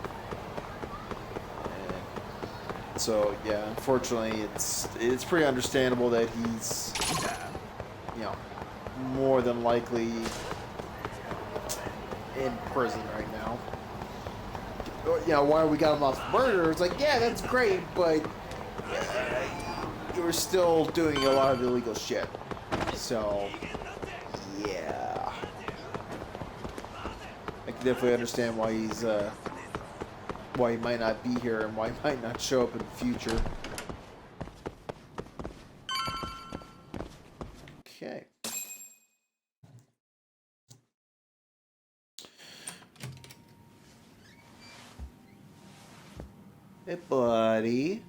S1: And so yeah, unfortunately, it's pretty understandable that he's, you know, more than likely in prison right now. You know, why we got him off murder? It's like, yeah, that's great, but you were still doing a lot of illegal shit. So, yeah, I can definitely understand why he's why he might not be here and why he might not show up in the future. Okay. Hey, buddy.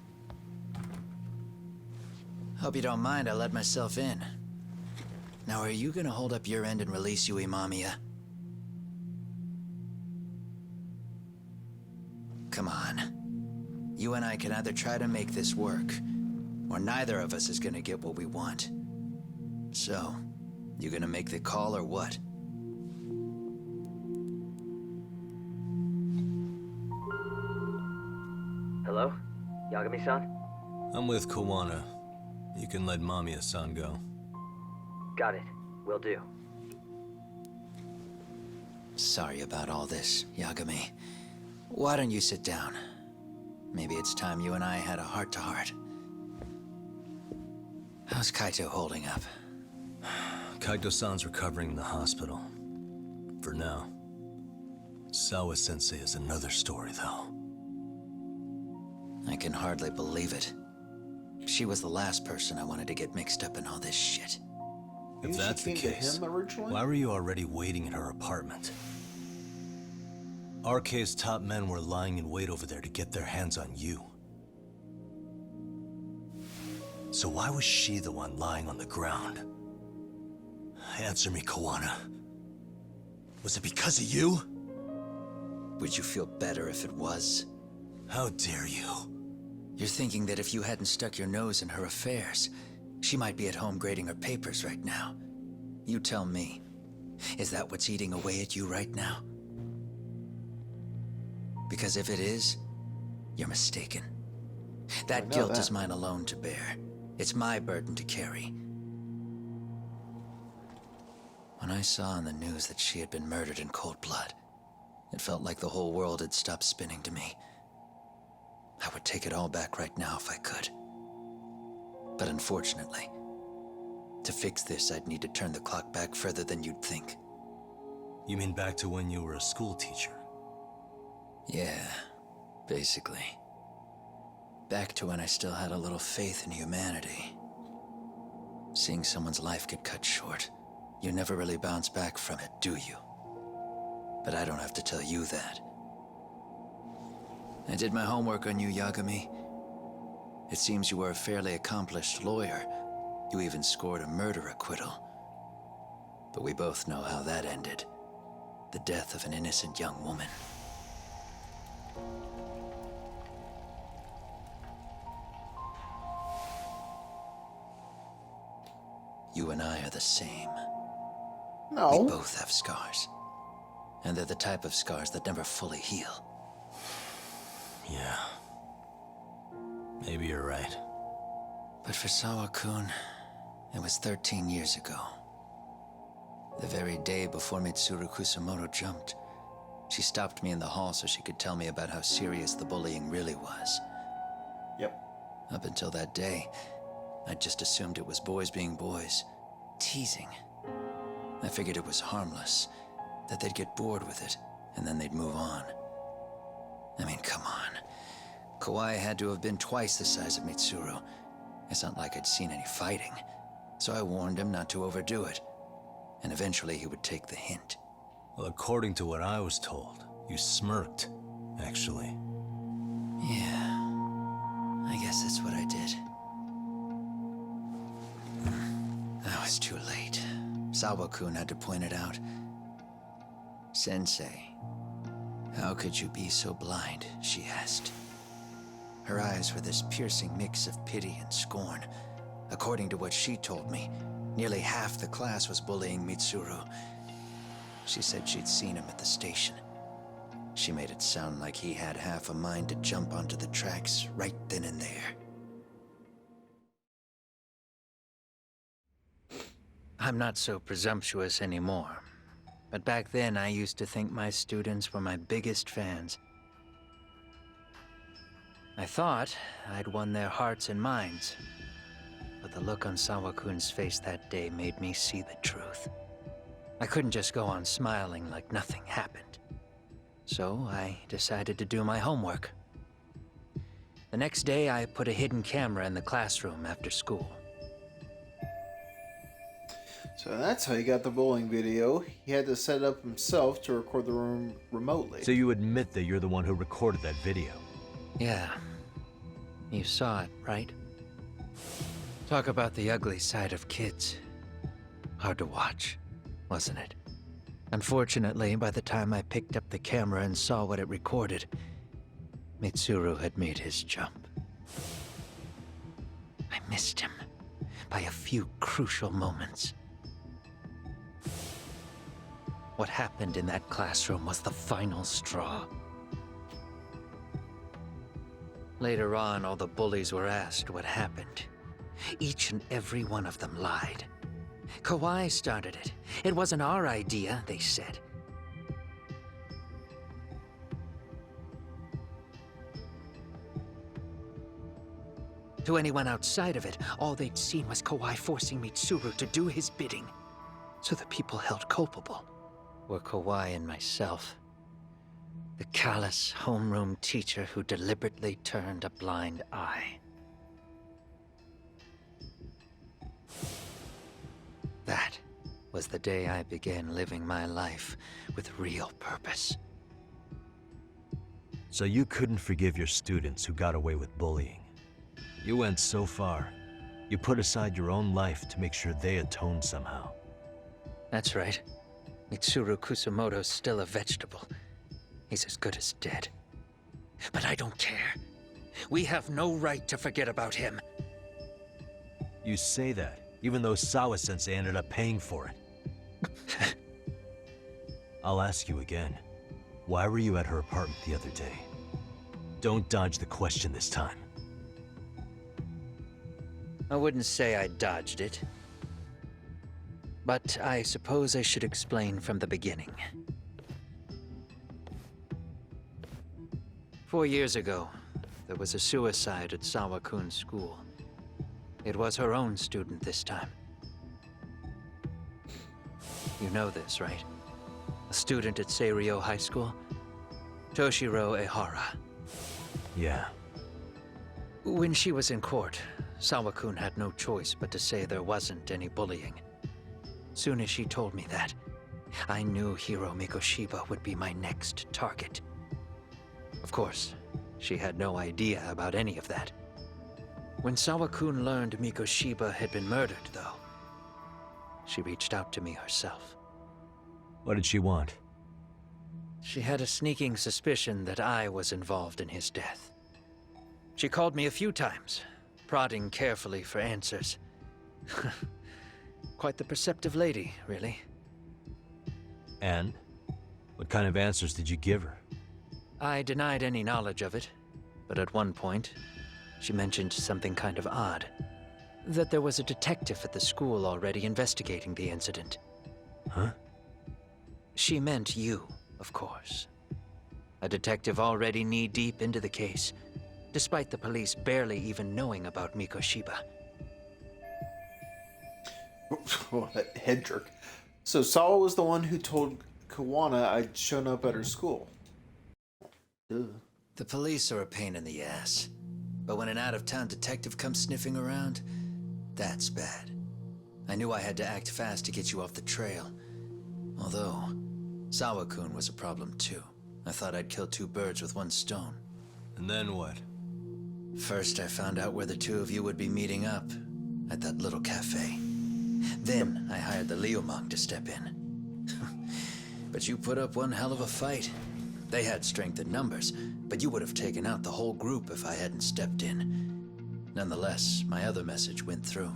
S19: Hope you don't mind I let myself in. Now, are you gonna hold up your end and release Yui Mamiya? Come on. You and I can either try to make this work, or neither of us is gonna get what we want. So, you gonna make the call or what?
S9: Hello? Yagami-san?
S4: I'm with Kuwana. You can let Mamiya-san go.
S9: Got it. Will do.
S19: Sorry about all this, Yagami. Why don't you sit down? Maybe it's time you and I had a heart-to-heart. How's Kaito holding up?
S4: Kaito-san's recovering in the hospital. For now. Sawa-sensei is another story, though.
S19: I can hardly believe it. She was the last person I wanted to get mixed up in all this shit.
S4: If that's the case, why were you already waiting in her apartment? RK's top men were lying in wait over there to get their hands on you. So why was she the one lying on the ground? Answer me, Kuwana. Was it because of you?
S19: Would you feel better if it was?
S4: How dare you?
S19: You're thinking that if you hadn't stuck your nose in her affairs, she might be at home grading her papers right now. You tell me. Is that what's eating away at you right now? Because if it is, you're mistaken. That guilt is mine alone to bear. It's my burden to carry. When I saw on the news that she had been murdered in cold blood, it felt like the whole world had stopped spinning to me. I would take it all back right now if I could. But unfortunately, to fix this, I'd need to turn the clock back further than you'd think.
S4: You mean back to when you were a school teacher?
S19: Yeah, basically. Back to when I still had a little faith in humanity. Seeing someone's life get cut short, you never really bounce back from it, do you? But I don't have to tell you that. I did my homework on you, Yagami. It seems you were a fairly accomplished lawyer. You even scored a murder acquittal. But we both know how that ended. The death of an innocent young woman. You and I are the same.
S1: No.
S19: We both have scars. And they're the type of scars that never fully heal.
S4: Yeah. Maybe you're right.
S19: But for Sawa-kun, it was 13 years ago. The very day before Mitsuru Kusamoto jumped, she stopped me in the hall so she could tell me about how serious the bullying really was.
S1: Yep.
S19: Up until that day, I just assumed it was boys being boys, teasing. I figured it was harmless, that they'd get bored with it, and then they'd move on. I mean, come on. Kawai had to have been twice the size of Mitsuru. It's not like I'd seen any fighting, so I warned him not to overdo it, and eventually he would take the hint.
S11: Well, according to what I was told, you smirked, actually.
S19: Yeah, I guess that's what I did. Now it's too late. Sawa-kun had to point it out. Sensei, how could you be so blind, she asked. Her eyes were this piercing mix of pity and scorn. According to what she told me, nearly half the class was bullying Mitsuru. She said she'd seen him at the station. She made it sound like he had half a mind to jump onto the tracks right then and there. I'm not so presumptuous anymore, but back then I used to think my students were my biggest fans. I thought I'd won their hearts and minds, but the look on Sawa-kun's face that day made me see the truth. I couldn't just go on smiling like nothing happened. So I decided to do my homework. The next day, I put a hidden camera in the classroom after school.
S1: So that's how he got the bowling video. He had to set it up himself to record the room remotely.
S4: So you admit that you're the one who recorded that video?
S19: Yeah. You saw it, right? Talk about the ugly side of kids. Hard to watch, wasn't it? Unfortunately, by the time I picked up the camera and saw what it recorded, Mitsuru had made his jump. I missed him by a few crucial moments. What happened in that classroom was the final straw. Later on, all the bullies were asked what happened. Each and every one of them lied. Kawai started it. It wasn't our idea, they said. To anyone outside of it, all they'd seen was Kawai forcing Mitsuru to do his bidding. So the people held culpable were Kawai and myself. The callous homeroom teacher who deliberately turned a blind eye. That was the day I began living my life with real purpose.
S4: So you couldn't forgive your students who got away with bullying. You went so far, you put aside your own life to make sure they atoned somehow.
S19: That's right. Mitsuru Kusumoto's still a vegetable. He's as good as dead. But I don't care. We have no right to forget about him.
S4: You say that, even though Sawa-sensei ended up paying for it. I'll ask you again. Why were you at her apartment the other day? Don't dodge the question this time.
S19: I wouldn't say I dodged it. But I suppose I should explain from the beginning. 4 years ago, there was a suicide at Sawa-kun's school. It was her own student this time. You know this, right? A student at Seiryo High School? Toshiro Ehara.
S4: Yeah.
S19: When she was in court, Sawa-kun had no choice but to say there wasn't any bullying. Soon as she told me that, I knew Hiro Mikoshiba would be my next target. Of course, she had no idea about any of that. When Sawa-kun learned Mikoshiba had been murdered, though, she reached out to me herself.
S4: What did she want?
S19: She had a sneaking suspicion that I was involved in his death. She called me a few times, prodding carefully for answers. Quite the perceptive lady, really.
S4: And? What kind of answers did you give her?
S19: I denied any knowledge of it, but at one point, she mentioned something kind of odd. That there was a detective at the school already investigating the incident.
S4: Huh?
S19: She meant you, of course. A detective already knee-deep into the case, despite the police barely even knowing about Mikoshiba.
S1: Oh, that head jerk. So Sawa was the one who told Kuwana I'd shown up at her school. Duh.
S19: The police are a pain in the ass. But when an out-of-town detective comes sniffing around, that's bad. I knew I had to act fast to get you off the trail. Although, Sawa-kun was a problem too. I thought I'd kill two birds with one stone.
S11: And then what?
S19: First, I found out where the two of you would be meeting up. At that little cafe. Then, I hired the Liumang to step in. But you put up one hell of a fight. They had strength in numbers, but you would have taken out the whole group if I hadn't stepped in. Nonetheless, my other message went through.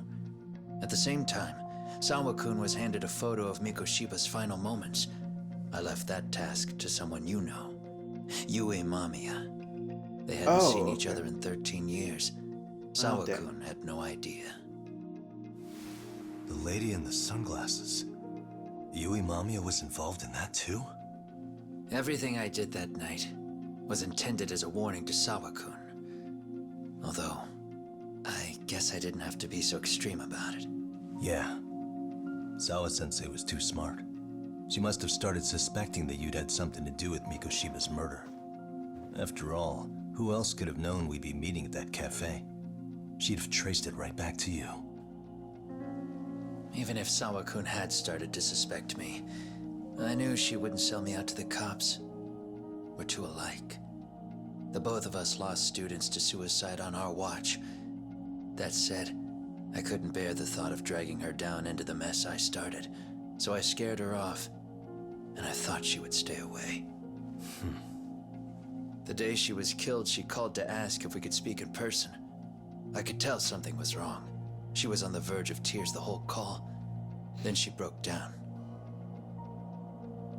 S19: At the same time, Sawa-kun was handed a photo of Mikoshiba's final moments. I left that task to someone you know. Yue Mamiya. They hadn't seen each other in 13 years. Sawa-kun had no idea.
S11: The lady in the sunglasses. Yui Mamiya was involved in that too?
S19: Everything I did that night was intended as a warning to Sawa-kun. Although, I guess I didn't have to be so extreme about it.
S11: Yeah. Sawa-sensei was too smart. She must have started suspecting that you'd had something to do with Mikoshiba's murder. After all, who else could have known we'd be meeting at that cafe? She'd have traced it right back to you.
S19: Even if Sawa-kun had started to suspect me, I knew she wouldn't sell me out to the cops. We're too alike. The both of us lost students to suicide on our watch. That said, I couldn't bear the thought of dragging her down into the mess I started, so I scared her off, and I thought she would stay away. The day she was killed, she called to ask if we could speak in person. I could tell something was wrong. She was on the verge of tears the whole call. Then she broke down.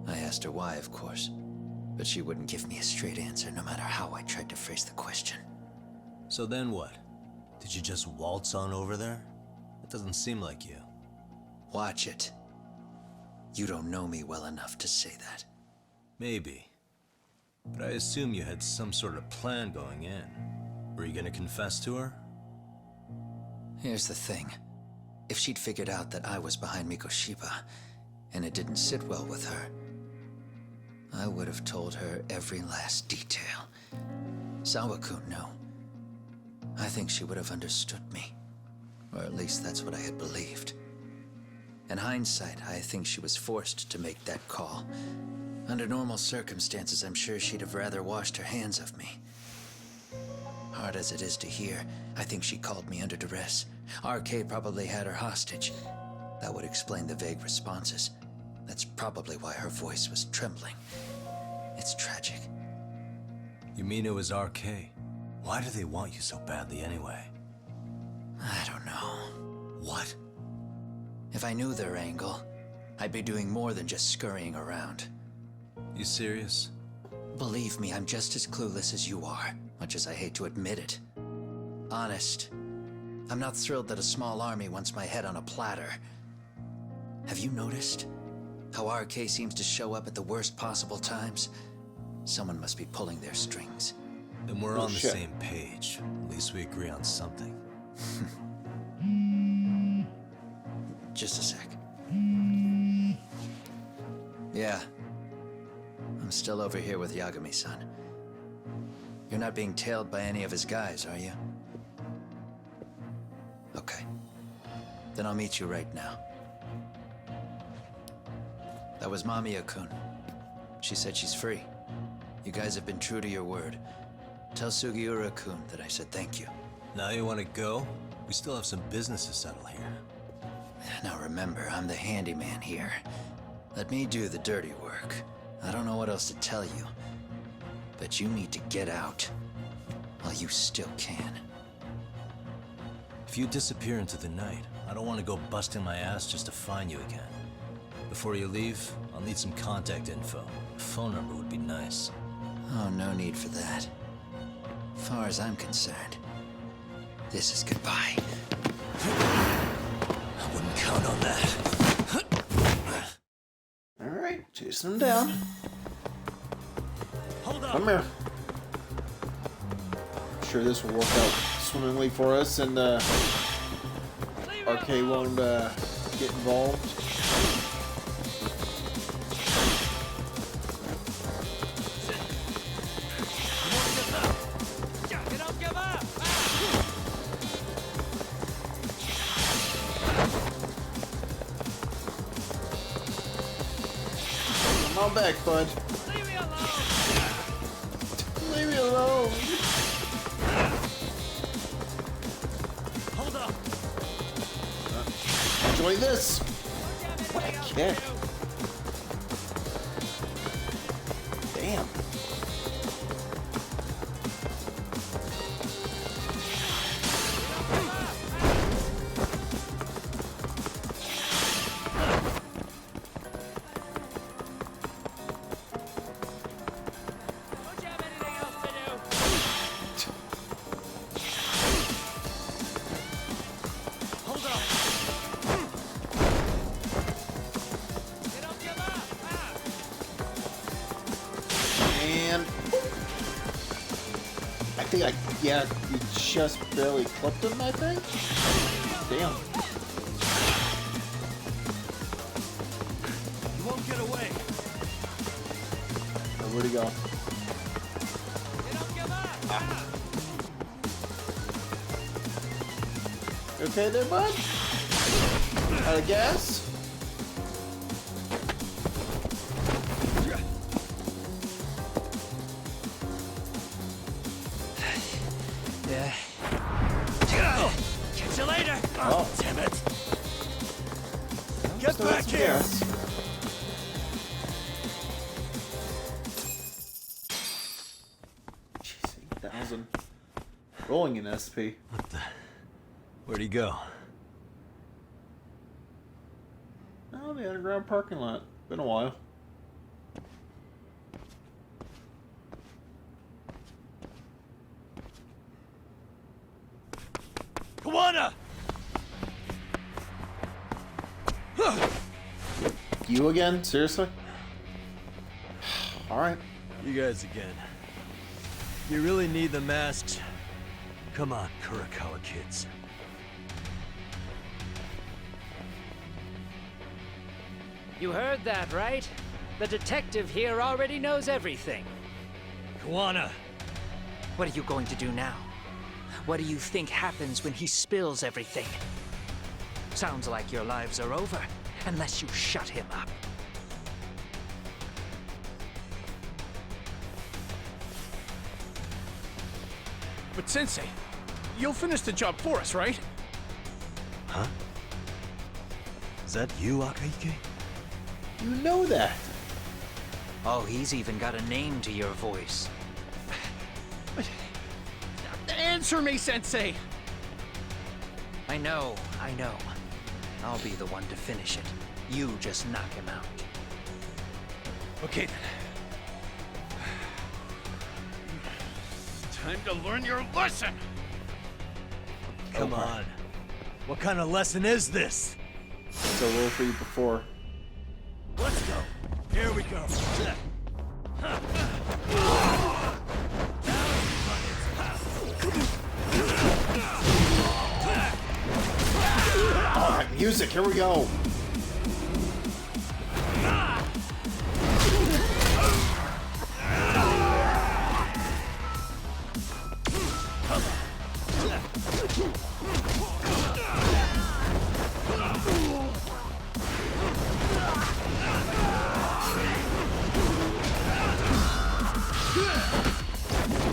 S19: I asked her why, of course, but she wouldn't give me a straight answer no matter how I tried to phrase the question.
S11: So then what? Did you just waltz on over there? It doesn't seem like you.
S19: Watch it. You don't know me well enough to say that.
S11: Maybe. But I assume you had some sort of plan going in. Were you gonna confess to her?
S19: Here's the thing. If she'd figured out that I was behind Mikoshiba, and it didn't sit well with her, I would have told her every last detail. Sawa-kun knew. I think she would have understood me. Or at least that's what I had believed. In hindsight, I think she was forced to make that call. Under normal circumstances, I'm sure she'd have rather washed her hands of me. Hard as it is to hear, I think she called me under duress. RK probably had her hostage. That would explain the vague responses. That's probably why her voice was trembling. It's tragic.
S11: You mean it was RK? Why do they want you so badly anyway?
S19: I don't know.
S11: What?
S19: If I knew their angle, I'd be doing more than just scurrying around.
S11: You serious?
S19: Believe me, I'm just as clueless as you are, much as I hate to admit it. Honest, I'm not thrilled that a small army wants my head on a platter. Have you noticed how RK seems to show up at the worst possible times? Someone must be pulling their strings.
S11: Then we're on the same page. At least we agree on something.
S19: Just a sec. Yeah. I'm still over here with Yagami-san. You're not being tailed by any of his guys, are you? Okay. Then I'll meet you right now. That was Mamiya-kun. She said she's free. You guys have been true to your word. Tell Sugiura-kun that I said thank you.
S11: Now you want to go? We still have some business to settle here.
S19: Now remember, I'm the handyman here. Let me do the dirty work. I don't know what else to tell you. But you need to get out while you still can.
S11: If you disappear into the night, I don't want to go busting my ass just to find you again. Before you leave, I'll need some contact info. A phone number would be nice.
S19: Oh, no need for that. As far as I'm concerned, this is goodbye.
S11: I wouldn't count on that.
S1: Alright, chasing him down.
S11: Hold up.
S1: Come here. I'm sure this will work out swimmingly for us, and RK won't get involved. Come on back, bud.
S14: Leave me alone!
S1: Leave me alone.
S14: Hold up!
S1: Enjoy this. What a kick. Damn. And I think yeah, you just barely clipped him, I think? Damn.
S14: You won't get away!
S1: Oh, where'd he go? Ah. You okay there, bud? Out of gas?
S14: Yeah. Catch you later!
S1: Oh,
S14: damn it!
S1: Get back here! Jeez, 8,000. Rolling in SP.
S4: What the? Where'd he go?
S1: Oh, the underground parking lot. Been a while.
S14: Kuwana!
S1: You again? Seriously? Alright.
S4: You guys again. You really need the masks? Come on, Kurakawa kids.
S3: You heard that, right? The detective here already knows everything.
S4: Kuwana!
S3: What are you going to do now? What do you think happens when he spills everything? Sounds like your lives are over, unless you shut him up.
S14: But Sensei, you'll finish the job for us, right?
S4: Huh? Is that you, Akaike?
S1: You know that.
S3: Oh, he's even got a name to your voice.
S14: Answer me, Sensei!
S3: I know. I'll be the one to finish it. You just knock him out.
S14: Okay then. Time to learn your lesson!
S4: Come on. What kind of lesson is this?
S1: It's a roll for you before.
S14: Let's go! Here we go!
S1: Oh, that music, here we go.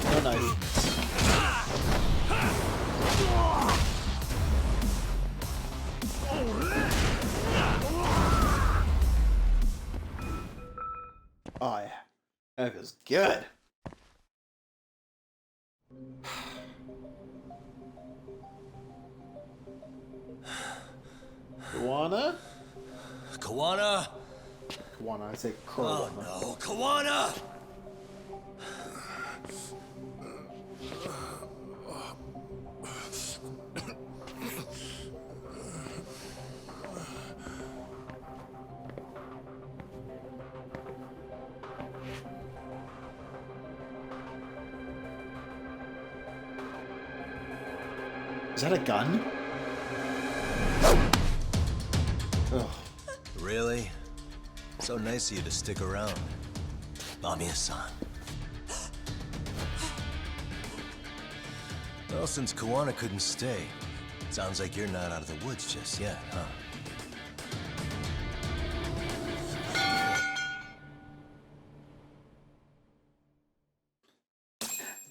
S1: Oh, nice. Oh yeah, that was good. Kuwana?
S11: Kuwana?
S1: Kuwana, I say Kuwana.
S11: Oh no, Kuwana!
S1: Is that a gun?
S11: Really? So nice of you to stick around. Mamiya-san. Well, since Kuwana couldn't stay, sounds like you're not out of the woods just yet, huh?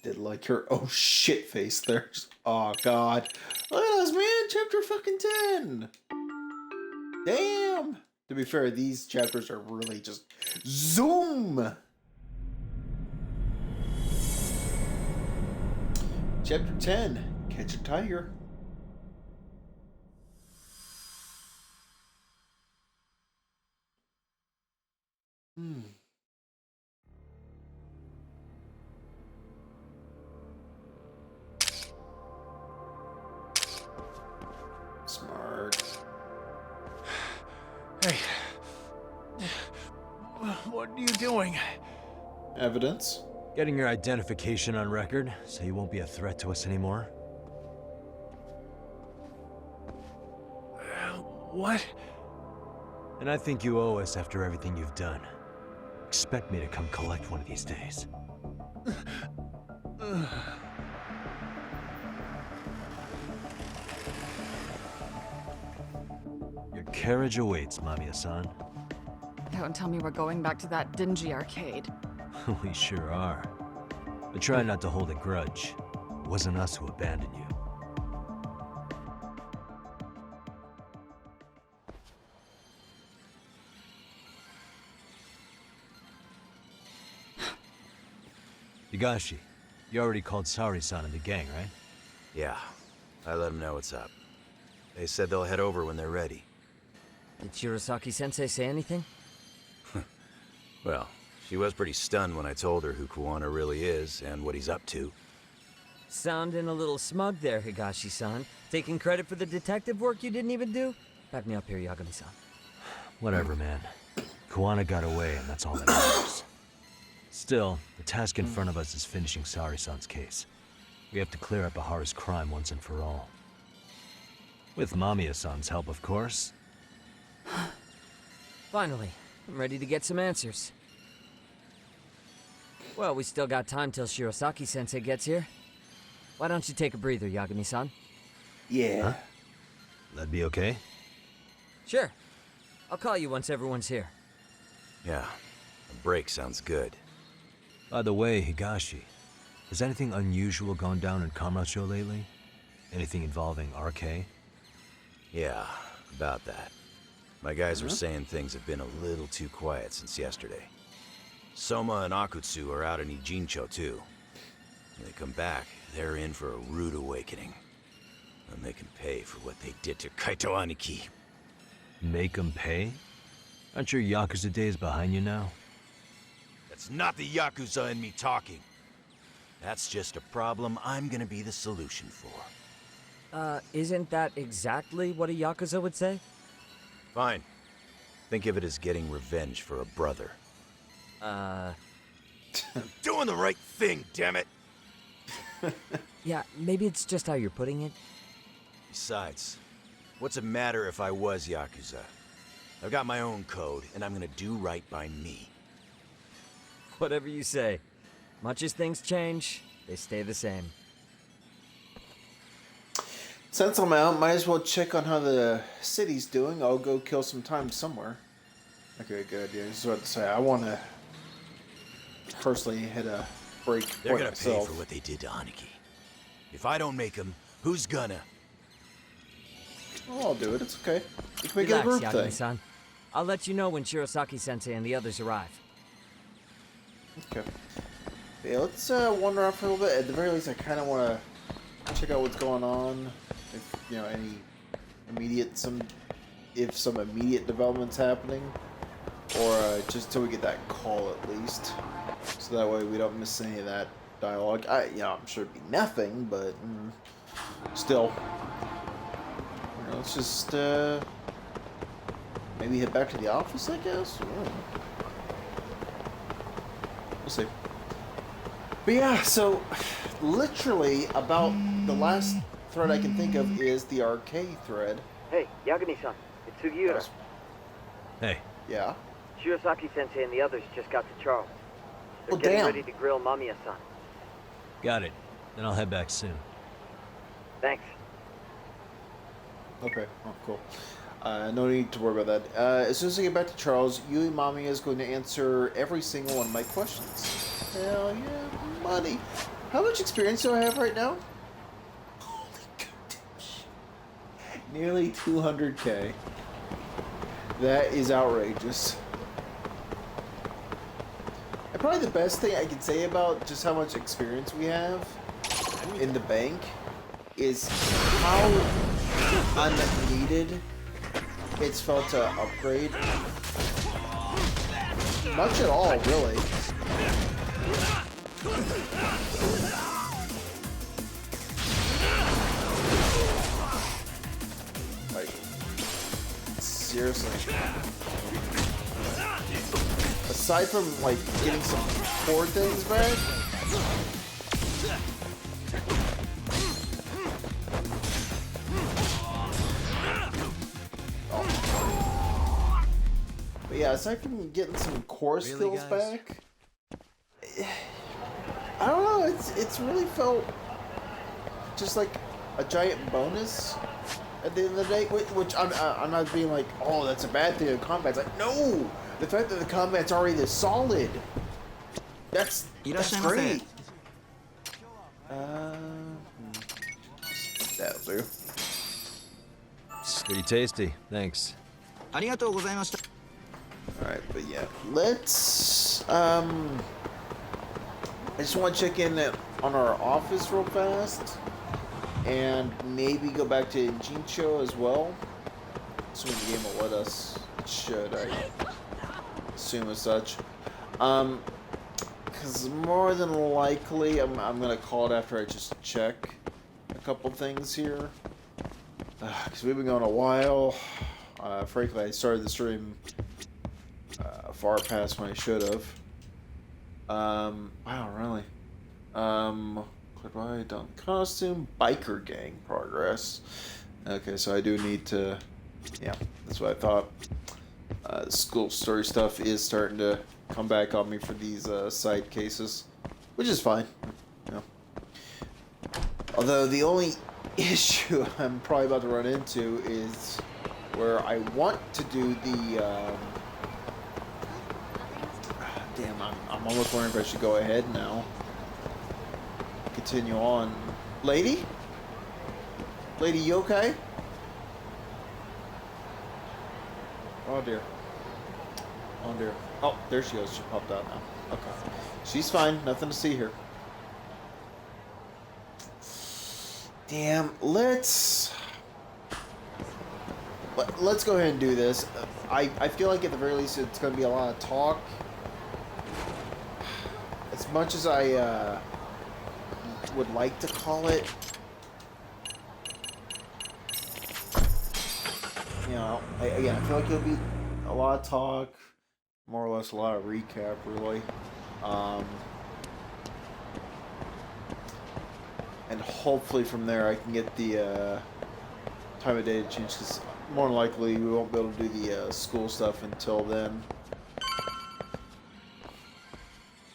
S1: Did like her oh shit face there. Oh god. Look at us, man. Chapter fucking 10. Damn. To be fair, these chapters are really just zoom. Chapter 10. Catch a tiger. Smart.
S12: Hey. What are you doing?
S1: Evidence.
S4: Getting your identification on record, so you won't be a threat to us anymore.
S12: What?
S4: And I think you owe us after everything you've done. Expect me to come collect one of these days. Your carriage awaits, Mamiya-san.
S16: Don't tell me we're going back to that dingy arcade.
S4: We sure are. But try not to hold a grudge. It wasn't us who abandoned you. Higashi, you already called Sari-san and the gang, right?
S6: Yeah, I let them know what's up. They said they'll head over when they're ready.
S9: Did Shirosaki-sensei say anything?
S6: Well, she was pretty stunned when I told her who Kuwana really is and what he's up to.
S9: Sounding a little smug there, Higashi-san. Taking credit for the detective work you didn't even do? Back me up here, Yagami-san.
S4: Whatever, man. Kuwana got away, and that's all that matters. Still, the task in front of us is finishing Sari-san's case. We have to clear up Ahara's crime once and for all. With Mamiya-san's help, of course.
S9: Finally, I'm ready to get some answers. Well, we still got time till Shirosaki-sensei gets here. Why don't you take a breather, Yagami-san?
S1: Yeah.
S4: Huh? That'd be okay?
S9: Sure. I'll call you once everyone's here.
S6: Yeah, a break sounds good.
S4: By the way, Higashi, has anything unusual gone down in Kamurocho lately? Anything involving RK?
S6: Yeah, about that. My guys were saying things have been a little too quiet since yesterday. Soma and Akutsu are out in Ijincho too. When they come back, they're in for a rude awakening. And they can pay for what they did to Kaito Aniki.
S4: Make them pay? Aren't your Yakuza days behind you now?
S6: That's not the Yakuza in me talking. That's just a problem I'm gonna be the solution for.
S9: Isn't that exactly what a Yakuza would say?
S6: Fine. Think of it as getting revenge for a brother. Doing the right thing, damn it!
S9: Yeah, maybe it's just how you're putting it.
S6: Besides, what's it matter if I was Yakuza? I've got my own code, and I'm gonna do right by me.
S9: Whatever you say. Much as things change, they stay the same.
S1: Since I'm out, might as well check on how the city's doing. I'll go kill some time somewhere. Okay, good. Yeah, I was about to say, I want to personally hit a break.
S6: They're gonna pay for what they did to Aniki. If I don't make them, who's gonna?
S1: Oh, I'll do it. It's okay. We can make it a
S9: Relax,
S1: group thing.
S9: Yagami-san. I'll let you know when Shirosaki-sensei and the others arrive.
S1: Okay. Yeah, let's wander around for a little bit. At the very least, I kind of want to check out what's going on. If any immediate if some immediate developments happening, or just till we get that call at least, so that way we don't miss any of that dialogue. I'm sure it'd be nothing, but still. Let's just maybe head back to the office, I guess. We'll see. But yeah, so literally about the last thread I can think of is the arcade thread.
S17: Hey, Yagami-san, it's Sugiura.
S4: Hey.
S1: Yeah?
S17: Shirosaki-sensei and the others just got to Charles. They're
S1: Oh,
S17: getting
S1: damn.
S17: ready to grill Mamiya-san.
S4: Got it. Then I'll head back soon.
S17: Thanks.
S1: Okay. Oh, cool. No need to worry about that. As soon as I get back to Charles, Yui Mamiya is going to answer every single one of my questions. Hell yeah, money. How much experience do I have right now? Holy goddamn shit. Nearly 200k. That is outrageous. And probably the best thing I can say about just how much experience we have in the bank is how unneeded it's felt to upgrade. Much at all, really. Like, seriously. Aside from, like, getting some core things back, but yeah, aside from getting some core skills back, I don't know, it's really felt just like a giant bonus at the end of the day, which I'm not being like, oh, that's a bad thing in combat. It's like, no! The fact that the combat's already this solid, that's great. That'll do.
S4: It's pretty tasty. Thanks.
S1: Alright, but yeah, let's, I just want to check in on our office real fast, and maybe go back to Jincho as well, assuming the game will let us. It should, I assume as such. Because more than likely, I'm gonna call it after I just check a couple things here. Because we've been going a while. Frankly, I started the stream far past when I should have. Wow, really? Goodbye, done costume, biker gang progress. Okay, so I do need to, yeah, that's what I thought. School story stuff is starting to come back on me for these side cases, which is fine. You know. Although the only issue I'm probably about to run into is where I want to do the damn, I'm almost wondering if I should go ahead now. Continue on. Lady? Lady, you okay? Oh dear. Oh dear. Oh, there she goes. She popped out now. Okay. She's fine. Nothing to see here. Damn. Let's go ahead and do this. I feel like at the very least it's going to be a lot of talk. As much as I would like to call it, you know, again, I feel like it'll be a lot of talk, more or less a lot of recap, really. And hopefully from there I can get the time of day to change, because more than likely we won't be able to do the school stuff until then.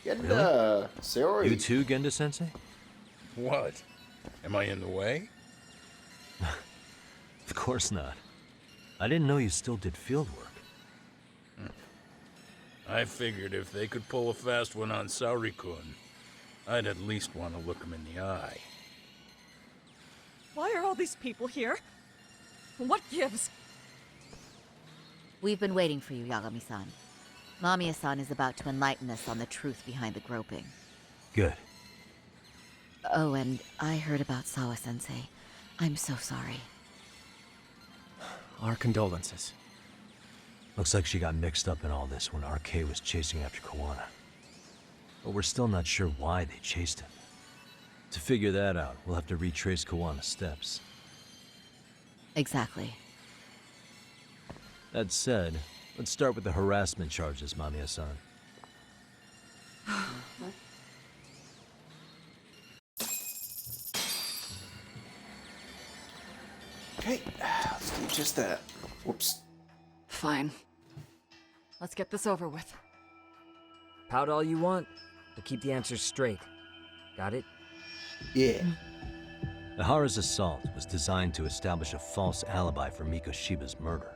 S4: Really?
S1: Sayori.
S4: You too, Genda-sensei?
S7: What? Am I in the way?
S4: Of course not. I didn't know you still did field work.
S7: I figured if they could pull a fast one on Saori-kun, I'd at least want to look him in the eye.
S16: Why are all these people here? What gives?
S21: We've been waiting for you, Yagami-san. Mamiya-san is about to enlighten us on the truth behind the groping.
S4: Good.
S21: Oh, and I heard about Sawa-sensei. I'm so sorry.
S15: Our condolences.
S4: Looks like she got mixed up in all this when RK was chasing after Kuwana. But we're still not sure why they chased him. To figure that out, we'll have to retrace Kuwana's steps.
S21: Exactly.
S4: That said, let's start with the harassment charges, Mamiya-san.
S1: Okay, let's do just that. Whoops.
S16: Fine. Let's get this over with.
S9: Pout all you want, but keep the answers straight. Got it?
S1: Yeah.
S4: Ihara's assault was designed to establish a false alibi for Mikoshiba's murder.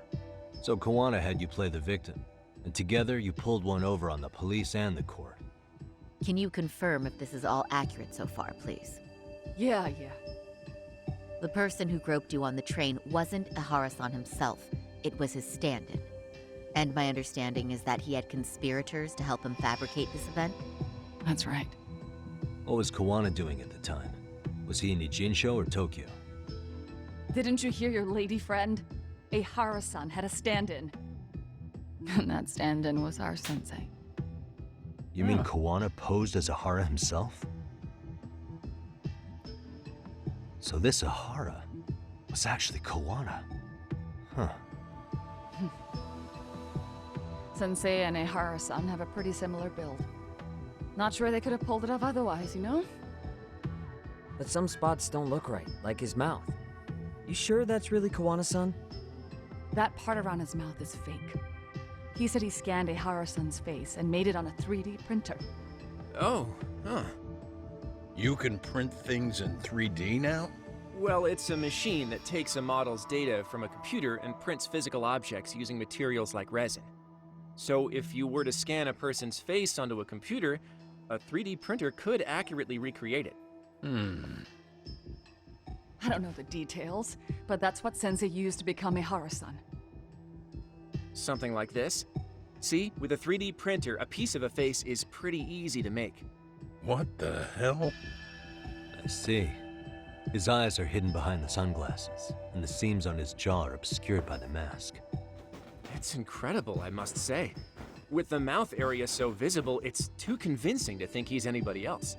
S4: So Kuwana had you play the victim, and together you pulled one over on the police and the court.
S21: Can you confirm if this is all accurate so far, please?
S16: Yeah.
S21: The person who groped you on the train wasn't Ihara-san himself. It was his stand-in. And my understanding is that he had conspirators to help him fabricate this event?
S16: That's right.
S4: What was Kuwana doing at the time? Was he in Ijinsho or Tokyo?
S16: Didn't you hear your lady friend? Ihara-san had a stand-in. And that stand-in was our sensei.
S4: You mean Kuwana posed as Ihara himself? So this Ihara was actually Kuwana. Huh.
S16: Sensei and Ihara-san have a pretty similar build. Not sure they could have pulled it off otherwise, you know?
S9: But some spots don't look right, like his mouth. You sure that's really Kuwana-san?
S16: That part around his mouth is fake. He said he scanned Ihara-san's face and made it on a 3D printer.
S7: Oh, huh. You can print things in 3D now?
S8: Well, it's a machine that takes a model's data from a computer and prints physical objects using materials like resin. So if you were to scan a person's face onto a computer, a 3D printer could accurately recreate it.
S16: I don't know the details, but that's what Sensei used to become Ihara-san.
S8: Something like this. See, with a 3D printer, a piece of a face is pretty easy to make.
S7: What the hell?
S4: I see. His eyes are hidden behind the sunglasses, and the seams on his jaw are obscured by the mask.
S8: It's incredible, I must say. With the mouth area so visible, it's too convincing to think he's anybody else.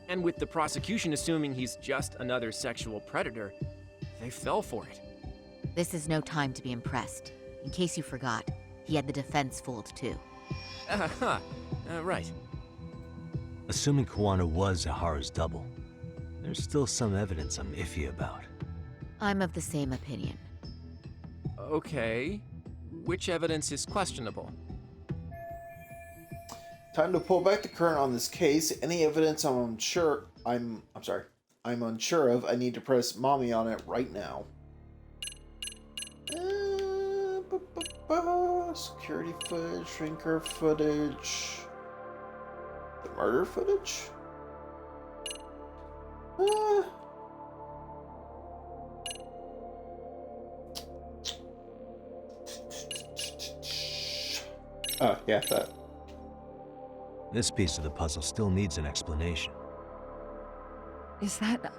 S8: And with the prosecution assuming he's just another sexual predator, they fell for it.
S21: This is no time to be impressed. In case you forgot, he had the defense fooled too.
S8: Right.
S4: Assuming Kuwana was Ihara's double, there's still some evidence I'm iffy about.
S21: I'm of the same opinion.
S8: Okay. Which evidence is questionable?
S1: Time to pull back the curtain on this case. Any evidence I'm unsure of, I need to press mommy on it right now. Security footage, shrinker footage, the murder footage. Oh, yeah, that.
S4: This piece of the puzzle still needs an explanation.
S16: Is that...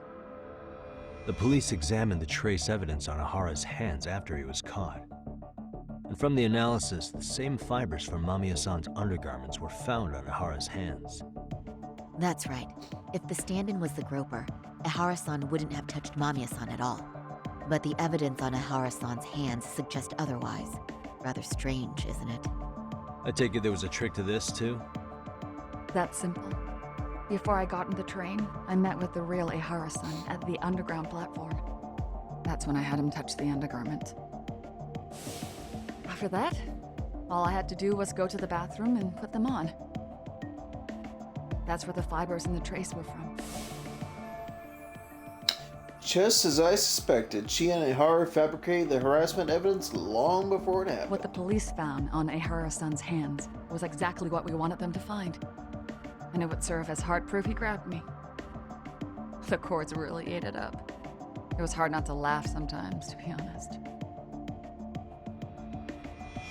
S4: The police examined the trace evidence on Ihara's hands after he was caught. And from the analysis, the same fibers from Mamiya-san's undergarments were found on Ihara's hands.
S21: That's right. If the stand-in was the groper, Ihara-san wouldn't have touched Mamiya-san at all. But the evidence on Ihara-san's hands suggests otherwise. Rather strange, isn't it?
S4: I take it there was a trick to this, too?
S16: That's simple. Before I got in the train, I met with the real Ihara-san at the underground platform. That's when I had him touch the undergarment. After that, all I had to do was go to the bathroom and put them on. That's where the fibers in the trace were from.
S1: Just as I suspected, she and Ihara fabricated the harassment evidence long before it happened.
S16: What the police found on Ihara-san's hands was exactly what we wanted them to find. And it would serve as hard proof he grabbed me. The courts really ate it up. It was hard not to laugh sometimes, to be honest.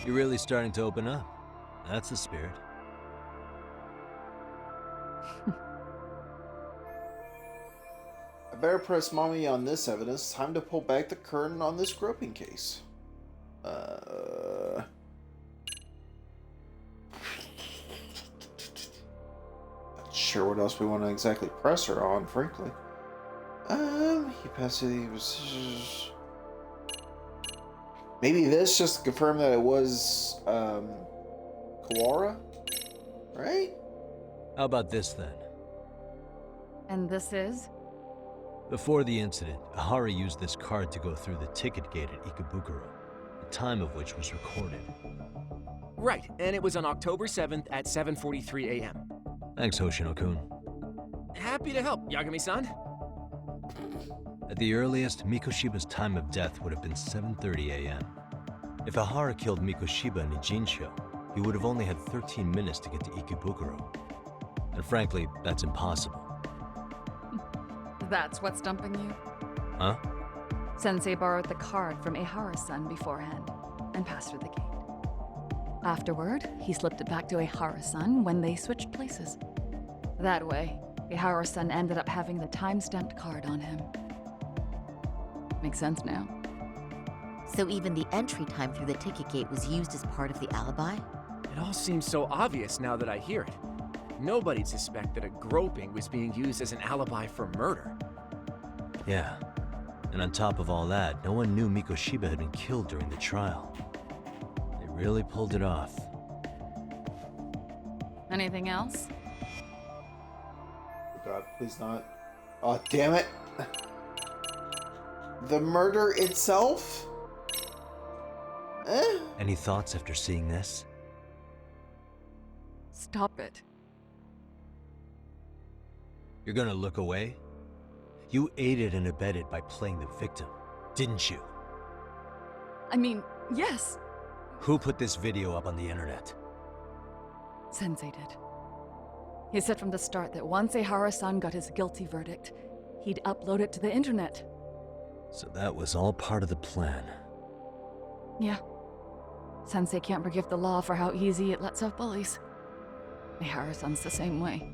S4: You're really starting to open up. That's the spirit.
S1: I better press mommy on this evidence. Time to pull back the curtain on this groping case. Not sure what else we want to exactly press her on, frankly. He passed the... Maybe this just to confirm that it was, Kuwana? Right?
S4: How about this, then?
S16: And this is?
S4: Before the incident, Ihara used this card to go through the ticket gate at Ikebukuro, the time of which was recorded.
S8: Right, and it was on October 7th at 7:43 a.m.
S4: Thanks, Hoshino-kun.
S8: Happy to help, Yagami-san.
S4: At the earliest, Mikoshiba's time of death would have been 7:30 a.m. If Ihara killed Mikoshiba in Ijincho, he would have only had 13 minutes to get to Ikebukuro. And frankly, that's impossible.
S16: That's what's stumping you?
S4: Huh?
S16: Sensei borrowed the card from Ihara-san beforehand and passed her the gate. Afterward, he slipped it back to Ihara-san when they switched places. That way, Ihara-san ended up having the time-stamped card on him. Makes sense now.
S21: So even the entry time through the ticket gate was used as part of the alibi?
S8: It all seems so obvious now that I hear it. Nobody'd suspect that a groping was being used as an alibi for murder.
S4: Yeah. And on top of all that, no one knew Mikoshiba had been killed during the trial. They really pulled it off.
S16: Anything else?
S1: Oh God, please not. Oh, damn it. The murder itself?
S4: Any thoughts after seeing this?
S16: Stop it.
S4: You're gonna look away? You aided and abetted by playing the victim, didn't you?
S16: I mean, yes.
S4: Who put this video up on the internet?
S16: Sensei did. He said from the start that once Ihara-san got his guilty verdict, he'd upload it to the internet.
S4: So that was all part of the plan.
S16: Yeah. Sensei can't forgive the law for how easy it lets off bullies. Ihara-san's the same way.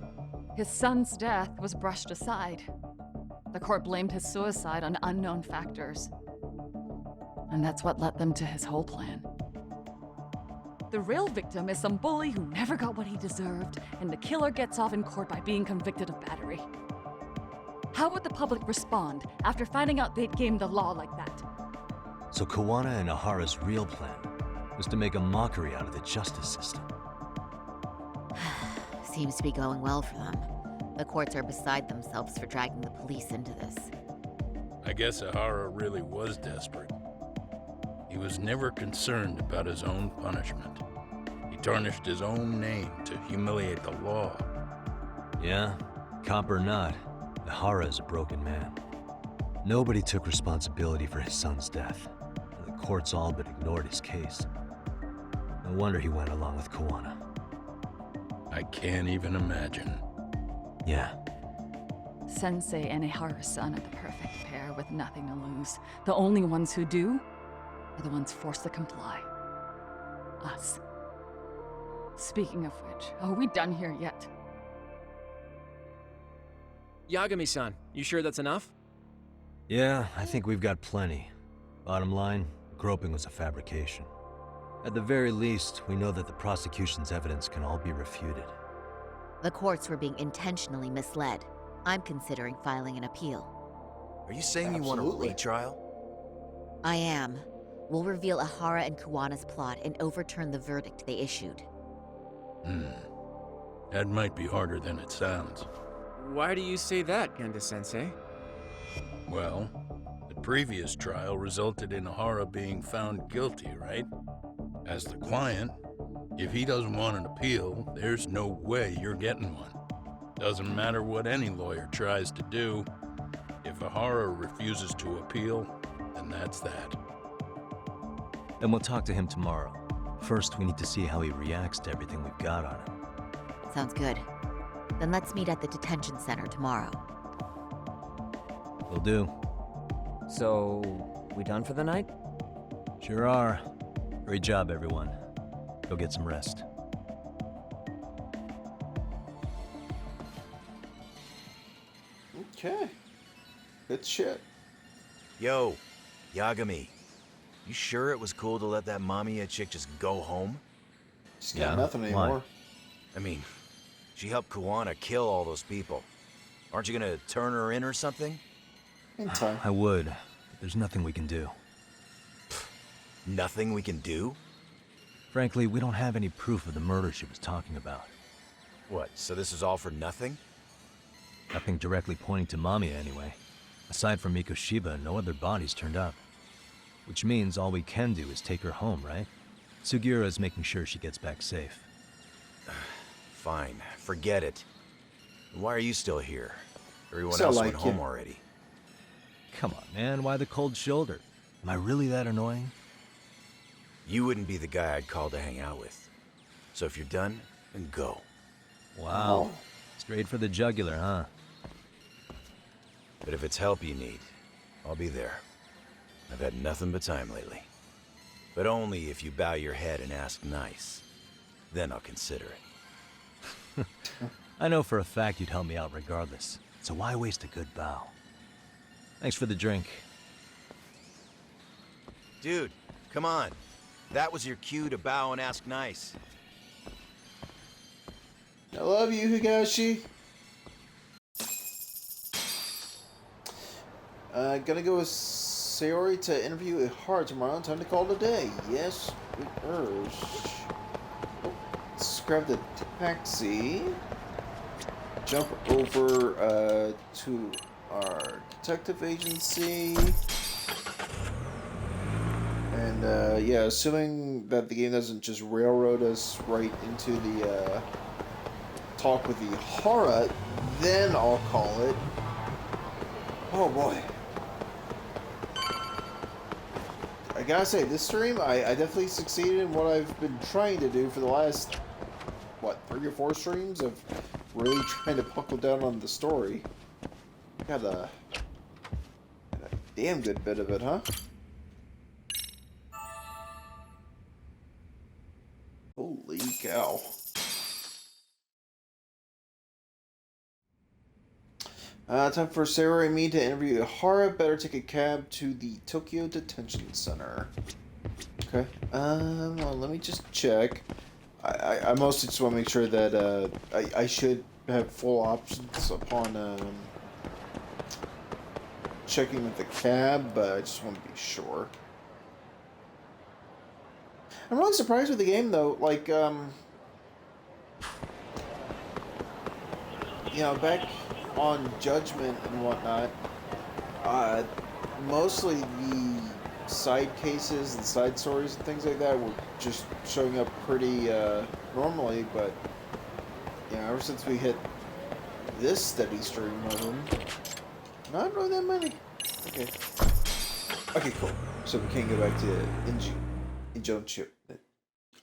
S16: His son's death was brushed aside. The court blamed his suicide on unknown factors. And that's what led them to his whole plan. The real victim is some bully who never got what he deserved, and the killer gets off in court by being convicted of battery. How would the public respond after finding out they'd gamed the law like that?
S4: So Kuwana and Ihara's real plan was to make a mockery out of the justice system.
S21: Seems to be going well for them. The courts are beside themselves for dragging the police into this.
S7: I guess Ihara really was desperate. He was never concerned about his own punishment. He tarnished his own name to humiliate the law.
S4: Yeah, cop or not, Ihara is a broken man. Nobody took responsibility for his son's death, and the courts all but ignored his case. No wonder he went along with Kuwana.
S7: I can't even imagine.
S4: Yeah.
S16: Sensei and Ihara-san are the perfect pair with nothing to lose. The only ones who do are the ones forced to comply. Us. Speaking of which, are we done here yet?
S8: Yagami-san, you sure that's enough?
S4: Yeah, I think we've got plenty. Bottom line, groping was a fabrication. At the very least, we know that the prosecution's evidence can all be refuted.
S21: The courts were being intentionally misled. I'm considering filing an appeal.
S6: Are you saying you want a retrial?
S21: I am. We'll reveal Ihara and Kuwana's plot and overturn the verdict they issued.
S7: That might be harder than it sounds.
S8: Why do you say that, Genda-sensei?
S7: Well, the previous trial resulted in Ihara being found guilty, right? As the client, if he doesn't want an appeal, there's no way you're getting one. Doesn't matter what any lawyer tries to do. If Ihara refuses to appeal, then that's that.
S4: Then we'll talk to him tomorrow. First, we need to see how he reacts to everything we've got on him.
S21: Sounds good. Then let's meet at the detention center tomorrow.
S4: Will do.
S9: So, we done for the night?
S4: Sure are. Great job, everyone. Go get some rest.
S1: Okay. Good shit.
S6: Yo, Yagami. You sure it was cool to let that Mamiya chick just go home?
S1: She's got nothing anymore.
S6: I mean, she helped Kuwana kill all those people. Aren't you gonna turn her in or something?
S1: In time.
S4: I would, but there's nothing we can do.
S6: Nothing we can do?
S4: Frankly, we don't have any proof of the murder she was talking about.
S6: What, so this is all for nothing?
S4: Nothing directly pointing to Mamiya anyway. Aside from Mikoshiba, no other bodies turned up. Which means all we can do is take her home, right? Sugiura is making sure she gets back safe.
S6: Fine, forget it. Why are you still here? Everyone
S1: So
S6: else
S1: like
S6: went home
S1: you.
S6: already.
S4: Come on, man, why the cold shoulder? Am I really that annoying?
S6: You wouldn't be the guy I'd call to hang out with. So if you're done, then go.
S4: Wow. Straight for the jugular, huh?
S6: But if it's help you need, I'll be there. I've had nothing but time lately. But only if you bow your head and ask nice. Then I'll consider it.
S4: I know for a fact you'd help me out regardless, so why waste a good bow? Thanks for the drink.
S6: Dude, come on. That was your cue to bow and ask nice.
S1: I love you, Higashi. Gonna go with Sayori to interview Ihara tomorrow. Time to call it a day. Yes, it is. Oh, let's grab the taxi. Jump over to our detective agency. And yeah, assuming that the game doesn't just railroad us right into the talk with the Ihara, then I'll call it. Oh boy. I gotta say, this stream, I definitely succeeded in what I've been trying to do for the last, what, 3 or 4 streams of really trying to buckle down on the story. Got a damn good bit of it, huh? Holy cow. Time for Sarah and me to interview Ihara. Better take a cab to the Tokyo Detention Center. Okay. Well, let me just check. I mostly just want to make sure that I should have full options upon checking with the cab, but I just want to be sure. I'm really surprised with the game though. Like, you know, back on Judgment and whatnot, mostly the side cases and side stories and things like that were just showing up pretty normally, but you know, ever since we hit this steady stream of them, not really that many. Okay. Okay, cool. So we can go back to Injunction.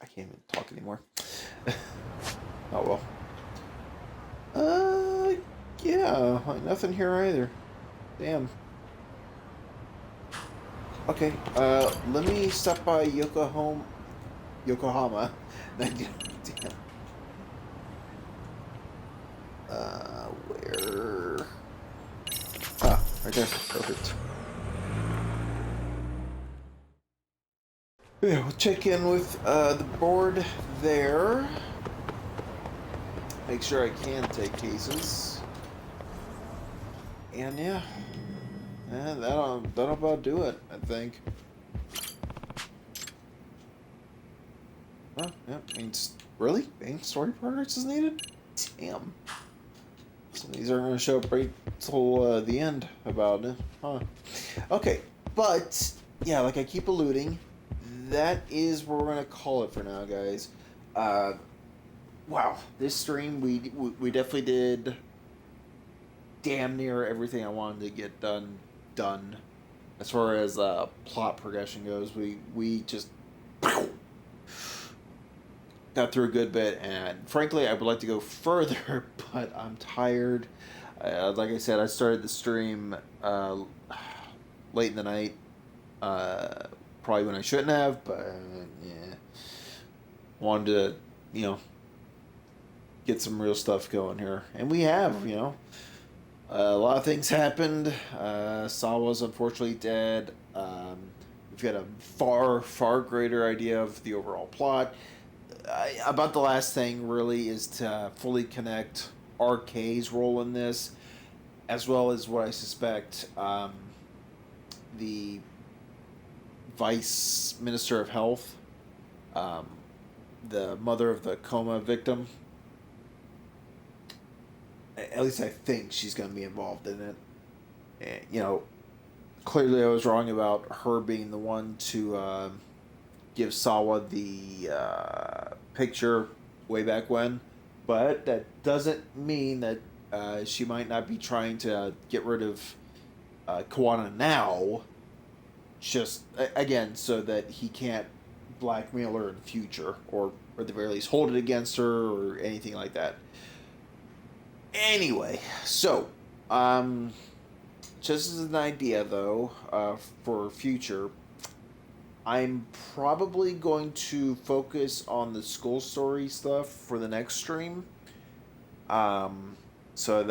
S1: I can't even talk anymore. Oh well. Yeah, nothing here either. Damn. Okay, let me stop by Yokohama. Damn. Where? Ah, right there. Perfect. Yeah, we'll check in with the board there. Make sure I can take cases. And yeah, that'll about do it, I think. Oh, yeah, means really? Main story progress is needed? Damn. Some of these aren't going to show up right till the end about it, huh? Okay, but yeah, like I keep alluding, that is where we're going to call it for now, guys. Wow, this stream we definitely did damn near everything I wanted to get done. As far as plot progression goes, we just got through a good bit, and frankly, I would like to go further, but I'm tired. Like I said, I started the stream late in the night, probably when I shouldn't have, but yeah, wanted to, you know, get some real stuff going here, and we have, you know. A lot of things happened. Sawa's unfortunately dead. We've got a far greater idea of the overall plot. About the last thing, really, is to fully connect RK's role in this, as well as what I suspect the Vice Minister of Health, the mother of the coma victim. At least I think she's going to be involved in it. And, you know, clearly I was wrong about her being the one to give Sawa the picture way back when, but that doesn't mean that she might not be trying to get rid of Kuwana now, just again so that he can't blackmail her in the future, or at the very least hold it against her or anything like that. Anyway, so just as an idea though, for future, I'm probably going to focus on the school story stuff for the next stream. So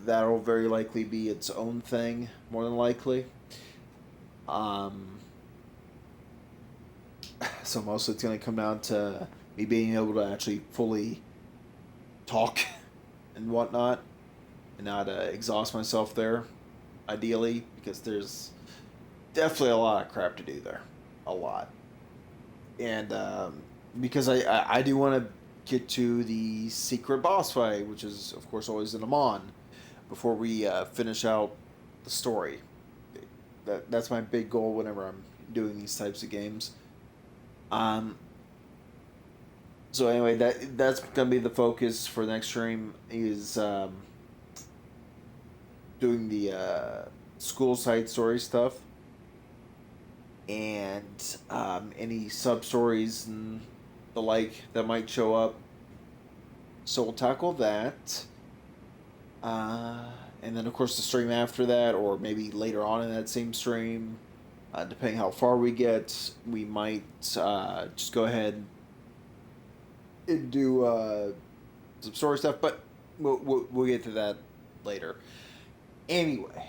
S1: that'll very likely be its own thing, more than likely. So mostly it's going to come down to me being able to actually fully talk and whatnot, and not exhaust myself there, ideally, because there's definitely a lot of crap to do there. A lot. And because I do want to get to the secret boss fight, which is, of course, always in Amon, before we finish out the story. That's my big goal whenever I'm doing these types of games. So anyway, that's gonna be the focus for the next stream, is doing the school side story stuff, and any sub stories and the like that might show up. So we'll tackle that, and then of course the stream after that, or maybe later on in that same stream, depending how far we get, we might just go ahead and do some story stuff, but we'll get to that later. Anyway,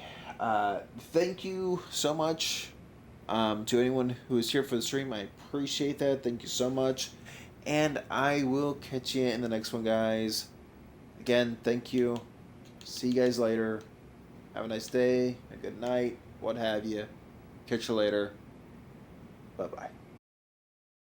S1: thank you so much to anyone who is here for the stream. I appreciate that. Thank you so much. And I will catch you in the next one, guys. Again, thank you. See you guys later. Have a nice day, a good night, what have you. Catch you later. Bye-bye.